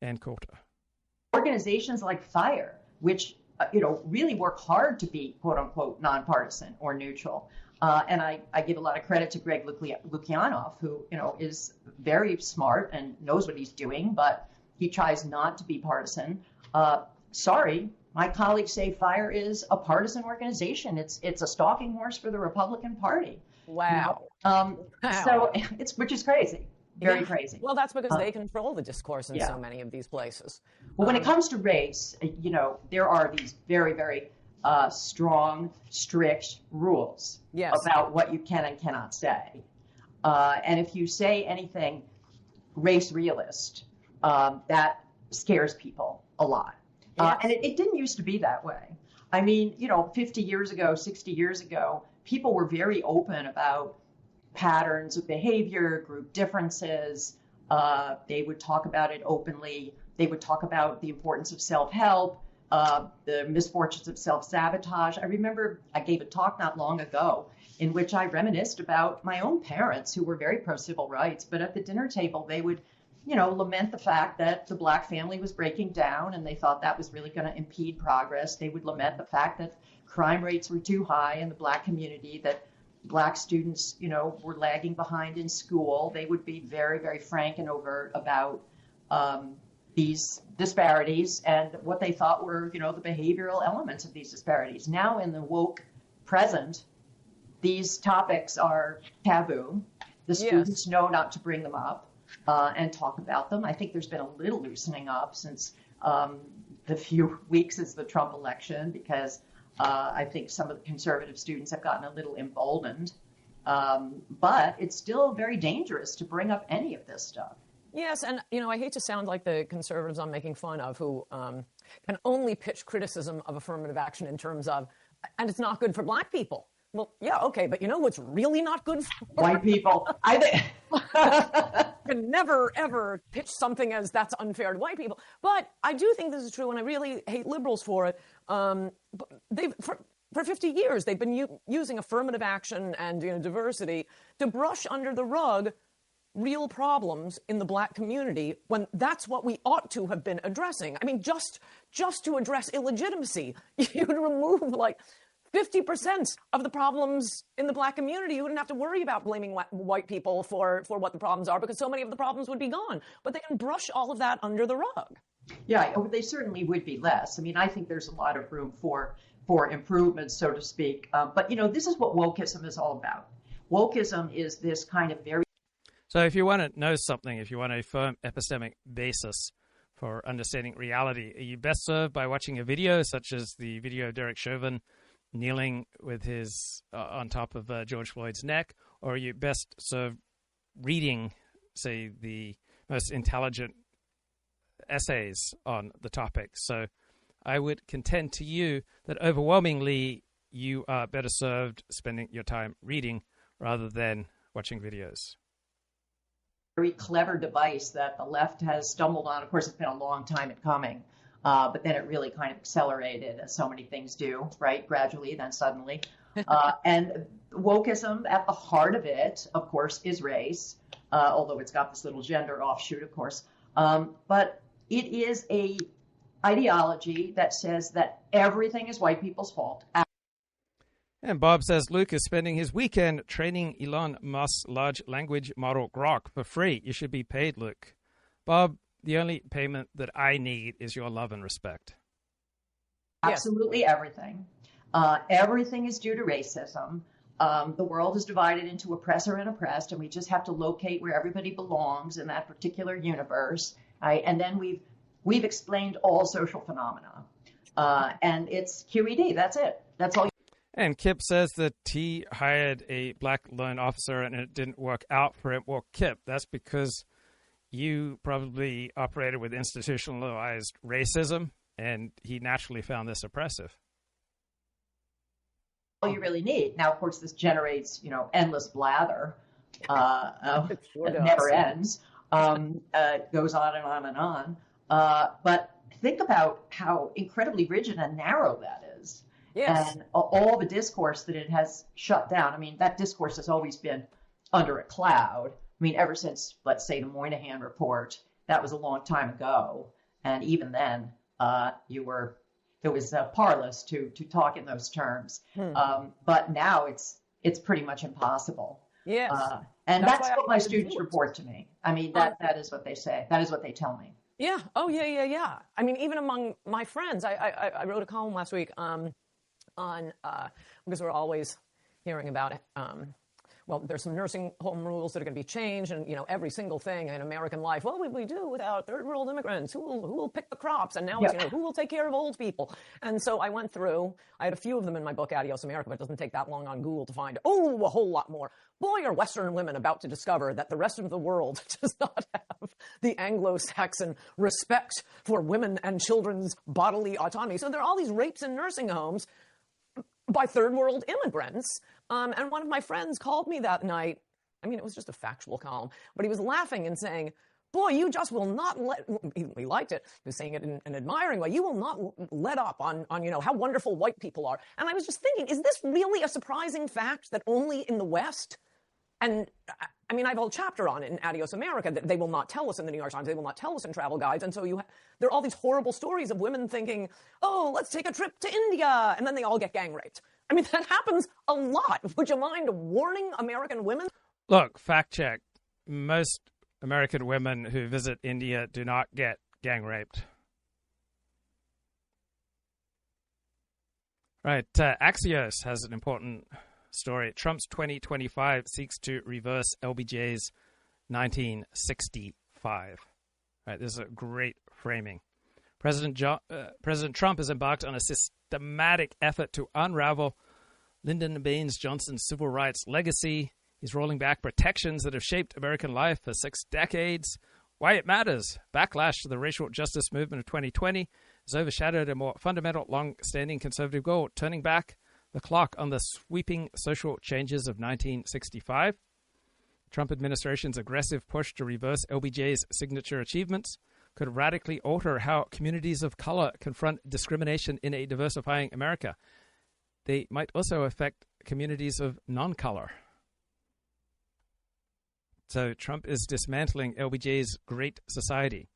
Ann Coulter. Organizations like FIRE, which really work hard to be quote unquote nonpartisan or neutral, and I give a lot of credit to Greg Lukianoff, who is very smart and knows what he's doing, but he tries not to be partisan. Sorry, my colleagues say FIRE is a partisan organization. It's a stalking horse for the Republican Party. Wow. So which is crazy. Very crazy. Well, that's because they control the discourse in so many of these places. Well, when it comes to race, there are these very, very strong, strict rules about what you can and cannot say. And if you say anything race realist, that scares people a lot. And it didn't used to be that way. I mean, 50 years ago, 60 years ago, people were very open about patterns of behavior, group differences. They would talk about it openly. They would talk about the importance of self-help, the misfortunes of self-sabotage. I remember I gave a talk not long ago in which I reminisced about my own parents who were very pro-civil rights, but at the dinner table they would lament the fact that the black family was breaking down and they thought that was really going to impede progress. They would lament the fact that crime rates were too high in the black community, that black students, were lagging behind in school. They would be very, very frank and overt about these disparities and what they thought were, the behavioral elements of these disparities. Now in the woke present, these topics are taboo. The students know not to bring them up and talk about them. I think there's been a little loosening up since the few weeks since the Trump election, because I think some of the conservative students have gotten a little emboldened. But it's still very dangerous to bring up any of this stuff. Yes, and, I hate to sound like the conservatives I'm making fun of who can only pitch criticism of affirmative action in terms of, and it's not good for black people. Well, yeah, okay, but what's really not good for white people? I think can never ever pitch something as that's unfair to white people. But I do think this is true, and I really hate liberals for it. For 50 years, they've been using affirmative action and diversity to brush under the rug real problems in the black community when that's what we ought to have been addressing. I mean, just to address illegitimacy, you'd remove 50% of the problems in the black community. You wouldn't have to worry about blaming white people for what the problems are, because so many of the problems would be gone. But they can brush all of that under the rug. Yeah, they certainly would be less. I mean, I think there's a lot of room for improvements, so to speak. But, this is what wokeism is all about. Wokeism is this kind of very... So if you want to know something, if you want a firm epistemic basis for understanding reality, are you best served by watching a video such as the video of Derek Chauvin kneeling with his on top of George Floyd's neck, or are you best served reading, say, the most intelligent essays on the topic? So I would contend to you that overwhelmingly you are better served spending your time reading rather than watching videos. Very clever device that the left has stumbled on. Of course, it's been a long time in coming, but then it really kind of accelerated, as so many things do, right? Gradually, then suddenly. And wokeism, at the heart of it, of course, is race, although it's got this little gender offshoot, of course. But it is a ideology that says that everything is white people's fault. And Bob says Luke is spending his weekend training Elon Musk's large language model Grok for free. You should be paid, Luke. Bob, the only payment that I need is your love and respect. Absolutely everything. Everything is due to racism. The world is divided into oppressor and oppressed, and we just have to locate where everybody belongs in that particular universe. Right? And then we've explained all social phenomena. And it's QED. That's it. That's all. And Kip says that he hired a black loan officer and it didn't work out for him. Well, Kip, that's because you probably operated with institutionalized racism, and he naturally found this oppressive. All you really need. Now, of course, this generates, endless blather. It never ends. Goes on and on and on. But think about how incredibly rigid and narrow that is. Yes. And all the discourse that it has shut down. I mean, that discourse has always been under a cloud. I mean, ever since, let's say, the Moynihan Report, that was a long time ago. And even then, it was parlous to talk in those terms. But now it's pretty much impossible. Yes. And that's what my students report to me. I mean, that is what they say. That is what they tell me. Yeah. Oh, yeah. I mean, even among my friends, I wrote a column last week on because we're always hearing about it. Well, there's some nursing home rules that are going to be changed, and every single thing in American life. What would we do without third world immigrants? Who will pick the crops? And now it's who will take care of old people? And so I went through. I had a few of them in my book, Adios America, but it doesn't take that long on Google to find. Oh, a whole lot more. Boy, are Western women about to discover that the rest of the world does not have the Anglo-Saxon respect for women and children's bodily autonomy. So there are all these rapes in nursing homes by third world immigrants. And one of my friends called me that night. I mean, it was just a factual column, but he was laughing and saying, boy, you just will not he liked it. He was saying it in an admiring way. You will not let up on how wonderful white people are. And I was just thinking, is this really a surprising fact that only in the West? And I mean, I have a whole chapter on it in Adios America that they will not tell us in the New York Times. They will not tell us in travel guides. And so there are all these horrible stories of women thinking, oh, let's take a trip to India. And then they all get gang raped. I mean, that happens a lot. Would you mind warning American women? Look, fact check. Most American women who visit India do not get gang raped. Right, Axios has an important story. Trump's 2025 seeks to reverse LBJ's 1965. Right, this is a great framing. President Trump has embarked on a systematic effort to unravel Lyndon Baines Johnson's civil rights legacy. He's rolling back protections that have shaped American life for 6 decades. Why it matters. Backlash to the racial justice movement of 2020 has overshadowed a more fundamental, long-standing conservative goal, turning back the clock on the sweeping social changes of 1965. Trump administration's aggressive push to reverse LBJ's signature achievements could radically alter how communities of color confront discrimination in a diversifying America. They might also affect communities of non-color. So Trump is dismantling LBJ's Great Society.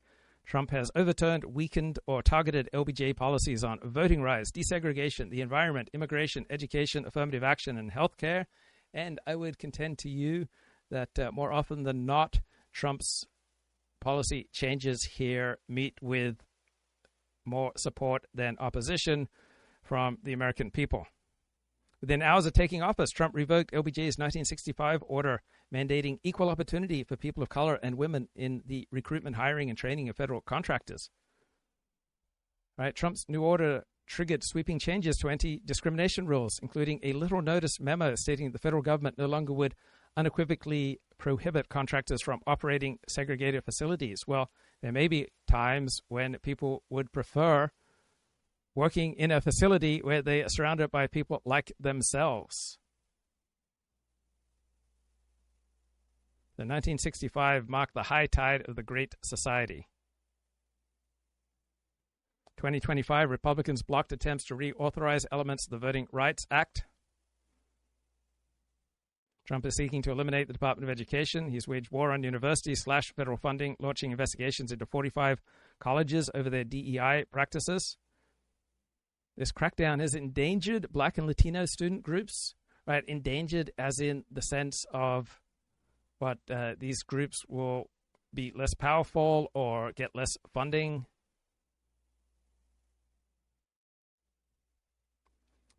Trump has overturned, weakened, or targeted LBJ policies on voting rights, desegregation, the environment, immigration, education, affirmative action, and healthcare. And I would contend to you that more often than not, Trump's policy changes here meet with more support than opposition from the American people. Within hours of taking office, Trump revoked LBJ's 1965 order mandating equal opportunity for people of color and women in the recruitment, hiring, and training of federal contractors. Right? Trump's new order triggered sweeping changes to anti-discrimination rules, including a little notice memo stating the federal government no longer would unequivocally prohibit contractors from operating segregated facilities. Well, there may be times when people would prefer working in a facility where they are surrounded by people like themselves. The 1965 marked the high tide of the Great Society. 2025, Republicans blocked attempts to reauthorize elements of the Voting Rights Act. Trump is seeking to eliminate the Department of Education. He's waged war on universities, slashed federal funding, launching investigations into 45 colleges over their DEI practices. This crackdown has endangered Black and Latino student groups, right? Endangered as in the sense of what these groups will be less powerful or get less funding.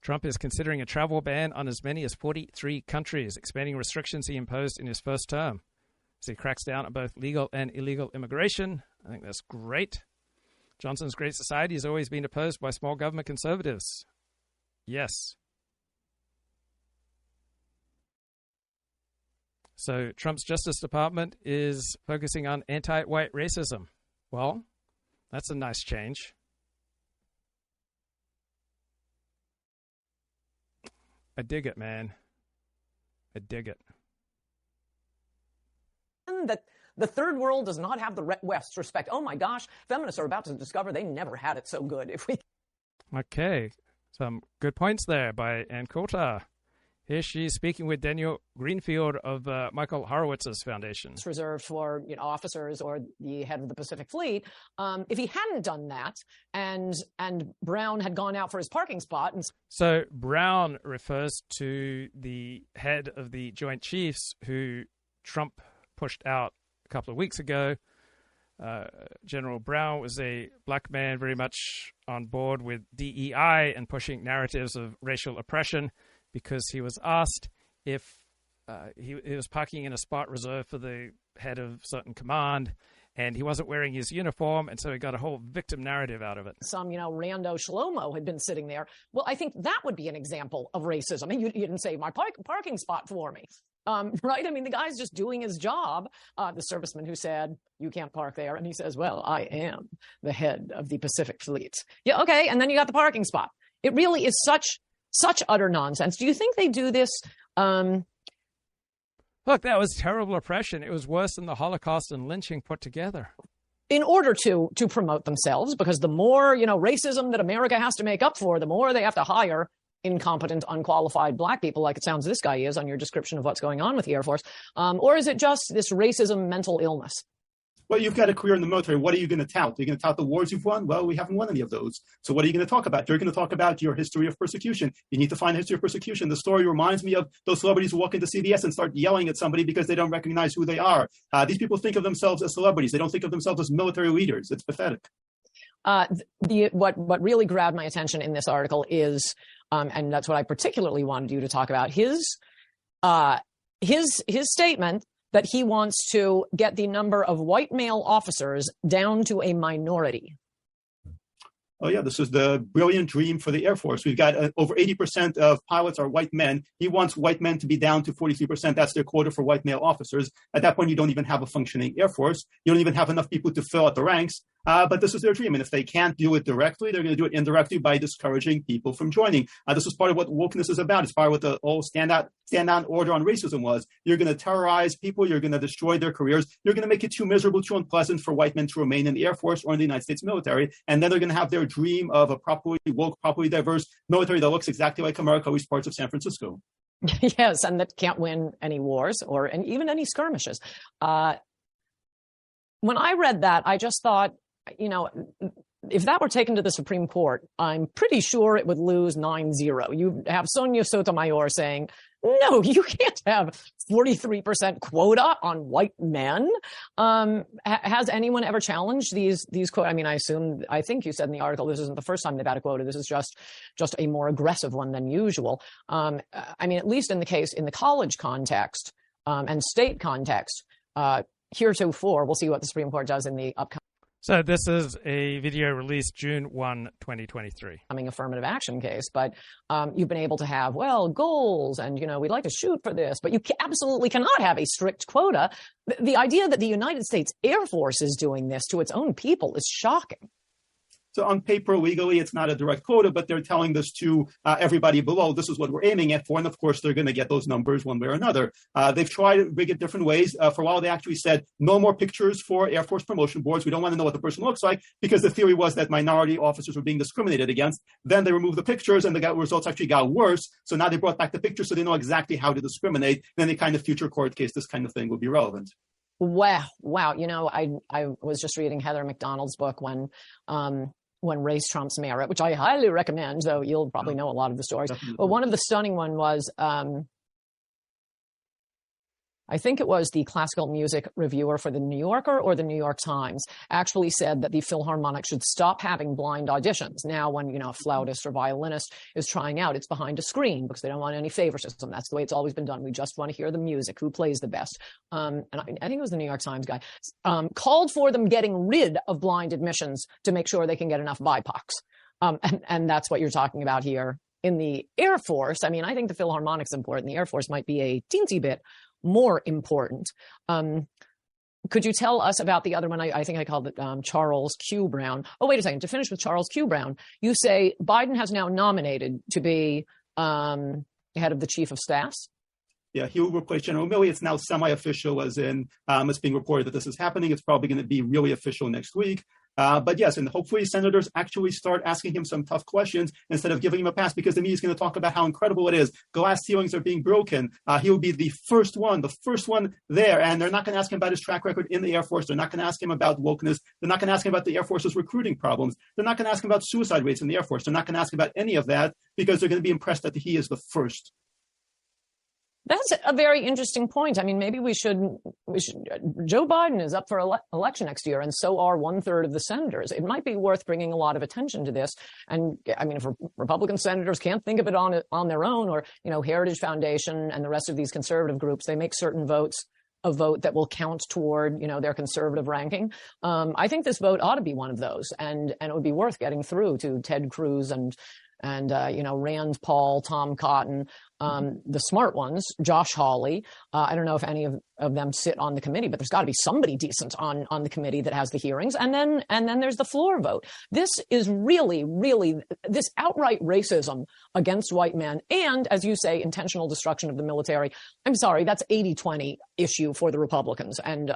Trump is considering a travel ban on as many as 43 countries, expanding restrictions he imposed in his first term as he cracks down on both legal and illegal immigration. I think that's great. Johnson's Great Society has always been opposed by small government conservatives. Yes. So Trump's Justice Department is focusing on anti-white racism. Well, that's a nice change. I dig it, man. I dig it. That the third world does not have the West's respect. Oh my gosh, feminists are about to discover they never had it so good. Okay, some good points there by Ann Coulter. Here she's speaking with Daniel Greenfield of Michael Horowitz's foundation. It's reserved for officers or the head of the Pacific Fleet. If he hadn't done that, and Brown had gone out for his parking spot, so Brown refers to the head of the Joint Chiefs who Trump pushed out a couple of weeks ago. General Brown was a black man very much on board with DEI and pushing narratives of racial oppression, because he was asked if he was parking in a spot reserved for the head of certain command, and he wasn't wearing his uniform, and so he got a whole victim narrative out of it. Some, rando Shlomo had been sitting there. Well, I think that would be an example of racism. I mean, you didn't save my parking spot for me, right? I mean, the guy's just doing his job. The serviceman who said, you can't park there, and he says, well, I am the head of the Pacific Fleet. Yeah, okay, and then you got the parking spot. It really is such utter nonsense. Do you think they do this? Look, that was terrible oppression. It was worse than the Holocaust and lynching put together. In order to promote themselves, because the more, racism that America has to make up for, the more they have to hire incompetent, unqualified black people, like it sounds this guy is on your description of what's going on with the Air Force. Or is it just this racism mental illness? Well, you've got a career in the military. What are you going to tout? Are you going to tout the wars you've won? Well, we haven't won any of those. So what are you going to talk about? You're going to talk about your history of persecution. You need to find a history of persecution. The story reminds me of those celebrities who walk into CVS and start yelling at somebody because they don't recognize who they are. These people think of themselves as celebrities. They don't think of themselves as military leaders. It's pathetic. What really grabbed my attention in this article is, and that's what I particularly wanted you to talk about, his statement that he wants to get the number of white male officers down to a minority. Oh, yeah, this is the brilliant dream for the Air Force. We've got over 80% of pilots are white men. He wants white men to be down to 43%. That's their quota for white male officers. At that point, you don't even have a functioning Air Force. You don't even have enough people to fill out the ranks. But this is their dream. And if they can't do it directly, they're going to do it indirectly by discouraging people from joining. This is part of what wokeness is about. It's part of what the whole stand down order on racism was. You're going to terrorize people. You're going to destroy their careers. You're going to make it too miserable, too unpleasant for white men to remain in the Air Force or in the United States military. And then they're going to have their dream of a properly woke, properly diverse military that looks exactly like America, at least parts of San Francisco. Yes, and that can't win any wars and even any skirmishes. When I read that, I just thought, you know, if that were taken to the Supreme Court, I'm pretty sure it would lose 9-0. You have Sonia Sotomayor saying, no, you can't have 43% quota on white men. Has anyone ever challenged these quotas? I mean, I think you said in the article, this isn't the first time they've had a quota. This is just a more aggressive one than usual. I mean, at least in the college context, and state context, heretofore, we'll see what the Supreme Court does in the upcoming. So this is a video released June 1, 2023. Affirmative action case, but you've been able to have, goals, and, we'd like to shoot for this, but you absolutely cannot have a strict quota. The idea that the United States Air Force is doing this to its own people is shocking. So on paper, legally, it's not a direct quota, but they're telling this to everybody below. This is what we're aiming at for. And of course, they're going to get those numbers one way or another. They've tried to rig it different ways. For a while, they actually said no more pictures for Air Force promotion boards. We don't want to know what the person looks like, because the theory was that minority officers were being discriminated against. Then they removed the pictures and the results actually got worse. So now they brought back the pictures so they know exactly how to discriminate. Then any kind of future court case, this kind of thing would be relevant. Wow. I was just reading Heather MacDonald's book when race trumps merit, which I highly recommend, though you'll probably know a lot of the stories. Definitely. But one of the stunning one was, I think it was the classical music reviewer for the New Yorker or the New York Times actually said that the Philharmonic should stop having blind auditions. Now, when, a flautist or violinist is trying out, it's behind a screen because they don't want any favoritism. That's the way it's always been done. We just want to hear the music, who plays the best. And I think it was the New York Times guy, called for them getting rid of blind admissions to make sure they can get enough BIPOCs. And that's what you're talking about here. In the Air Force, I think the Philharmonic's important. The Air Force might be a teensy bit more important. Could you tell us about the other one? I think I called it Charles Q. Brown. Oh, wait a second. To finish with Charles Q. Brown, you say Biden has now nominated to be head of the chief of staffs. Yeah, he will replace General Milley. It's now semi-official, as in it's being reported that this is happening. It's probably going to be really official next week. But yes, and hopefully senators actually start asking him some tough questions instead of giving him a pass, because the media is going to talk about how incredible it is. Glass ceilings are being broken. He will be the first one there. And they're not going to ask him about his track record in the Air Force. They're not going to ask him about wokeness. They're not going to ask him about the Air Force's recruiting problems. They're not going to ask him about suicide rates in the Air Force. They're not going to ask him about any of that, because they're going to be impressed that he is the first. That's a very interesting point. Maybe we should. Joe Biden is up for election next year, and so are 1/3 of the senators. It might be worth bringing a lot of attention to this. And if Republican senators can't think of it on their own, or Heritage Foundation and the rest of these conservative groups, they make certain votes a vote that will count toward their conservative ranking. I think this vote ought to be one of those, and it would be worth getting through to Ted Cruz and Rand Paul, Tom Cotton, the smart ones, Josh Hawley. I don't know if any of them sit on the committee, but there's got to be somebody decent on the committee that has the hearings. And then there's the floor vote. This is really, really this outright racism against white men and, as you say, intentional destruction of the military. I'm sorry, that's 80-20 issue for the Republicans. And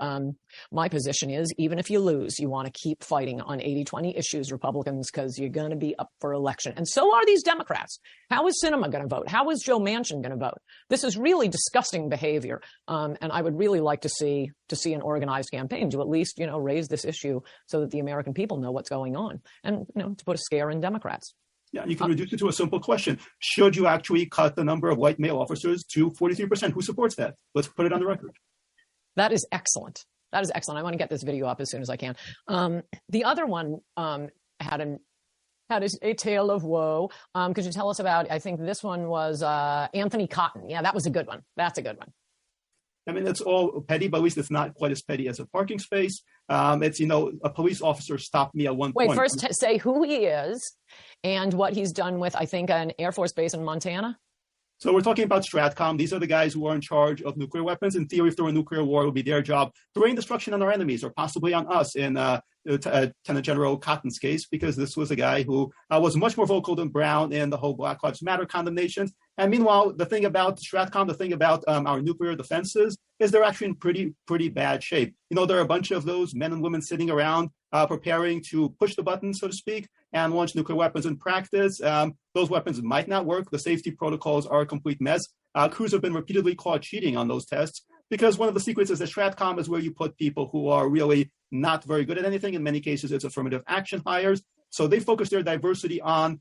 my position is, even if you lose, you want to keep fighting on 80-20 issues, Republicans, because you're going to be up for election. And so are these Democrats. How is Sinema going to vote? How is Joe Manchin Manchin going to vote? This is really disgusting behavior. And I would really like to see an organized campaign to at least, raise this issue so that the American people know what's going on and, to put a scare in Democrats. Yeah, you can reduce it to a simple question. Should you actually cut the number of white male officers to 43%? Who supports that? Let's put it on the record. That is excellent. That is excellent. I want to get this video up as soon as I can. The other one had a tale of woe. Could you tell us about, I think this one was Anthony Cotton. Yeah, that was a good one. That's a good one. I mean, it's all petty, but at least it's not quite as petty as a parking space. It's, a police officer stopped me at one point. Wait, first say who he is and what he's done with, I think, an Air Force base in Montana. So we're talking about Stratcom. These are the guys who are in charge of nuclear weapons. In theory, if there were a nuclear war, it would be their job to rain destruction on our enemies, or possibly on us in Lieutenant General Cotton's case, because this was a guy who was much more vocal than Brown in the whole Black Lives Matter condemnations. And meanwhile, the thing about Stratcom, the thing about our nuclear defenses, is they're actually in pretty bad shape. There are a bunch of those men and women sitting around preparing to push the button, so to speak, and launch nuclear weapons in practice. Those weapons might not work. The safety protocols are a complete mess. Crews have been repeatedly caught cheating on those tests, because one of the secrets is that Stratcom is where you put people who are really not very good at anything. In many cases, it's affirmative action hires. So they focus their diversity on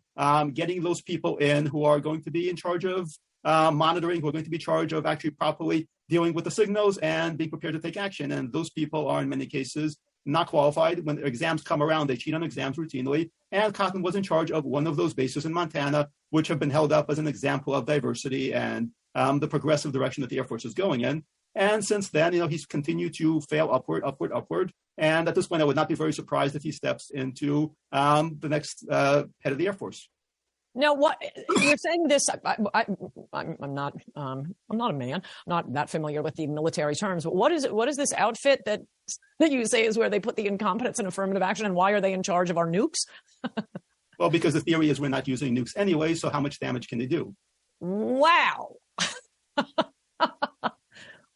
getting those people in who are going to be in charge of monitoring, who are going to be in charge of actually properly dealing with the signals and being prepared to take action. And those people are, in many cases, not qualified. When exams come around, they cheat on exams routinely. And Cotton was in charge of one of those bases in Montana, which have been held up as an example of diversity and the progressive direction that the Air Force is going in. And since then, he's continued to fail upward. And at this point, I would not be very surprised if he steps into the next head of the Air Force. Now, what you're saying this, I'm not a man, not that familiar with the military terms, but what is this outfit that you say is where they put the incompetence and affirmative action, and why are they in charge of our nukes? Well, because the theory is we're not using nukes anyway, so how much damage can they do? Wow.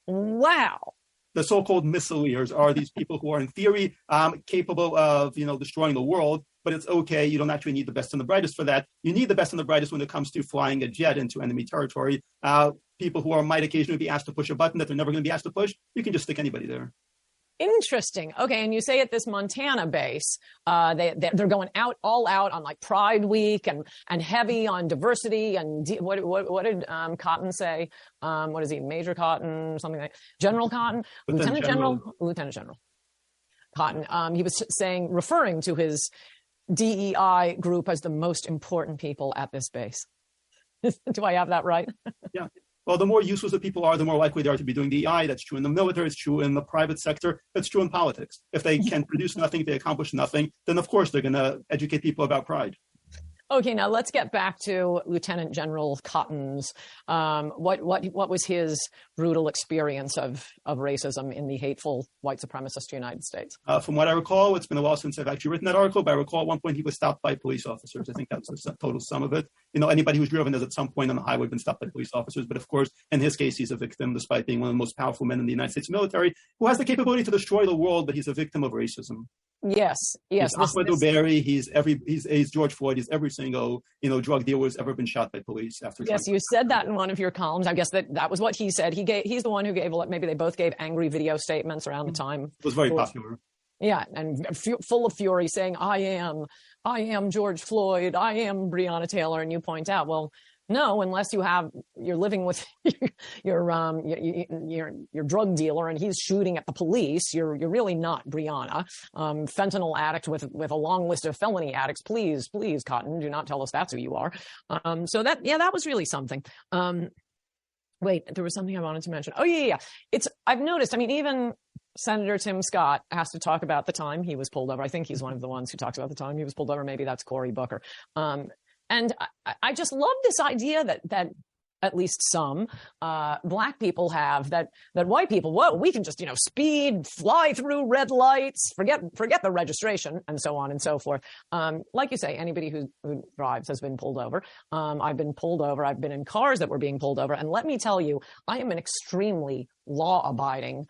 Wow. The so-called missileers are these people who are, in theory, capable of, destroying the world. But it's okay. You don't actually need the best and the brightest for that. You need the best and the brightest when it comes to flying a jet into enemy territory. People who might occasionally be asked to push a button that they're never going to be asked to push, you can just stick anybody there. Interesting. Okay, and you say at this Montana base, they're going all out on like Pride Week and heavy on diversity. And what did Cotton say? What is he, Major Cotton, something like General Cotton, Lieutenant General Cotton. He was referring to his DEI group as the most important people at this base. Do I have that right? Yeah. Well, the more useless the people are, the more likely they are to be doing DEI. That's true in the military. It's true in the private sector. It's true in politics. If they can produce nothing, if they accomplish nothing, then of course they're going to educate people about pride. Okay, now let's get back to Lieutenant General Cotton's. What was his brutal experience of racism in the hateful white supremacist United States? From what I recall, it's been a while since I've actually written that article, but I recall at one point he was stopped by police officers. I think that's the total sum of it. Anybody who's driven has at some point on the highway been stopped by police officers. But of course, in his case, he's a victim, despite being one of the most powerful men in the United States military, who has the capability to destroy the world, but he's a victim of racism. Yes. He's Ahmed Uberry. He's George Floyd. He's every single drug dealer who's ever been shot by police. Yes, you said that in one of your columns. I guess that was what he said. He's the one who gave. Maybe they both gave angry video statements around the time. It was very popular. Yeah, and full of fury, saying, "I am George Floyd. I am Breonna Taylor." And you point out, well, no, unless you're living with your drug dealer and he's shooting at the police, you're really not Breonna. Fentanyl addict with a long list of felony addicts. Please, Cotton, do not tell us that's who you are. So that was really something. Wait, there was something I wanted to mention. Oh yeah. I've noticed. I mean, even Senator Tim Scott has to talk about the time he was pulled over. I think he's one of the ones who talks about the time he was pulled over. Maybe that's Cory Booker. And I just love this idea that at least some black people have that white people, whoa, we can just speed, fly through red lights, forget the registration, and so on and so forth. Like you say, anybody who drives has been pulled over. I've been pulled over. I've been in cars that were being pulled over, and let me tell you, I am an extremely law-abiding,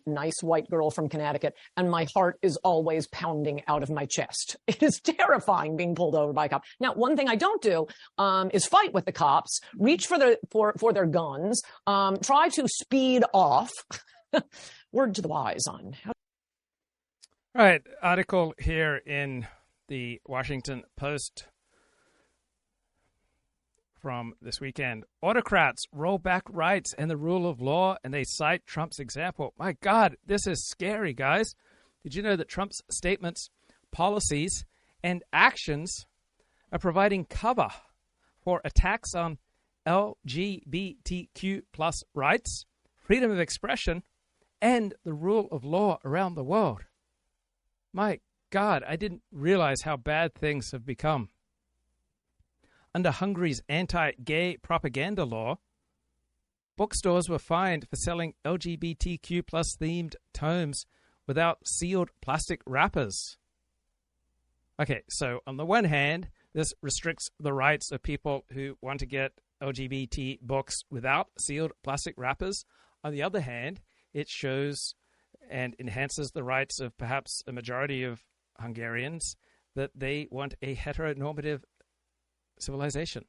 nice white girl from Connecticut, and my heart is always pounding out of my chest. It is terrifying being pulled over by a cop. Now, one thing I don't do is fight with the cops, reach for their guns, try to speed off. Word to the wise on how. All right, article here in the Washington Post from this weekend. Autocrats roll back rights and the rule of law, and they cite Trump's example. My God, this is scary, guys. Did you know that Trump's statements, policies, and actions are providing cover for attacks on LGBTQ plus rights, freedom of expression, and the rule of law around the world? My God, I didn't realize how bad things have become. Under Hungary's anti-gay propaganda law, bookstores were fined for selling LGBTQ plus themed tomes without sealed plastic wrappers. Okay, so on the one hand, this restricts the rights of people who want to get LGBT books without sealed plastic wrappers. On the other hand, it shows and enhances the rights of perhaps a majority of Hungarians that they want a heteronormative civilization.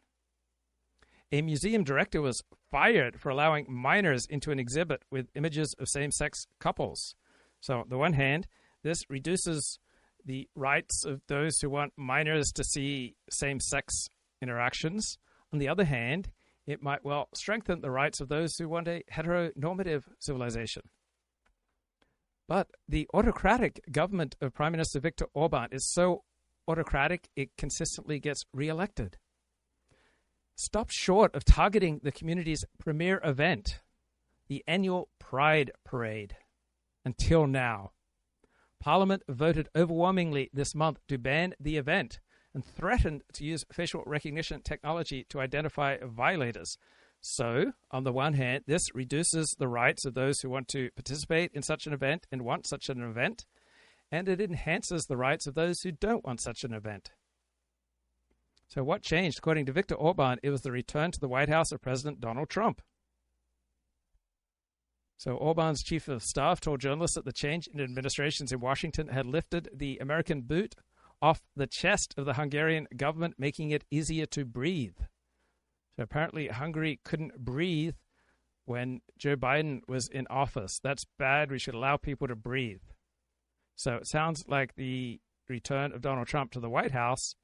A museum director was fired for allowing minors into an exhibit with images of same-sex couples. So on the one hand, this reduces the rights of those who want minors to see same-sex interactions. On the other hand, it might well strengthen the rights of those who want a heteronormative civilization. But the autocratic government of Prime Minister Viktor Orban is so autocratic it consistently gets reelected. Stop short of targeting the community's premier event, the annual Pride Parade. Until now, Parliament voted overwhelmingly this month to ban the event and threatened to use facial recognition technology to identify violators. So, on the one hand, this reduces the rights of those who want to participate in such an event and want such an event, and it enhances the rights of those who don't want such an event. So what changed? According to Viktor Orban, it was the return to the White House of President Donald Trump. So Orban's chief of staff told journalists that the change in administrations in Washington had lifted the American boot off the chest of the Hungarian government, making it easier to breathe. So apparently Hungary couldn't breathe when Joe Biden was in office. That's bad. We should allow people to breathe. So it sounds like the return of Donald Trump to the White House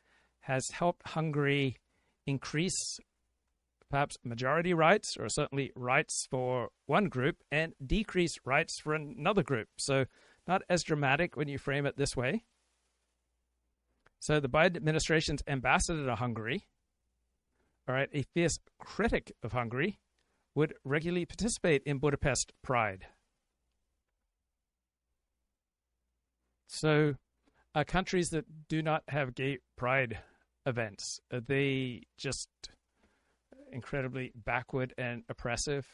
has helped Hungary increase perhaps majority rights, or certainly rights for one group, and decrease rights for another group. So not as dramatic when you frame it this way. So the Biden administration's ambassador to Hungary, all right, a fierce critic of Hungary, would regularly participate in Budapest Pride. So countries that do not have gay pride events, are they just incredibly backward and oppressive?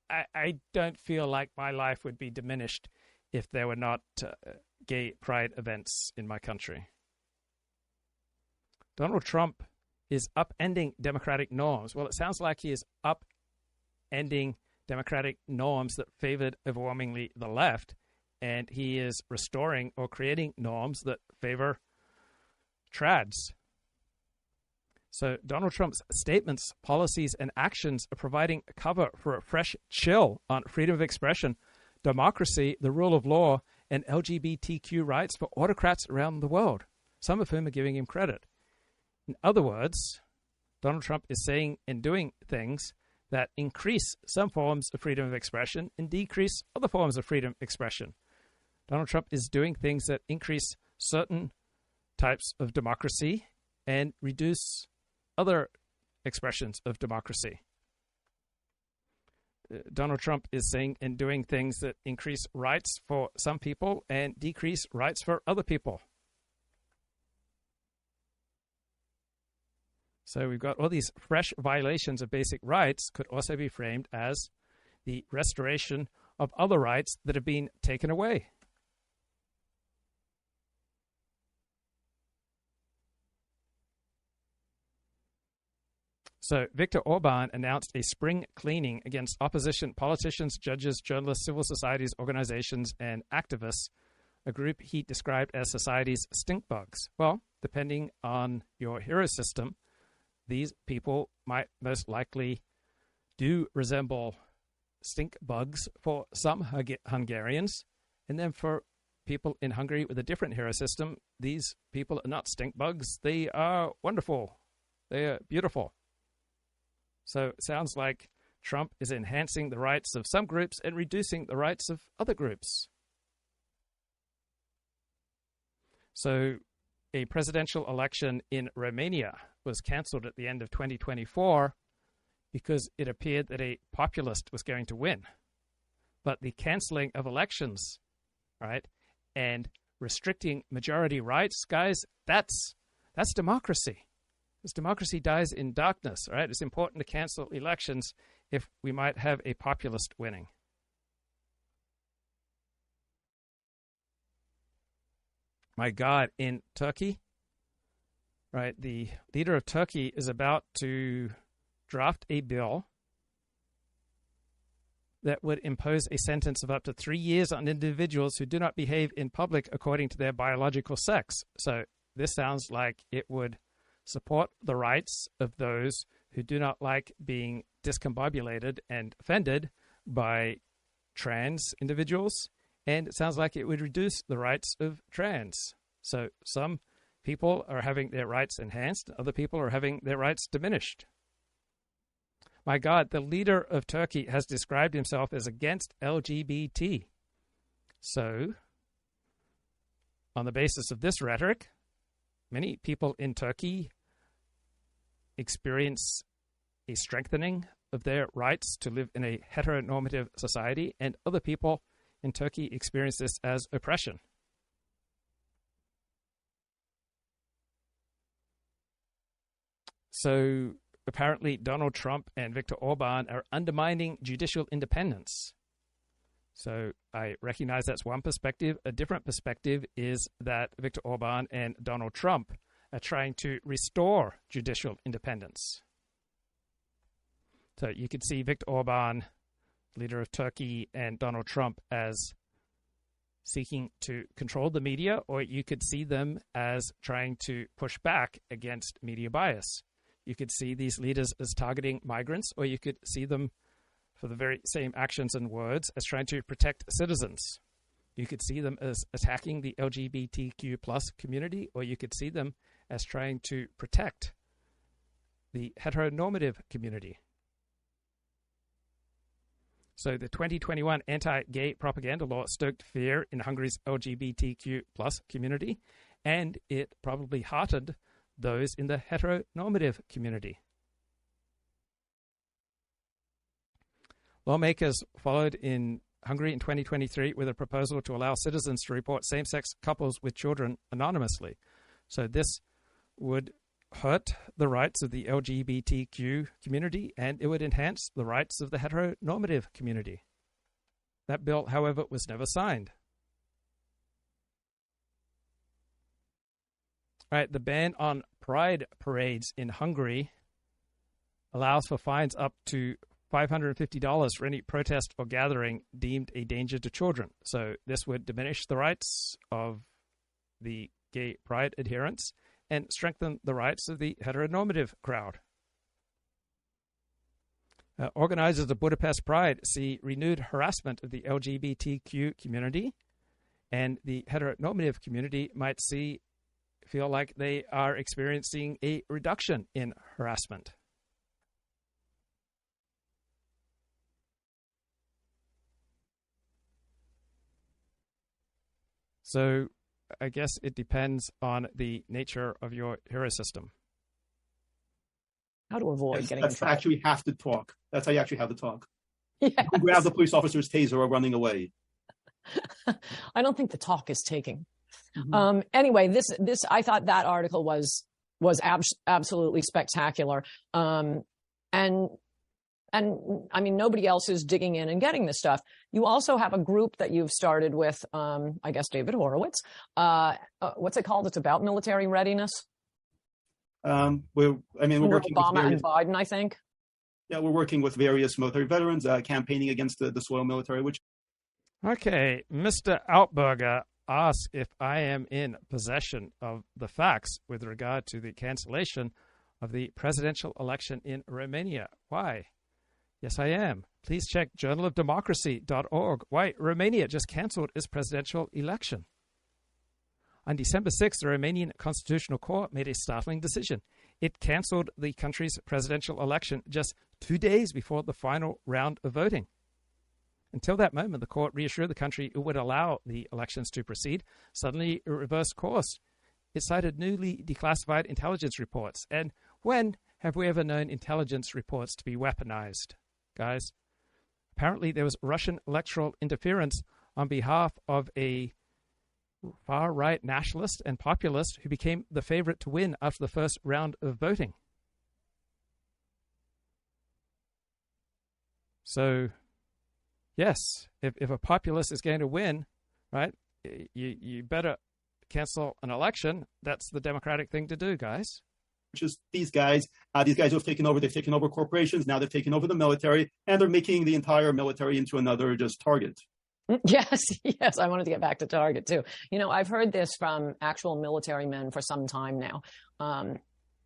I don't feel like my life would be diminished if there were not gay pride events in my country. Donald Trump is upending democratic norms. Well, it sounds like he is upending democratic norms that favored overwhelmingly the left, and he is restoring or creating norms that favor trads. So Donald Trump's statements, policies, and actions are providing cover for a fresh chill on freedom of expression, democracy, the rule of law, and LGBTQ rights for autocrats around the world, some of whom are giving him credit. In other words, Donald Trump is saying and doing things that increase some forms of freedom of expression and decrease other forms of freedom of expression. Donald Trump is doing things that increase certain types of democracy and reduce other expressions of democracy. Donald Trump is saying and doing things that increase rights for some people and decrease rights for other people. So we've got all these fresh violations of basic rights could also be framed as the restoration of other rights that have been taken away. So Viktor Orban announced a spring cleaning against opposition politicians, judges, journalists, civil societies, organizations, and activists, a group he described as society's stink bugs. Well, depending on your hero system, these people might most likely do resemble stink bugs for some Hungarians, and then for people in Hungary with a different hero system, these people are not stink bugs. They are wonderful. They are beautiful. So it sounds like Trump is enhancing the rights of some groups and reducing the rights of other groups. So a presidential election in Romania was cancelled at the end of 2024 because it appeared that a populist was going to win. But the cancelling of elections, right, and restricting majority rights, guys, that's democracy. As democracy dies in darkness, right? It's important to cancel elections if we might have a populist winning. My God, in Turkey, right, the leader of Turkey is about to draft a bill that would impose a sentence of up to 3 years on individuals who do not behave in public according to their biological sex. So this sounds like it would support the rights of those who do not like being discombobulated and offended by trans individuals, and it sounds like it would reduce the rights of trans. So some people are having their rights enhanced, other people are having their rights diminished. My God, the leader of Turkey has described himself as against LGBT. So, on the basis of this rhetoric, many people in Turkey experience a strengthening of their rights to live in a heteronormative society, and other people in Turkey experience this as oppression. So apparently Donald Trump and Viktor Orban are undermining judicial independence. So I recognize that's one perspective. A different perspective is that Viktor Orban and Donald Trump are trying to restore judicial independence. So you could see Viktor Orban, leader of Turkey, and Donald Trump as seeking to control the media, or you could see them as trying to push back against media bias. You could see these leaders as targeting migrants, or you could see them for the very same actions and words as trying to protect citizens. You could see them as attacking the LGBTQ plus community, or you could see them as trying to protect the heteronormative community. So the 2021 anti-gay propaganda law stoked fear in Hungary's LGBTQ plus community, and it probably heartened those in the heteronormative community. Lawmakers followed in Hungary in 2023 with a proposal to allow citizens to report same-sex couples with children anonymously. So this would hurt the rights of the LGBTQ community, and it would enhance the rights of the heteronormative community. That bill, however, was never signed. All right, the ban on pride parades in Hungary allows for fines up to $550 for any protest or gathering deemed a danger to children. So this would diminish the rights of the gay pride adherents and strengthen the rights of the heteronormative crowd. Organizers of Budapest Pride see renewed harassment of the LGBTQ community, and the heteronormative community might feel like they are experiencing a reduction in harassment. So I guess it depends on the nature of your hero system. How to avoid getting in That's trouble. actually have to talk. That's how you actually have to talk. Yes. You grab the police officer's taser or running away. I don't think the talk is taking. Mm-hmm. Anyway, this I thought that article was absolutely spectacular. And I mean, nobody else is digging in and getting this stuff. You also have a group that you've started with, I guess, David Horowitz. What's it called? It's about military readiness. We're working Obama with and Biden, I think. Yeah, we're working with various military veterans, campaigning against the soil military. Okay, Mr. Outberger asks if I am in possession of the facts with regard to the cancellation of the presidential election in Romania. Why? Yes, I am. Please check journalofdemocracy.org. Why? Romania just cancelled its presidential election. On December 6th, the Romanian Constitutional Court made a startling decision. It cancelled the country's presidential election just 2 days before the final round of voting. Until that moment, the court reassured the country it would allow the elections to proceed. Suddenly, it reversed course. It cited newly declassified intelligence reports. And when have we ever known intelligence reports to be weaponized, guys? Apparently, there was Russian electoral interference on behalf of a far-right nationalist and populist who became the favorite to win after the first round of voting. So, yes, if a populist is going to win, right, you better cancel an election. That's the democratic thing to do, guys. Just these guys who have taken over, they've taken over corporations, now they've taken over the military, and they're making the entire military into another just target. Yes, I wanted to get back to Target, too. I've heard this from actual military men for some time now,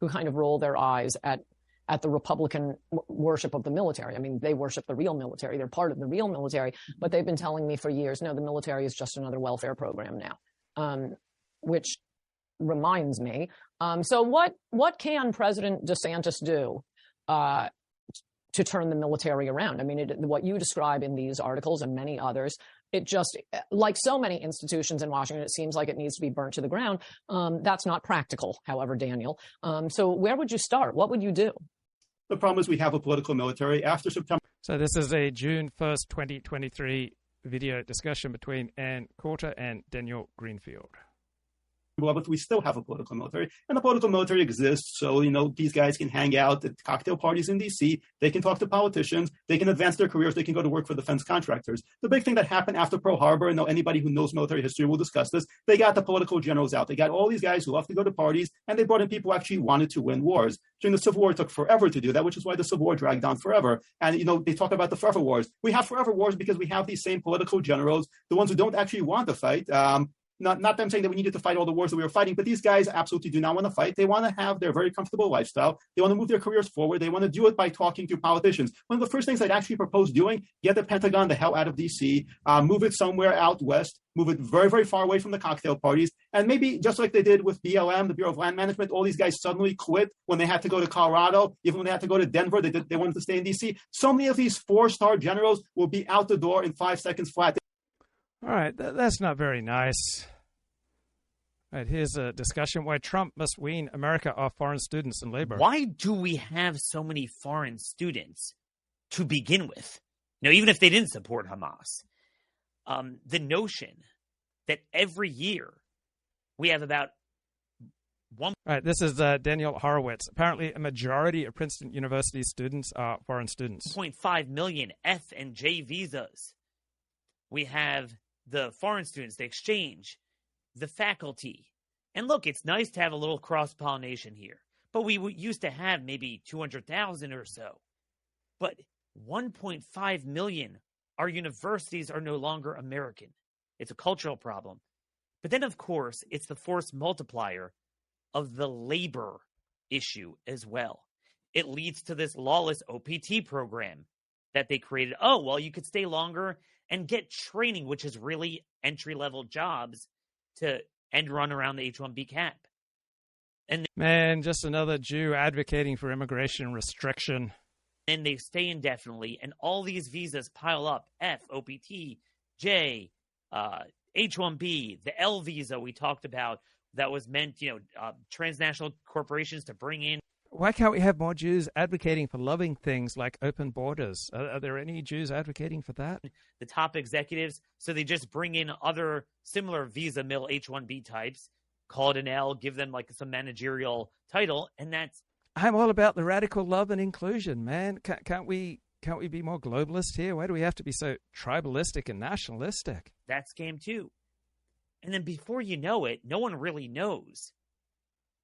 who kind of roll their eyes at the Republican worship of the military. I mean, they worship the real military. They're part of the real military. But they've been telling me for years, no, the military is just another welfare program now, which reminds me. So what can President DeSantis do to turn the military around? I mean, what you describe in these articles and many others, it just, like so many institutions in Washington, it seems like it needs to be burnt to the ground. That's not practical, however, Daniel. So where would you start? What would you do? The problem is we have a political military after September. So this is a June 1st, 2023 video discussion between Ann Coulter and Daniel Greenfield. But we still have a political military, and the political military exists. So, these guys can hang out at cocktail parties in D.C. They can talk to politicians. They can advance their careers. They can go to work for defense contractors. The big thing that happened after Pearl Harbor, and anybody who knows military history will discuss this, they got the political generals out. They got all these guys who love to go to parties, and they brought in people who actually wanted to win wars. During the Civil War, it took forever to do that, which is why the Civil War dragged on forever. And, they talk about the forever wars. We have forever wars because we have these same political generals, the ones who don't actually want to fight. Not them saying that we needed to fight all the wars that we were fighting, but these guys absolutely do not want to fight. They want to have their very comfortable lifestyle. They want to move their careers forward. They want to do it by talking to politicians. One of the first things I'd actually propose doing, get the Pentagon the hell out of D.C., move it somewhere out west, move it very, very far away from the cocktail parties, and maybe just like they did with BLM, the Bureau of Land Management, all these guys suddenly quit when they had to go to Colorado, even when they had to go to Denver, they wanted to stay in D.C. So many of these four-star generals will be out the door in 5 seconds flat. All right, that's not very nice. Right, here's a discussion why Trump must wean America off foreign students and labor. Why do we have so many foreign students to begin with? Even if they didn't support Hamas. The notion that every year we have about one... All right, this is Daniel Horowitz. Apparently, a majority of Princeton University students are foreign students. 1.5 million F and J visas. We have the foreign students, the exchange, the faculty. And look, it's nice to have a little cross-pollination here. But we used to have maybe 200,000 or so. But 1.5 million, our universities are no longer American. It's a cultural problem. But then, of course, it's the force multiplier of the labor issue as well. It leads to this lawless OPT program that they created. Oh, well, you could stay longer and get training, which is really entry-level jobs to end run around the H-1B cap. And man, just another Jew advocating for immigration restriction. And they stay indefinitely, and all these visas pile up. F, OPT, J, H-1B, the L visa we talked about that was meant, transnational corporations to bring in. Why can't we have more Jews advocating for loving things like open borders? Are there any Jews advocating for that? The top executives, so they just bring in other similar visa mill H-1B types, call it an L, give them like some managerial title, and that's... I'm all about the radical love and inclusion, man. Can't we be more globalist here? Why do we have to be so tribalistic and nationalistic? That's game too. And then before you know it, no one really knows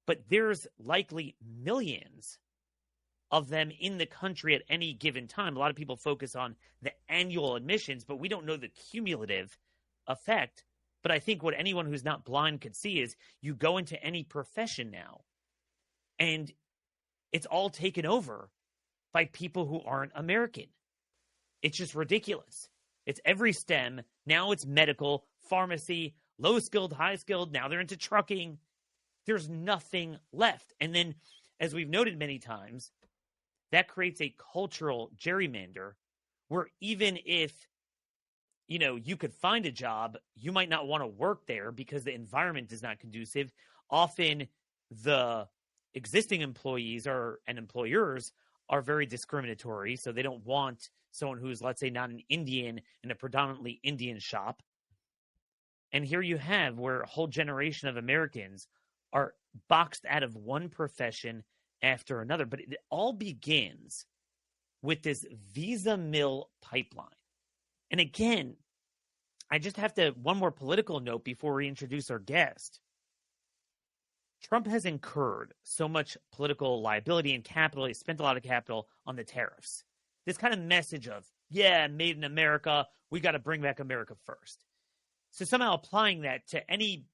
but there's likely millions of them in the country at any given time. A lot of people focus on the annual admissions, but we don't know the cumulative effect. But I think what anyone who's not blind could see is you go into any profession now, and it's all taken over by people who aren't American. It's just ridiculous. It's every STEM. Now it's medical, pharmacy, low-skilled, high-skilled. Now they're into trucking. There's nothing left. And then, as we've noted many times, that creates a cultural gerrymander where even if, you could find a job, you might not want to work there because the environment is not conducive. Often the existing employees and employers are very discriminatory, so they don't want someone who's, let's say, not an Indian in a predominantly Indian shop. And here you have where a whole generation of Americans are boxed out of one profession after another. But it all begins with this visa mill pipeline. And again, I just have to, one more political note before we introduce our guest. Trump has incurred so much political liability and capital. He spent a lot of capital on the tariffs. This kind of message of, made in America, we got to bring back America first. So somehow applying that to any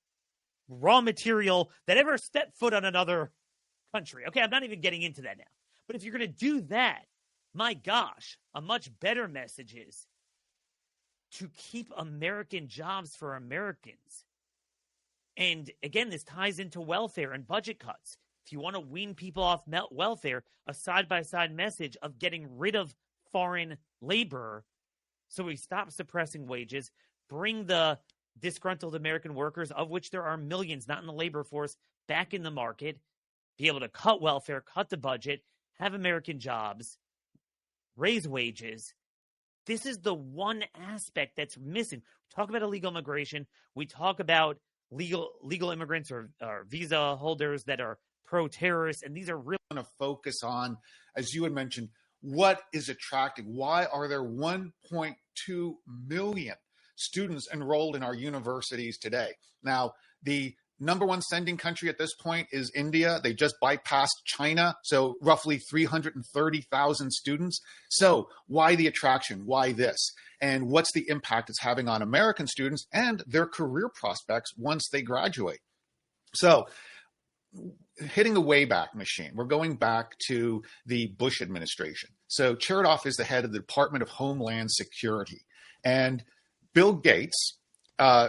raw material that ever stepped foot on another country. Okay, I'm not even getting into that now. But if you're going to do that, my gosh, a much better message is to keep American jobs for Americans. And again, this ties into welfare and budget cuts. If you want to wean people off welfare, a side-by-side message of getting rid of foreign labor so we stop suppressing wages, bring the disgruntled American workers, of which there are millions not in the labor force, back in the market, be able to cut welfare, cut the budget, have American jobs, raise wages. This is the one aspect that's missing. We talk about illegal immigration. We talk about legal immigrants or visa holders that are pro-terrorist, and these are really going to focus on, as you had mentioned, what is attracting. Why are there 1.2 million students enrolled in our universities today? Now, the number one sending country at this point is India. They just bypassed China, so roughly 330,000 students. So why the attraction? Why this? And what's the impact it's having on American students and their career prospects once they graduate? So hitting the Wayback Machine, we're going back to the Bush administration. So Chertoff is the head of the Department of Homeland Security. And Bill Gates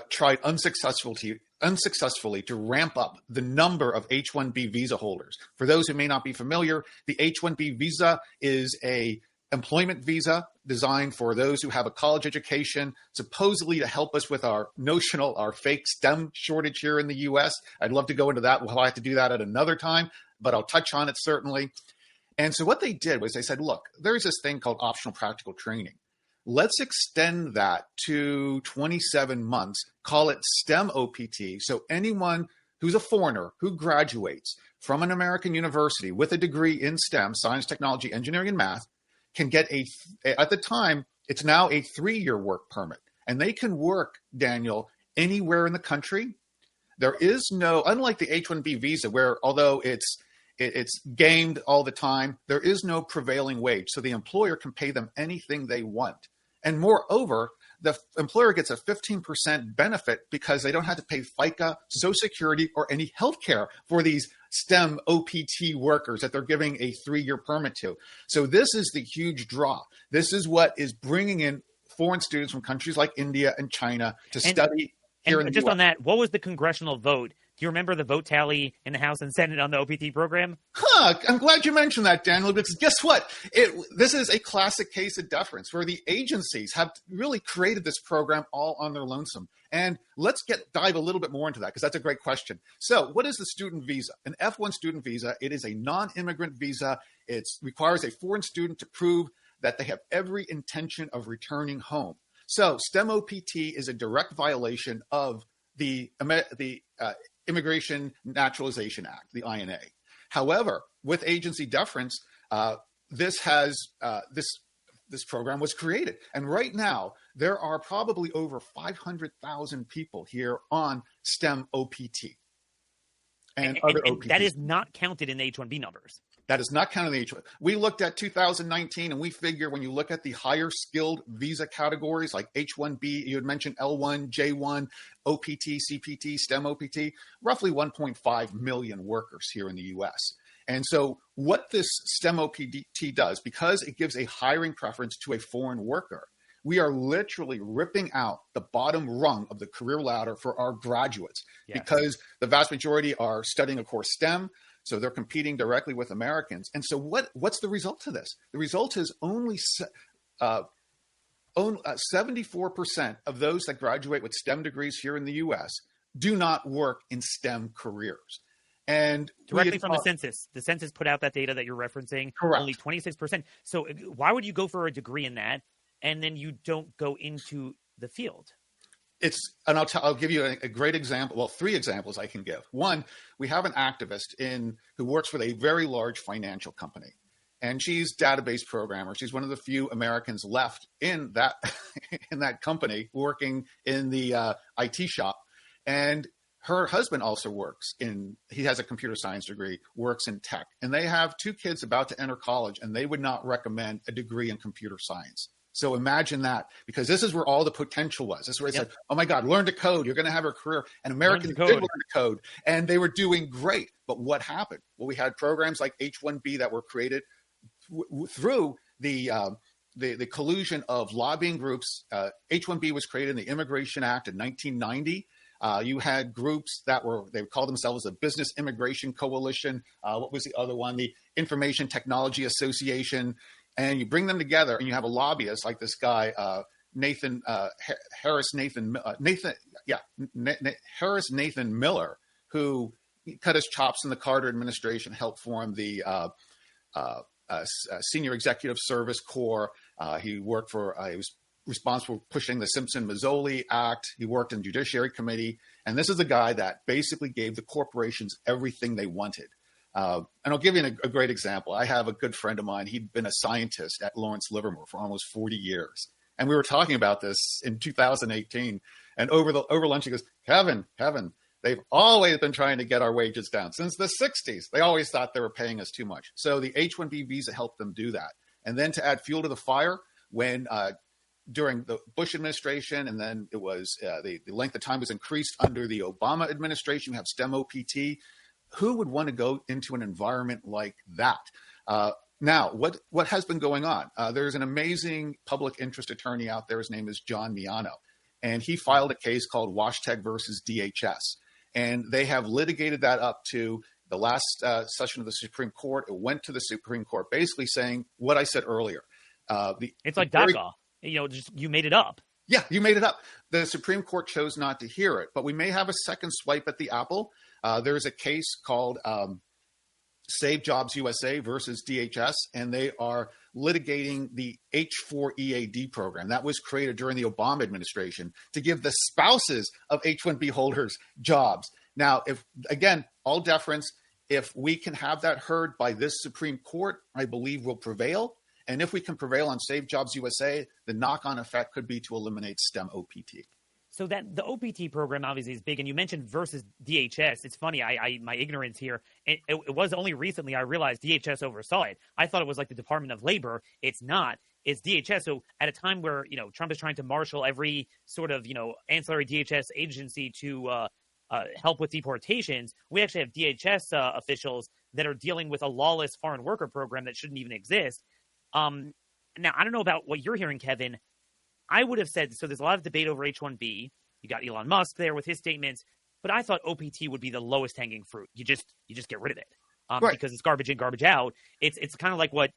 tried unsuccessfully to ramp up the number of H-1B visa holders. For those who may not be familiar, the H-1B visa is a employment visa designed for those who have a college education, supposedly to help us with our fake STEM shortage here in the U.S. I'd love to go into that. We'll have to do that at another time, but I'll touch on it certainly. And so what they did was they said, look, there's this thing called optional practical training. Let's extend that to 27 months, call it STEM OPT. So anyone who's a foreigner who graduates from an American university with a degree in STEM, science, technology, engineering, and math, can get at the time, it's now a 3-year work permit. And they can work, Daniel, anywhere in the country. There is no, unlike the H-1B visa, where although it's gamed all the time, there is no prevailing wage. So the employer can pay them anything they want. And moreover, the employer gets a 15% benefit because they don't have to pay FICA, Social Security, or any health care for these STEM OPT workers that they're giving a 3-year permit to. So this is the huge draw. This is what is bringing in foreign students from countries like India and China to study here in the just US. On that, what was the congressional vote? Do you remember the vote tally in the House and Senate on the OPT program? I'm glad you mentioned that, Daniel, because guess what? This is a classic case of deference where the agencies have really created this program all on their lonesome. And let's dive a little bit more into that because that's a great question. So what is the student visa? An F1 student visa, it is a non-immigrant visa. It requires a foreign student to prove that they have every intention of returning home. So STEM OPT is a direct violation of the Immigration Naturalization Act, the INA. However, with agency deference, this program was created. And right now, there are probably over 500,000 people here on STEM OPT. and other OPTs. That is not counted in the H-1B numbers. That is not counted in the H-1B. We looked at 2019, and we figure when you look at the higher skilled visa categories like H-1B, you had mentioned L1, J1, OPT, CPT, STEM OPT, roughly 1.5 million workers here in the U.S. And so what this STEM OPT does, because it gives a hiring preference to a foreign worker, we are literally ripping out the bottom rung of the career ladder for our graduates, because the vast majority are studying, of course, STEM. So they're competing directly with Americans. And so what's the result of this? The result is only 74% of those that graduate with STEM degrees here in the U.S. do not work in STEM careers. And directly from the census. The census put out that data that you're referencing. Correct. Only 26%. So why would you go for a degree in that and then you don't go into the field? I'll give you a great example. Well, 3 examples I can give. One, we have an activist who works with a very large financial company, and she's database programmer. She's one of the few Americans left in that in that company working in the IT shop, and her husband also he has a computer science degree, works in tech, and they have 2 kids about to enter college, and they would not recommend a degree in computer science. So imagine that, because this is where all the potential was. This is where they said, oh my God, learn to code. You're going to have a career. And Americans did learn to code, and they were doing great. But what happened? Well, we had programs like H-1B that were created through the collusion of lobbying groups. H-1B was created in the Immigration Act in 1990. You had groups they called themselves the Business Immigration Coalition. What was the other one? The Information Technology Association. And you bring them together, and you have a lobbyist like this guy, Harris Nathan Miller, who cut his chops in the Carter administration, helped form the Senior Executive Service Corps. He was responsible for pushing the Simpson-Mazzoli Act. He worked in the Judiciary Committee. And this is the guy that basically gave the corporations everything they wanted. And I'll give you a great example. I have a good friend of mine. He'd been a scientist at Lawrence Livermore for almost 40 years. And we were talking about this in 2018. And over lunch, he goes, Kevin, they've always been trying to get our wages down. Since the 60s, they always thought they were paying us too much. So the H-1B visa helped them do that. And then to add fuel to the fire, when during the Bush administration, and then it was the length of time was increased under the Obama administration, we have STEM OPT. Who would want to go into an environment like that? Now, what has been going on? There's an amazing public interest attorney out there. His name is John Miano, and he filed a case called Washtag versus DHS. And they have litigated that up to the last session of the Supreme Court. It went to the Supreme Court, basically saying what I said earlier. It's like DACA. You made it up. Yeah, you made it up. The Supreme Court chose not to hear it, but we may have a second swipe at the apple. There's a case called Save Jobs USA versus DHS, and they are litigating the H-4 EAD program that was created during the Obama administration to give the spouses of H-1B holders jobs. Now, all deference, if we can have that heard by this Supreme Court, I believe will prevail. And if we can prevail on Save Jobs USA, the knock-on effect could be to eliminate STEM OPT. So that the OPT program obviously is big, and you mentioned versus DHS. It's funny, my ignorance here. It was only recently I realized DHS oversaw it. I thought it was like the Department of Labor. It's not. It's DHS. So at a time where Trump is trying to marshal every sort of ancillary DHS agency to help with deportations, we actually have DHS officials that are dealing with a lawless foreign worker program that shouldn't even exist. Now I don't know about what you're hearing, Kevin. I would have said, so there's a lot of debate over H-1B. You got Elon Musk there with his statements, but I thought OPT would be the lowest hanging fruit. You just get rid of it right. Because it's garbage in, garbage out. It's kind of like what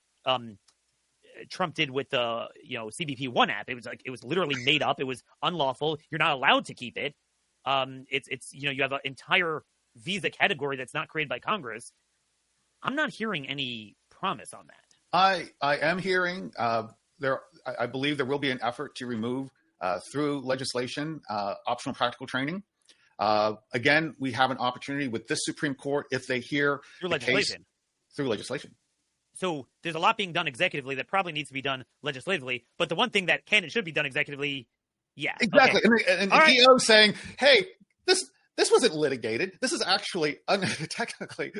Trump did with the CBP-1 app. It was literally made up. It was unlawful. You're not allowed to keep it. You have an entire visa category that's not created by Congress. I'm not hearing any promise on that. I am hearing I believe there will be an effort to remove through legislation optional practical training. Again, we have an opportunity with this Supreme Court if they hear through legislation. Through legislation. So there's a lot being done executively that probably needs to be done legislatively. But the one thing that can and should be done executively, yeah, exactly. Okay. And EO saying, "Hey, This wasn't litigated. This is actually technically.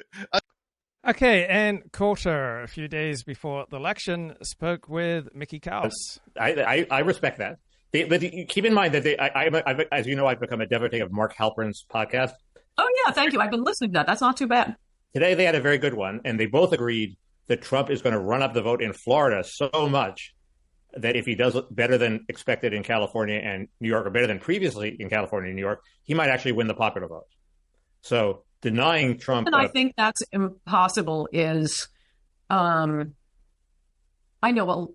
Okay, Ann Coulter, a few days before the election, spoke with Mickey Kaus. I respect that. But keep in mind that as you know, I've become a devotee of Mark Halperin's podcast. Oh, yeah, thank you. I've been listening to that. That's not too bad. Today they had a very good one, and they both agreed that Trump is going to run up the vote in Florida so much that if he does better than expected in California and New York, or better than previously in California and New York, he might actually win the popular vote. So denying Trump... And I think that's impossible is, I know, well,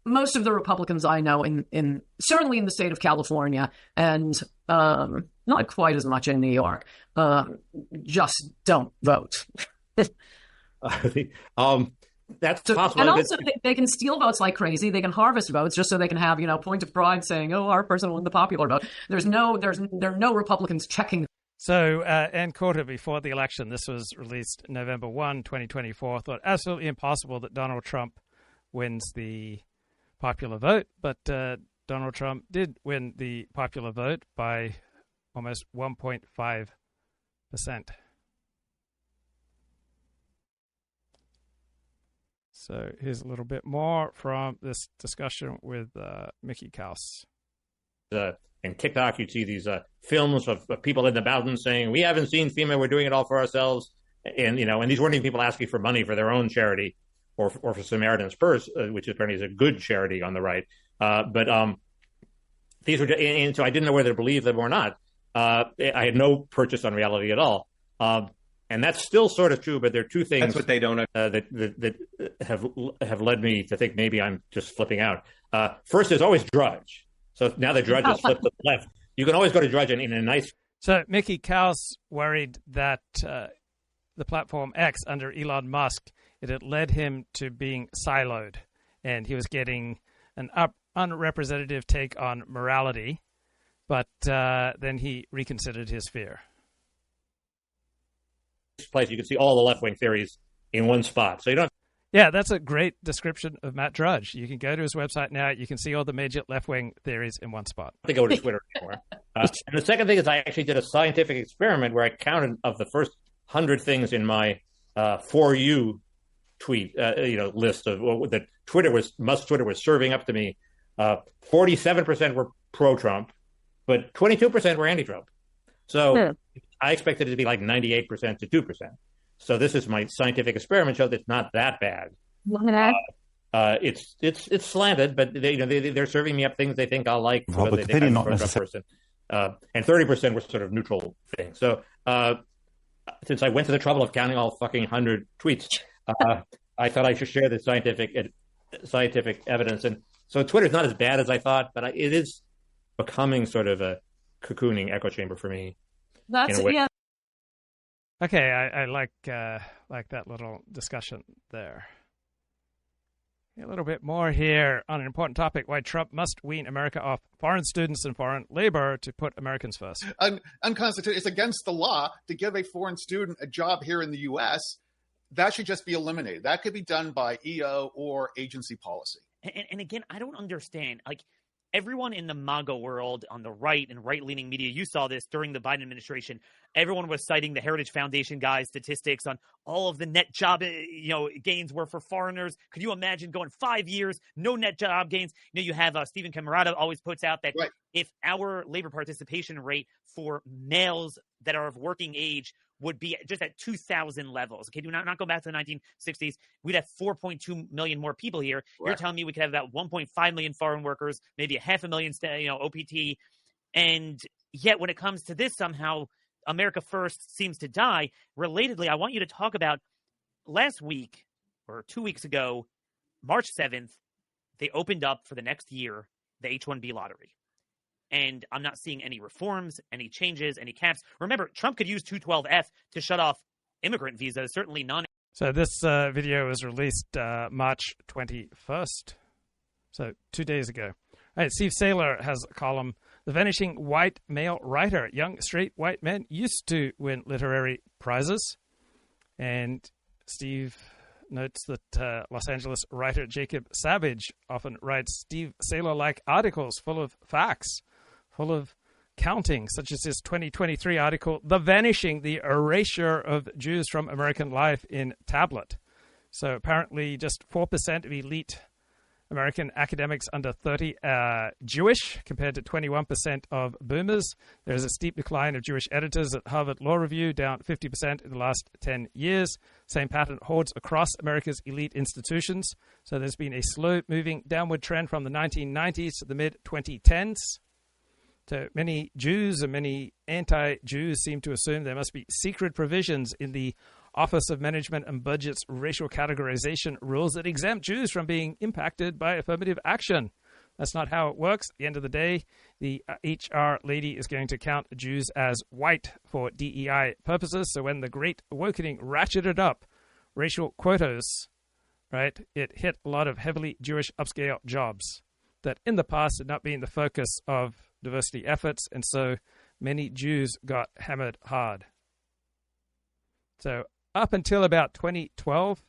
most of the Republicans I know in certainly in the state of California and not quite as much in New York, just don't vote. That's possible. And also, they can steal votes like crazy. They can harvest votes just so they can have, point of pride saying, "Oh, our person won the popular vote." There are no Republicans checking. So, Ann Coulter, before the election, this was released November 1, 2024, thought absolutely impossible that Donald Trump wins the popular vote, but Donald Trump did win the popular vote by almost 1.5%. So here's a little bit more from this discussion with Mickey Kaus. In TikTok, you'd see these films of people in the mountains saying, "We haven't seen FEMA, we're doing it all for ourselves." And these weren't even people asking for money for their own charity or for Samaritan's Purse, which apparently is a good charity on the right. But these were, and so I didn't know whether to believe them or not. I had no purchase on reality at all. And that's still sort of true, but there are two things That's what they don't that have led me to think maybe I'm just flipping out. First, there's always Drudge. So now the Drudge has flipped to the left. You can always go to Drudge in a nice... So Mickey Kaus worried that the platform X under Elon Musk, it had led him to being siloed, and he was getting an unrepresentative take on morality, but then he reconsidered his fear. Place you can see all the left-wing theories in one spot, so you don't. Yeah, that's a great description of Matt Drudge. You can go to his website now. You can see all the major left-wing theories in one spot. I have to go to Twitter anymore. And the second thing is I actually did a scientific experiment where I counted of the first 100 things in my For You tweet list of that Musk's Twitter was serving up to me. 47% were pro-Trump, but 22% were anti-Trump. So I expected it to be like 98% to 2%. So this is my scientific experiment showed that it's not that bad. It's slanted, but they're serving me up things they think I'll like. Well, they think I'm a person. And 30% were sort of neutral things. So since I went to the trouble of counting all fucking 100 tweets, I thought I should share the scientific evidence. And so Twitter's not as bad as I thought, but it is becoming sort of a cocooning echo chamber for me. That's yeah. Okay, I like that little discussion there. A little bit more here on an important topic: why Trump must wean America off foreign students and foreign labor to put Americans first. Unconstitutional. It's against the law to give a foreign student a job here in the U.S. That should just be eliminated. That could be done by EO or agency policy. And again, I don't understand. Like, everyone in the MAGA world on the right and right-leaning media, you saw this during the Biden administration. Everyone was citing the Heritage Foundation guys' statistics on all of the net job, gains were for foreigners. Could you imagine going 5 years, no net job gains? You have Stephen Camarada always puts out that if our labor participation rate for males that are of working age would be just at 2,000 levels. Okay, do not go back to the 1960s. We'd have 4.2 million more people here. Right. You're telling me we could have about 1.5 million foreign workers, maybe 500,000, OPT. And yet when it comes to this, somehow America First seems to die. Relatedly, I want you to talk about last week or 2 weeks ago, March 7th, they opened up for the next year the H-1B lottery. And I'm not seeing any reforms, any changes, any caps. Remember, Trump could use 212F to shut off immigrant visas, certainly non. So this video was released March 21st, so 2 days ago. All right, Steve Saylor has a column, The Vanishing White Male Writer. Young, straight, white men used to win literary prizes. And Steve notes that Los Angeles writer Jacob Savage often writes Steve Saylor-like articles full of facts, full of counting, such as this 2023 article, The Vanishing, the Erasure of Jews from American Life in Tablet. So apparently just 4% of elite American academics under 30 are Jewish, compared to 21% of boomers. There's a steep decline of Jewish editors at Harvard Law Review, down 50% in the last 10 years. Same pattern holds across America's elite institutions. So there's been a slow-moving downward trend from the 1990s to the mid-2010s. So many Jews and many anti-Jews seem to assume there must be secret provisions in the Office of Management and Budget's racial categorization rules that exempt Jews from being impacted by affirmative action. That's not how it works. At the end of the day, the HR lady is going to count Jews as white for DEI purposes. So when the Great Awakening ratcheted up racial quotas, right, it hit a lot of heavily Jewish upscale jobs that in the past had not been the focus of diversity efforts, and so many Jews got hammered hard. So up until about 2012,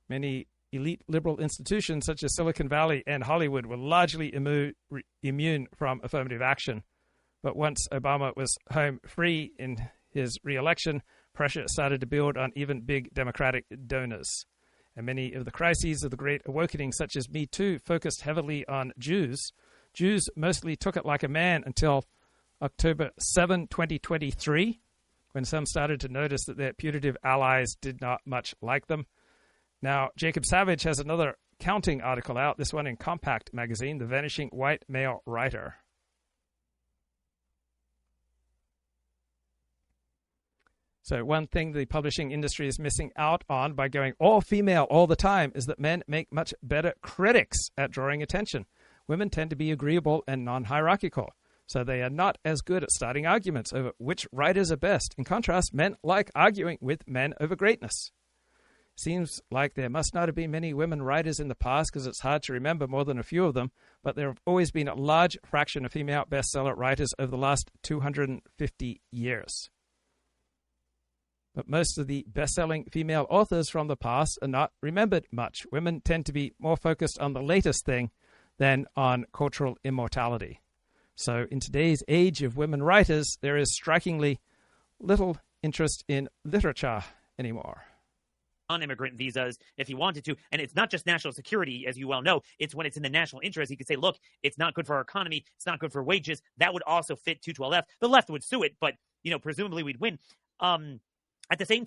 many elite liberal institutions such as Silicon Valley and Hollywood were largely immune from affirmative action. But once Obama was home free in his re-election, pressure started to build on even big Democratic donors. And many of the crises of the Great Awakening, such as Me Too, focused heavily on Jews. Jews mostly took it like a man until October 7, 2023, when some started to notice that their putative allies did not much like them. Now, Jacob Savage has another counting article out, this one in Compact magazine, The Vanishing White Male Writer. So one thing the publishing industry is missing out on by going all female all the time is that men make much better critics at drawing attention. Women tend to be agreeable and non-hierarchical, so they are not as good at starting arguments over which writers are best. In contrast, men like arguing with men over greatness. Seems like there must not have been many women writers in the past because it's hard to remember more than a few of them, but there have always been a large fraction of female bestseller writers over the last 250 years. But most of the best-selling female authors from the past are not remembered much. Women tend to be more focused on the latest thing than on cultural immortality. So in today's age of women writers, there is strikingly little interest in literature anymore. Non-immigrant visas if he wanted to. And it's not just national security, as you well know. It's when it's in the national interest. He could say, look, it's not good for our economy. It's not good for wages. That would also fit 212F. The left would sue it, but, presumably we'd win. At the same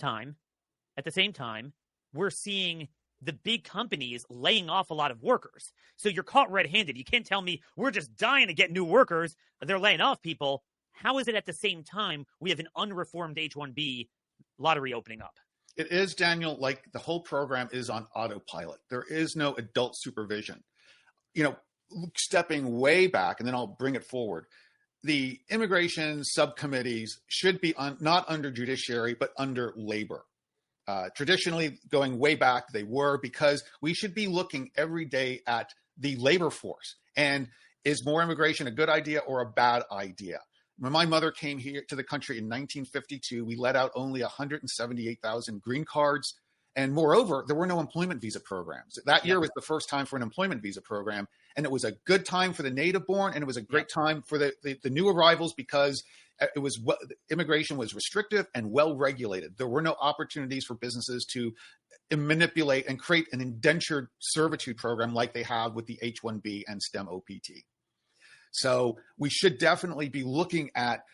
time, we're seeing the big companies laying off a lot of workers. So you're caught red-handed. You can't tell me we're just dying to get new workers. They're laying off people. How is it at the same time we have an unreformed H-1B lottery opening up? It is, Daniel, like the whole program is on autopilot. There is no adult supervision. Stepping way back, and then I'll bring it forward. The immigration subcommittees should be not under judiciary, but under labor. Traditionally, going way back, they were, because we should be looking every day at the labor force. And is more immigration a good idea or a bad idea? When my mother came here to the country in 1952, we let out only 178,000 green cards. And moreover, there were no employment visa programs. That year was the first time for an employment visa program. And it was a good time for the native born, and it was a great time for the new arrivals, because immigration was restrictive and well regulated. There were no opportunities for businesses to manipulate and create an indentured servitude program like they have with the H-1B and STEM OPT. So we should definitely be looking at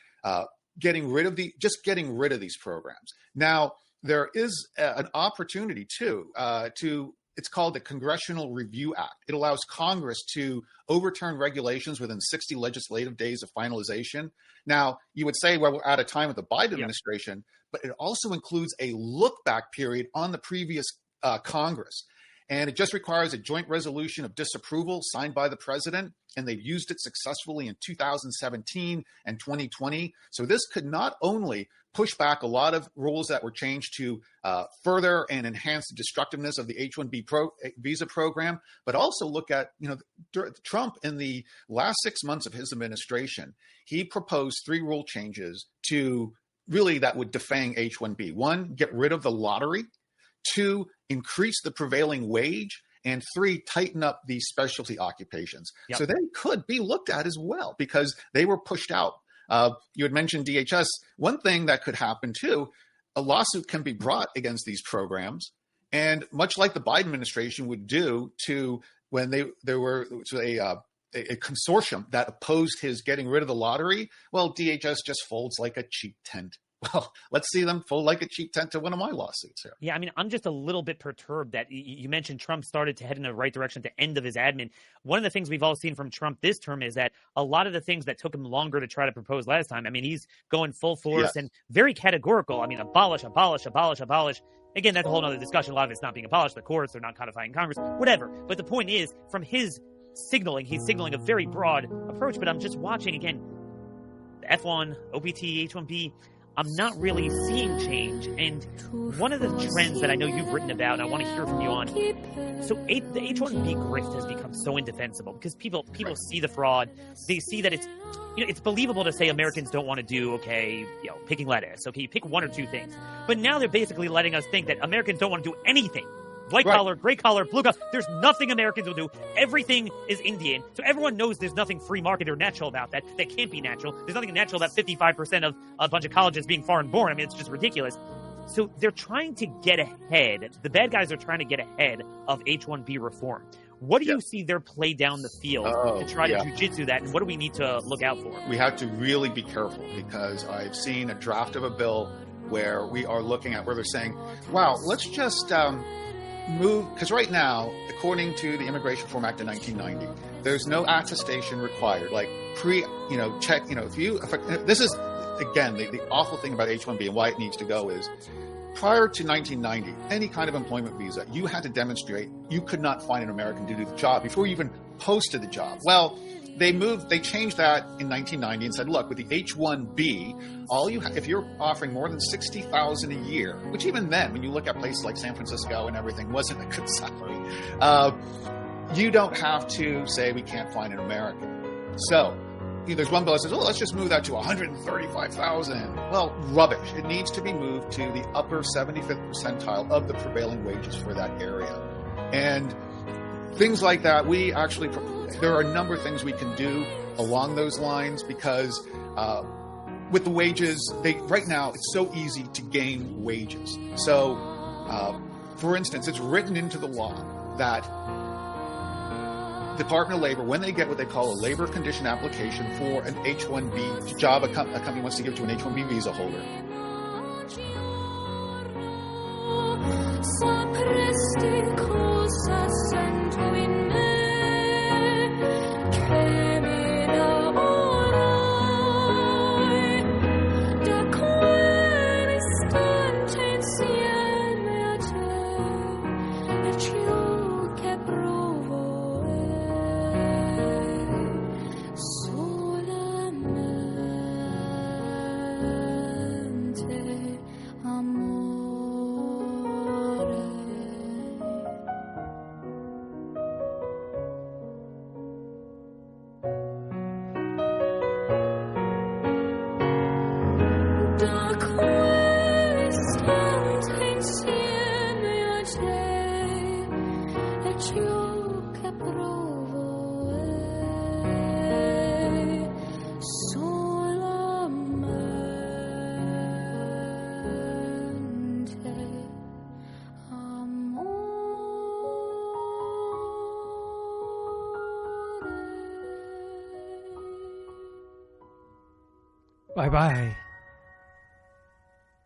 getting rid of these programs. Now, there is an opportunity too it's called the Congressional Review Act. It allows Congress to overturn regulations within 60 legislative days of finalization. Now, you would say, well, we're at a time with the Biden administration, but it also includes a look-back period on the previous Congress. And it just requires a joint resolution of disapproval signed by the president, and they've used it successfully in 2017 and 2020. So this could not only push back a lot of rules that were changed to further and enhance the destructiveness of the H-1B visa program, but also look at, Trump in the last 6 months of his administration, he proposed 3 rule changes to really that would defang H-1B. 1, get rid of the lottery. 2, increase the prevailing wage. and 3, tighten up these specialty occupations. Yep. So they could be looked at as well because they were pushed out. You had mentioned DHS. One thing that could happen too, a lawsuit can be brought against these programs, and much like the Biden administration would do to when there were a consortium that opposed his getting rid of the lottery. Well, DHS just folds like a cheap tent. Well, let's see them fold like a cheap tent to one of my lawsuits here. Yeah, I mean, I'm just a little bit perturbed that you mentioned Trump started to head in the right direction at the end of his admin. One of the things we've all seen from Trump this term is that a lot of the things that took him longer to try to propose last time, I mean, he's going full force and very categorical. I mean, abolish. Again, that's a whole other discussion. A lot of it's not being abolished. The courts, they're not codifying Congress, whatever. But the point is, from his signaling, he's signaling a very broad approach. But I'm just watching, again, F1, OPT, H1B. I'm not really seeing change. And one of the trends that I know you've written about, and I want to hear from you on, so the H1B grift has become so indefensible because people see the fraud. They see that it's believable to say Americans don't want to do, picking lettuce. Okay, you pick one or two things. But now they're basically letting us think that Americans don't want to do anything. White collar, gray collar, blue collar. There's nothing Americans will do. Everything is Indian. So everyone knows there's nothing free market or natural about that. That can't be natural. There's nothing natural about 55% of a bunch of colleges being foreign born. I mean, it's just ridiculous. So they're trying to get ahead. The bad guys are trying to get ahead of H-1B reform. What do you see their play down the field to try to jujitsu that, and what do we need to look out for? We have to really be careful because I've seen a draft of a bill where we are looking at where they're saying, wow, let's just move, because right now, according to the Immigration Reform Act of 1990, there's no attestation required. Like check, this is, again, the awful thing about H-1B and why it needs to go is, prior to 1990, any kind of employment visa, you had to demonstrate you could not find an American to do the job before you even posted the job. Well, they changed that in 1990 and said, look, with the H-1B, if you're offering more than $60,000 a year, which even then, when you look at places like San Francisco and everything, wasn't a good salary, you don't have to say we can't find an American. So there's one bill that says, let's just move that to $135,000. Well, rubbish. It needs to be moved to the upper 75th percentile of the prevailing wages for that area. And things like that, there are a number of things we can do along those lines because with the wages, right now, it's so easy to gain wages. So, for instance, it's written into the law that Department of Labor, when they get what they call a labor condition application for an H-1B job, a company wants to give to an H-1B visa holder. Bye-bye.